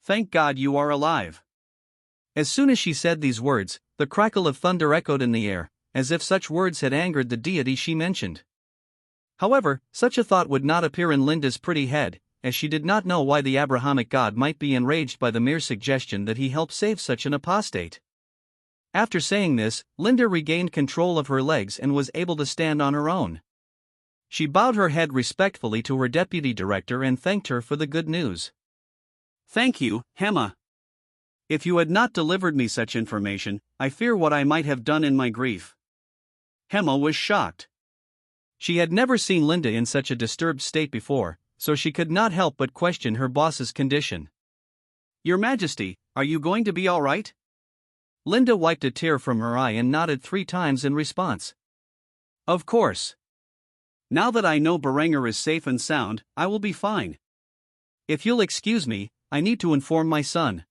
Thank God you are alive." As soon as she said these words, the crackle of thunder echoed in the air, as if such words had angered the deity she mentioned. However, such a thought would not appear in Linda's pretty head, as she did not know why the Abrahamic god might be enraged by the mere suggestion that he help save such an apostate. After saying this, Linda regained control of her legs and was able to stand on her own. She bowed her head respectfully to her deputy director and thanked her for the good news. "Thank you, Hema. If you had not delivered me such information, I fear what I might have done in my grief." Hema was shocked. She had never seen Linda in such a disturbed state before, so she could not help but question her boss's condition. "Your Majesty, are you going to be all right?" Linda wiped a tear from her eye and nodded 3 times in response. "Of course. Now that I know Berenger is safe and sound, I will be fine. If you'll excuse me, I need to inform my son.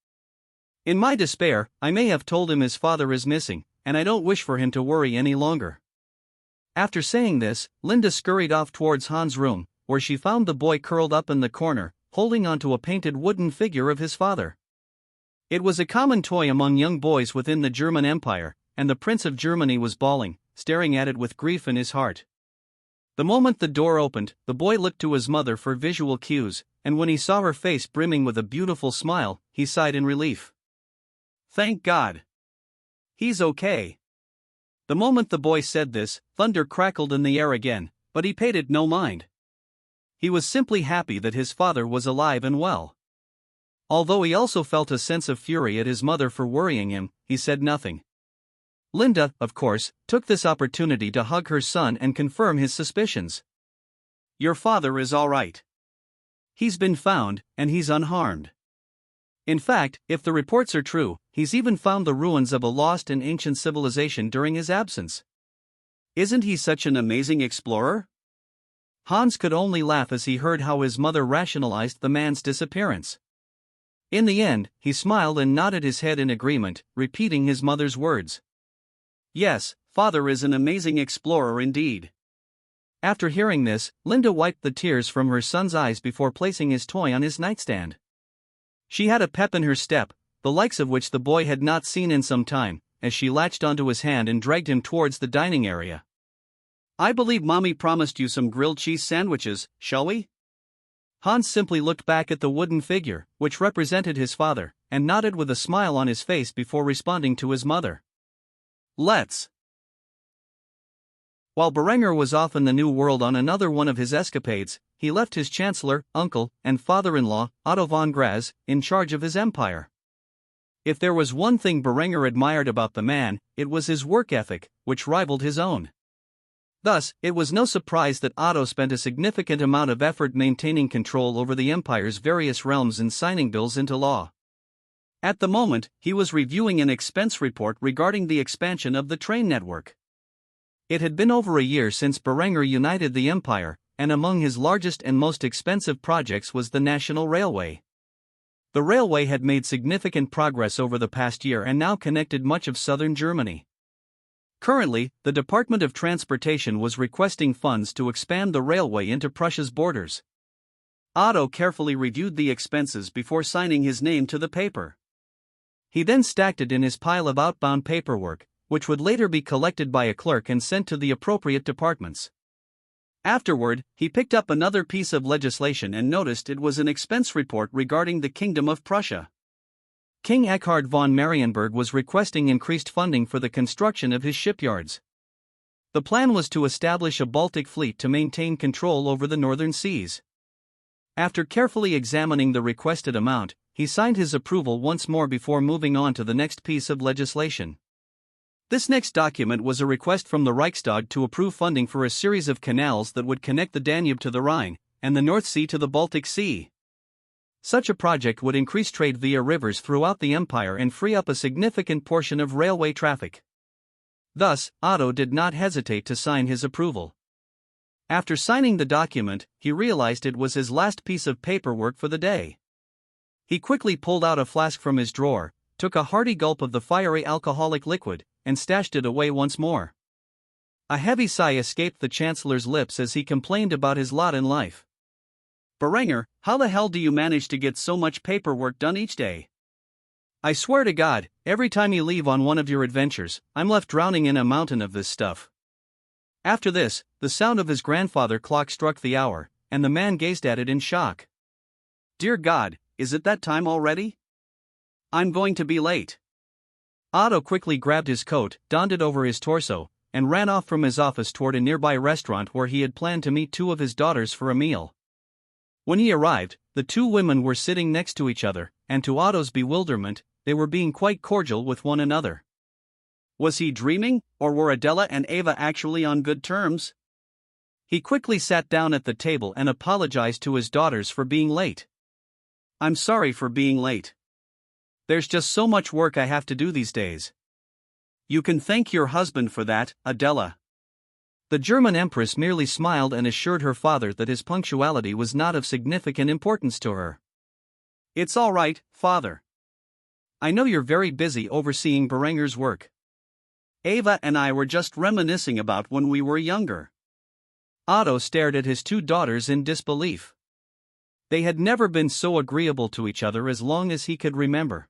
In my despair, I may have told him his father is missing, and I don't wish for him to worry any longer." After saying this, Linda scurried off towards Hans' room, where she found the boy curled up in the corner, holding onto a painted wooden figure of his father. It was a common toy among young boys within the German Empire, and the Prince of Germany was bawling, staring at it with grief in his heart. The moment the door opened, the boy looked to his mother for visual cues, and when he saw her face brimming with a beautiful smile, he sighed in relief. "Thank God. He's okay." The moment the boy said this, thunder crackled in the air again, but he paid it no mind. He was simply happy that his father was alive and well. Although he also felt a sense of fury at his mother for worrying him, he said nothing. Linda, of course, took this opportunity to hug her son and confirm his suspicions. "Your father is all right. He's been found, and he's unharmed. In fact, if the reports are true, he's even found the ruins of a lost and ancient civilization during his absence. Isn't he such an amazing explorer?" Hans could only laugh as he heard how his mother rationalized the man's disappearance. In the end, he smiled and nodded his head in agreement, repeating his mother's words. "Yes, father is an amazing explorer indeed." After hearing this, Linda wiped the tears from her son's eyes before placing his toy on his nightstand. She had a pep in her step, the likes of which the boy had not seen in some time, as she latched onto his hand and dragged him towards the dining area. I believe Mommy promised you some grilled cheese sandwiches, shall we? Hans simply looked back at the wooden figure, which represented his father, and nodded with a smile on his face before responding to his mother. Let's. While Berenger was off in the New World on another one of his escapades, he left his chancellor, uncle, and father-in-law, Otto von Graz, in charge of his empire. If there was one thing Berenger admired about the man, it was his work ethic, which rivaled his own. Thus, it was no surprise that Otto spent a significant amount of effort maintaining control over the empire's various realms and signing bills into law. At the moment, he was reviewing an expense report regarding the expansion of the train network. It had been over a year since Berenger united the empire, and among his largest and most expensive projects was the National Railway. The railway had made significant progress over the past year and now connected much of southern Germany. Currently, the Department of Transportation was requesting funds to expand the railway into Prussia's borders. Otto carefully reviewed the expenses before signing his name to the paper. He then stacked it in his pile of outbound paperwork, which would later be collected by a clerk and sent to the appropriate departments. Afterward, he picked up another piece of legislation and noticed it was an expense report regarding the Kingdom of Prussia. King Eckhard von Marienburg was requesting increased funding for the construction of his shipyards. The plan was to establish a Baltic fleet to maintain control over the northern seas. After carefully examining the requested amount, he signed his approval once more before moving on to the next piece of legislation. This next document was a request from the Reichstag to approve funding for a series of canals that would connect the Danube to the Rhine, and the North Sea to the Baltic Sea. Such a project would increase trade via rivers throughout the empire and free up a significant portion of railway traffic. Thus, Otto did not hesitate to sign his approval. After signing the document, he realized it was his last piece of paperwork for the day. He quickly pulled out a flask from his drawer, took a hearty gulp of the fiery alcoholic liquid, and stashed it away once more. A heavy sigh escaped the chancellor's lips as he complained about his lot in life. Berenger, how the hell do you manage to get so much paperwork done each day? I swear to God, every time you leave on one of your adventures, I'm left drowning in a mountain of this stuff. After this, the sound of his grandfather clock struck the hour, and the man gazed at it in shock. Dear God, is it that time already? I'm going to be late. Otto quickly grabbed his coat, donned it over his torso, and ran off from his office toward a nearby restaurant where he had planned to meet two of his daughters for a meal. When he arrived, the two women were sitting next to each other, and to Otto's bewilderment, they were being quite cordial with one another. Was he dreaming, or were Adela and Eva actually on good terms? He quickly sat down at the table and apologized to his daughters for being late. I'm sorry for being late. There's just so much work I have to do these days. You can thank your husband for that, Adela. The German empress merely smiled and assured her father that his punctuality was not of significant importance to her. It's all right, father. I know you're very busy overseeing Berenger's work. Eva and I were just reminiscing about when we were younger. Otto stared at his two daughters in disbelief. They had never been so agreeable to each other as long as he could remember.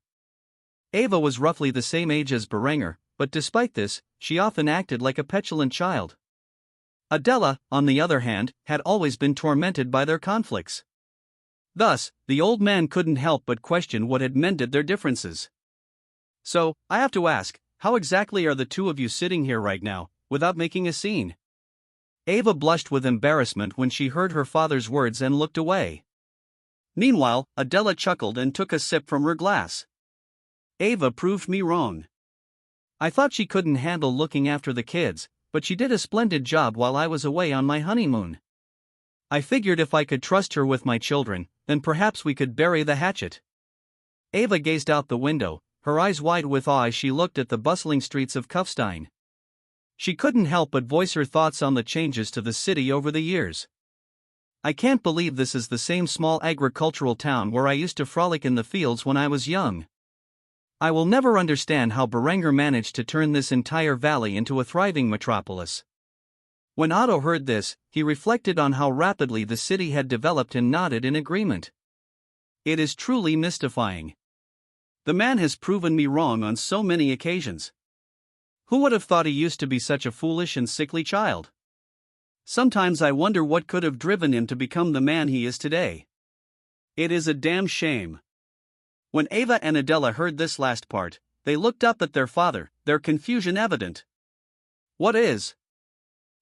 Eva was roughly the same age as Berenger, but despite this, she often acted like a petulant child. Adela, on the other hand, had always been tormented by their conflicts. Thus, the old man couldn't help but question what had mended their differences. So, I have to ask, how exactly are the two of you sitting here right now, without making a scene? Eva blushed with embarrassment when she heard her father's words and looked away. Meanwhile, Adela chuckled and took a sip from her glass. Eva proved me wrong. I thought she couldn't handle looking after the kids, but she did a splendid job while I was away on my honeymoon. I figured if I could trust her with my children, then perhaps we could bury the hatchet. Eva gazed out the window, her eyes wide with awe as she looked at the bustling streets of Kufstein. She couldn't help but voice her thoughts on the changes to the city over the years. I can't believe this is the same small agricultural town where I used to frolic in the fields when I was young. I will never understand how Berenger managed to turn this entire valley into a thriving metropolis. When Otto heard this, he reflected on how rapidly the city had developed and nodded in agreement. It is truly mystifying. The man has proven me wrong on so many occasions. Who would have thought he used to be such a foolish and sickly child? Sometimes I wonder what could have driven him to become the man he is today. It is a damn shame." When Ava and Adela heard this last part, they looked up at their father, their confusion evident. "What is?"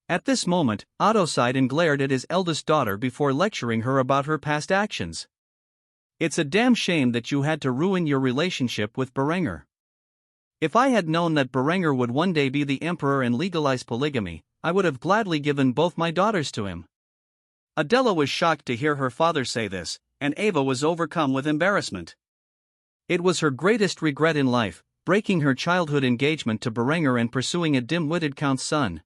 At this moment, Otto sighed and glared at his eldest daughter before lecturing her about her past actions. "It's a damn shame that you had to ruin your relationship with Berenger. If I had known that Berenger would one day be the emperor and legalize polygamy, I would have gladly given both my daughters to him." Adela was shocked to hear her father say this, and Ava was overcome with embarrassment. It was her greatest regret in life, breaking her childhood engagement to Berenger and pursuing a dim-witted count's son.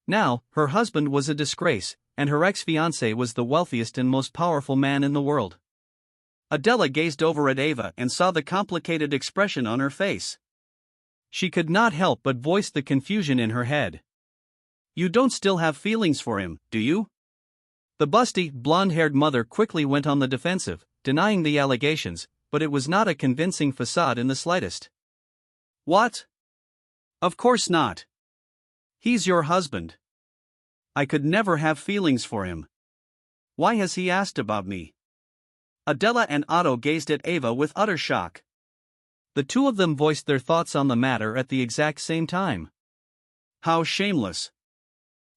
Now, her husband was a disgrace, and her ex-fiancé was the wealthiest and most powerful man in the world. Adela gazed over at Ava and saw the complicated expression on her face. She could not help but voice the confusion in her head. "You don't still have feelings for him, do you?" The busty, blonde-haired mother quickly went on the defensive, denying the allegations, but it was not a convincing facade in the slightest. "What? Of course not. He's your husband. I could never have feelings for him. Why has he asked about me?" Adela and Otto gazed at Ava with utter shock. The two of them voiced their thoughts on the matter at the exact same time. How shameless!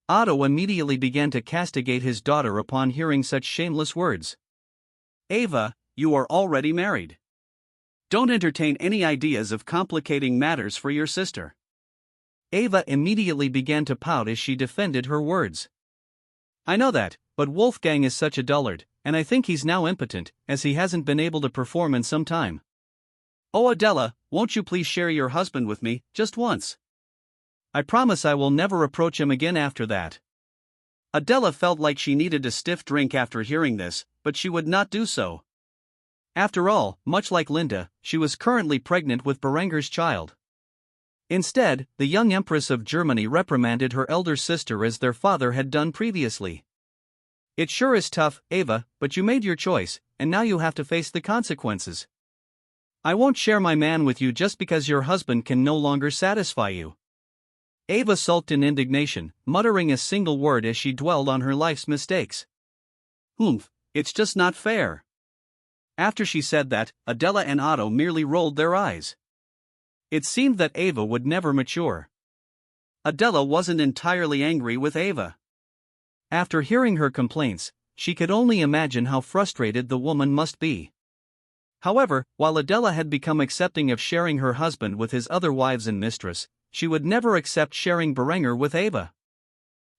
Otto immediately began to castigate his daughter upon hearing such shameless words. "Ava, you are already married. Don't entertain any ideas of complicating matters for your sister." Ava immediately began to pout as she defended her words. "I know that, but Wolfgang is such a dullard, and I think he's now impotent, as he hasn't been able to perform in some time. Oh Adela, won't you please share your husband with me, just once? I promise I will never approach him again after that." Adela felt like she needed a stiff drink after hearing this, but she would not do so. After all, much like Linda, she was currently pregnant with Berenger's child. Instead, the young Empress of Germany reprimanded her elder sister as their father had done previously. "It sure is tough, Ava, but you made your choice, and now you have to face the consequences. I won't share my man with you just because your husband can no longer satisfy you." Ava sulked in indignation, muttering a single word as she dwelled on her life's mistakes. "Humph, it's just not fair." After she said that, Adela and Otto merely rolled their eyes. It seemed that Ava would never mature. Adela wasn't entirely angry with Ava. After hearing her complaints, she could only imagine how frustrated the woman must be. However, while Adela had become accepting of sharing her husband with his other wives and mistress, she would never accept sharing Berenger with Ava.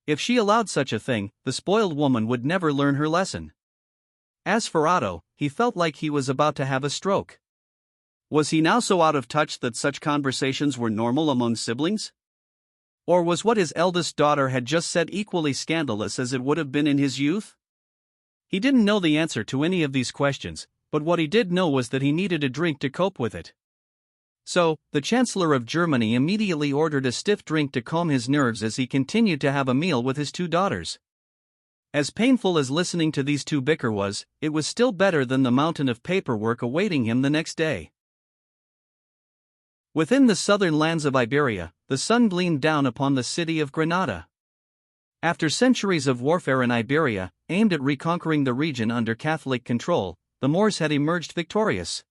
If she allowed such a thing, the spoiled woman would never learn her lesson. As for Otto, he felt like he was about to have a stroke. Was he now so out of touch that such conversations were normal among siblings? Or was what his eldest daughter had just said equally scandalous as it would have been in his youth? He didn't know the answer to any of these questions, but what he did know was that he needed a drink to cope with it. So, the Chancellor of Germany immediately ordered a stiff drink to calm his nerves as he continued to have a meal with his two daughters. As painful as listening to these two bicker was, it was still better than the mountain of paperwork awaiting him the next day. Within the southern lands of Iberia, the sun gleamed down upon the city of Granada. After centuries of warfare in Iberia, aimed at reconquering the region under Catholic control, the Moors had emerged victorious.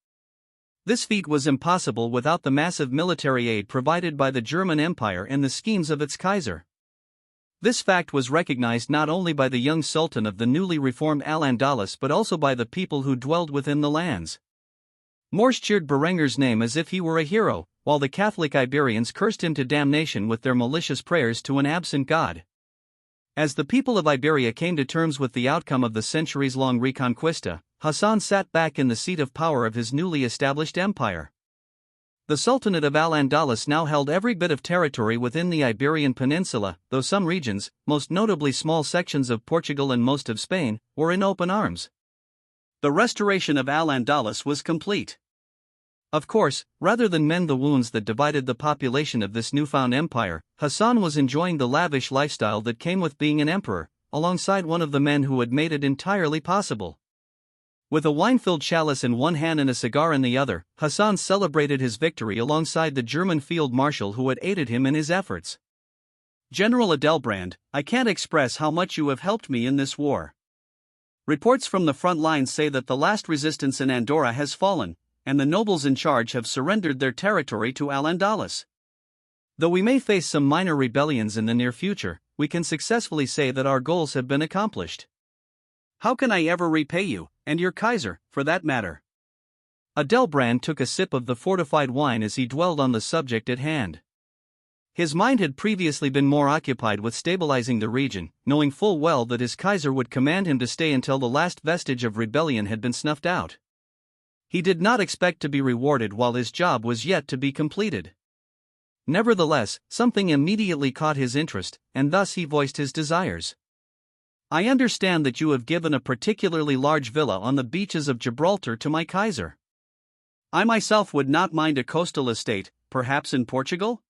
This feat was impossible without the massive military aid provided by the German Empire and the schemes of its Kaiser. This fact was recognized not only by the young Sultan of the newly reformed Al-Andalus but also by the people who dwelled within the lands. Moors cheered Berenger's name as if he were a hero, while the Catholic Iberians cursed him to damnation with their malicious prayers to an absent god. As the people of Iberia came to terms with the outcome of the centuries-long Reconquista, Hassan sat back in the seat of power of his newly established empire. The Sultanate of Al-Andalus now held every bit of territory within the Iberian Peninsula, though some regions, most notably small sections of Portugal and most of Spain, were in open arms. The restoration of Al-Andalus was complete. Of course, rather than mend the wounds that divided the population of this newfound empire, Hassan was enjoying the lavish lifestyle that came with being an emperor, alongside one of the men who had made it entirely possible. With a wine-filled chalice in one hand and a cigar in the other, Hassan celebrated his victory alongside the German field marshal who had aided him in his efforts. General Adelbrand, I can't express how much you have helped me in this war. Reports from the front lines say that the last resistance in Andorra has fallen, and the nobles in charge have surrendered their territory to Al-Andalus. Though we may face some minor rebellions in the near future, we can successfully say that our goals have been accomplished. How can I ever repay you, and your Kaiser, for that matter? Adelbrand took a sip of the fortified wine as he dwelled on the subject at hand. His mind had previously been more occupied with stabilizing the region, knowing full well that his Kaiser would command him to stay until the last vestige of rebellion had been snuffed out. He did not expect to be rewarded while his job was yet to be completed. Nevertheless, something immediately caught his interest, and thus he voiced his desires. I understand that you have given a particularly large villa on the beaches of Gibraltar to my Kaiser. I myself would not mind a coastal estate, perhaps in Portugal?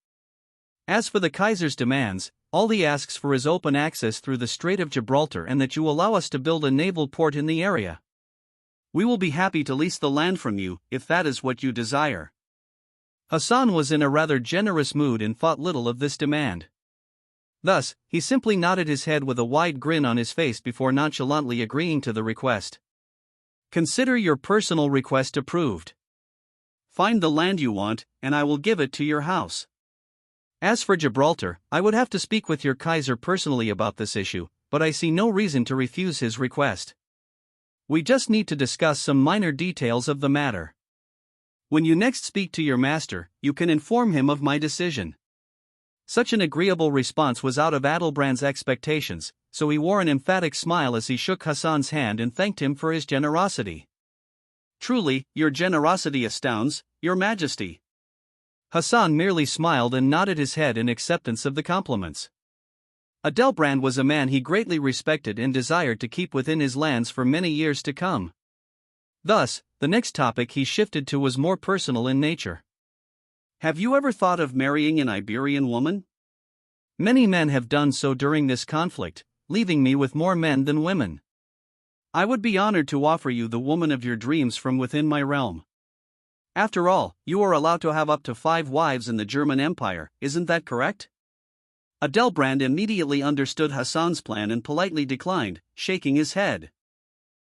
As for the Kaiser's demands, all he asks for is open access through the Strait of Gibraltar and that you allow us to build a naval port in the area. We will be happy to lease the land from you, if that is what you desire. Hassan was in a rather generous mood and thought little of this demand. Thus, he simply nodded his head with a wide grin on his face before nonchalantly agreeing to the request. Consider your personal request approved. Find the land you want, and I will give it to your house. As for Gibraltar, I would have to speak with your Kaiser personally about this issue, but I see no reason to refuse his request. We just need to discuss some minor details of the matter. When you next speak to your master, you can inform him of my decision. Such an agreeable response was out of Adelbrand's expectations, so he wore an emphatic smile as he shook Hassan's hand and thanked him for his generosity. Truly, your generosity astounds, your majesty. Hassan merely smiled and nodded his head in acceptance of the compliments. Adelbrand was a man he greatly respected and desired to keep within his lands for many years to come. Thus, the next topic he shifted to was more personal in nature. Have you ever thought of marrying an Iberian woman? Many men have done so during this conflict, leaving me with more men than women. I would be honored to offer you the woman of your dreams from within my realm. After all, you are allowed to have up to 5 wives in the German Empire, isn't that correct? Adelbrand immediately understood Hassan's plan and politely declined, shaking his head.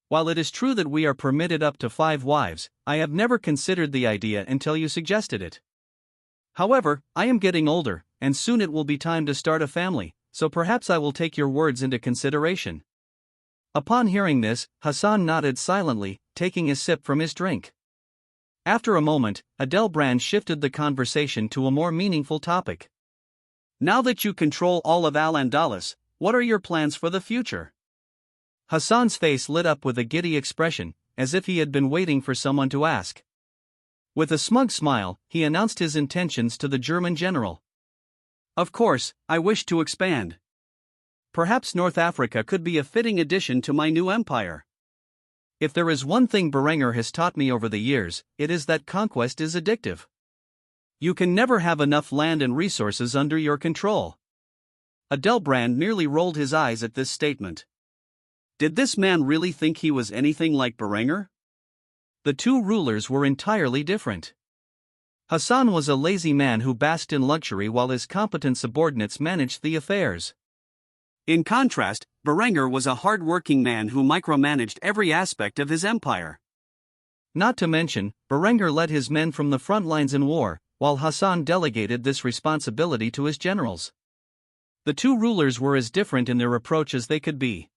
While it is true that we are permitted up to 5 wives, I have never considered the idea until you suggested it. However, I am getting older, and soon it will be time to start a family, so perhaps I will take your words into consideration. Upon hearing this, Hassan nodded silently, taking a sip from his drink. After a moment, Adelbrand shifted the conversation to a more meaningful topic. Now that you control all of Al-Andalus, what are your plans for the future? Hassan's face lit up with a giddy expression, as if he had been waiting for someone to ask. With a smug smile, he announced his intentions to the German general. Of course, I wish to expand. Perhaps North Africa could be a fitting addition to my new empire. If there is one thing Berenger has taught me over the years, it is that conquest is addictive. You can never have enough land and resources under your control. Adelbrand merely rolled his eyes at this statement. Did this man really think he was anything like Berenger? The two rulers were entirely different. Hassan was a lazy man who basked in luxury while his competent subordinates managed the affairs. In contrast, Berenger was a hard-working man who micromanaged every aspect of his empire. Not to mention, Berenger led his men from the front lines in war, while Hassan delegated this responsibility to his generals. The two rulers were as different in their approach as they could be.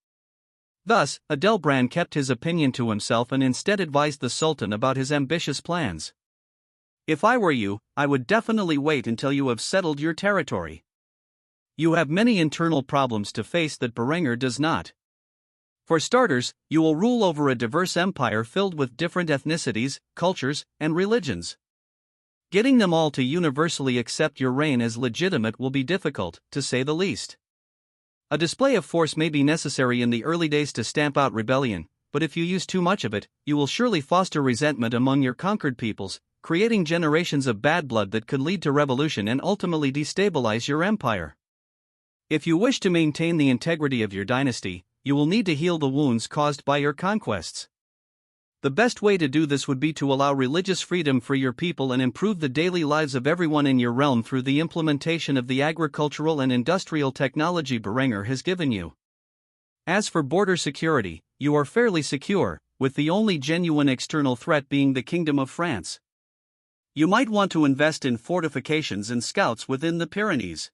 Thus, Adelbrand kept his opinion to himself and instead advised the Sultan about his ambitious plans. If I were you, I would definitely wait until you have settled your territory. You have many internal problems to face that Berenger does not. For starters, you will rule over a diverse empire filled with different ethnicities, cultures, and religions. Getting them all to universally accept your reign as legitimate will be difficult, to say the least. A display of force may be necessary in the early days to stamp out rebellion, but if you use too much of it, you will surely foster resentment among your conquered peoples, creating generations of bad blood that could lead to revolution and ultimately destabilize your empire. If you wish to maintain the integrity of your dynasty, you will need to heal the wounds caused by your conquests. The best way to do this would be to allow religious freedom for your people and improve the daily lives of everyone in your realm through the implementation of the agricultural and industrial technology Berenger has given you. As for border security, you are fairly secure, with the only genuine external threat being the Kingdom of France. You might want to invest in fortifications and scouts within the Pyrenees.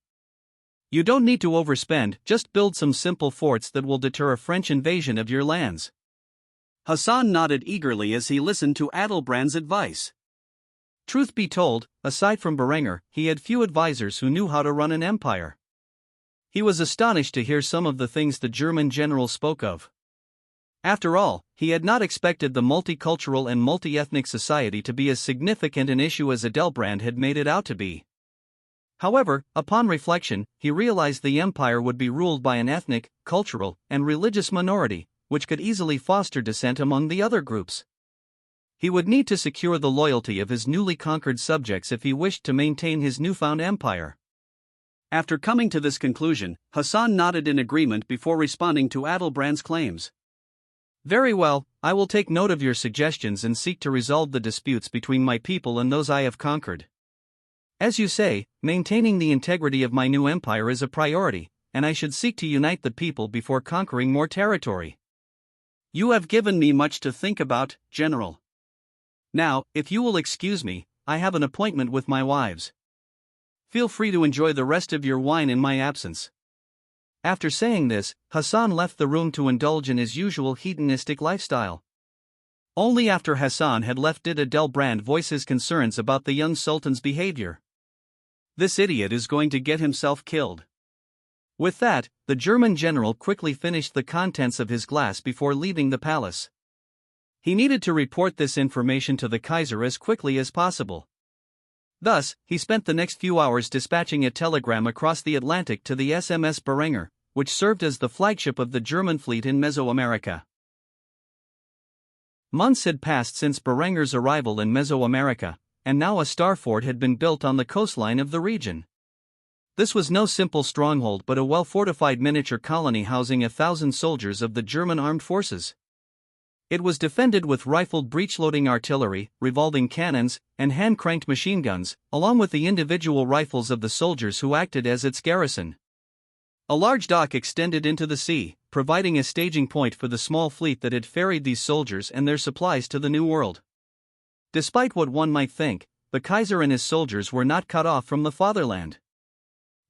You don't need to overspend, just build some simple forts that will deter a French invasion of your lands. Hassan nodded eagerly as he listened to Adalbrand's advice. Truth be told, aside from Berenger, he had few advisors who knew how to run an empire. He was astonished to hear some of the things the German general spoke of. After all, he had not expected the multicultural and multi-ethnic society to be as significant an issue as Adalbrand had made it out to be. However, upon reflection, he realized the empire would be ruled by an ethnic, cultural, and religious minority, which could easily foster dissent among the other groups. He would need to secure the loyalty of his newly conquered subjects if he wished to maintain his newfound empire. After coming to this conclusion, Hassan nodded in agreement before responding to Adalbrand's claims. Very well, I will take note of your suggestions and seek to resolve the disputes between my people and those I have conquered. As you say, maintaining the integrity of my new empire is a priority, and I should seek to unite the people before conquering more territory. You have given me much to think about, General. Now, if you will excuse me, I have an appointment with my wives. Feel free to enjoy the rest of your wine in my absence. After saying this, Hassan left the room to indulge in his usual hedonistic lifestyle. Only after Hassan had left did Adalbrand voice his concerns about the young sultan's behavior. This idiot is going to get himself killed. With that, the German general quickly finished the contents of his glass before leaving the palace. He needed to report this information to the Kaiser as quickly as possible. Thus, he spent the next few hours dispatching a telegram across the Atlantic to the SMS Berenger, which served as the flagship of the German fleet in Mesoamerica. Months had passed since Berenger's arrival in Mesoamerica, and now a star fort had been built on the coastline of the region. This was no simple stronghold but a well-fortified miniature colony housing 1,000 soldiers of the German armed forces. It was defended with rifled breech-loading artillery, revolving cannons, and hand-cranked machine guns, along with the individual rifles of the soldiers who acted as its garrison. A large dock extended into the sea, providing a staging point for the small fleet that had ferried these soldiers and their supplies to the New World. Despite what one might think, the Kaiser and his soldiers were not cut off from the fatherland.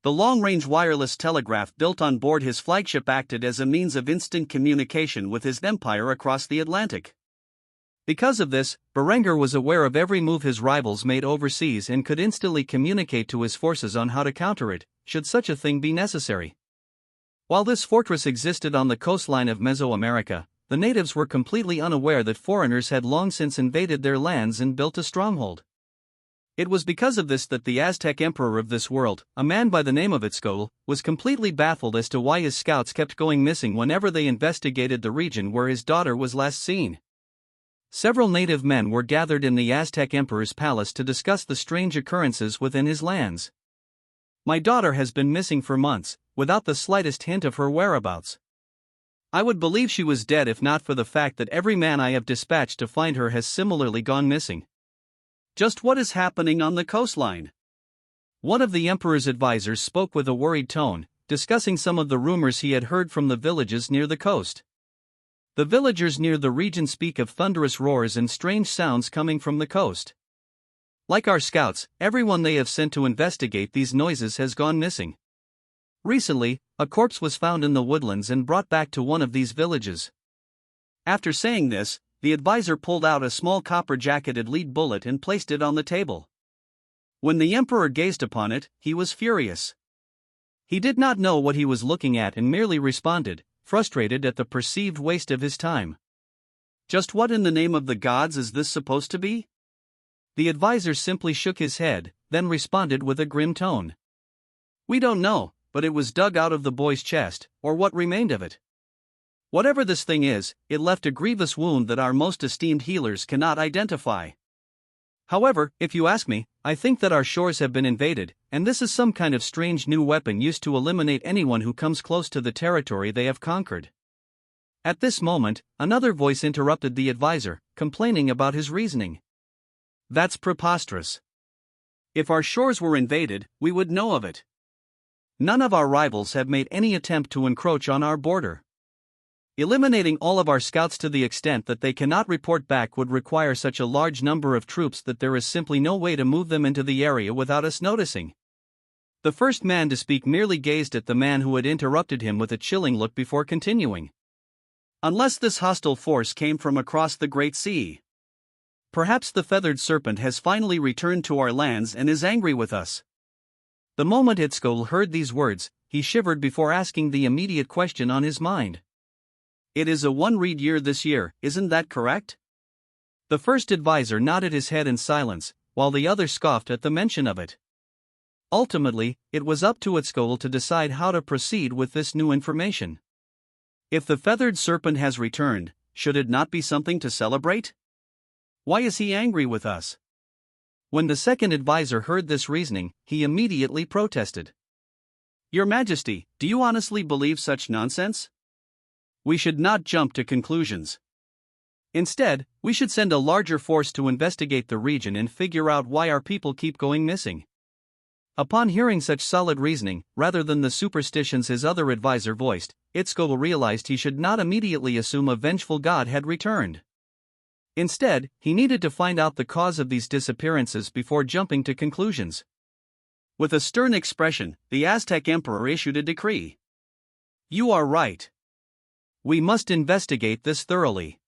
The long-range wireless telegraph built on board his flagship acted as a means of instant communication with his empire across the Atlantic. Because of this, Berenger was aware of every move his rivals made overseas and could instantly communicate to his forces on how to counter it, should such a thing be necessary. While this fortress existed on the coastline of Mesoamerica, the natives were completely unaware that foreigners had long since invaded their lands and built a stronghold. It was because of this that the Aztec emperor of this world, a man by the name of Itzcoatl, was completely baffled as to why his scouts kept going missing whenever they investigated the region where his daughter was last seen. Several native men were gathered in the Aztec emperor's palace to discuss the strange occurrences within his lands. My daughter has been missing for months, without the slightest hint of her whereabouts. I would believe she was dead if not for the fact that every man I have dispatched to find her has similarly gone missing. Just what is happening on the coastline? One of the emperor's advisors spoke with a worried tone, discussing some of the rumors he had heard from the villages near the coast. The villagers near the region speak of thunderous roars and strange sounds coming from the coast. Like our scouts, everyone they have sent to investigate these noises has gone missing. Recently, a corpse was found in the woodlands and brought back to one of these villages. After saying this, the advisor pulled out a small copper-jacketed lead bullet and placed it on the table. When the emperor gazed upon it, he was furious. He did not know what he was looking at and merely responded, frustrated at the perceived waste of his time. Just what in the name of the gods is this supposed to be? The advisor simply shook his head, then responded with a grim tone. We don't know, but it was dug out of the boy's chest, or what remained of it. Whatever this thing is, it left a grievous wound that our most esteemed healers cannot identify. However, if you ask me, I think that our shores have been invaded, and this is some kind of strange new weapon used to eliminate anyone who comes close to the territory they have conquered. At this moment, another voice interrupted the advisor, complaining about his reasoning. That's preposterous. If our shores were invaded, we would know of it. None of our rivals have made any attempt to encroach on our border. Eliminating all of our scouts to the extent that they cannot report back would require such a large number of troops that there is simply no way to move them into the area without us noticing. The first man to speak merely gazed at the man who had interrupted him with a chilling look before continuing. Unless this hostile force came from across the Great Sea. Perhaps the feathered serpent has finally returned to our lands and is angry with us. The moment Itzcoatl heard these words, he shivered before asking the immediate question on his mind. It is a one-reed year this year, isn't that correct? The first advisor nodded his head in silence, while the other scoffed at the mention of it. Ultimately, it was up to Itzcoatl to decide how to proceed with this new information. If the feathered serpent has returned, should it not be something to celebrate? Why is he angry with us? When the second advisor heard this reasoning, he immediately protested. Your Majesty, do you honestly believe such nonsense? We should not jump to conclusions. Instead, we should send a larger force to investigate the region and figure out why our people keep going missing. Upon hearing such solid reasoning, rather than the superstitions his other advisor voiced, Itzcoatl realized he should not immediately assume a vengeful god had returned. Instead, he needed to find out the cause of these disappearances before jumping to conclusions. With a stern expression, the Aztec emperor issued a decree. You are right. We must investigate this thoroughly.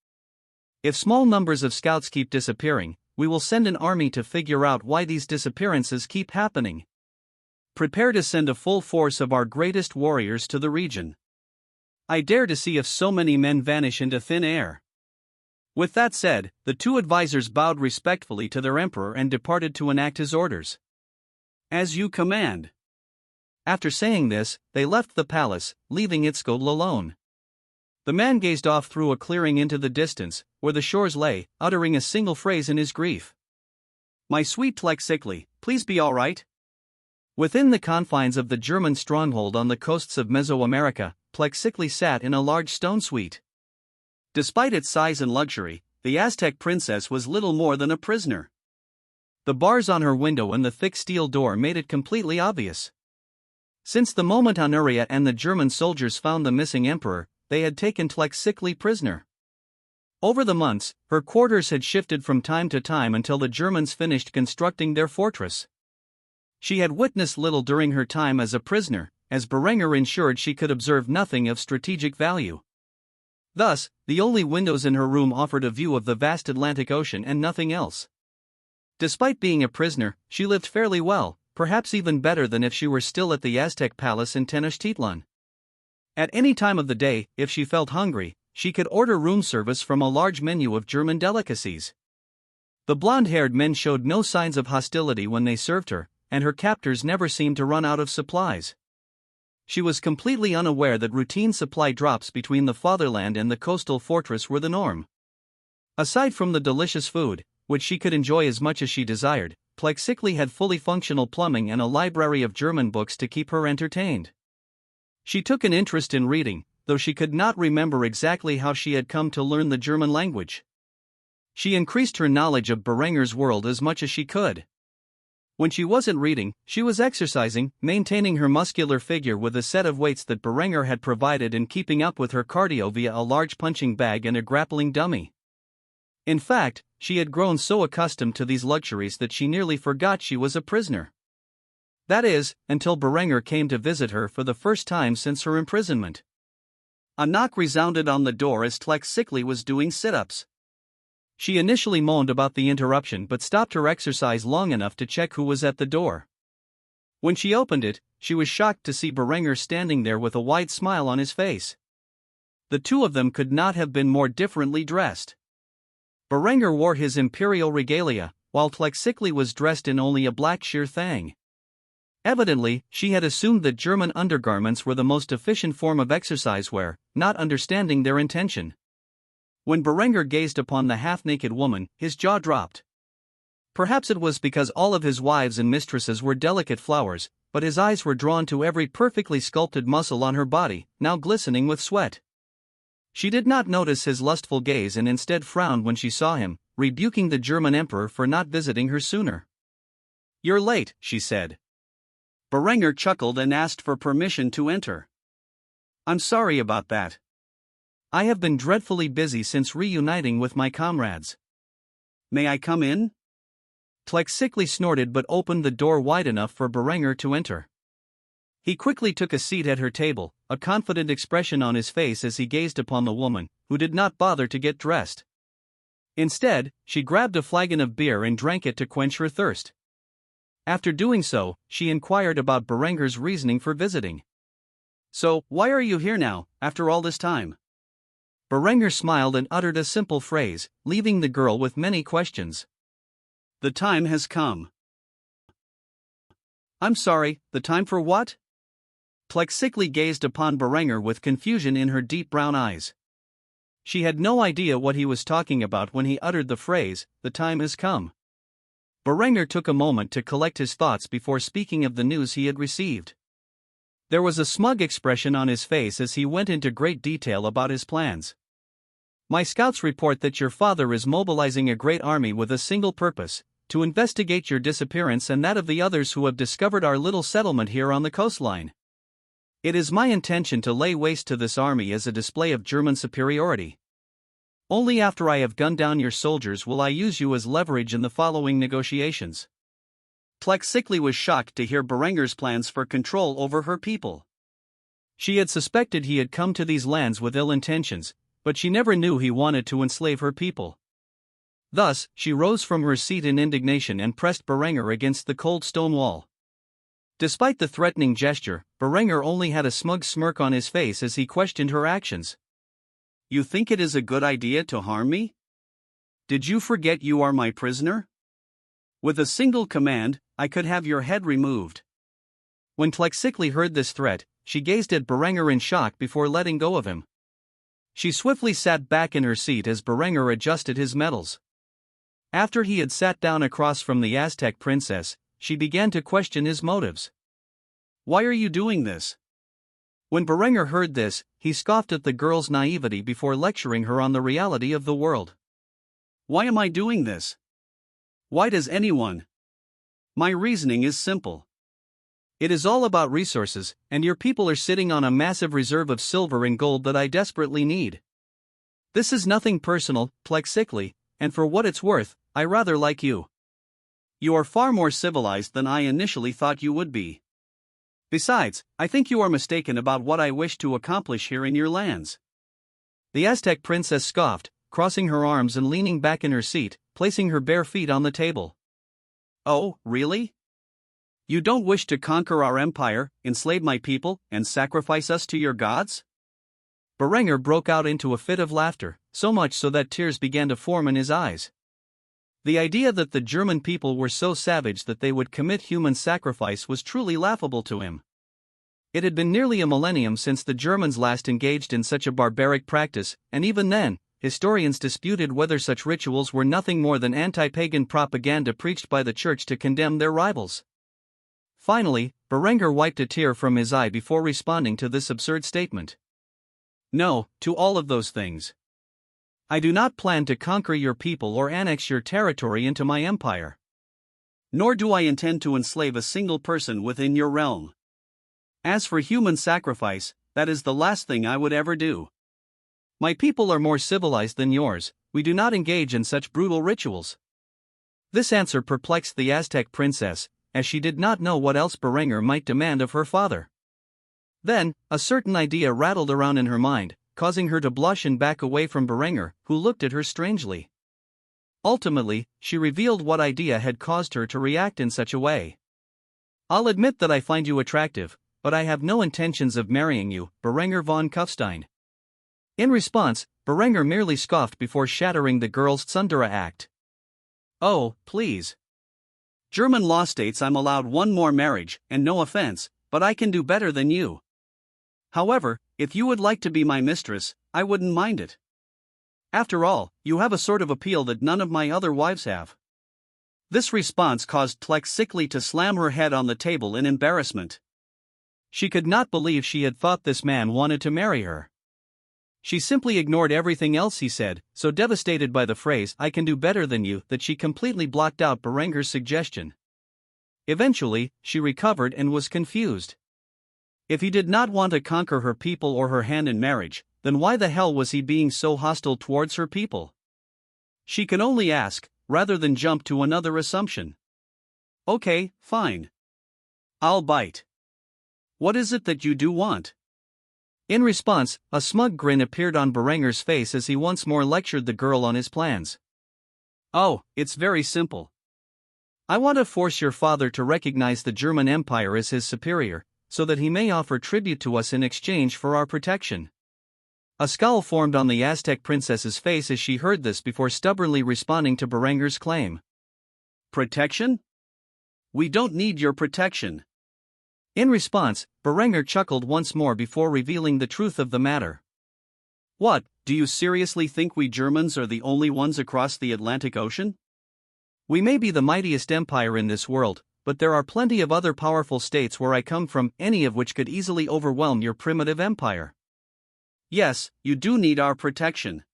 If small numbers of scouts keep disappearing, we will send an army to figure out why these disappearances keep happening. Prepare to send a full force of our greatest warriors to the region. I dare to see if so many men vanish into thin air. With that said, the two advisors bowed respectfully to their emperor and departed to enact his orders. As you command. After saying this, they left the palace, leaving Itzcoatl alone. The man gazed off through a clearing into the distance, where the shores lay, uttering a single phrase in his grief. My sweet Tlexicli, please be all right. Within the confines of the German stronghold on the coasts of Mesoamerica, Tlexicli sat in a large stone suite. Despite its size and luxury, the Aztec princess was little more than a prisoner. The bars on her window and the thick steel door made it completely obvious. Since the moment Honoria and the German soldiers found the missing emperor, they had taken Tlexicli prisoner. Over the months, her quarters had shifted from time to time until the Germans finished constructing their fortress. She had witnessed little during her time as a prisoner, as Berenger ensured she could observe nothing of strategic value. Thus, the only windows in her room offered a view of the vast Atlantic Ocean and nothing else. Despite being a prisoner, she lived fairly well, perhaps even better than if she were still at the Aztec palace in Tenochtitlan. At any time of the day, if she felt hungry, she could order room service from a large menu of German delicacies. The blonde-haired men showed no signs of hostility when they served her, and her captors never seemed to run out of supplies. She was completely unaware that routine supply drops between the fatherland and the coastal fortress were the norm. Aside from the delicious food, which she could enjoy as much as she desired, Tlexicli had fully functional plumbing and a library of German books to keep her entertained. She took an interest in reading, though she could not remember exactly how she had come to learn the German language. She increased her knowledge of Berenger's world as much as she could. When she wasn't reading, she was exercising, maintaining her muscular figure with a set of weights that Berenger had provided and keeping up with her cardio via a large punching bag and a grappling dummy. In fact, she had grown so accustomed to these luxuries that she nearly forgot she was a prisoner. That is, until Berenger came to visit her for the first time since her imprisonment. A knock resounded on the door as Tlexicli was doing sit-ups. She initially moaned about the interruption but stopped her exercise long enough to check who was at the door. When she opened it, she was shocked to see Berenger standing there with a wide smile on his face. The two of them could not have been more differently dressed. Berenger wore his imperial regalia, while Tlexicli was dressed in only a black sheer thang. Evidently, she had assumed that German undergarments were the most efficient form of exercise wear, not understanding their intention. When Berenger gazed upon the half-naked woman, his jaw dropped. Perhaps it was because all of his wives and mistresses were delicate flowers, but his eyes were drawn to every perfectly sculpted muscle on her body, now glistening with sweat. She did not notice his lustful gaze and instead frowned when she saw him, rebuking the German emperor for not visiting her sooner. "You're late," she said. Berenger chuckled and asked for permission to enter. "I'm sorry about that. I have been dreadfully busy since reuniting with my comrades." "May I come in?" Tlexicli snorted but opened the door wide enough for Berenger to enter. He quickly took a seat at her table, a confident expression on his face as he gazed upon the woman, who did not bother to get dressed. Instead, she grabbed a flagon of beer and drank it to quench her thirst. After doing so, she inquired about Berenger's reasoning for visiting. "So, why are you here now, after all this time?" Berenger smiled and uttered a simple phrase, leaving the girl with many questions. "The time has come." "I'm sorry, the time for what?" Tlexicli gazed upon Berenger with confusion in her deep brown eyes. She had no idea what he was talking about when he uttered the phrase, "the time has come." Berenger took a moment to collect his thoughts before speaking of the news he had received. There was a smug expression on his face as he went into great detail about his plans. "My scouts report that your father is mobilizing a great army with a single purpose, to investigate your disappearance and that of the others who have discovered our little settlement here on the coastline. It is my intention to lay waste to this army as a display of German superiority. Only after I have gunned down your soldiers will I use you as leverage in the following negotiations." Tlexicli was shocked to hear Berenger's plans for control over her people. She had suspected he had come to these lands with ill intentions, but she never knew he wanted to enslave her people. Thus, she rose from her seat in indignation and pressed Berenger against the cold stone wall. Despite the threatening gesture, Berenger only had a smug smirk on his face as he questioned her actions. "You think it is a good idea to harm me? Did you forget you are my prisoner? With a single command, I could have your head removed." When Tlexicli heard this threat, she gazed at Berenger in shock before letting go of him. She swiftly sat back in her seat as Berenger adjusted his metals. After he had sat down across from the Aztec princess, she began to question his motives. "Why are you doing this?" When Berenger heard this, he scoffed at the girl's naivety before lecturing her on the reality of the world. "Why am I doing this? Why does anyone?" "My reasoning is simple. It is all about resources, and your people are sitting on a massive reserve of silver and gold that I desperately need. This is nothing personal, Tlexicli, and for what it's worth, I rather like you. You are far more civilized than I initially thought you would be. Besides, I think you are mistaken about what I wish to accomplish here in your lands." The Aztec princess scoffed, crossing her arms and leaning back in her seat, placing her bare feet on the table. "Oh, really? You don't wish to conquer our empire, enslave my people, and sacrifice us to your gods?" Berenger broke out into a fit of laughter, so much so that tears began to form in his eyes. The idea that the German people were so savage that they would commit human sacrifice was truly laughable to him. It had been nearly a millennium since the Germans last engaged in such a barbaric practice, and even then, historians disputed whether such rituals were nothing more than anti-pagan propaganda preached by the church to condemn their rivals. Finally, Berenger wiped a tear from his eye before responding to this absurd statement. "No, to all of those things. I do not plan to conquer your people or annex your territory into my empire. Nor do I intend to enslave a single person within your realm. As for human sacrifice, that is the last thing I would ever do. My people are more civilized than yours, we do not engage in such brutal rituals." This answer perplexed the Aztec princess, as she did not know what else Berenger might demand of her father. Then, a certain idea rattled around in her mind, causing her to blush and back away from Berenger, who looked at her strangely. Ultimately, she revealed what idea had caused her to react in such a way. "I'll admit that I find you attractive, but I have no intentions of marrying you, Berenger von Kufstein." In response, Berenger merely scoffed before shattering the girl's tsundere act. "Oh, please. German law states I'm allowed one more marriage, and no offense, but I can do better than you. However, if you would like to be my mistress, I wouldn't mind it. After all, you have a sort of appeal that none of my other wives have." This response caused Tlexicli to slam her head on the table in embarrassment. She could not believe she had thought this man wanted to marry her. She simply ignored everything else he said, so devastated by the phrase "I can do better than you" that she completely blocked out Berenger's suggestion. Eventually, she recovered and was confused. If he did not want to conquer her people or her hand in marriage, then why the hell was he being so hostile towards her people? She could only ask, rather than jump to another assumption. Okay, fine. I'll bite. What is it that you do want? In response, a smug grin appeared on Berenger's face as he once more lectured the girl on his plans. Oh, it's very simple. I want to force your father to recognize the German Empire as his superior, so that he may offer tribute to us in exchange for our protection. A scowl formed on the Aztec princess's face as she heard this before stubbornly responding to Berenger's claim. Protection? We don't need your protection. In response, Berenger chuckled once more before revealing the truth of the matter. What, do you seriously think we Germans are the only ones across the Atlantic Ocean? We may be the mightiest empire in this world, but there are plenty of other powerful states where I come from, any of which could easily overwhelm your primitive empire. Yes, you do need our protection.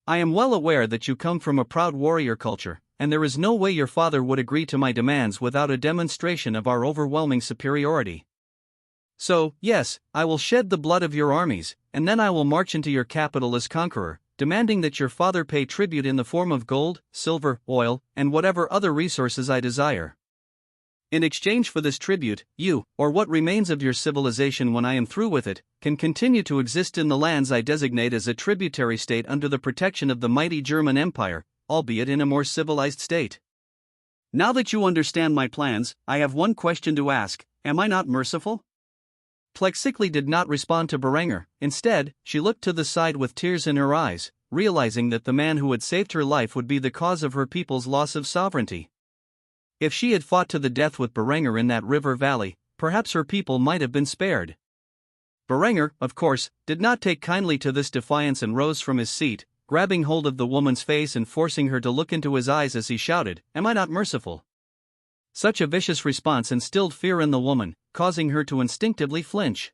I am well aware that you come from a proud warrior culture, and there is no way your father would agree to my demands without a demonstration of our overwhelming superiority. So, yes, I will shed the blood of your armies, and then I will march into your capital as conqueror, demanding that your father pay tribute in the form of gold, silver, oil, and whatever other resources I desire. In exchange for this tribute, you, or what remains of your civilization when I am through with it, can continue to exist in the lands I designate as a tributary state under the protection of the mighty German Empire, albeit in a more civilized state. Now that you understand my plans, I have one question to ask: am I not merciful? Plexically did not respond to Berenger. Instead, she looked to the side with tears in her eyes, realizing that the man who had saved her life would be the cause of her people's loss of sovereignty. If she had fought to the death with Berenger in that river valley, perhaps her people might have been spared. Berenger, of course, did not take kindly to this defiance and rose from his seat, grabbing hold of the woman's face and forcing her to look into his eyes as he shouted, "Am I not merciful?" Such a vicious response instilled fear in the woman, causing her to instinctively flinch.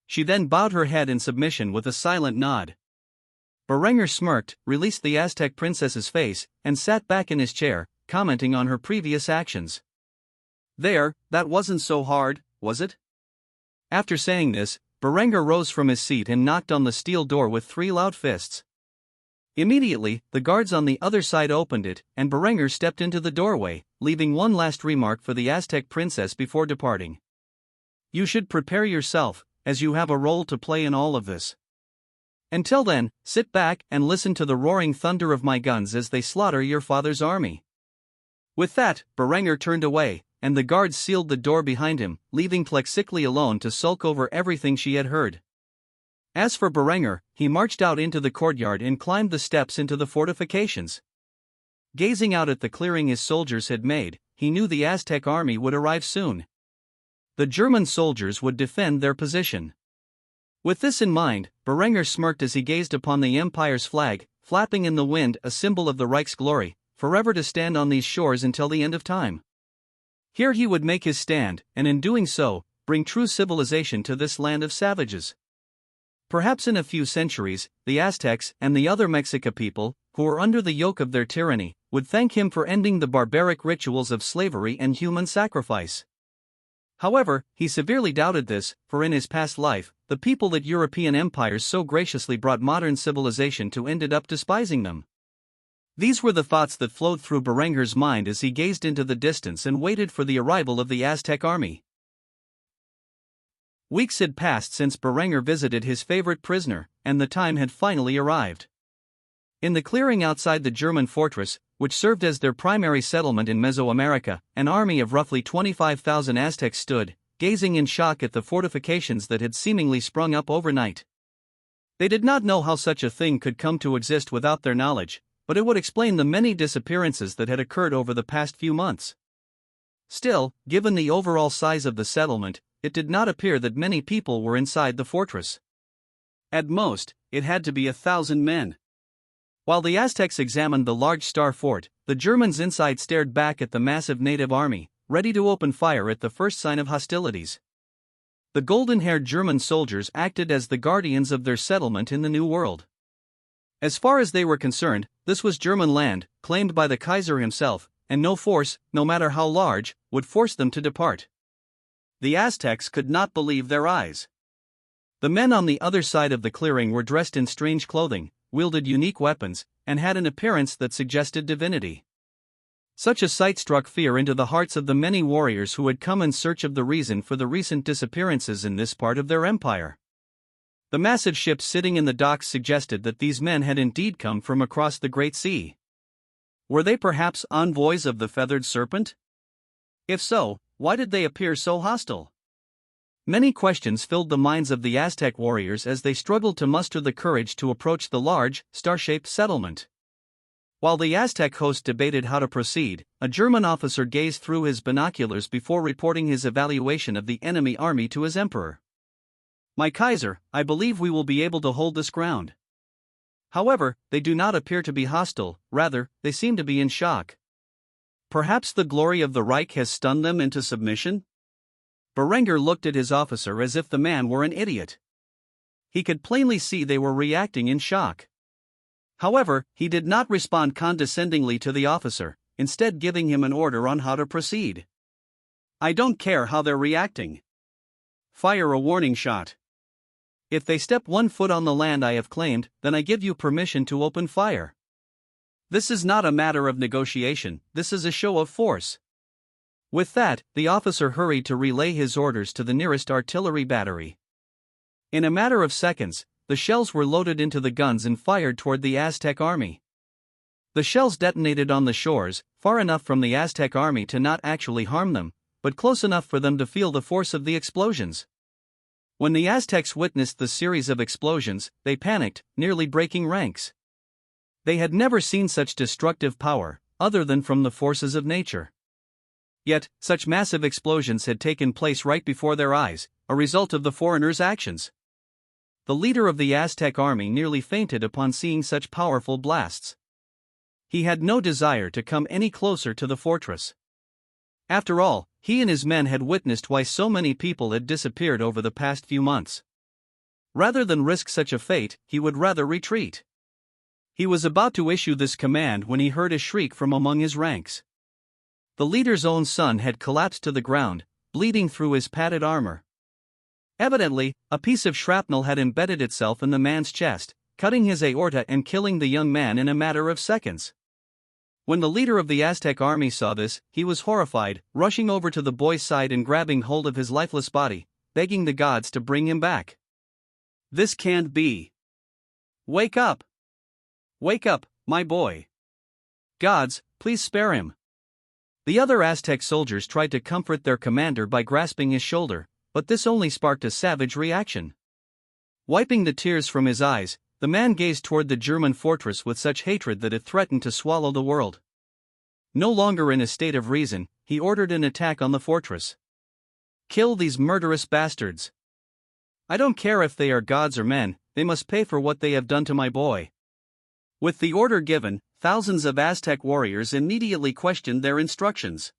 She then bowed her head in submission with a silent nod. Berenger smirked, released the Aztec princess's face, and sat back in his chair, commenting on her previous actions. There, that wasn't so hard, was it? After saying this, Berenger rose from his seat and knocked on the steel door with 3 loud fists. Immediately, the guards on the other side opened it, and Berenger stepped into the doorway, leaving one last remark for the Aztec princess before departing. You should prepare yourself, as you have a role to play in all of this. Until then, sit back and listen to the roaring thunder of my guns as they slaughter your father's army. With that, Berenger turned away, and the guards sealed the door behind him, leaving Plexically alone to sulk over everything she had heard. As for Berenger, he marched out into the courtyard and climbed the steps into the fortifications. Gazing out at the clearing his soldiers had made, he knew the Aztec army would arrive soon. The German soldiers would defend their position. With this in mind, Berenger smirked as he gazed upon the Empire's flag, flapping in the wind, a symbol of the Reich's glory, forever to stand on these shores until the end of time. Here he would make his stand, and in doing so, bring true civilization to this land of savages. Perhaps in a few centuries, the Aztecs and the other Mexica people, who were under the yoke of their tyranny, would thank him for ending the barbaric rituals of slavery and human sacrifice. However, he severely doubted this, for in his past life, the people that European empires so graciously brought modern civilization to ended up despising them. These were the thoughts that flowed through Berenger's mind as he gazed into the distance and waited for the arrival of the Aztec army. Weeks had passed since Berenger visited his favorite prisoner, and the time had finally arrived. In the clearing outside the German fortress, which served as their primary settlement in Mesoamerica, an army of roughly 25,000 Aztecs stood, gazing in shock at the fortifications that had seemingly sprung up overnight. They did not know how such a thing could come to exist without their knowledge, but it would explain the many disappearances that had occurred over the past few months. Still, given the overall size of the settlement, it did not appear that many people were inside the fortress. At most, it had to be 1,000 men. While the Aztecs examined the large star fort, the Germans inside stared back at the massive native army, ready to open fire at the first sign of hostilities. The golden-haired German soldiers acted as the guardians of their settlement in the New World. As far as they were concerned, this was German land, claimed by the Kaiser himself, and no force, no matter how large, would force them to depart. The Aztecs could not believe their eyes. The men on the other side of the clearing were dressed in strange clothing, wielded unique weapons, and had an appearance that suggested divinity. Such a sight struck fear into the hearts of the many warriors who had come in search of the reason for the recent disappearances in this part of their empire. The massive ships sitting in the docks suggested that these men had indeed come from across the Great Sea. Were they perhaps envoys of the feathered serpent? If so, why did they appear so hostile? Many questions filled the minds of the Aztec warriors as they struggled to muster the courage to approach the large, star-shaped settlement. While the Aztec host debated how to proceed, a German officer gazed through his binoculars before reporting his evaluation of the enemy army to his emperor. "My Kaiser, I believe we will be able to hold this ground. However, they do not appear to be hostile, rather, they seem to be in shock. Perhaps the glory of the Reich has stunned them into submission?" Berengar looked at his officer as if the man were an idiot. He could plainly see they were reacting in shock. However, he did not respond condescendingly to the officer, instead giving him an order on how to proceed. "I don't care how they're reacting. Fire a warning shot. If they step 1 foot on the land I have claimed, then I give you permission to open fire. This is not a matter of negotiation, this is a show of force." With that, the officer hurried to relay his orders to the nearest artillery battery. In a matter of seconds, the shells were loaded into the guns and fired toward the Aztec army. The shells detonated on the shores, far enough from the Aztec army to not actually harm them, but close enough for them to feel the force of the explosions. When the Aztecs witnessed the series of explosions, they panicked, nearly breaking ranks. They had never seen such destructive power, other than from the forces of nature. Yet, such massive explosions had taken place right before their eyes, a result of the foreigners' actions. The leader of the Aztec army nearly fainted upon seeing such powerful blasts. He had no desire to come any closer to the fortress. After all, he and his men had witnessed why so many people had disappeared over the past few months. Rather than risk such a fate, he would rather retreat. He was about to issue this command when he heard a shriek from among his ranks. The leader's own son had collapsed to the ground, bleeding through his padded armor. Evidently, a piece of shrapnel had embedded itself in the man's chest, cutting his aorta and killing the young man in a matter of seconds. When the leader of the Aztec army saw this, he was horrified, rushing over to the boy's side and grabbing hold of his lifeless body, begging the gods to bring him back. "This can't be. Wake up! Wake up, my boy! Gods, please spare him!" The other Aztec soldiers tried to comfort their commander by grasping his shoulder, but this only sparked a savage reaction. Wiping the tears from his eyes, the man gazed toward the German fortress with such hatred that it threatened to swallow the world. No longer in a state of reason, he ordered an attack on the fortress. "Kill these murderous bastards. I don't care if they are gods or men, they must pay for what they have done to my boy." With the order given, thousands of Aztec warriors immediately questioned their instructions.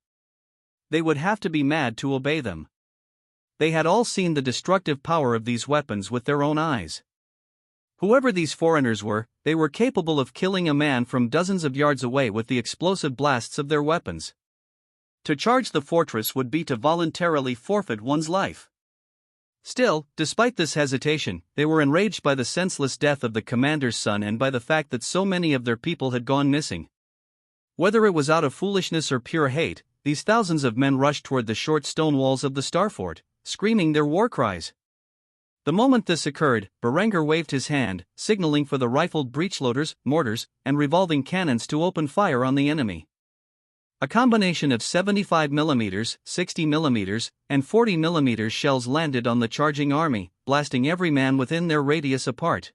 They would have to be mad to obey them. They had all seen the destructive power of these weapons with their own eyes. Whoever these foreigners were, they were capable of killing a man from dozens of yards away with the explosive blasts of their weapons. To charge the fortress would be to voluntarily forfeit one's life. Still, despite this hesitation, they were enraged by the senseless death of the commander's son and by the fact that so many of their people had gone missing. Whether it was out of foolishness or pure hate, these thousands of men rushed toward the short stone walls of the Star Fort, screaming their war cries. The moment this occurred, Berengar waved his hand, signaling for the rifled breechloaders, mortars, and revolving cannons to open fire on the enemy. A combination of 75mm, 60mm, and 40mm shells landed on the charging army, blasting every man within their radius apart.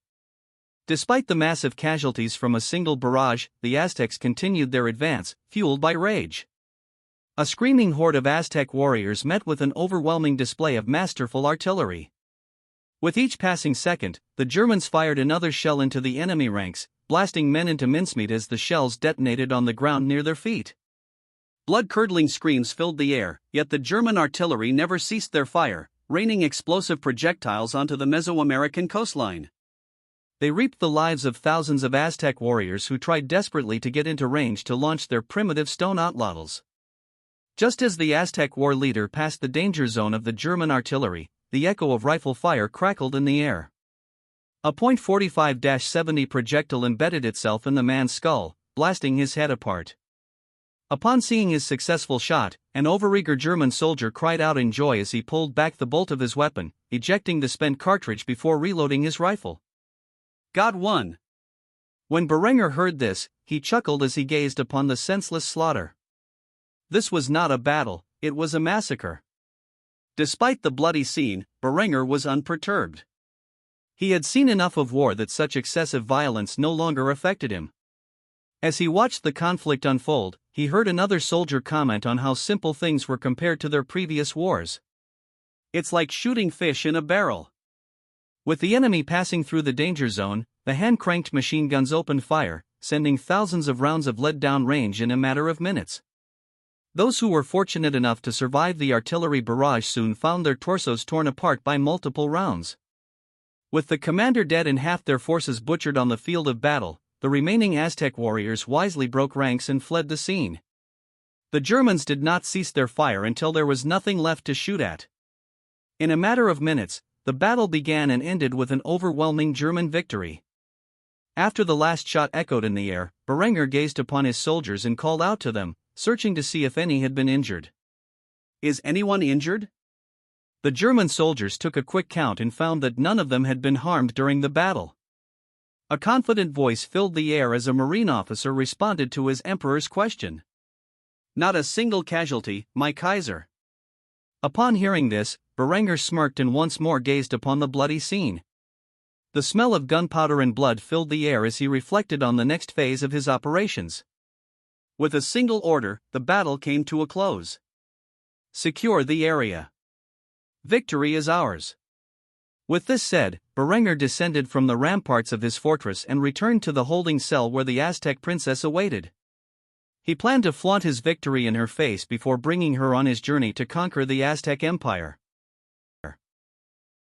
Despite the massive casualties from a single barrage, the Aztecs continued their advance, fueled by rage. A screaming horde of Aztec warriors met with an overwhelming display of masterful artillery. With each passing second, the Germans fired another shell into the enemy ranks, blasting men into mincemeat as the shells detonated on the ground near their feet. Blood-curdling screams filled the air, yet the German artillery never ceased their fire, raining explosive projectiles onto the Mesoamerican coastline. They reaped the lives of thousands of Aztec warriors who tried desperately to get into range to launch their primitive stone atlatls. Just as the Aztec war leader passed the danger zone of the German artillery, the echo of rifle fire crackled in the air. A .45-70 projectile embedded itself in the man's skull, blasting his head apart. Upon seeing his successful shot, an overeager German soldier cried out in joy as he pulled back the bolt of his weapon, ejecting the spent cartridge before reloading his rifle. God won. When Berenger heard this, he chuckled as he gazed upon the senseless slaughter. This was not a battle, it was a massacre. Despite the bloody scene, Berenger was unperturbed. He had seen enough of war that such excessive violence no longer affected him. As he watched the conflict unfold, he heard another soldier comment on how simple things were compared to their previous wars. It's like shooting fish in a barrel. With the enemy passing through the danger zone, the hand-cranked machine guns opened fire, sending thousands of rounds of lead down range in a matter of minutes. Those who were fortunate enough to survive the artillery barrage soon found their torsos torn apart by multiple rounds. With the commander dead and half their forces butchered on the field of battle, the remaining Aztec warriors wisely broke ranks and fled the scene. The Germans did not cease their fire until there was nothing left to shoot at. In a matter of minutes, the battle began and ended with an overwhelming German victory. After the last shot echoed in the air, Berenger gazed upon his soldiers and called out to them, searching to see if any had been injured. Is anyone injured? The German soldiers took a quick count and found that none of them had been harmed during the battle. A confident voice filled the air as a Marine officer responded to his emperor's question. Not a single casualty, my Kaiser. Upon hearing this, Berenger smirked and once more gazed upon the bloody scene. The smell of gunpowder and blood filled the air as he reflected on the next phase of his operations. With a single order, the battle came to a close. Secure the area. Victory is ours. With this said, Berenger descended from the ramparts of his fortress and returned to the holding cell where the Aztec princess awaited. He planned to flaunt his victory in her face before bringing her on his journey to conquer the Aztec Empire.